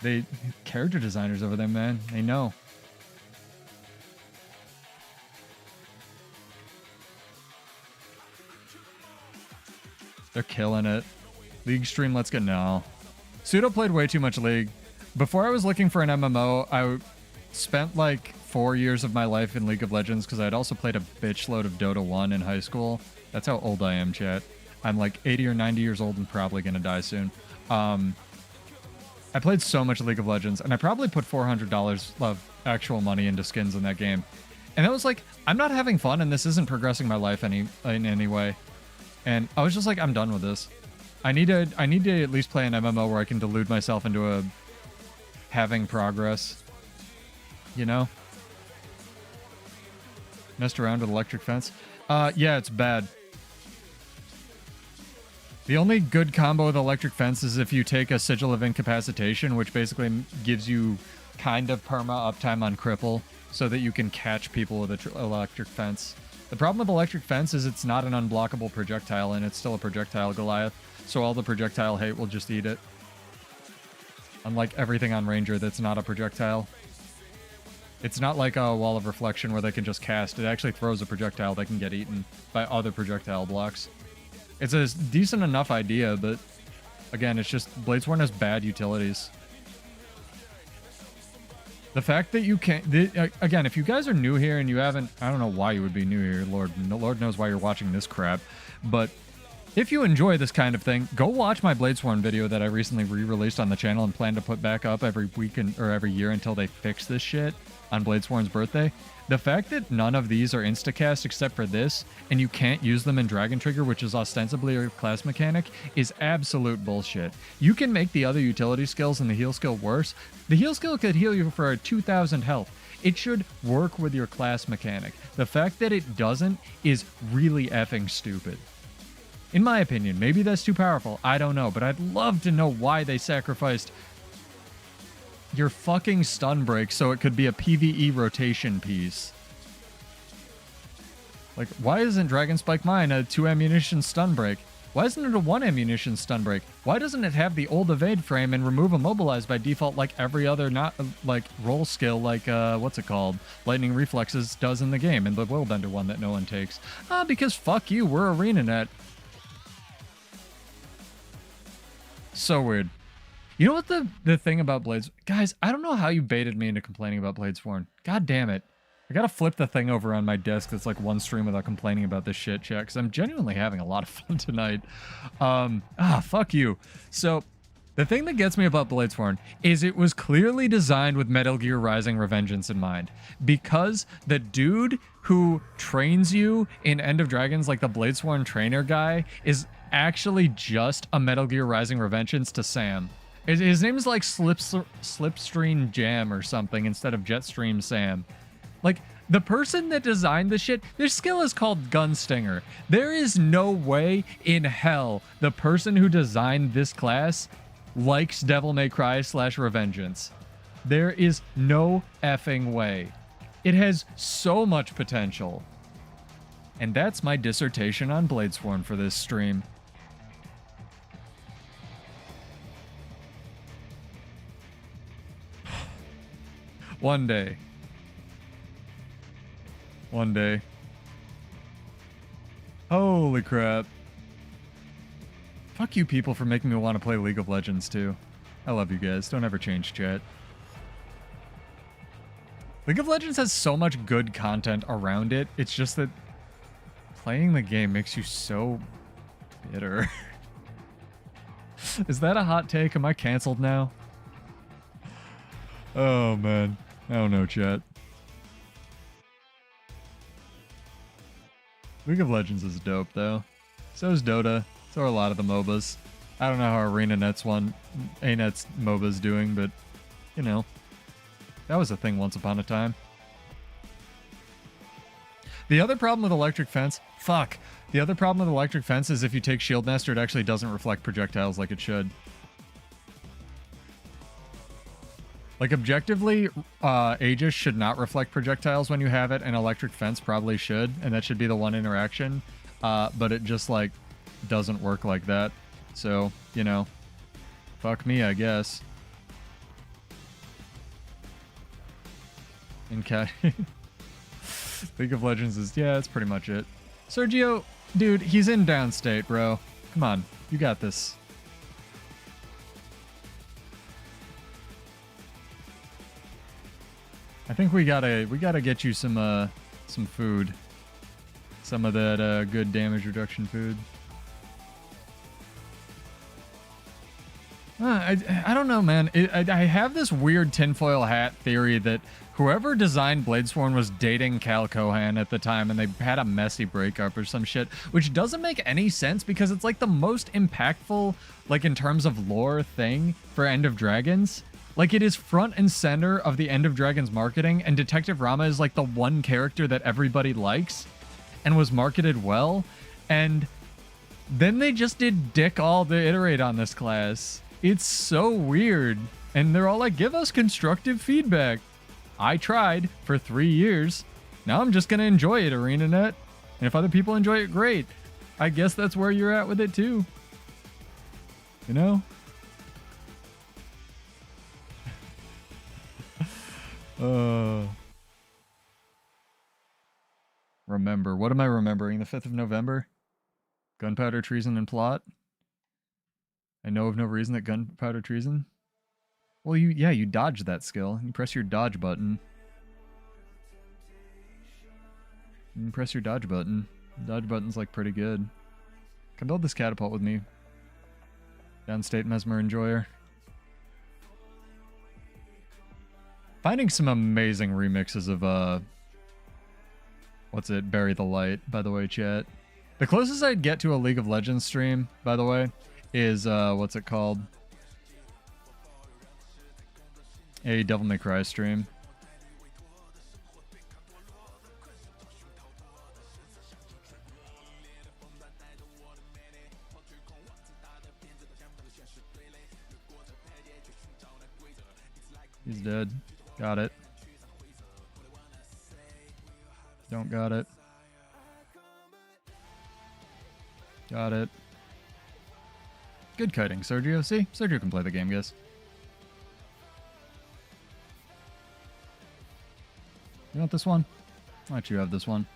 A: They character designers over there, man. They know. They're killing it. League stream, let's go. No. Pseudo played way too much League. Before I was looking for an MMO, I spent like 4 years of my life in League of Legends because I'd also played a bitch load of Dota 1 in high school. That's how old I am, chat. I'm like 80 or 90 years old and probably going to die soon. I played so much League of Legends, and I probably put $400 of actual money into skins in that game. And I was like, I'm not having fun, and this isn't progressing my life in any way. And I was just like, I'm done with this. I need to at least play an MMO where I can delude myself into having progress. You know? Messed around with electric fence. Yeah, it's bad. The only good combo with electric fence is if you take a Sigil of Incapacitation, which basically gives you kind of perma uptime on cripple, so that you can catch people with an electric fence. The problem with electric fence is it's not an unblockable projectile, and it's still a projectile Goliath, so all the projectile hate will just eat it. Unlike everything on Ranger that's not a projectile. It's not like a Wall of Reflection where they can just cast. It actually throws a projectile that can get eaten by other projectile blocks. It's a decent enough idea, but again, it's just Bladesworn has bad utilities. The fact that you can't... again, if you guys are new here and you haven't... I don't know why you would be new here. Lord knows why you're watching this crap. But if you enjoy this kind of thing, go watch my Bladesworn video that I recently re-released on the channel and plan to put back up every week or every year until they fix this shit on Bladesworn's birthday. The fact that none of these are instacast except for this, and you can't use them in Dragon Trigger, which is ostensibly a class mechanic, is absolute bullshit. You can make the other utility skills and the heal skill worse. The heal skill could heal you for 2,000 health. It should work with your class mechanic. The fact that it doesn't is really effing stupid. In my opinion, maybe that's too powerful. I don't know, but I'd love to know why they sacrificed your fucking stun break so it could be a PvE rotation piece. Like, why isn't Dragon Spike Mine a 2 ammunition stun break? Why isn't it a 1 ammunition stun break? Why doesn't it have the old evade frame and remove immobilize by default like every other not like roll skill like what's it called? Lightning Reflexes does in the game, and the Willbender one that no one takes? Because fuck you, we're ArenaNet. So weird. You know what the thing about Blades... Guys, I don't know how you baited me into complaining about Bladesworn. God damn it. I gotta flip the thing over on my desk that's like one stream without complaining about this shit, chat, because I'm genuinely having a lot of fun tonight. Fuck you. So, the thing that gets me about Bladesworn is it was clearly designed with Metal Gear Rising Revengeance in mind. Because the dude who trains you in End of Dragons, like the Bladesworn trainer guy, is actually just a Metal Gear Rising Revengeance to Sam. His name is like Slipstream Jam or something instead of Jetstream Sam. Like, the person that designed this shit, their skill is called Gunstinger. There is no way in hell the person who designed this class likes Devil May Cry / Revengeance. There is no effing way. It has so much potential. And that's my dissertation on Bladesworn for this stream. One day. One day. Holy crap. Fuck you people for making me want to play League of Legends too. I love you guys. Don't ever change, chat. League of Legends has so much good content around it. It's just that playing the game makes you so bitter. Is that a hot take? Am I canceled now? Oh, man. I don't know, chat. League of Legends is dope, though. So is Dota. So are a lot of the MOBAs. I don't know how ArenaNet's MOBA's doing, but, you know. That was a thing once upon a time. The other problem with Electric Fence... Fuck. The other problem with Electric Fence is if you take Shield Master, it actually doesn't reflect projectiles like it should. Like, objectively, Aegis should not reflect projectiles when you have it, and Electric Fence probably should, and that should be the one interaction. But it just, like, doesn't work like that. So, you know. Fuck me, I guess. In cat. League of Legends is, yeah, that's pretty much it. Sergio, dude, he's in downstate, bro. Come on, you got this. I think we gotta get you some food. Some of that good damage reduction food. I don't know, man. I have this weird tinfoil hat theory that whoever designed Bladesworn was dating Cal Cohan at the time and they had a messy breakup or some shit, which doesn't make any sense because it's like the most impactful, like in terms of lore thing for End of Dragons. Like it is front and center of the End of Dragons marketing, and Detective Rama is like the one character that everybody likes and was marketed well. And then they just did dick all to iterate on this class. It's so weird. And they're all like, give us constructive feedback. I tried for 3 years. Now I'm just going to enjoy it, ArenaNet. And if other people enjoy it, great. I guess that's where you're at with it too. You know? Remember. What am I remembering? The 5th of November? Gunpowder, treason, and plot? I know of no reason that gunpowder treason. Well, you dodge that skill. You press your dodge button. You press your dodge button. The dodge button's like pretty good. Come build this catapult with me. Downstate Mesmer Enjoyer. Finding some amazing remixes of what's it? Bury the Light, by the way, chat. The closest I'd get to a League of Legends stream, by the way, is what's it called? A Devil May Cry stream. He's dead. Got it. Don't got it. Got it. Good kiting, Sergio. See? Sergio can play the game, guys. You want this one? I'll let you have this one.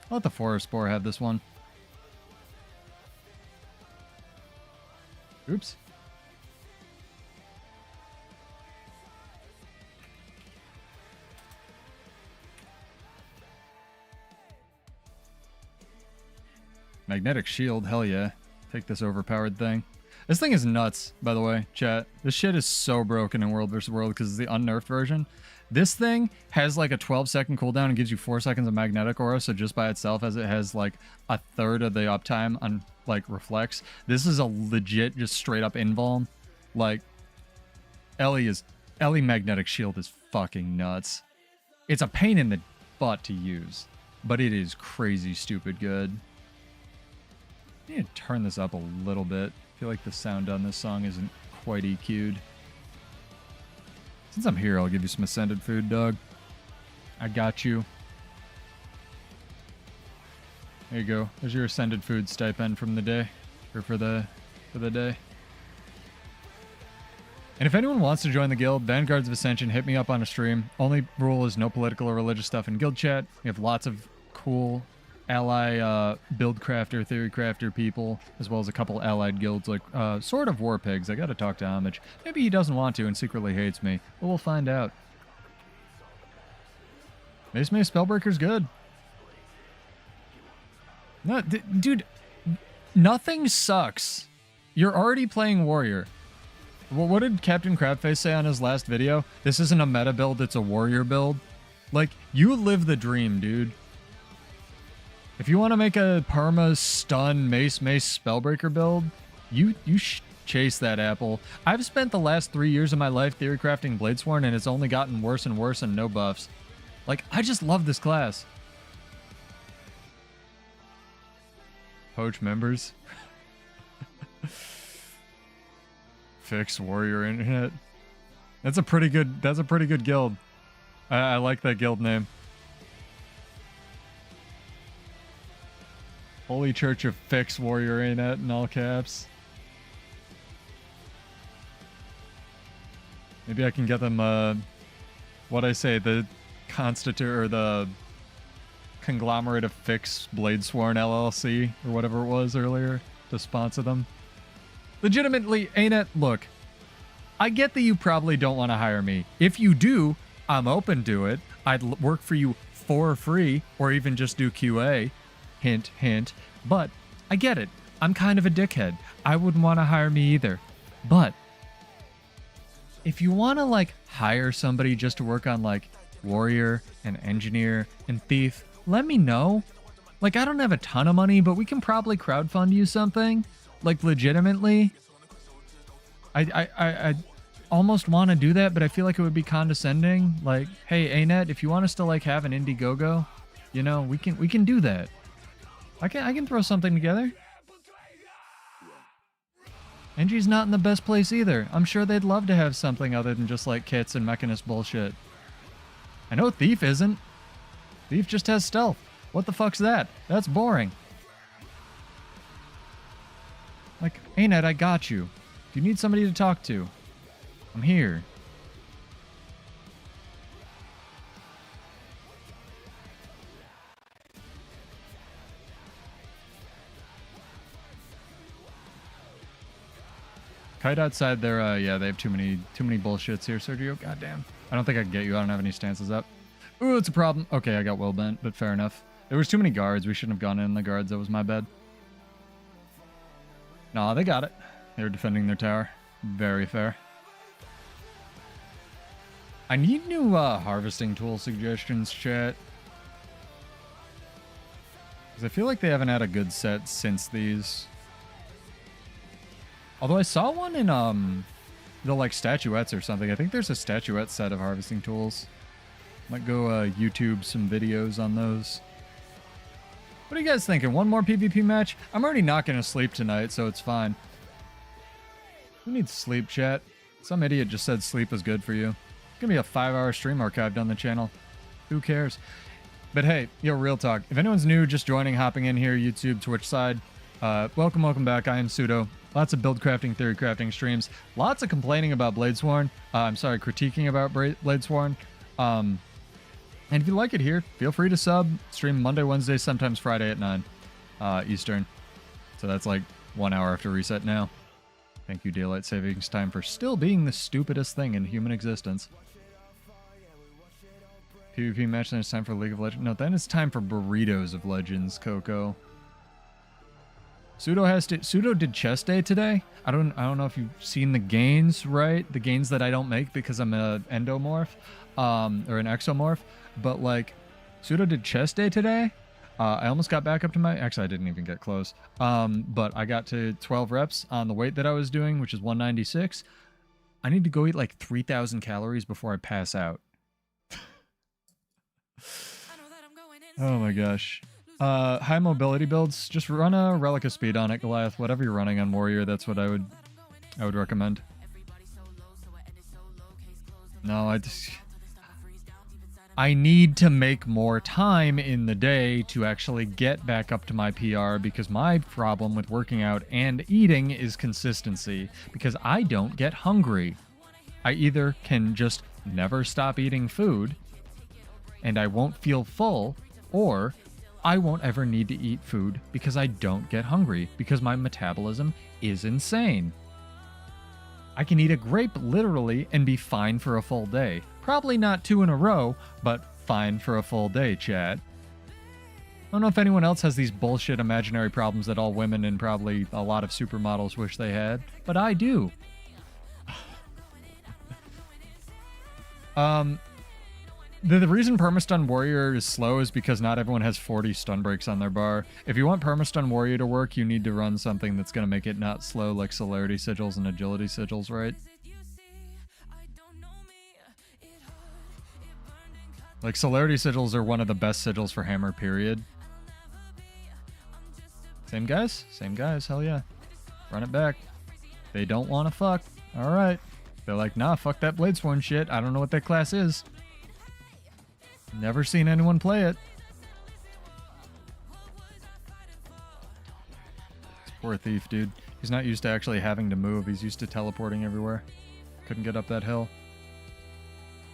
A: I'll let the Forest Spore have this one. Oops. Magnetic shield, hell yeah. Take this overpowered thing. This thing is nuts, by the way, chat. This shit is so broken in World vs. World because it's the unnerfed version. This thing has like a 12-second cooldown and gives you 4 seconds of magnetic aura, so just by itself, as it has like a third of the uptime on like reflex. This is a legit, just straight up invuln. Like, Ellie magnetic shield is fucking nuts. It's a pain in the butt to use, but it is crazy stupid good. I need to turn this up a little bit. I feel like the sound on this song isn't quite EQ'd. Since I'm here, I'll give you some ascended food, dog. I got you. There you go. There's your ascended food stipend from the day. Or for the day. And if anyone wants to join the guild, Vanguards of Ascension, hit me up on a stream. Only rule is no political or religious stuff in guild chat. We have lots of cool ally build crafter, theory crafter people, as well as a couple allied guilds like sort of war pigs. I gotta talk to Homage. Maybe he doesn't want to and secretly hates me, but we'll find out. Mace Spellbreaker's good. No, dude, nothing sucks. You're already playing warrior. Well, what did Captain Crabface say on his last video? This isn't a meta build, it's a warrior build. Like, you live the dream, dude. If you want to make a perma stun Mace Spellbreaker build, you chase that apple. I've spent the last 3 years of my life theory crafting Bladesworn, and it's only gotten worse and worse and no buffs. Like, I just love this class. Poach members. Fix warrior internet. That's a pretty good guild. I like that guild name. Holy Church of Fix Warrior Internet in all caps. Maybe I can get them, what I say, the or the conglomerate of Fix Bladesworn LLC, or whatever it was earlier, to sponsor them. Legitimately, ain't it? Look, I get that you probably don't want to hire me. If you do, I'm open to it. I'd work for you for free, or even just do QA. Hint, hint. But I get it. I'm kind of a dickhead. I wouldn't want to hire me either. But if you want to, like, hire somebody just to work on, like, Warrior and Engineer and Thief, let me know. Like, I don't have a ton of money, but we can probably crowdfund you something. Like, legitimately. I almost want to do that, but I feel like it would be condescending. Like, hey, ANET, if you want us to, like, have an Indiegogo, you know, we can do that. I can throw something together. Engie's not in the best place either. I'm sure they'd love to have something other than just, like, kits and mechanist bullshit. I know Thief isn't. Thief just has stealth. What the fuck's that? That's boring. Like, ANET, I got you. If you need somebody to talk to, I'm here. Kite outside there, yeah, they have too many bullshits here, Sergio. Goddamn. I don't think I can get you. I don't have any stances up. Ooh, it's a problem. Okay, I got well bent, but fair enough. There was too many guards. We shouldn't have gone in the guards. That was my bad. Nah, they got it. They were defending their tower. Very fair. I need new harvesting tool suggestions, chat. Because I feel like they haven't had a good set since these. Although I saw one in the, like, statuettes or something. I think there's a statuette set of harvesting tools. Might go YouTube some videos on those. What are you guys thinking? One more PvP match? I'm already not going to sleep tonight, so it's fine. Who needs sleep, chat? Some idiot just said sleep is good for you. It's going to be a 5-hour stream archived on the channel. Who cares? But hey, yo, real talk. If anyone's new, just joining, hopping in here, YouTube, Twitch side, welcome back. I am Pseudo. Lots of build crafting, theory crafting streams. Lots of complaining about Bladesworn. I'm sorry, critiquing about Bladesworn. And if you like it here, feel free to sub. Stream Monday, Wednesday, sometimes Friday at 9 Eastern. So that's like 1 hour after reset now. Thank you, Daylight Savings Time, for still being the stupidest thing in human existence. PvP match, then it's time for League of Legends. No, then it's time for Burritos of Legends, Coco. Pseudo did chest day today. I don't know if you've seen the gains, right? The gains that I don't make because I'm an endomorph, or an exomorph. But, like, Pseudo did chest day today. I almost got back up to my... Actually, I didn't even get close. But I got to 12 reps on the weight that I was doing, which is 196. I need to go eat, like, 3,000 calories before I pass out. Oh, my gosh. High mobility builds, just run a Relic of Speed on it, Goliath. Whatever you're running on Warrior, that's what I would recommend. No, I need to make more time in the day to actually get back up to my PR, because my problem with working out and eating is consistency, because I don't get hungry. I either can just never stop eating food and I won't feel full, or I won't ever need to eat food because I don't get hungry, because my metabolism is insane. I can eat a grape literally and be fine for a full day. Probably not 2 in a row, but fine for a full day, chat. I don't know if anyone else has these bullshit imaginary problems that all women and probably a lot of supermodels wish they had, but I do. The reason permastun Warrior is slow is because not everyone has 40 stun breaks on their bar. If you want permastun Warrior to work, you need to run something that's going to make it not slow, like Celerity Sigils and Agility Sigils, right? Like, Celerity Sigils are one of the best sigils for Hammer, period. Same guys? Same guys, hell yeah. Run it back. They don't want to fuck. Alright. They're like, nah, fuck that Bladesworn shit. I don't know what that class is. Never seen anyone play it. Poor Thief, dude. He's not used to actually having to move. He's used to teleporting everywhere. Couldn't get up that hill.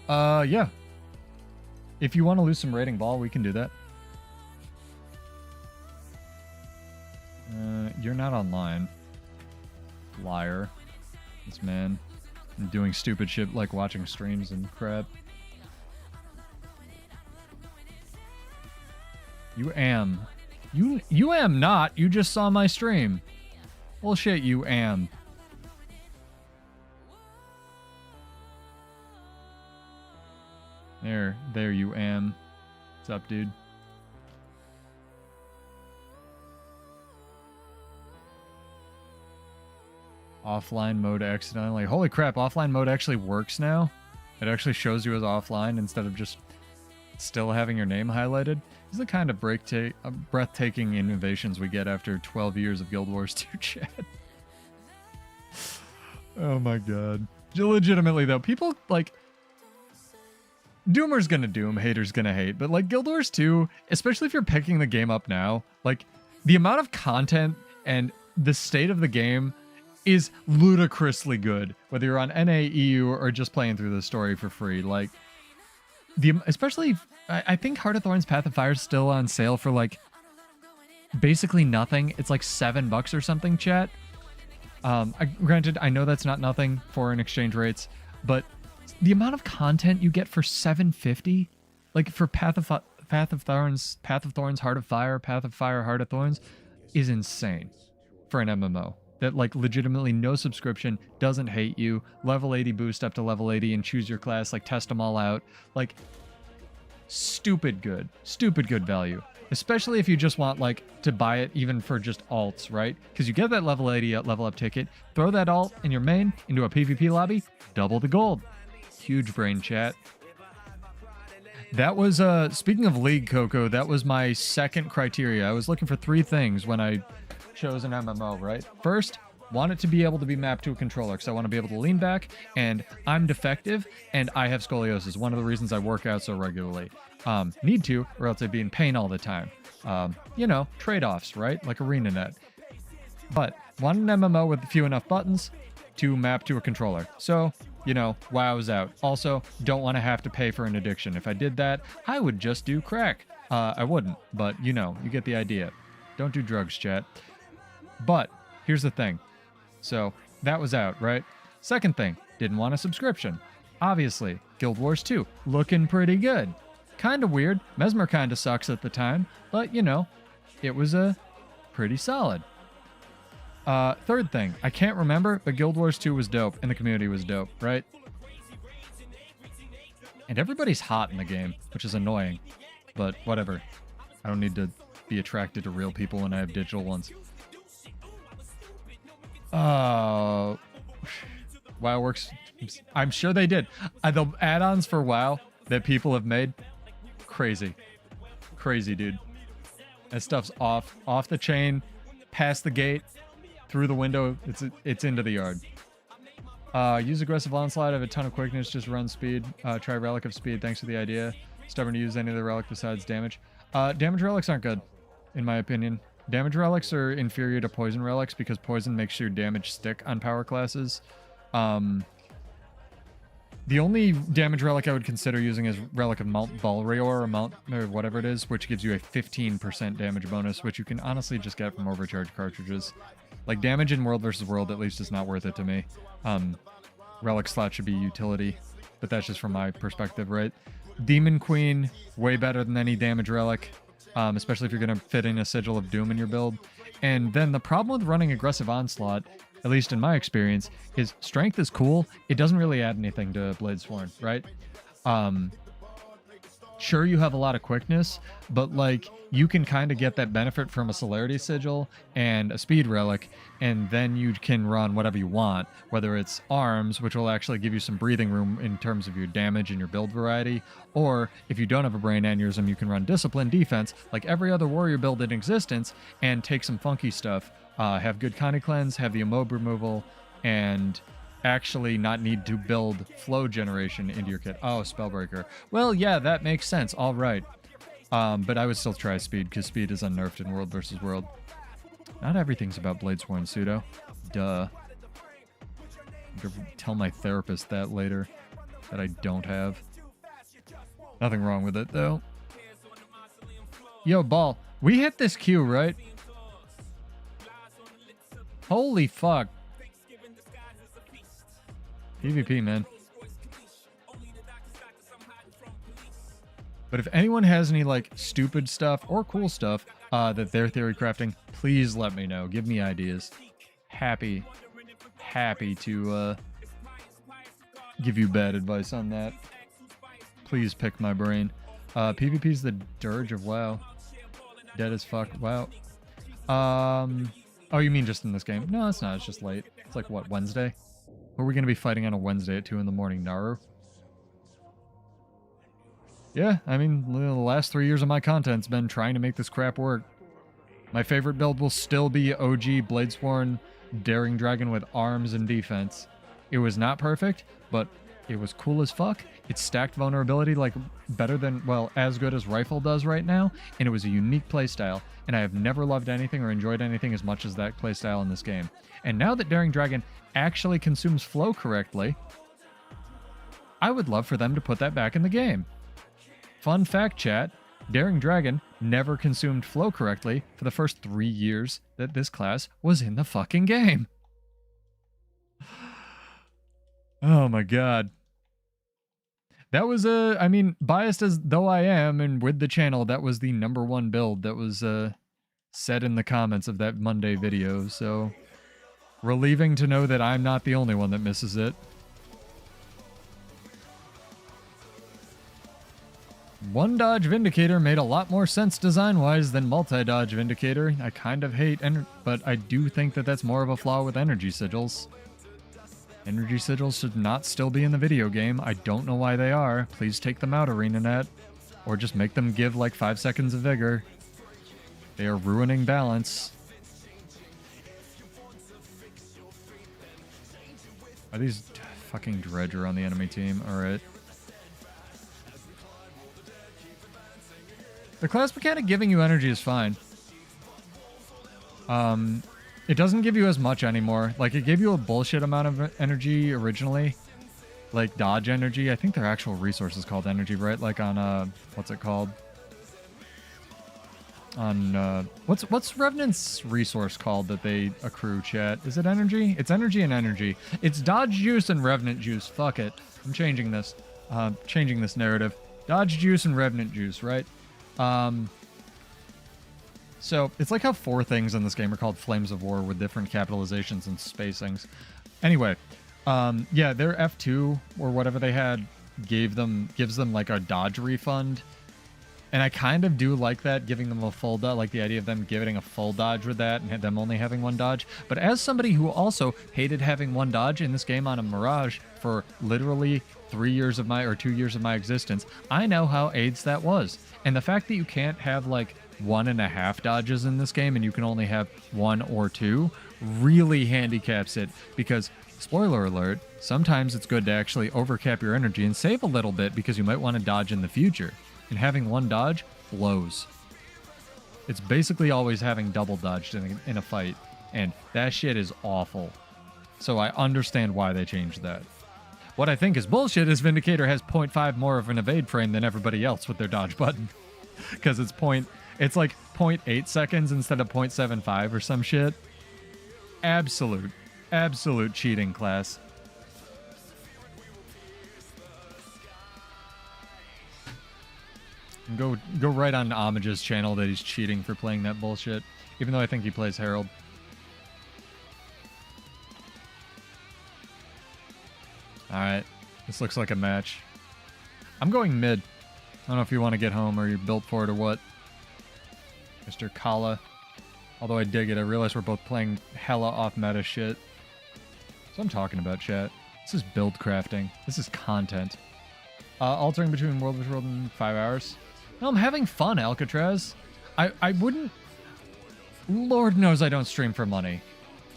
A: Yeah. If you want to lose some rating ball, we can do that. You're not online. Liar. This man. I'm doing stupid shit like watching streams and crap. You am. You am not. You just saw my stream. Bullshit, you am. There you am. What's up, dude? Offline mode accidentally. Holy crap, offline mode actually works now? It actually shows you as offline instead of just still having your name highlighted. These are the kind of breathtaking innovations we get after 12 years of Guild Wars 2 chat. Oh my god. Legitimately though, people like... Doomer's gonna doom, hater's gonna hate, but like Guild Wars 2, especially if you're picking the game up now, like the amount of content and the state of the game is ludicrously good, whether you're on NA, EU, or just playing through the story for free. Like, especially, I think Heart of Thorns Path of Fire is still on sale for like basically nothing. It's like $7 or something, chat. Granted, I know that's not nothing foreign exchange rates, but the amount of content you get for $7.50, like for Path of Thorns, Heart of Fire, Path of Fire, Heart of Thorns, is insane for an MMO. That like legitimately no subscription, doesn't hate you, level 80 boost up to level 80 and choose your class, like test them all out. Like stupid good value. Especially if you just want like to buy it even for just alts, right? Because you get that level 80 level up ticket, throw that alt in your main into a PvP lobby, double the gold. Huge brain, chat. That was speaking of League, Coco, that was my second criteria. I was looking for 3 things when I chose an MMO, right? First, want it to be able to be mapped to a controller, because I want to be able to lean back, and I'm defective, and I have scoliosis. One of the reasons I work out so regularly. Need to, or else I'd be in pain all the time. You know, trade-offs, right? Like ArenaNet. But want an MMO with a few enough buttons to map to a controller. So, you know, WoW's out. Also, don't want to have to pay for an addiction. If I did that, I would just do crack. I wouldn't, but you know, you get the idea. Don't do drugs, chat. But here's the thing. So that was out, right? Second thing, didn't want a subscription. Obviously, Guild Wars 2, looking pretty good. Kind of weird. Mesmer kind of sucks at the time, but you know, it was pretty solid. Third thing, I can't remember, but Guild Wars 2 was dope, and the community was dope, right? And everybody's hot in the game, which is annoying, but whatever. I don't need to be attracted to real people when I have digital ones. WoW works. I'm sure they did. The add-ons for WoW that people have made, crazy, dude. That stuff's off the chain, past the gate, through the window. It's into the yard. Use aggressive onslaught. I have a ton of quickness. Just run speed. Try relic of speed. Thanks for the idea. Stubborn to use any other relic besides damage. Damage relics aren't good, in my opinion. Damage relics are inferior to poison relics because poison makes your damage stick on power classes. The only damage relic I would consider using is Relic of Mount Balrior or whatever it is, which gives you a 15% damage bonus, which you can honestly just get from overcharge cartridges. Like, damage in World vs. World at least is not worth it to me. Relic slot should be utility, but that's just from my perspective, right? Demon Queen, way better than any damage relic, especially if you're going to fit in a Sigil of Doom in your build. And then the problem with running Aggressive Onslaught, at least in my experience, is strength is cool. It doesn't really add anything to Bladesworn, right? Sure, you have a lot of quickness, but like you can kind of get that benefit from a Celerity Sigil and a Speed Relic, and then you can run whatever you want, whether it's Arms, which will actually give you some breathing room in terms of your damage and your build variety, or if you don't have a Brain Aneurysm, you can run Discipline Defense like every other warrior build in existence and take some funky stuff. Have good Connie Cleanse, have the Emob removal, and actually not need to build flow generation into your kit. Oh, Spellbreaker. Well, yeah, that makes sense. All right. But I would still try speed, because speed is unnerfed in World vs. World. Not everything's about Bladesworn pseudo. Duh. I'm gonna tell my therapist that later, that I don't have. Nothing wrong with it, though. Yo, Ball, we hit this queue, right? Holy fuck. PvP, man. But if anyone has any, like, stupid stuff or cool stuff that they're theory crafting, please let me know. Give me ideas. Happy to give you bad advice on that. Please pick my brain. PvP's the dirge of WoW. Dead as fuck. WoW. Oh, you mean just in this game? No, it's not. It's just late. It's like, what, Wednesday? Who are we going to be fighting on a Wednesday at 2 in the morning? Naru? Yeah, I mean, the last 3 years of my content's been trying to make this crap work. My favorite build will still be OG Bladesworn Daring Dragon with arms and defense. It was not perfect, but it was cool as fuck. It stacked vulnerability like better than, well, as good as Rifle does right now, and it was a unique playstyle, and I have never loved anything or enjoyed anything as much as that playstyle in this game. And now that Daring Dragon actually consumes flow correctly, I would love for them to put that back in the game. Fun fact, chat, Daring Dragon never consumed flow correctly for the first 3 years that this class was in the fucking game. Oh my god. That was I mean, biased as though I am, and with the channel, that was the #1 build that was said in the comments of that Monday video, so relieving to know that I'm not the only one that misses it. One dodge Vindicator made a lot more sense design-wise than multi-dodge Vindicator. I kind of hate, but I do think that that's more of a flaw with energy sigils. Energy sigils should not still be in the video game. I don't know why they are. Please take them out, ArenaNet. Or just make them give like 5 seconds of vigor. They are ruining balance. Are these fucking Dredger on the enemy team? Alright. The class mechanic giving you energy is fine. It doesn't give you as much anymore. Like, it gave you a bullshit amount of energy originally. Like, dodge energy. I think their actual resource is called energy, right? Like on, what's it called? On, what's Revenant's resource called that they accrue, chat? Is it energy? It's energy and energy. It's dodge juice and Revenant juice. Fuck it. I'm changing this. Changing this narrative. Dodge juice and Revenant juice, right? So, it's like how 4 things in this game are called Flames of War with different capitalizations and spacings. Anyway, yeah, their F2 or whatever they had gives them like a dodge refund. And I kind of do like that, giving them a full dodge, like the idea of them giving a full dodge with that and them only having 1 dodge. But as somebody who also hated having 1 dodge in this game on a Mirage for literally 3 years of my, or 2 years of my existence, I know how AIDS that was. And the fact that you can't have like 1.5 dodges in this game and you can only have 1 or 2 really handicaps it, because spoiler alert, sometimes it's good to actually overcap your energy and save a little bit because you might want to dodge in the future. And having 1 dodge blows. It's basically always having double dodged in a fight, and that shit is awful. So I understand why they changed that. What I think is bullshit is Vindicator has 0.5 more of an evade frame than everybody else with their dodge button. Because it's like 0.8 seconds instead of 0.75 or some shit. Absolute cheating, class. Go right on Homage's channel that he's cheating for playing that bullshit. Even though I think he plays Herald. Alright. This looks like a match. I'm going mid. I don't know if you want to get home or you're built for it or what. Mr. Kala. Although I dig it, I realize we're both playing hella off-meta shit. So I'm talking about, chat. This is build crafting. This is content. Altering between World vs. World in 5 hours. No, I'm having fun, Alcatraz. I wouldn't... Lord knows I don't stream for money.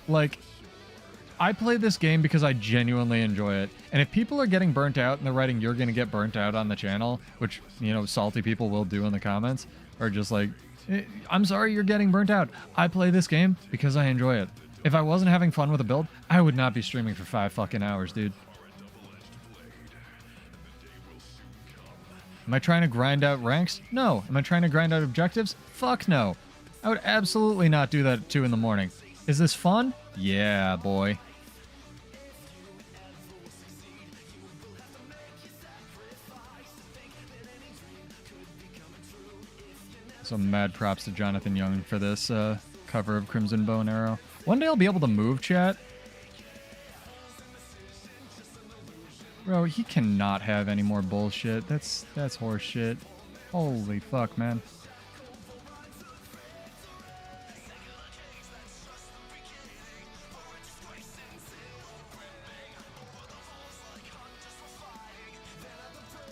A: Like, I play this game because I genuinely enjoy it. And if people are getting burnt out and they're writing, you're going to get burnt out on the channel, which, you know, salty people will do in the comments, or just like, I'm sorry you're getting burnt out. I play this game because I enjoy it. If I wasn't having fun with a build, I would not be streaming for 5 fucking hours, dude. Am I trying to grind out ranks? No. Am I trying to grind out objectives? Fuck no. I would absolutely not do that at 2 in the morning. Is this fun? Yeah, boy. So mad props to Jonathan Young for this cover of Crimson Bow and Arrow. One day I'll be able to move, chat. Bro, he cannot have any more bullshit. That's horse shit. Holy fuck, man.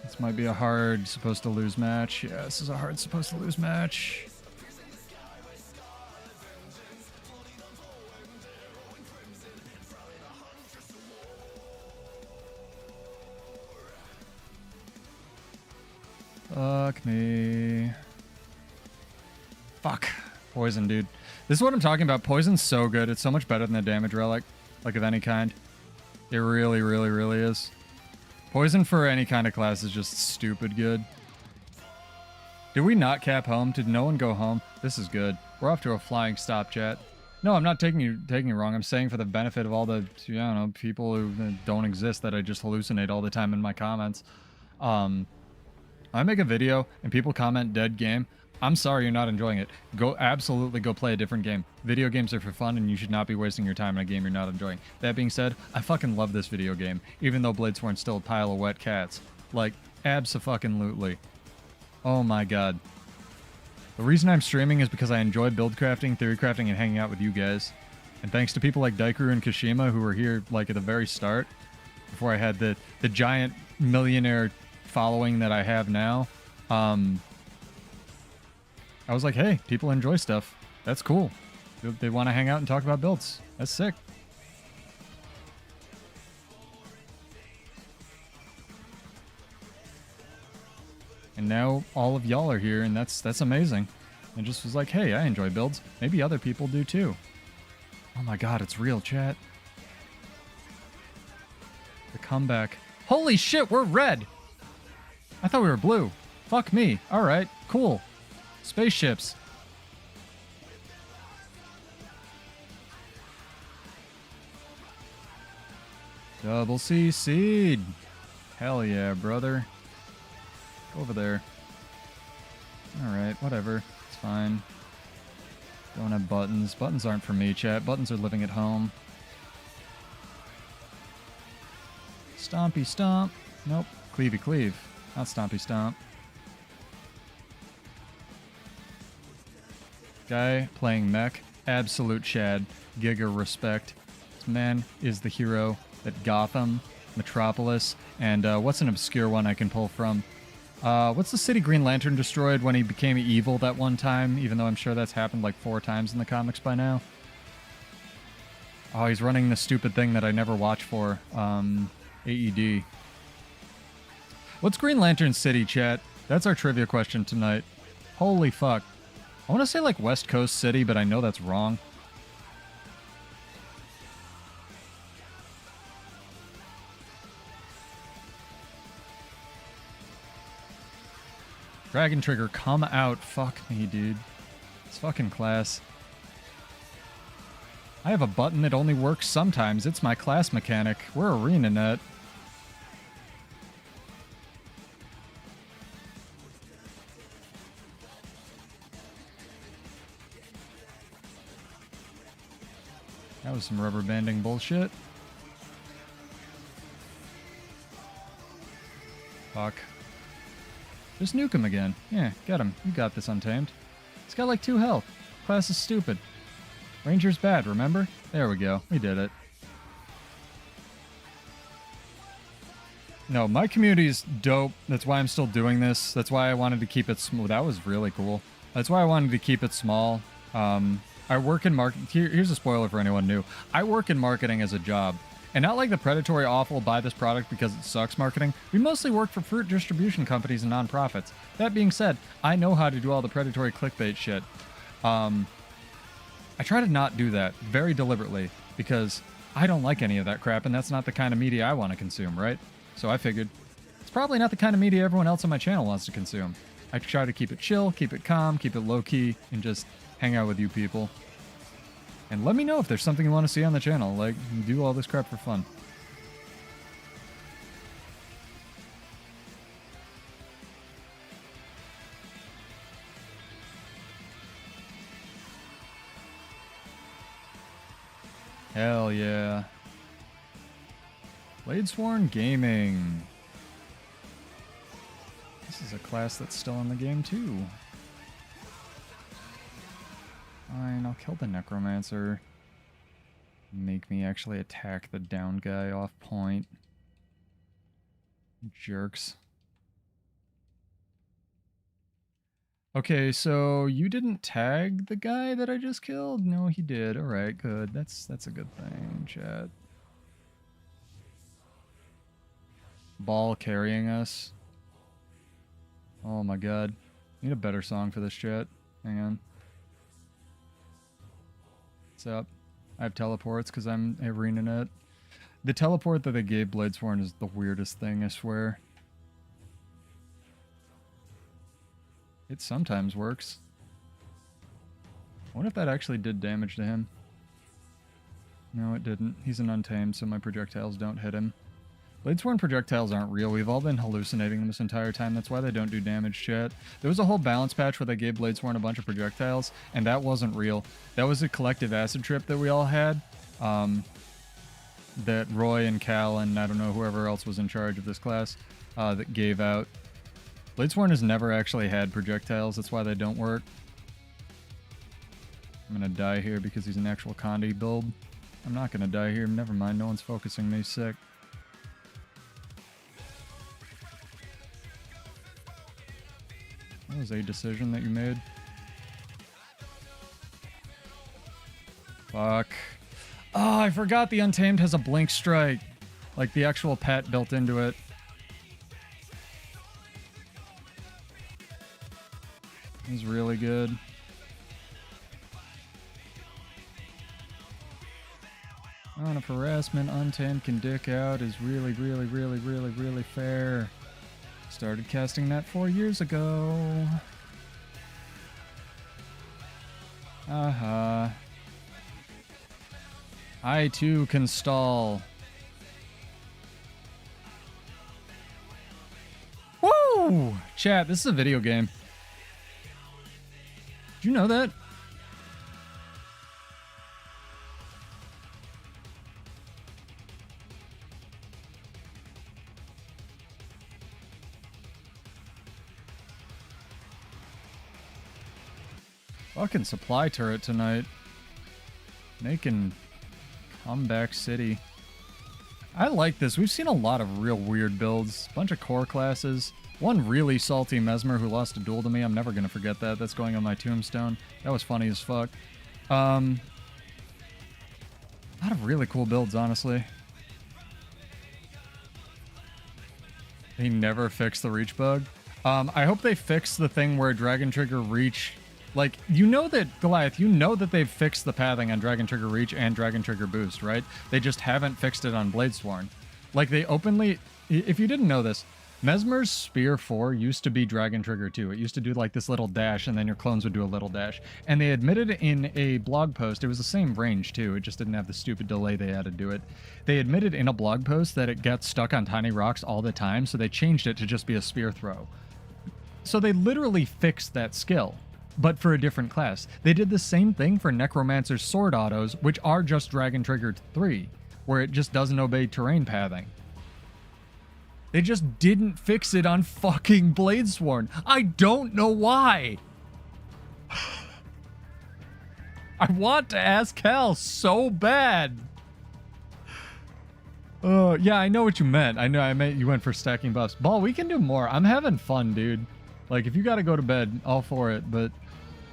A: This might be a hard supposed to lose match. Yeah, this is a hard supposed to lose match. Fuck me. Fuck. Poison, dude. This is what I'm talking about. Poison's so good. It's so much better than the damage relic, like of any kind. It really, really, really is. Poison for any kind of class is just stupid good. Did we not cap home? Did no one go home? This is good. We're off to a flying stop, chat. No, I'm not taking you wrong. I'm saying for the benefit of all the, I don't know, people who don't exist that I just hallucinate all the time in my comments. I make a video and people comment dead game. I'm sorry you're not enjoying it. Absolutely go play a different game. Video games are for fun and you should not be wasting your time in a game you're not enjoying. That being said, I fucking love this video game, even though Bladesworn's still a pile of wet cats. Like, abso-fucking-lutely. Oh my god. The reason I'm streaming is because I enjoy build crafting, theory crafting, and hanging out with you guys. And thanks to people like Daikuru and Kashima who were here like at the very start, before I had the giant millionaire following that I have now, I was like, hey, people enjoy stuff. That's cool. They want to hang out and talk about builds. That's sick. And now all of y'all are here, and that's amazing. And just was like, hey, I enjoy builds. Maybe other people do too. Oh my god, it's real, chat. The comeback. Holy shit, we're red! I thought we were blue. Fuck me. Alright, cool. Spaceships. Double C seed. Hell yeah, brother. Go over there. Alright, whatever. It's fine. Don't have buttons. Buttons aren't for me, chat. Buttons are living at home. Stompy stomp. Nope. Cleavy cleave. Not stompy stomp. Guy playing mech. Absolute Chad. Giga respect. This man is the hero that Gotham, Metropolis, and what's an obscure one I can pull from? What's the city Green Lantern destroyed when he became evil that one time, even though I'm sure that's happened like 4 times in the comics by now? Oh, he's running the stupid thing that I never watch for. AED. What's Green Lantern City, chat? That's our trivia question tonight. Holy fuck. I want to say like West Coast City, but I know that's wrong. Dragon Trigger, come out. Fuck me, dude. It's fucking class. I have a button that only works sometimes. It's my class mechanic. We're ArenaNet. That was some rubber banding bullshit. Fuck. Just nuke him again. Yeah, get him. You got this, Untamed. He's got like 2 health. Class is stupid. Ranger's bad, remember? There we go. We did it. No, my community's dope. That's why I'm still doing this. That's why I wanted to keep it small. That was really cool. That's why I wanted to keep it small. I work in market. Here's a spoiler for anyone new. I work in marketing as a job. And not like the predatory awful buy this product because it sucks marketing. We mostly work for fruit distribution companies and nonprofits. That being said, I know how to do all the predatory clickbait shit. I try to not do that very deliberately because I don't like any of that crap and that's not the kind of media I want to consume, right? So I figured, It's probably not the kind of media everyone else on my channel wants to consume. I try to keep it chill, keep it calm, keep it low-key, and just hang out with you people. And let me know if there's something you want to see on the channel. Like, do all this crap for fun. Hell yeah. Bladesworn Gaming. This is a class that's still in the game too. Fine, I'll kill the Necromancer. Make me actually attack the down guy off point. Jerks. Okay, so you didn't tag the guy that I just killed? No, he did. Alright, good. That's a good thing, chat. Ball carrying us. Oh my god. Need a better song for this chat. Hang on. What's up? I have teleports because I'm arenaing it. The teleport that they gave Bladesworn is the weirdest thing, I swear. It sometimes works. I wonder if that actually did damage to him. No, it didn't. He's an untamed, so my projectiles don't hit him. Bladesworn projectiles aren't real. We've all been hallucinating them this entire time. That's why they don't do damage, chat. There was a whole balance patch where they gave Bladesworn a bunch of projectiles, and that wasn't real. That was a collective acid trip that we all had. That Roy and Cal and I don't know whoever else was in charge of this class that gave out. Bladesworn has never actually had projectiles. That's why they don't work. I'm gonna die here because he's an actual Condi build. I'm not gonna die here. Never mind. No one's focusing me. Sick. That was a decision that you made. Fuck. Oh, I forgot the Untamed has a blink strike. Like the actual pet built into it. It was really good. On if harassment Untamed can dick out is really fair. Started casting that 4 years ago. I too can stall. Woo! Chat, this is a video game. Did you know that? Fucking supply turret tonight. Making comeback city. I like this. We've seen a lot of real weird builds. Bunch of core classes. One really salty Mesmer who lost a duel to me. I'm never going to forget that. That's going on my tombstone. That was funny as fuck. A lot of really cool builds, honestly. They never fixed the reach bug. I hope they fix the thing where Dragon Trigger reach... Like, you know that, Goliath, you know that they've fixed the pathing on Dragon Trigger Reach and Dragon Trigger Boost, right? They just haven't fixed it on Bladesworn. Like, they openly... If you didn't know this, Mesmer's Spear 4 used to be Dragon Trigger 2. It used to do, like, this little dash, and then your clones would do a little dash. And they admitted in a blog post, it was the same range, too. It just didn't have the stupid delay they added to it. They admitted in a blog post that it gets stuck on tiny rocks all the time, so they changed it to just be a spear throw. So they literally fixed that skill. But for a different class. They did the same thing for Necromancer's sword autos, which are just Dragon Trigger 3, where it just doesn't obey terrain pathing. They just didn't fix it on fucking Bladesworn. I don't know why. I want to ask Cal so bad. Yeah, I know what you meant. I meant you went for stacking buffs. Ball, we can do more. I'm having fun, dude. Like, if you gotta go to bed, all for it, but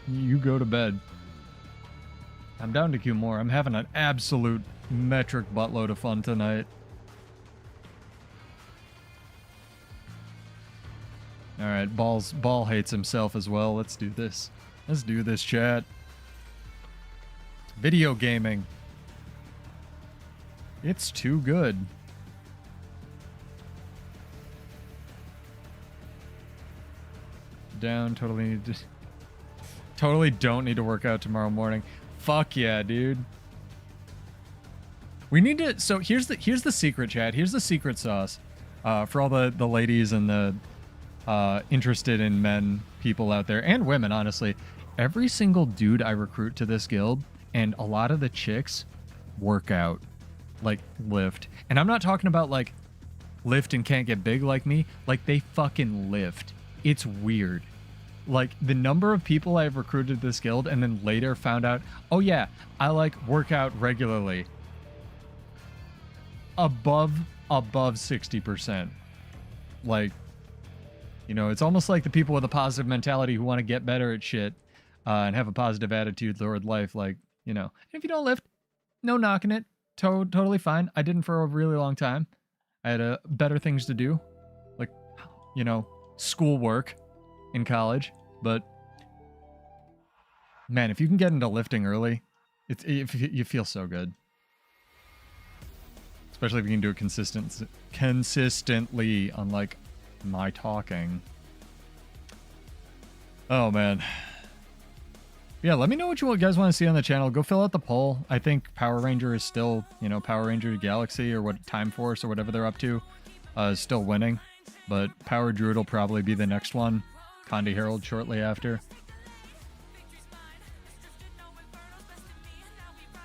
A: you go to bed. I'm down to queue more. I'm having an absolute metric buttload of fun tonight. Alright, Ball hates himself as well. Let's do this. Let's do this, chat. Video gaming. It's too good. down. Totally don't need to work out tomorrow morning. Fuck yeah, dude. We need to. So here's the secret, chat. Here's the secret sauce, for all the ladies and the interested in men people out there, and women, honestly. Every single dude I recruit to this guild, and a lot of the chicks, work out, like lift. And I'm not talking about like lift and can't get big like me. Like they fucking lift. It's weird. Like the number of people I've recruited this guild and then later found out, oh yeah, I like work out regularly. Above 60%. Like, you know, it's almost like the people with a positive mentality who want to get better at shit and have a positive attitude toward life. Like, you know, if you don't lift, no knocking it. Totally fine. I didn't for a really long time. I had better things to do, like, you know, schoolwork in college. But man, if you can get into lifting early, you feel so good. Especially if you can do it consistently, unlike my talking. Oh man. Yeah, let me know what you guys want to see on the channel. Go fill out the poll. I think Power Ranger is still, you know, Power Ranger Galaxy or what Time Force or whatever they're up to is still winning. But Power Druid will probably be the next one. Condi Herald shortly after.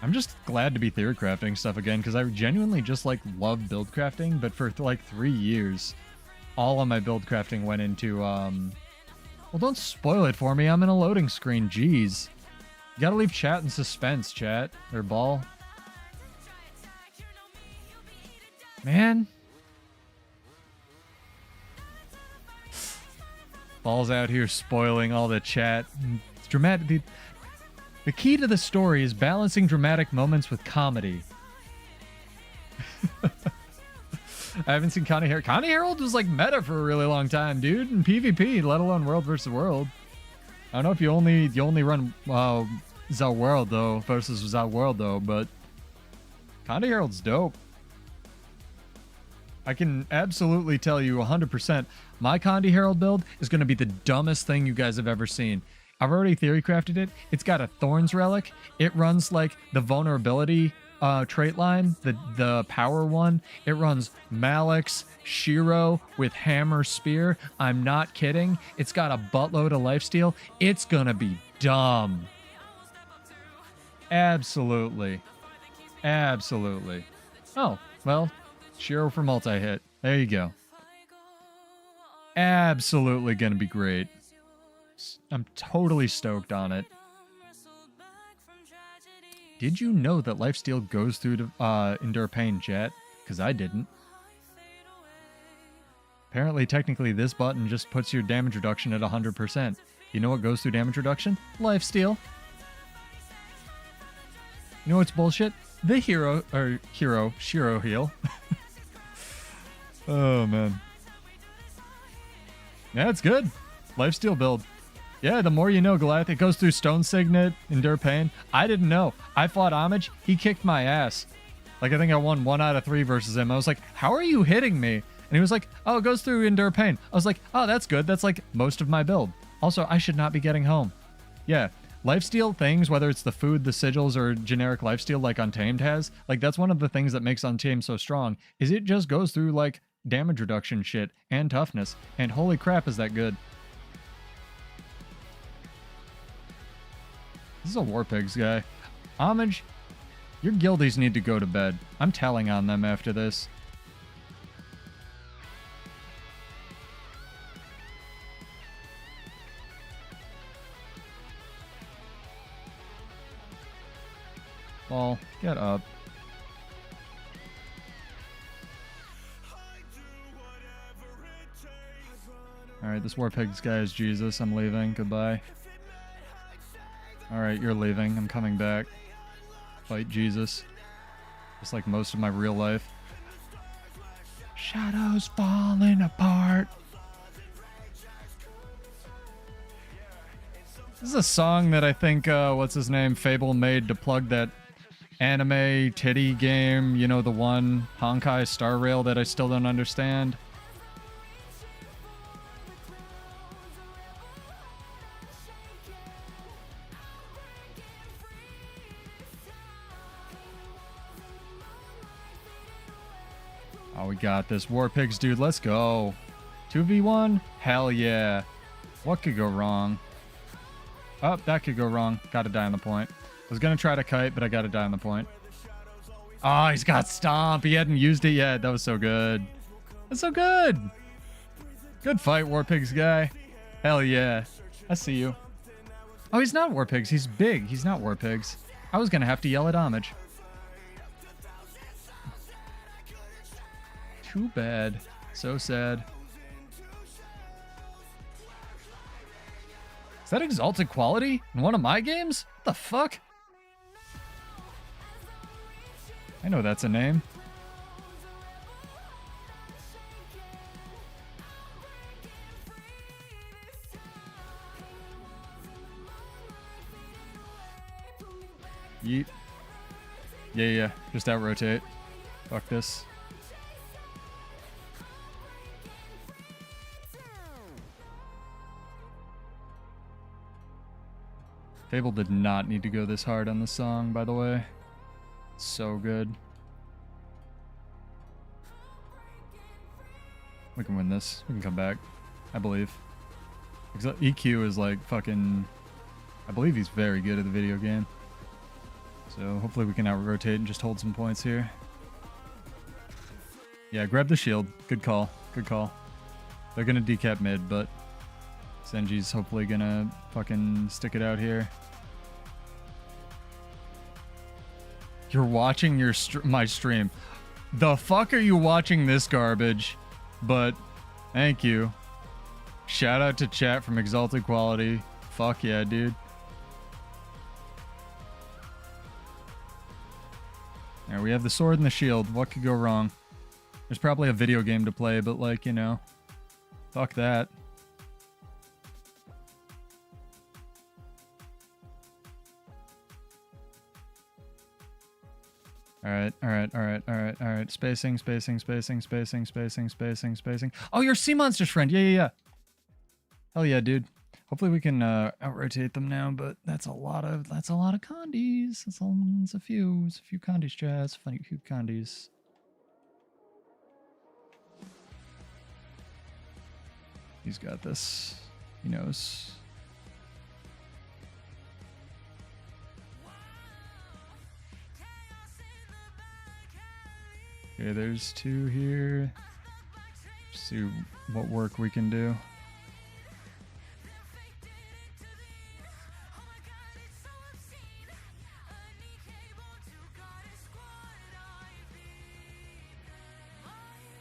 A: I'm just glad to be theory crafting stuff again because I genuinely just like love build crafting, but for like 3 years, all of my build crafting went into well, don't spoil it for me. I'm in a loading screen. Jeez. You gotta leave chat in suspense, chat. Or ball. Man. Ball's out here spoiling all the chat. It's dramatic. The key to the story is balancing dramatic moments with comedy. I haven't seen Connie Herald. Connie Herald was like meta for a really long time, dude, in PvP, let alone World versus World. I don't know if you only run Zell World though versus Zell World though, but Connie Herald's dope. I can absolutely tell you 100% my Condi Herald build is going to be the dumbest thing you guys have ever seen. I've already theory crafted it. It's got a Thorns relic. It runs like the vulnerability trait line, the power one. It runs Malix, Shiro with hammer spear. I'm not kidding. It's got a buttload of lifesteal. It's gonna be dumb. Absolutely. Absolutely. Oh, well, Shiro for multi-hit. There you go. Absolutely gonna be great. I'm totally stoked on it. Did you know that lifesteal goes through to endure pain, chat? Because I didn't. Apparently, technically, this button just puts your damage reduction at 100%. You know what goes through damage reduction? Lifesteal. You know what's bullshit? The Shiro heal. Oh, man. Yeah, it's good. Lifesteal build. Yeah, the more you know, Goliath. It goes through Stone Signet, Endure Pain. I didn't know. I fought Homage. He kicked my ass. Like, I think I won 1 out of 3 versus him. I was like, how are you hitting me? And he was like, oh, it goes through Endure Pain. I was like, oh, that's good. That's like most of my build. Also, I should not be getting home. Yeah, lifesteal things, whether it's the food, the sigils, or generic lifesteal like Untamed has, like, that's one of the things that makes Untamed so strong, is it just goes through, like, damage reduction shit and toughness. And holy crap, is that good. This is a Warpigs guy. Homage, your guildies need to go to bed. I'm telling on them after this. Ball, get up. Alright, this Warpigs guy is Jesus. I'm leaving. Goodbye. Alright, you're leaving. I'm coming back. Fight Jesus. Just like most of my real life. Shadows falling apart. This is a song that I think, what's his name, Fable made to plug that anime titty game. You know, the one, Honkai Star Rail, that I still don't understand. We got this. War Pigs, dude. Let's go. 2v1? Hell yeah. What could go wrong? Oh, that could go wrong. Gotta die on the point. I was gonna try to kite, but I gotta die on the point. Oh, he's got Stomp. He hadn't used it yet. That was so good. That's so good. Good fight, War Pigs guy. Hell yeah. I see you. Oh, he's not War Pigs. He's big. He's not War Pigs. I was gonna have to yell at homage. Too bad. So sad. Is that Exalted Quality in one of my games? What the fuck? I know that's a name. Yeet. Yeah. Just out rotate. Fuck this. Fable did not need to go this hard on the song, by the way. So good. We can win this. We can come back. I believe. EQ is like fucking... I believe he's very good at the video game. So hopefully we can out-rotate and just hold some points here. Yeah, grab the shield. Good call. Good call. They're gonna decap mid, but Senji's hopefully gonna fucking stick it out here. You're watching your my stream. The fuck are you watching this garbage? But thank you. Shout out to chat from Exalted Quality. Fuck yeah, dude. There, we have the sword and the shield. What could go wrong? There's probably a video game to play, but like, you know, fuck that. Alright. Spacing. Oh, you're Sea Monster's friend. Yeah. Hell yeah, dude. Hopefully we can out-rotate them now, but that's a lot of condies. It's a few condies, Jazz. Funny few condies. He's got this. He knows. Okay, there's two here. See what work we can do.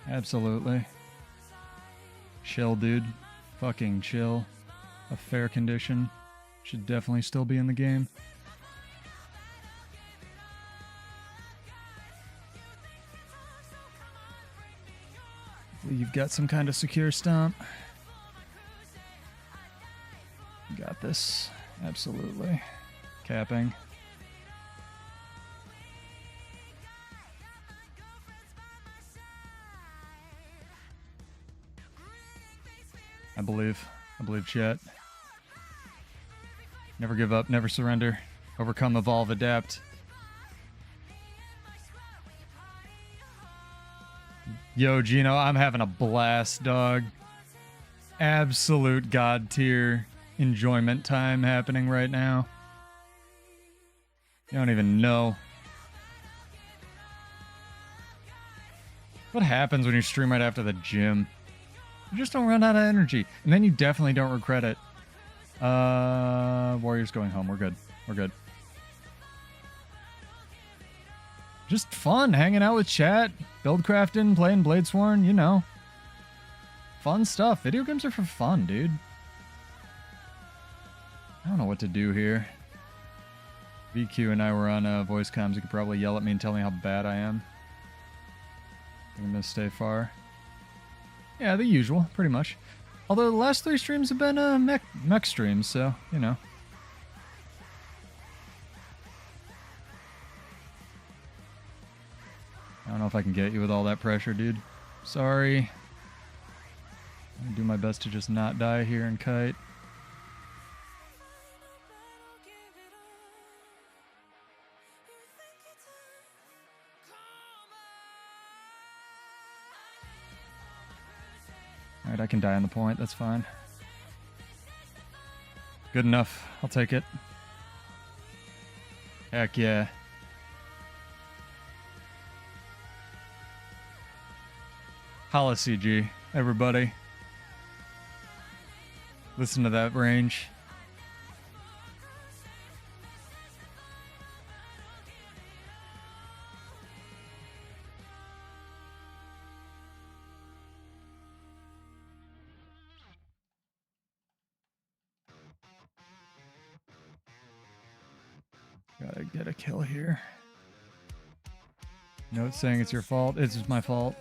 A: Absolutely. Chill, dude. Fucking chill. A fair condition. Should definitely still be in the game. You've got some kind of secure stomp. You got this. Absolutely. Capping. I believe chat. Never give up, never surrender. Overcome, evolve, adapt. Yo, Gino, I'm having a blast, dog. Absolute god tier enjoyment time happening right now. You don't even know. What happens when you stream right after the gym? You just don't run out of energy. And then you definitely don't regret it. Warriors going home. We're good. We're good. Just fun, hanging out with chat, build crafting, playing Bladesworn, you know. Fun stuff. Video games are for fun, dude. I don't know what to do here. VQ and I were on voice comms. You could probably yell at me and tell me how bad I am. I'm gonna stay far. Yeah, the usual, pretty much. Although the last 3 streams have been mech streams, so, you know. I don't know if I can get you with all that pressure, dude. Sorry. I'm gonna do my best to just not die here and kite. Alright, I can die on the point. That's fine. Good enough. I'll take it. Heck yeah. Holla CG, everybody. Listen to that range. Gotta get a kill here. Note saying it's your fault. It's my fault.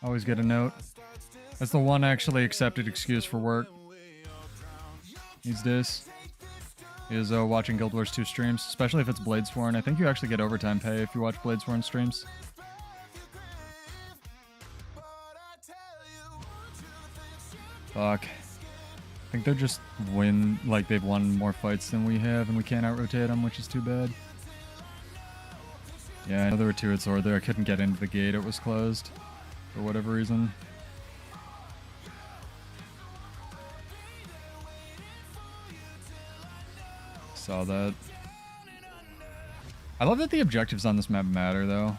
A: Always get a note. That's the one actually accepted excuse for work. Needs this. Is watching Guild Wars 2 streams, especially if it's Bladesworn. I think you actually get overtime pay if you watch Bladesworn streams. Fuck. I think they're just like they've won more fights than we have, and we can't out-rotate them, which is too bad. Yeah, I know there were 2 at sword there. I couldn't get into the gate. It was closed for whatever reason. Saw that. I love that the objectives on this map matter, though.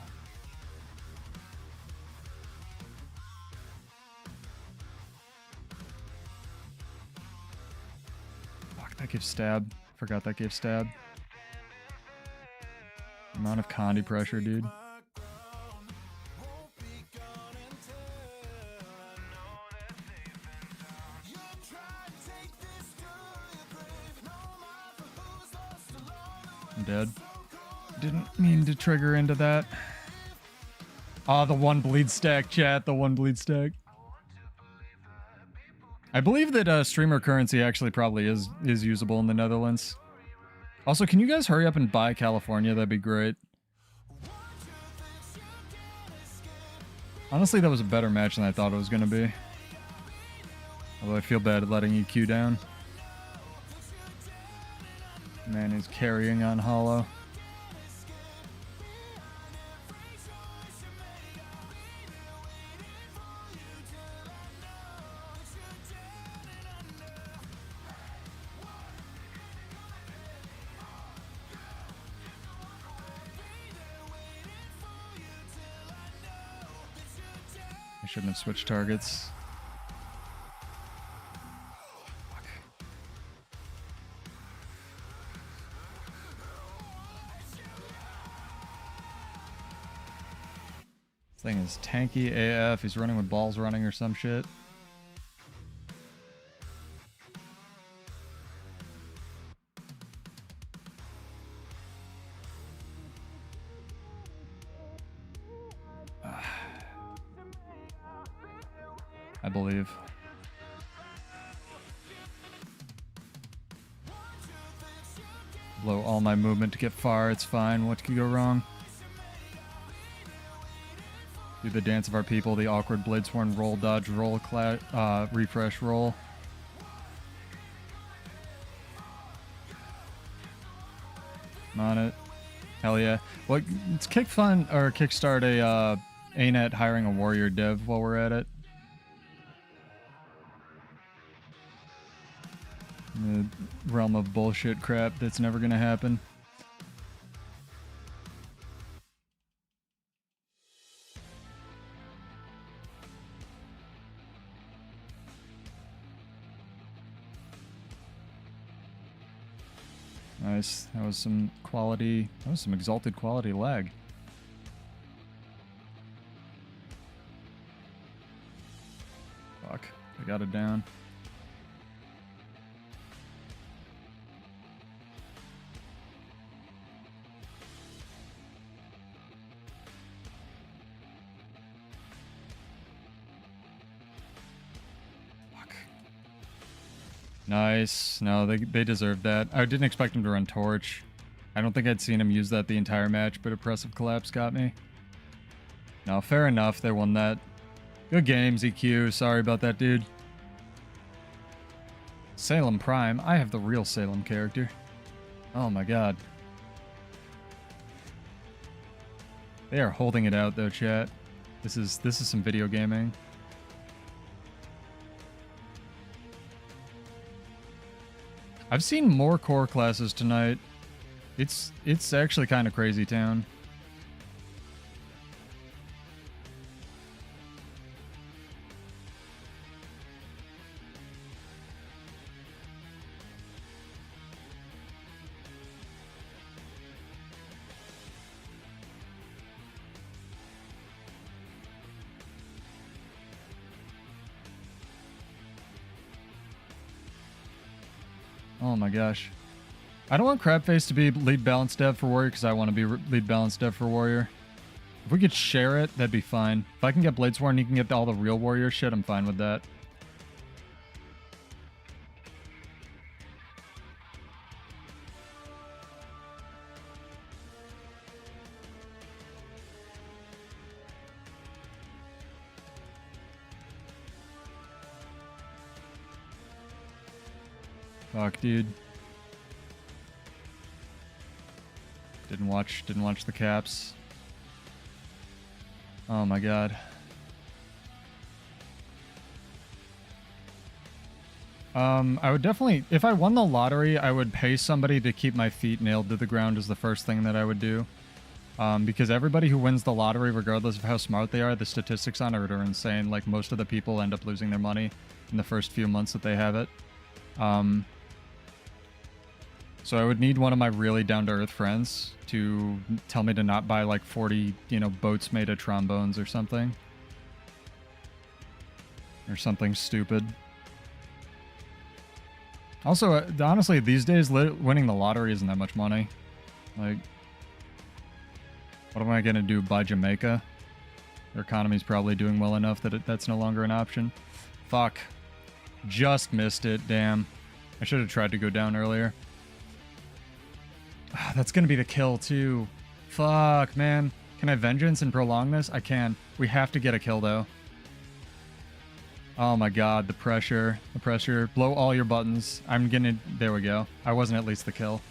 A: Fuck, that gives stab. Forgot that gave stab. Amount of Condi pressure, dude. I'm dead. Didn't mean to trigger into that. Ah, the one bleed stack, chat. The one bleed stack. I believe that streamer currency actually probably is usable in the Netherlands. Also, can you guys hurry up and buy California? That'd be great. Honestly, that was a better match than I thought it was going to be. Although I feel bad letting EQ down. Man is carrying on Hollow. I shouldn't have switched targets. Fuck. This thing is tanky AF. He's running with balls running or some shit. I believe. Blow all my movement to get far, it's fine. What could go wrong? Do the dance of our people, the awkward Bladesworn roll, dodge, roll, refresh, roll. I'm on it. Hell yeah. Well, let's kickstart a ANET hiring a warrior dev while we're at it. The realm of bullshit crap that's never gonna happen. Nice. That was some quality. That was some exalted quality lag. Fuck. I got it down. Nice. No, they deserved that. I didn't expect him to run Torch. I don't think I'd seen him use that the entire match, but Oppressive Collapse got me. No, fair enough. They won that. Good games, EQ. Sorry about that, dude. Salem Prime. I have the real Salem character. Oh my god. They are holding it out, though, chat. This is some video gaming. I've seen more core classes tonight. It's actually kind of crazy town. Oh my gosh. I don't want Crabface to be lead balance dev for Warrior because I want to be lead balance dev for Warrior. If we could share it, that'd be fine. If I can get Bladesworn, you can get all the real Warrior shit, I'm fine with that. Fuck, dude. Didn't watch the caps. Oh my god. I would definitely, if I won the lottery, I would pay somebody to keep my feet nailed to the ground is the first thing that I would do. Because everybody who wins the lottery, regardless of how smart they are, the statistics on it are insane. Like, most of the people end up losing their money in the first few months that they have it. So I would need one of my really down-to-earth friends to tell me to not buy like 40, boats made of trombones or something. Or something stupid. Also, honestly, these days, winning the lottery isn't that much money. Like, what am I going to do, buy Jamaica? Their economy's probably doing well enough that that's no longer an option. Fuck. Just missed it, damn. I should have tried to go down earlier. That's going to be the kill, too. Fuck, man. Can I vengeance and prolong this? I can. We have to get a kill, though. Oh my god, the pressure. The pressure. Blow all your buttons. I'm gonna... There we go. I wasn't at least the kill.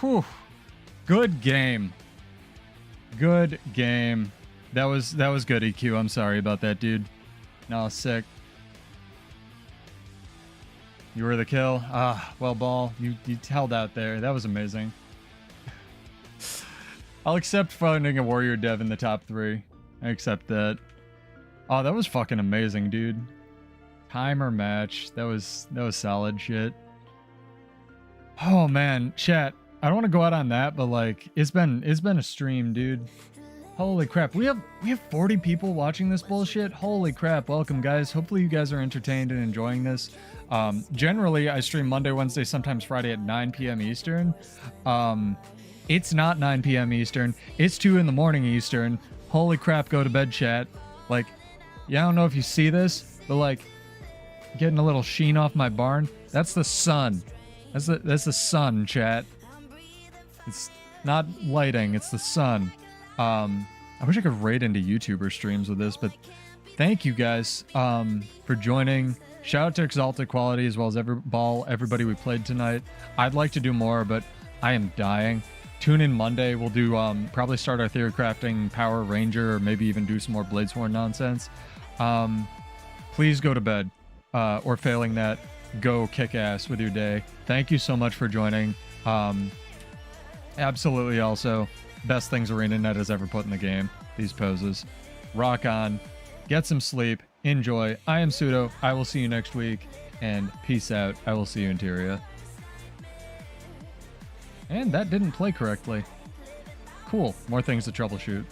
A: Whew. Good game. Good game. That was good, EQ. I'm sorry about that, dude. No, sick. You were the kill. Ah, well, ball. You held out there. That was amazing. I'll accept finding a warrior dev in the top 3. I accept that. Oh, that was fucking amazing, dude. Timer match. That was solid shit. Oh man, chat. I don't want to go out on that, but like, it's been a stream, dude. Holy crap. We have 40 people watching this bullshit. Holy crap. Welcome, guys. Hopefully you guys are entertained and enjoying this. Generally, I stream Monday, Wednesday, sometimes Friday at 9 p.m. Eastern. It's not 9 p.m. Eastern. It's 2 in the morning Eastern. Holy crap, go to bed, chat. Like, yeah, I don't know if you see this, but like, getting a little sheen off my barn. That's the sun. That's the sun, chat. It's not lighting, it's the sun. I wish I could raid into YouTuber streams with this, but thank you guys for joining. Shout out to Exalted Quality as well as everybody we played tonight. I'd like to do more, but I am dying. Tune in Monday. We'll do probably start our theory crafting Power Ranger, or maybe even do some more Bladesworn nonsense. Please go to bed, or failing that, go kick ass with your day. Thank you so much for joining. Absolutely also, best things ArenaNet has ever put in the game, these poses. Rock on, get some sleep, enjoy. I am Pseudo, I will see you next week, and peace out. I will see you in Tyria. And that didn't play correctly. Cool, more things to troubleshoot.